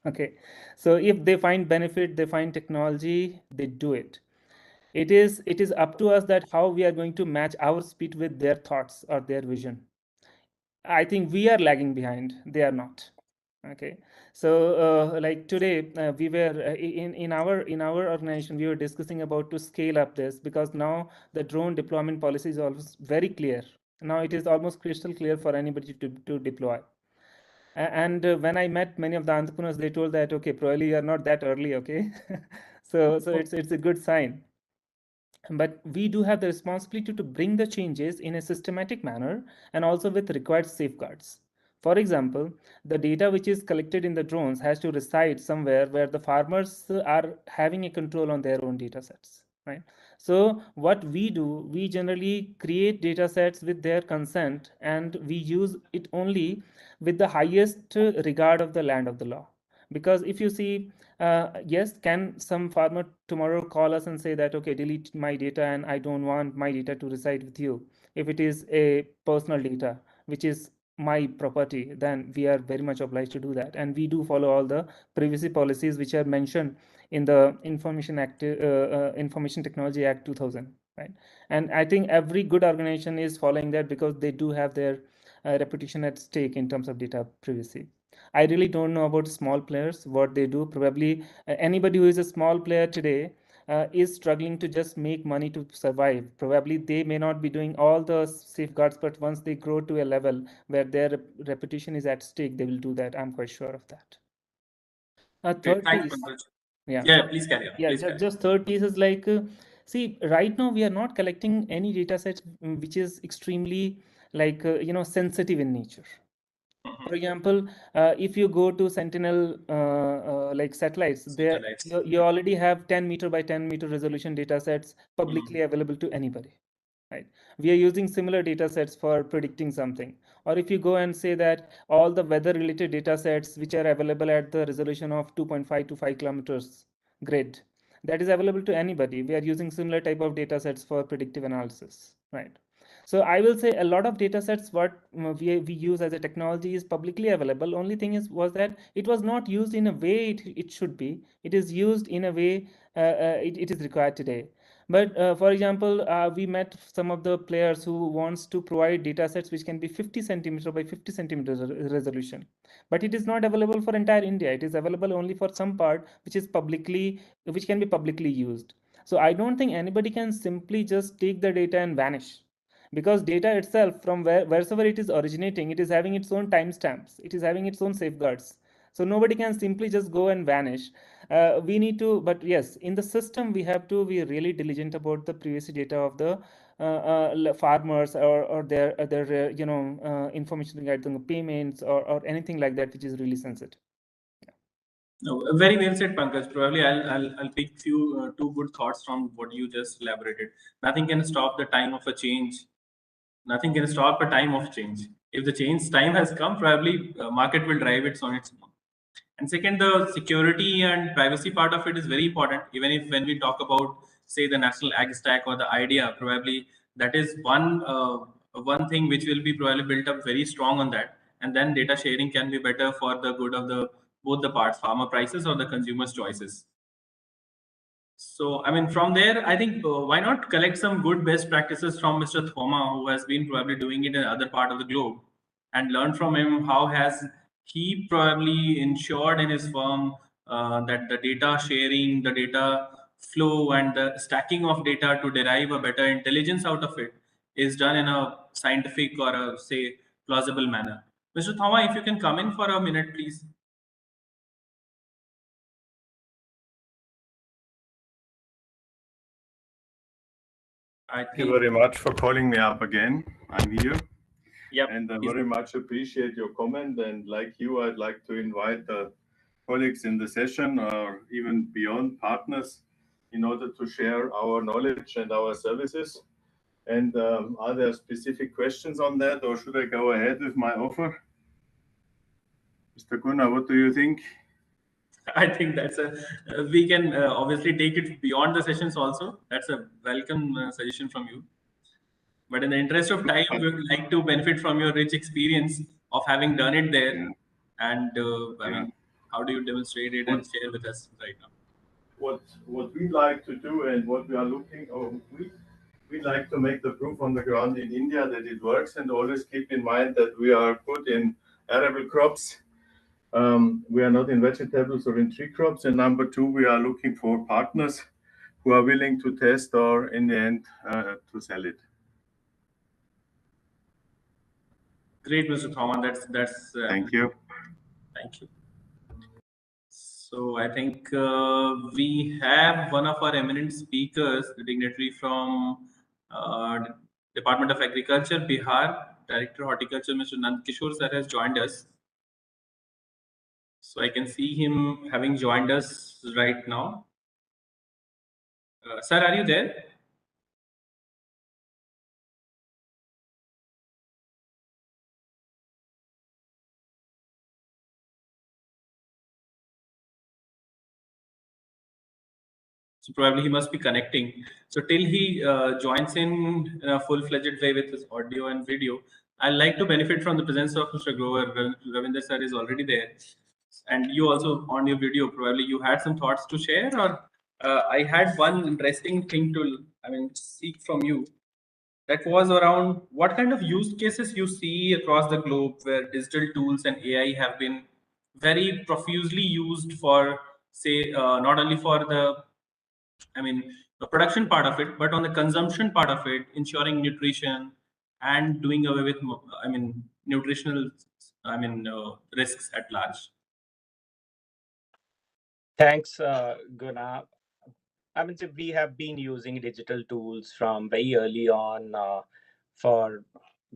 Okay, so if they find benefit, they find technology, they do it. It is up to us that how we are going to match our speed with their thoughts or their vision. I think we are lagging behind. They are not. Okay, so like today we were in our organization, we were discussing about to scale up this, because now the drone deployment policy is always very clear. Now it is almost crystal clear for anybody to deploy. And when I met many of the entrepreneurs, they told that okay, probably you are not that early. Okay, so it's a good sign. But we do have the responsibility to bring the changes in a systematic manner and also with required safeguards. For example, the data which is collected in the drones has to reside somewhere where the farmers are having a control on their own data sets, right? So what we do, we generally create data sets with their consent, and we use it only with the highest regard of the land of the law. Because if you see, yes, can some farmer tomorrow call us and say that, okay, delete my data and I don't want my data to reside with you? If it is a personal data, which is my property, then we are very much obliged to do that. And we do follow all the privacy policies which are mentioned in the Information Technology Act 2000, right? And I think every good organization is following that, because they do have their reputation at stake in terms of data privacy. I really don't know about small players, what they do. Probably anybody who is a small player today is struggling to just make money to survive. Probably they may not be doing all the safeguards, but once they grow to a level where their reputation is at stake, they will do that. I'm quite sure of that. Third Thanks, piece. Pankaj. Yeah. Yeah, please carry on. Yeah, just third piece is like, see, right now we are not collecting any data set which is extremely like, sensitive in nature. For example, if you go to Sentinel like satellites, there you already have 10 meter by 10 meter resolution data sets publicly available to anybody. Right. We are using similar data sets for predicting something. Or if you go and say that all the weather related data sets which are available at the resolution of 2.5 to 5 kilometers grid, that is available to anybody. We are using similar type of data sets for predictive analysis. Right. So I will say a lot of data sets what we use as a technology is publicly available. Only thing is was that it was not used in a way it should be. It is used in a way it is required today. But for example, we met some of the players who wants to provide data sets which can be 50 centimeter by 50 centimeters resolution. But it is not available for entire India. It is available only for some part which is which can be publicly used. So I don't think anybody can simply just take the data and vanish, because data itself from wherever it is originating, it is having its own timestamps, it is having its own safeguards. So nobody can simply just go and vanish. We need to, but yes, in the system we have to be really diligent about the privacy data of the farmers or their information regarding payments or anything like that which is really sensitive. No, very well said, Pankaj. Probably I'll pick two good thoughts from what you just elaborated. Nothing can stop the time of a change. Nothing can stop a time of change. If the change time has come, probably market will drive it on its own. And second, the security and privacy part of it is very important. Even if when we talk about, say, the national ag stack or the idea, probably that is one thing which will be probably built up very strong on that. And then data sharing can be better for the good of the both the parts, farmer prices or the consumer's choices. So, I mean, from there, I think why not collect some good best practices from Mr. Thoma, who has been probably doing it in other part of the globe, and learn from him how has he probably ensured in his firm that the data sharing, the data flow, and the stacking of data to derive a better intelligence out of it is done in a scientific or a say plausible manner. Mr. Thoma, if you can come in for a minute, please. Thank you very much for calling me up again. I'm here. Yep. And I very much appreciate your comment. And like you, I'd like to invite the colleagues in the session or even beyond partners in order to share our knowledge and our services. And are there specific questions on that, or should I go ahead with my offer? Mr. Gunnar, what do you think? I think that's we can obviously take it beyond the sessions also. That's a welcome suggestion from you. But in the interest of time, we would like to benefit from your rich experience of having done it there. Yeah. And I mean, how do you demonstrate it and share with us right now? What we like to do and what we are looking, we like to make the proof on the ground in India that it works, and always keep in mind that we are good in arable crops. We are not in vegetables or in tree crops. And number two, we are looking for partners who are willing to test or in the end to sell it. Great, Mr. Thoma. That's. Thank you. Thank you. So I think we have one of our eminent speakers, the dignitary from Department of Agriculture, Bihar, Director Horticulture, Mr. Nand Kishore sir has joined us. So I can see him having joined us right now. Sir, are you there? So probably he must be connecting. So till he joins in a full-fledged way with his audio and video, I'd like to benefit from the presence of Mr. Grover. Ravinder sir is already there. And you also on your video, probably you had some thoughts to share, or I had one interesting thing to, seek from you. That was around what kind of use cases you see across the globe where digital tools and AI have been very profusely used for, say, not only for the production part of it, but on the consumption part of it, ensuring nutrition and doing away with, nutritional, risks at large. Thanks, Guna. So we have been using digital tools from very early on for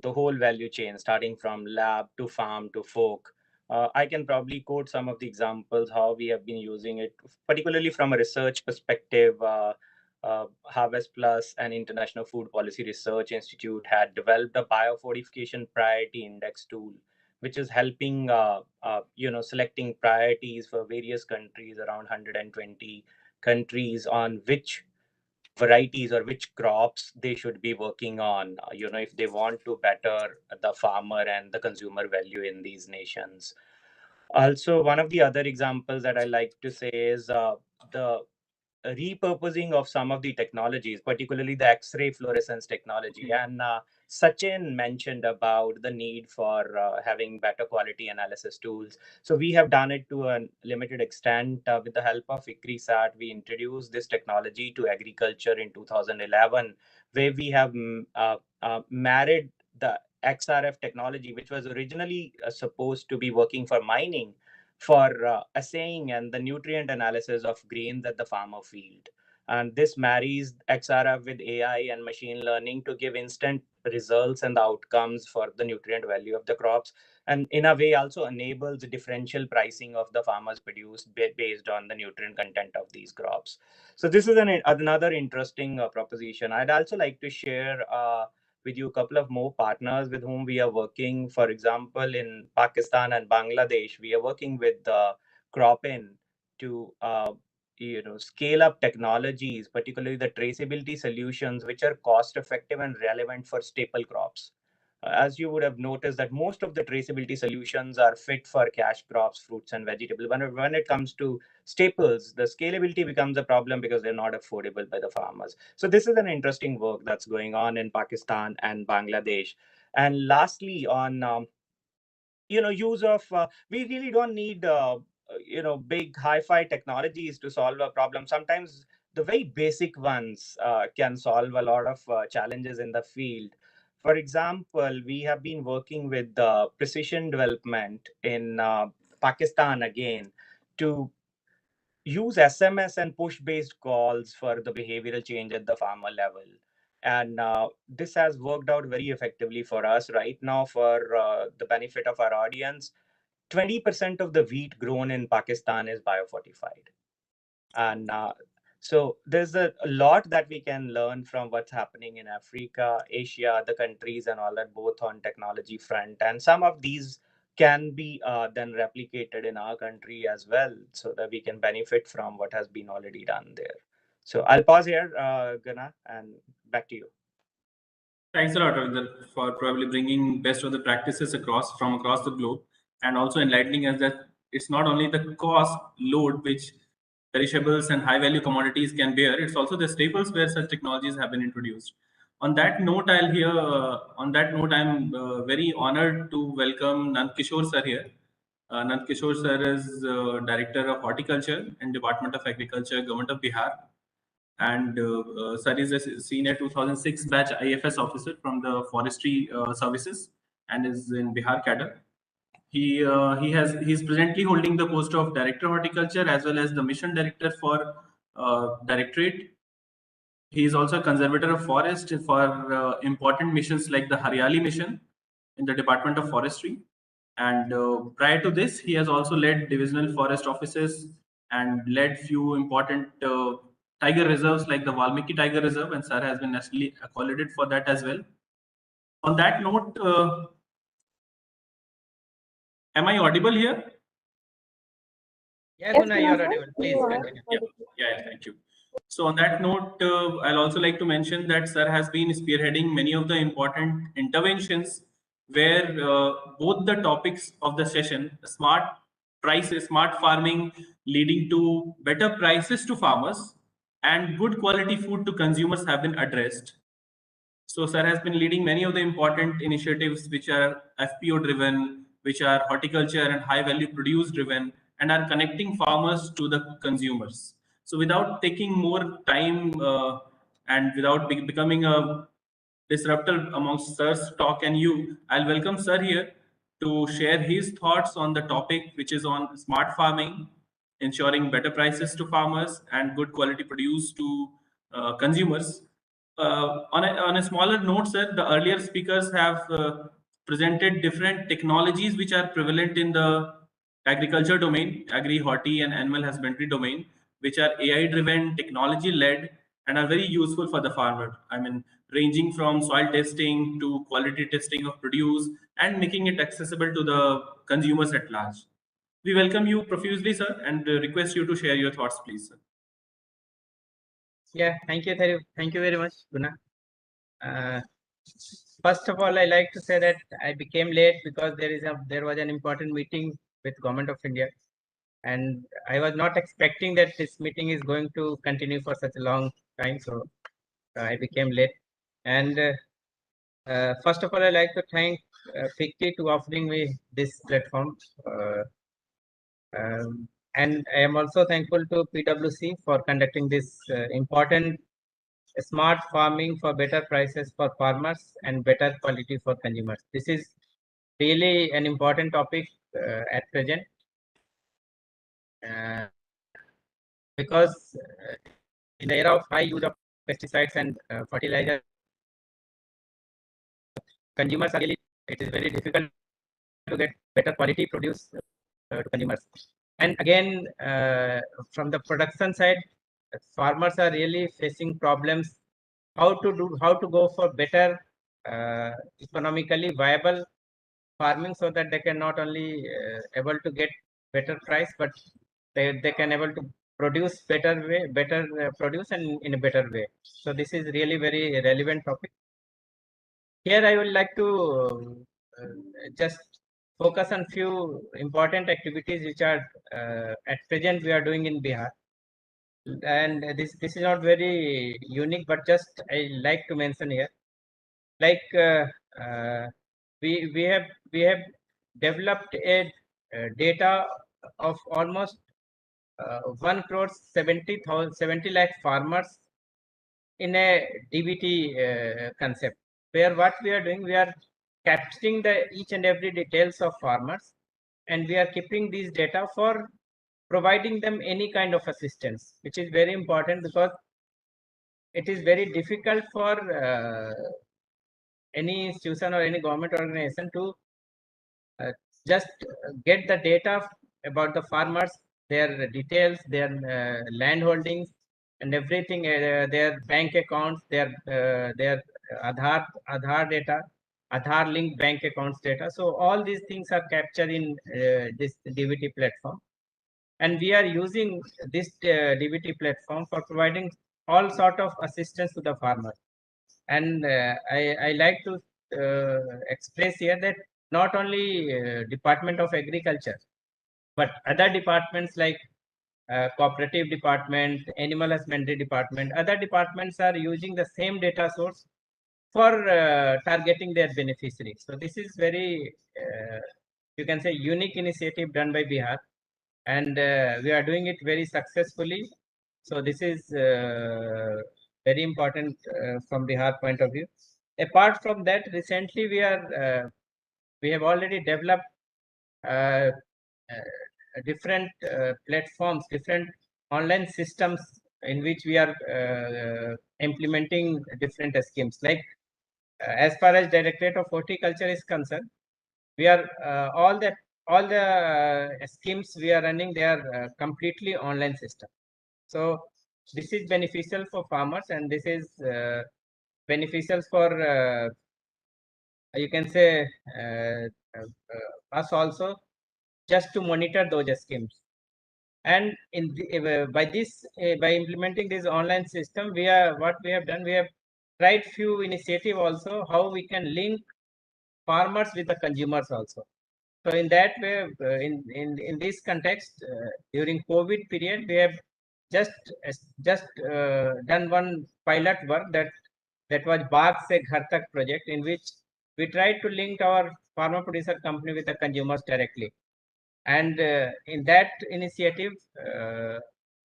the whole value chain, starting from lab to farm to fork. I can probably quote some of the examples how we have been using it, particularly from a research perspective. Harvest Plus and International Food Policy Research Institute had developed a biofortification priority index tool, which is helping selecting priorities for various countries, around 120 countries, on which varieties or which crops they should be working on, if they want to better the farmer and the consumer value in these nations. Also, one of the other examples that I like to say is the repurposing of some of the technologies, particularly the X-ray fluorescence technology. And Sachin mentioned about the need for having better quality analysis tools. So we have done it to a limited extent. With the help of ICRISAT, we introduced this technology to agriculture in 2011, where we have married the XRF technology, which was originally supposed to be working for mining, for assaying and the nutrient analysis of grains at the farmer field. And this marries XRF with AI and machine learning to give instant results and the outcomes for the nutrient value of the crops. And in a way, also enables differential pricing of the farmers produced based on the nutrient content of these crops. So this is another interesting proposition. I'd also like to share with you a couple of more partners with whom we are working. For example, in Pakistan and Bangladesh, we are working with Cropin to scale up technologies, particularly the traceability solutions, which are cost effective and relevant for staple crops. As you would have noticed that most of the traceability solutions are fit for cash crops, fruits and vegetables. When it comes to staples, the scalability becomes a problem because they're not affordable by the farmers. So this is an interesting work that's going on in Pakistan and Bangladesh. And lastly, on use of we really don't need big hi-fi technologies to solve a problem. Sometimes the very basic ones can solve a lot of challenges in the field. For example, we have been working with precision development in Pakistan again to use SMS and push based calls for the behavioral change at the farmer level. And this has worked out very effectively for us right now. For the benefit of our audience, 20% of the wheat grown in Pakistan is biofortified. And so there's a lot that we can learn from what's happening in Africa, Asia, other countries, and all that, both on technology front. And some of these can be then replicated in our country as well, so that we can benefit from what has been already done there. So I'll pause here, Gana, and back to you. Thanks a lot, Ravinder, for probably bringing best of the practices from across the globe, and also enlightening us that it's not only the cost load which perishables and high value commodities can bear, it's also the staples where such technologies have been introduced. On that note, I'm very honored to welcome Nand Kishore sir here. Nand Kishore sir is Director of Horticulture in Department of Agriculture, Government of Bihar. And sir is a senior 2006 batch IFS officer from the Forestry Services and is in Bihar cadre. He's presently holding the post of Director Horticulture as well as the Mission Director for Directorate. He is also a conservator of forest for important missions like the Haryali mission in the Department of Forestry. And prior to this, he has also led divisional forest offices and led few important tiger reserves like the Valmiki Tiger Reserve, and sir has been nationally accredited for that as well. On that note, am I audible here? Yeah, Guna, you're audible. Please continue. Yeah, thank you. So on that note, I'll also like to mention that sir has been spearheading many of the important interventions where both the topics of the session, smart prices, smart farming leading to better prices to farmers and good quality food to consumers have been addressed. So sir has been leading many of the important initiatives which are FPO driven, which are horticulture and high value produce driven, and are connecting farmers to the consumers. So without taking more time and without becoming a disruptor amongst sir's talk and you, I'll welcome sir here to share his thoughts on the topic, which is on smart farming, ensuring better prices to farmers and good quality produce to consumers. On a smaller note, sir, the earlier speakers have presented different technologies which are prevalent in the agriculture domain, agri, horti, and animal husbandry domain, which are AI-driven, technology-led, and are very useful for the farmer. I mean, ranging from soil testing to quality testing of produce and making it accessible to the consumers at large. We welcome you profusely, sir, and request you to share your thoughts, please, sir. Yeah, thank you very much, Guna. First of all, I like to say that I became late because there was an important meeting with Government of India, and I was not expecting that this meeting is going to continue for such a long time, so I became late. And first of all, I like to thank Fikki to offering me this platform. And I am also thankful to PwC for conducting this important smart farming for better prices for farmers and better quality for consumers. This is really an important topic at present because in the era of high use of pesticides and fertilizers, consumers are really, it is very difficult to get better quality produce to consumers. And again, from the production side, farmers are really facing problems how to go for better economically viable farming, so that they can not only able to get better price, but they can able to produce better produce and in a better way. So this is really very relevant topic. Here I would like to just focus on few important activities which are at present we are doing in Bihar. And this is not very unique, but just I like to mention here. Like we have developed a data of almost 1 crore 70 lakh farmers in a DBT concept, where what we are doing, we are capturing the each and every details of farmers, and we are keeping these data for providing them any kind of assistance, which is very important because it is very difficult for any institution or any government organization to just get the data about the farmers, their details, their land holdings, and everything, their bank accounts, their Aadhaar data, Aadhaar linked bank accounts data. So all these things are captured in this DBT platform, and we are using this DBT platform for providing all sort of assistance to the farmer. And I like to express here that not only Department of Agriculture, but other departments like cooperative department, animal husbandry department, other departments are using the same data source for targeting their beneficiaries. So this is very, you can say, unique initiative done by Bihar, and we are doing it very successfully. So this is very important from Bihar point of view. Apart from that, recently we have already developed different platforms, different online systems in which we are implementing different schemes. Like as far as Directorate of Horticulture is concerned, we are all the schemes we are running, they are completely online system. So this is beneficial for farmers, and this is beneficial for you can say us also, just to monitor those schemes. And in the, by implementing this online system, what we have done, we have tried few initiative also how we can link farmers with the consumers also. So in that way, in this context, during COVID period, we have just done one pilot work that was Baag Se Ghar Tak project, in which we tried to link our farmer producer company with the consumers directly. And in that initiative,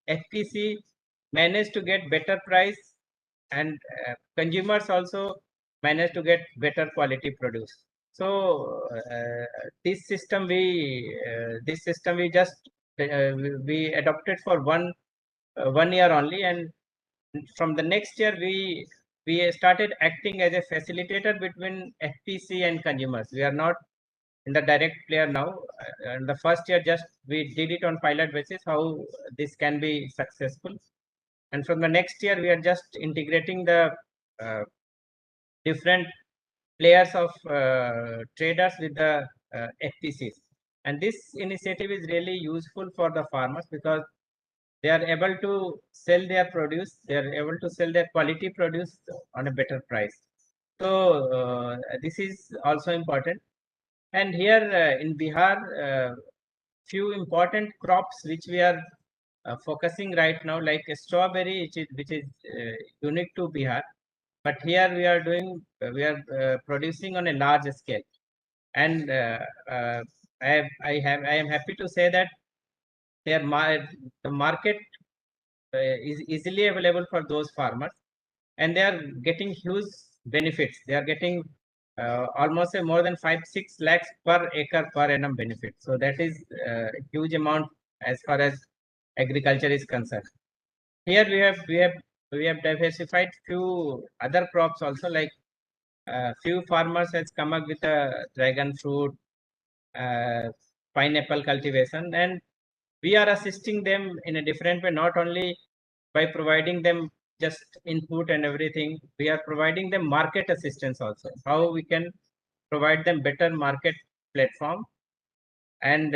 FPC managed to get better price, and consumers also managed to get better quality produce. So this system we just we adopted for one year only, and from the next year we we started acting as a facilitator between FPC and consumers. We are not in the direct player now. In the first year, just we did it on pilot basis, how this can be successful. And from the next year, we are just integrating the different players of traders with the FPCs. And this initiative is really useful for the farmers because they are able to sell their produce, they are able to sell their quality produce on a better price. So this is also important. And here in Bihar, few important crops which we are focusing right now, like strawberry, which is unique to Bihar. But here we are doing, we are producing on a large scale. And I am happy to say that the market is easily available for those farmers, and they are getting huge benefits. They are getting almost more than 5-6 lakhs per acre per annum benefit. So that is a huge amount as far as agriculture is concerned. Here we have diversified few other crops also, like few farmers has come up with a dragon fruit, pineapple cultivation, and we are assisting them in a different way, not only by providing them just input and everything. We are providing them market assistance also, how we can provide them better market platform. And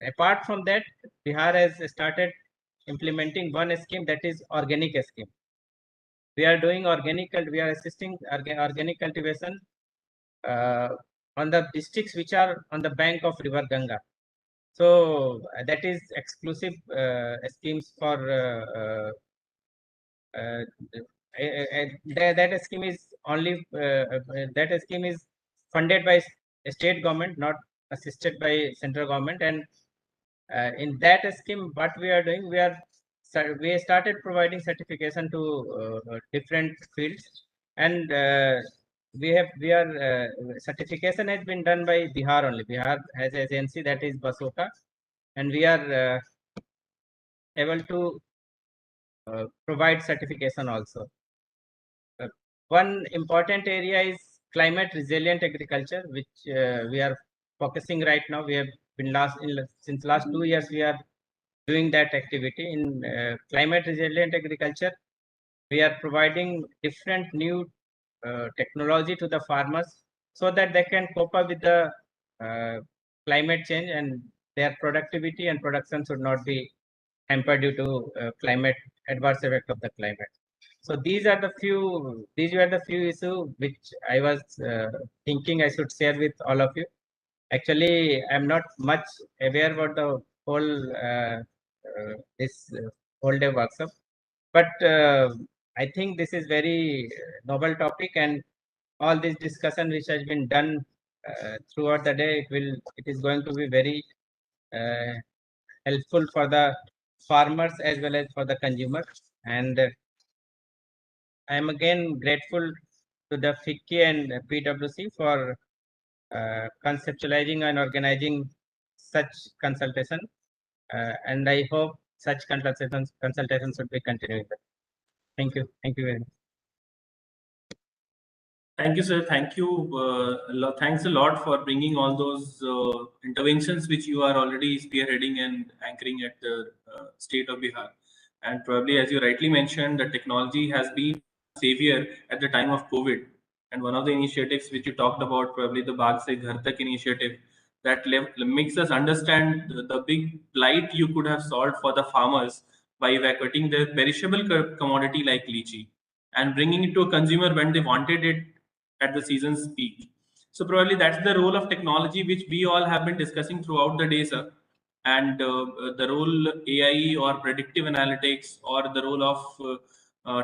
apart from that, Bihar has started implementing one scheme, that is organic scheme. We are doing we are assisting organic cultivation on the districts which are on the bank of river Ganga. So that is exclusive schemes for that scheme is only that scheme is funded by state government, not assisted by central government. And in that scheme, what we are doing, we started providing certification to different fields, and certification has been done by Bihar only. Bihar has an agency, that is Basoka, and we are able to provide certification also. One important area is climate resilient agriculture, which we are focusing right now. We have been since last 2 years we are doing that activity in climate resilient agriculture. We are providing different new technology to the farmers so that they can cope up with the climate change, and their productivity and production should not be hampered due to adverse effect of the climate. So these were the few issues which I was thinking I should share with all of you. Actually, I'm not much aware about the whole this whole day workshop, but I think this is very novel topic, and all this discussion which has been done throughout the day, it is going to be very helpful for the farmers as well as for the consumers. And I am again grateful to the FICCI and PwC for conceptualizing and organizing such consultation, and I hope such consultations should be continuing. Thank you very much. Thank you, sir. Thank you. Thanks a lot for bringing all those interventions which you are already spearheading and anchoring at the state of Bihar. And probably, as you rightly mentioned, the technology has been a savior at the time of COVID. And one of the initiatives which you talked about, probably the Baag Se Ghar Tak initiative, that makes us understand the big plight you could have solved for the farmers by evacuating their perishable commodity like lychee and bringing it to a consumer when they wanted it at the season's peak. So probably that's the role of technology which we all have been discussing throughout the day, sir. And the role AI or predictive analytics or the role of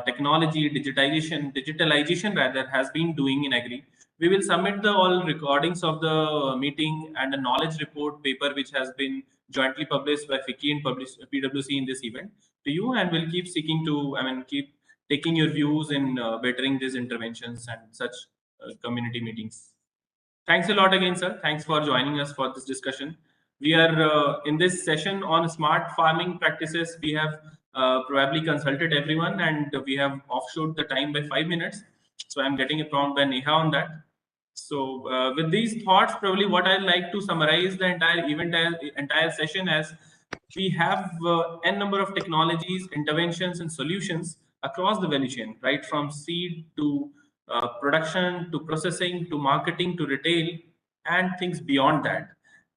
technology, digitalization rather, has been doing in agri. We will submit the all recordings of the meeting and a knowledge report paper which has been jointly published by FICCI and PwC in this event to you, and we'll keep seeking to, keep taking your views in bettering these interventions and such community meetings. Thanks a lot again, sir. Thanks for joining us for this discussion. We are in this session on smart farming practices. We have probably consulted everyone, and we have offshored the time by 5 minutes. So I'm getting a prompt by Neha on that. So with these thoughts, probably what I'd like to summarize the entire event, entire session as we have n number of technologies, interventions, and solutions across the value chain, right from seed to production to processing to marketing to retail and things beyond that.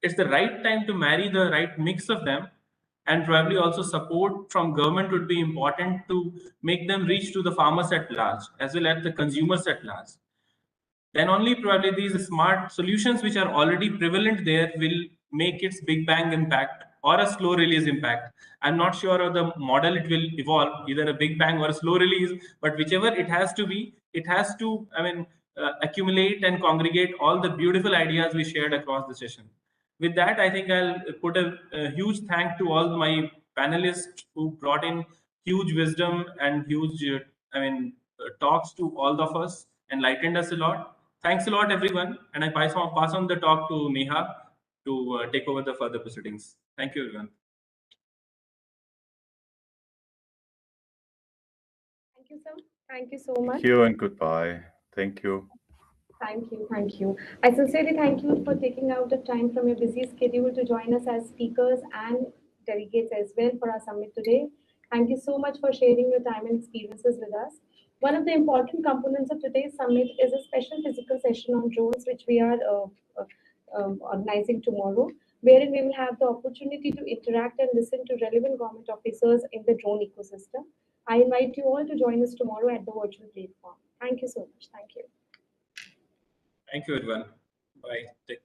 It's the right time to marry the right mix of them, and probably also support from government would be important to make them reach to the farmers at large as well as the consumers at large. Then only probably these smart solutions which are already prevalent there will make its big bang impact or a slow release impact. I'm not sure of the model it will evolve, either a big bang or a slow release, but whichever it has to be, it has to, accumulate and congregate all the beautiful ideas we shared across the session. With that, I think I'll put a huge thank to all my panelists who brought in huge wisdom and huge, talks to all of us, enlightened us a lot. Thanks a lot, everyone. And I pass on the talk to Neha to take over the further proceedings. Thank you, everyone. Thank you, sir. Thank you so much. Thank you and goodbye. Thank you. Thank you. Thank you. I sincerely thank you for taking out the time from your busy schedule to join us as speakers and delegates as well for our summit today. Thank you so much for sharing your time and experiences with us. One of the important components of today's summit is a special physical session on drones, which we are organizing tomorrow, wherein we will have the opportunity to interact and listen to relevant government officers in the drone ecosystem. I invite you all to join us tomorrow at the virtual platform. Thank you so much. Thank you. Thank you, everyone. Bye. Take care.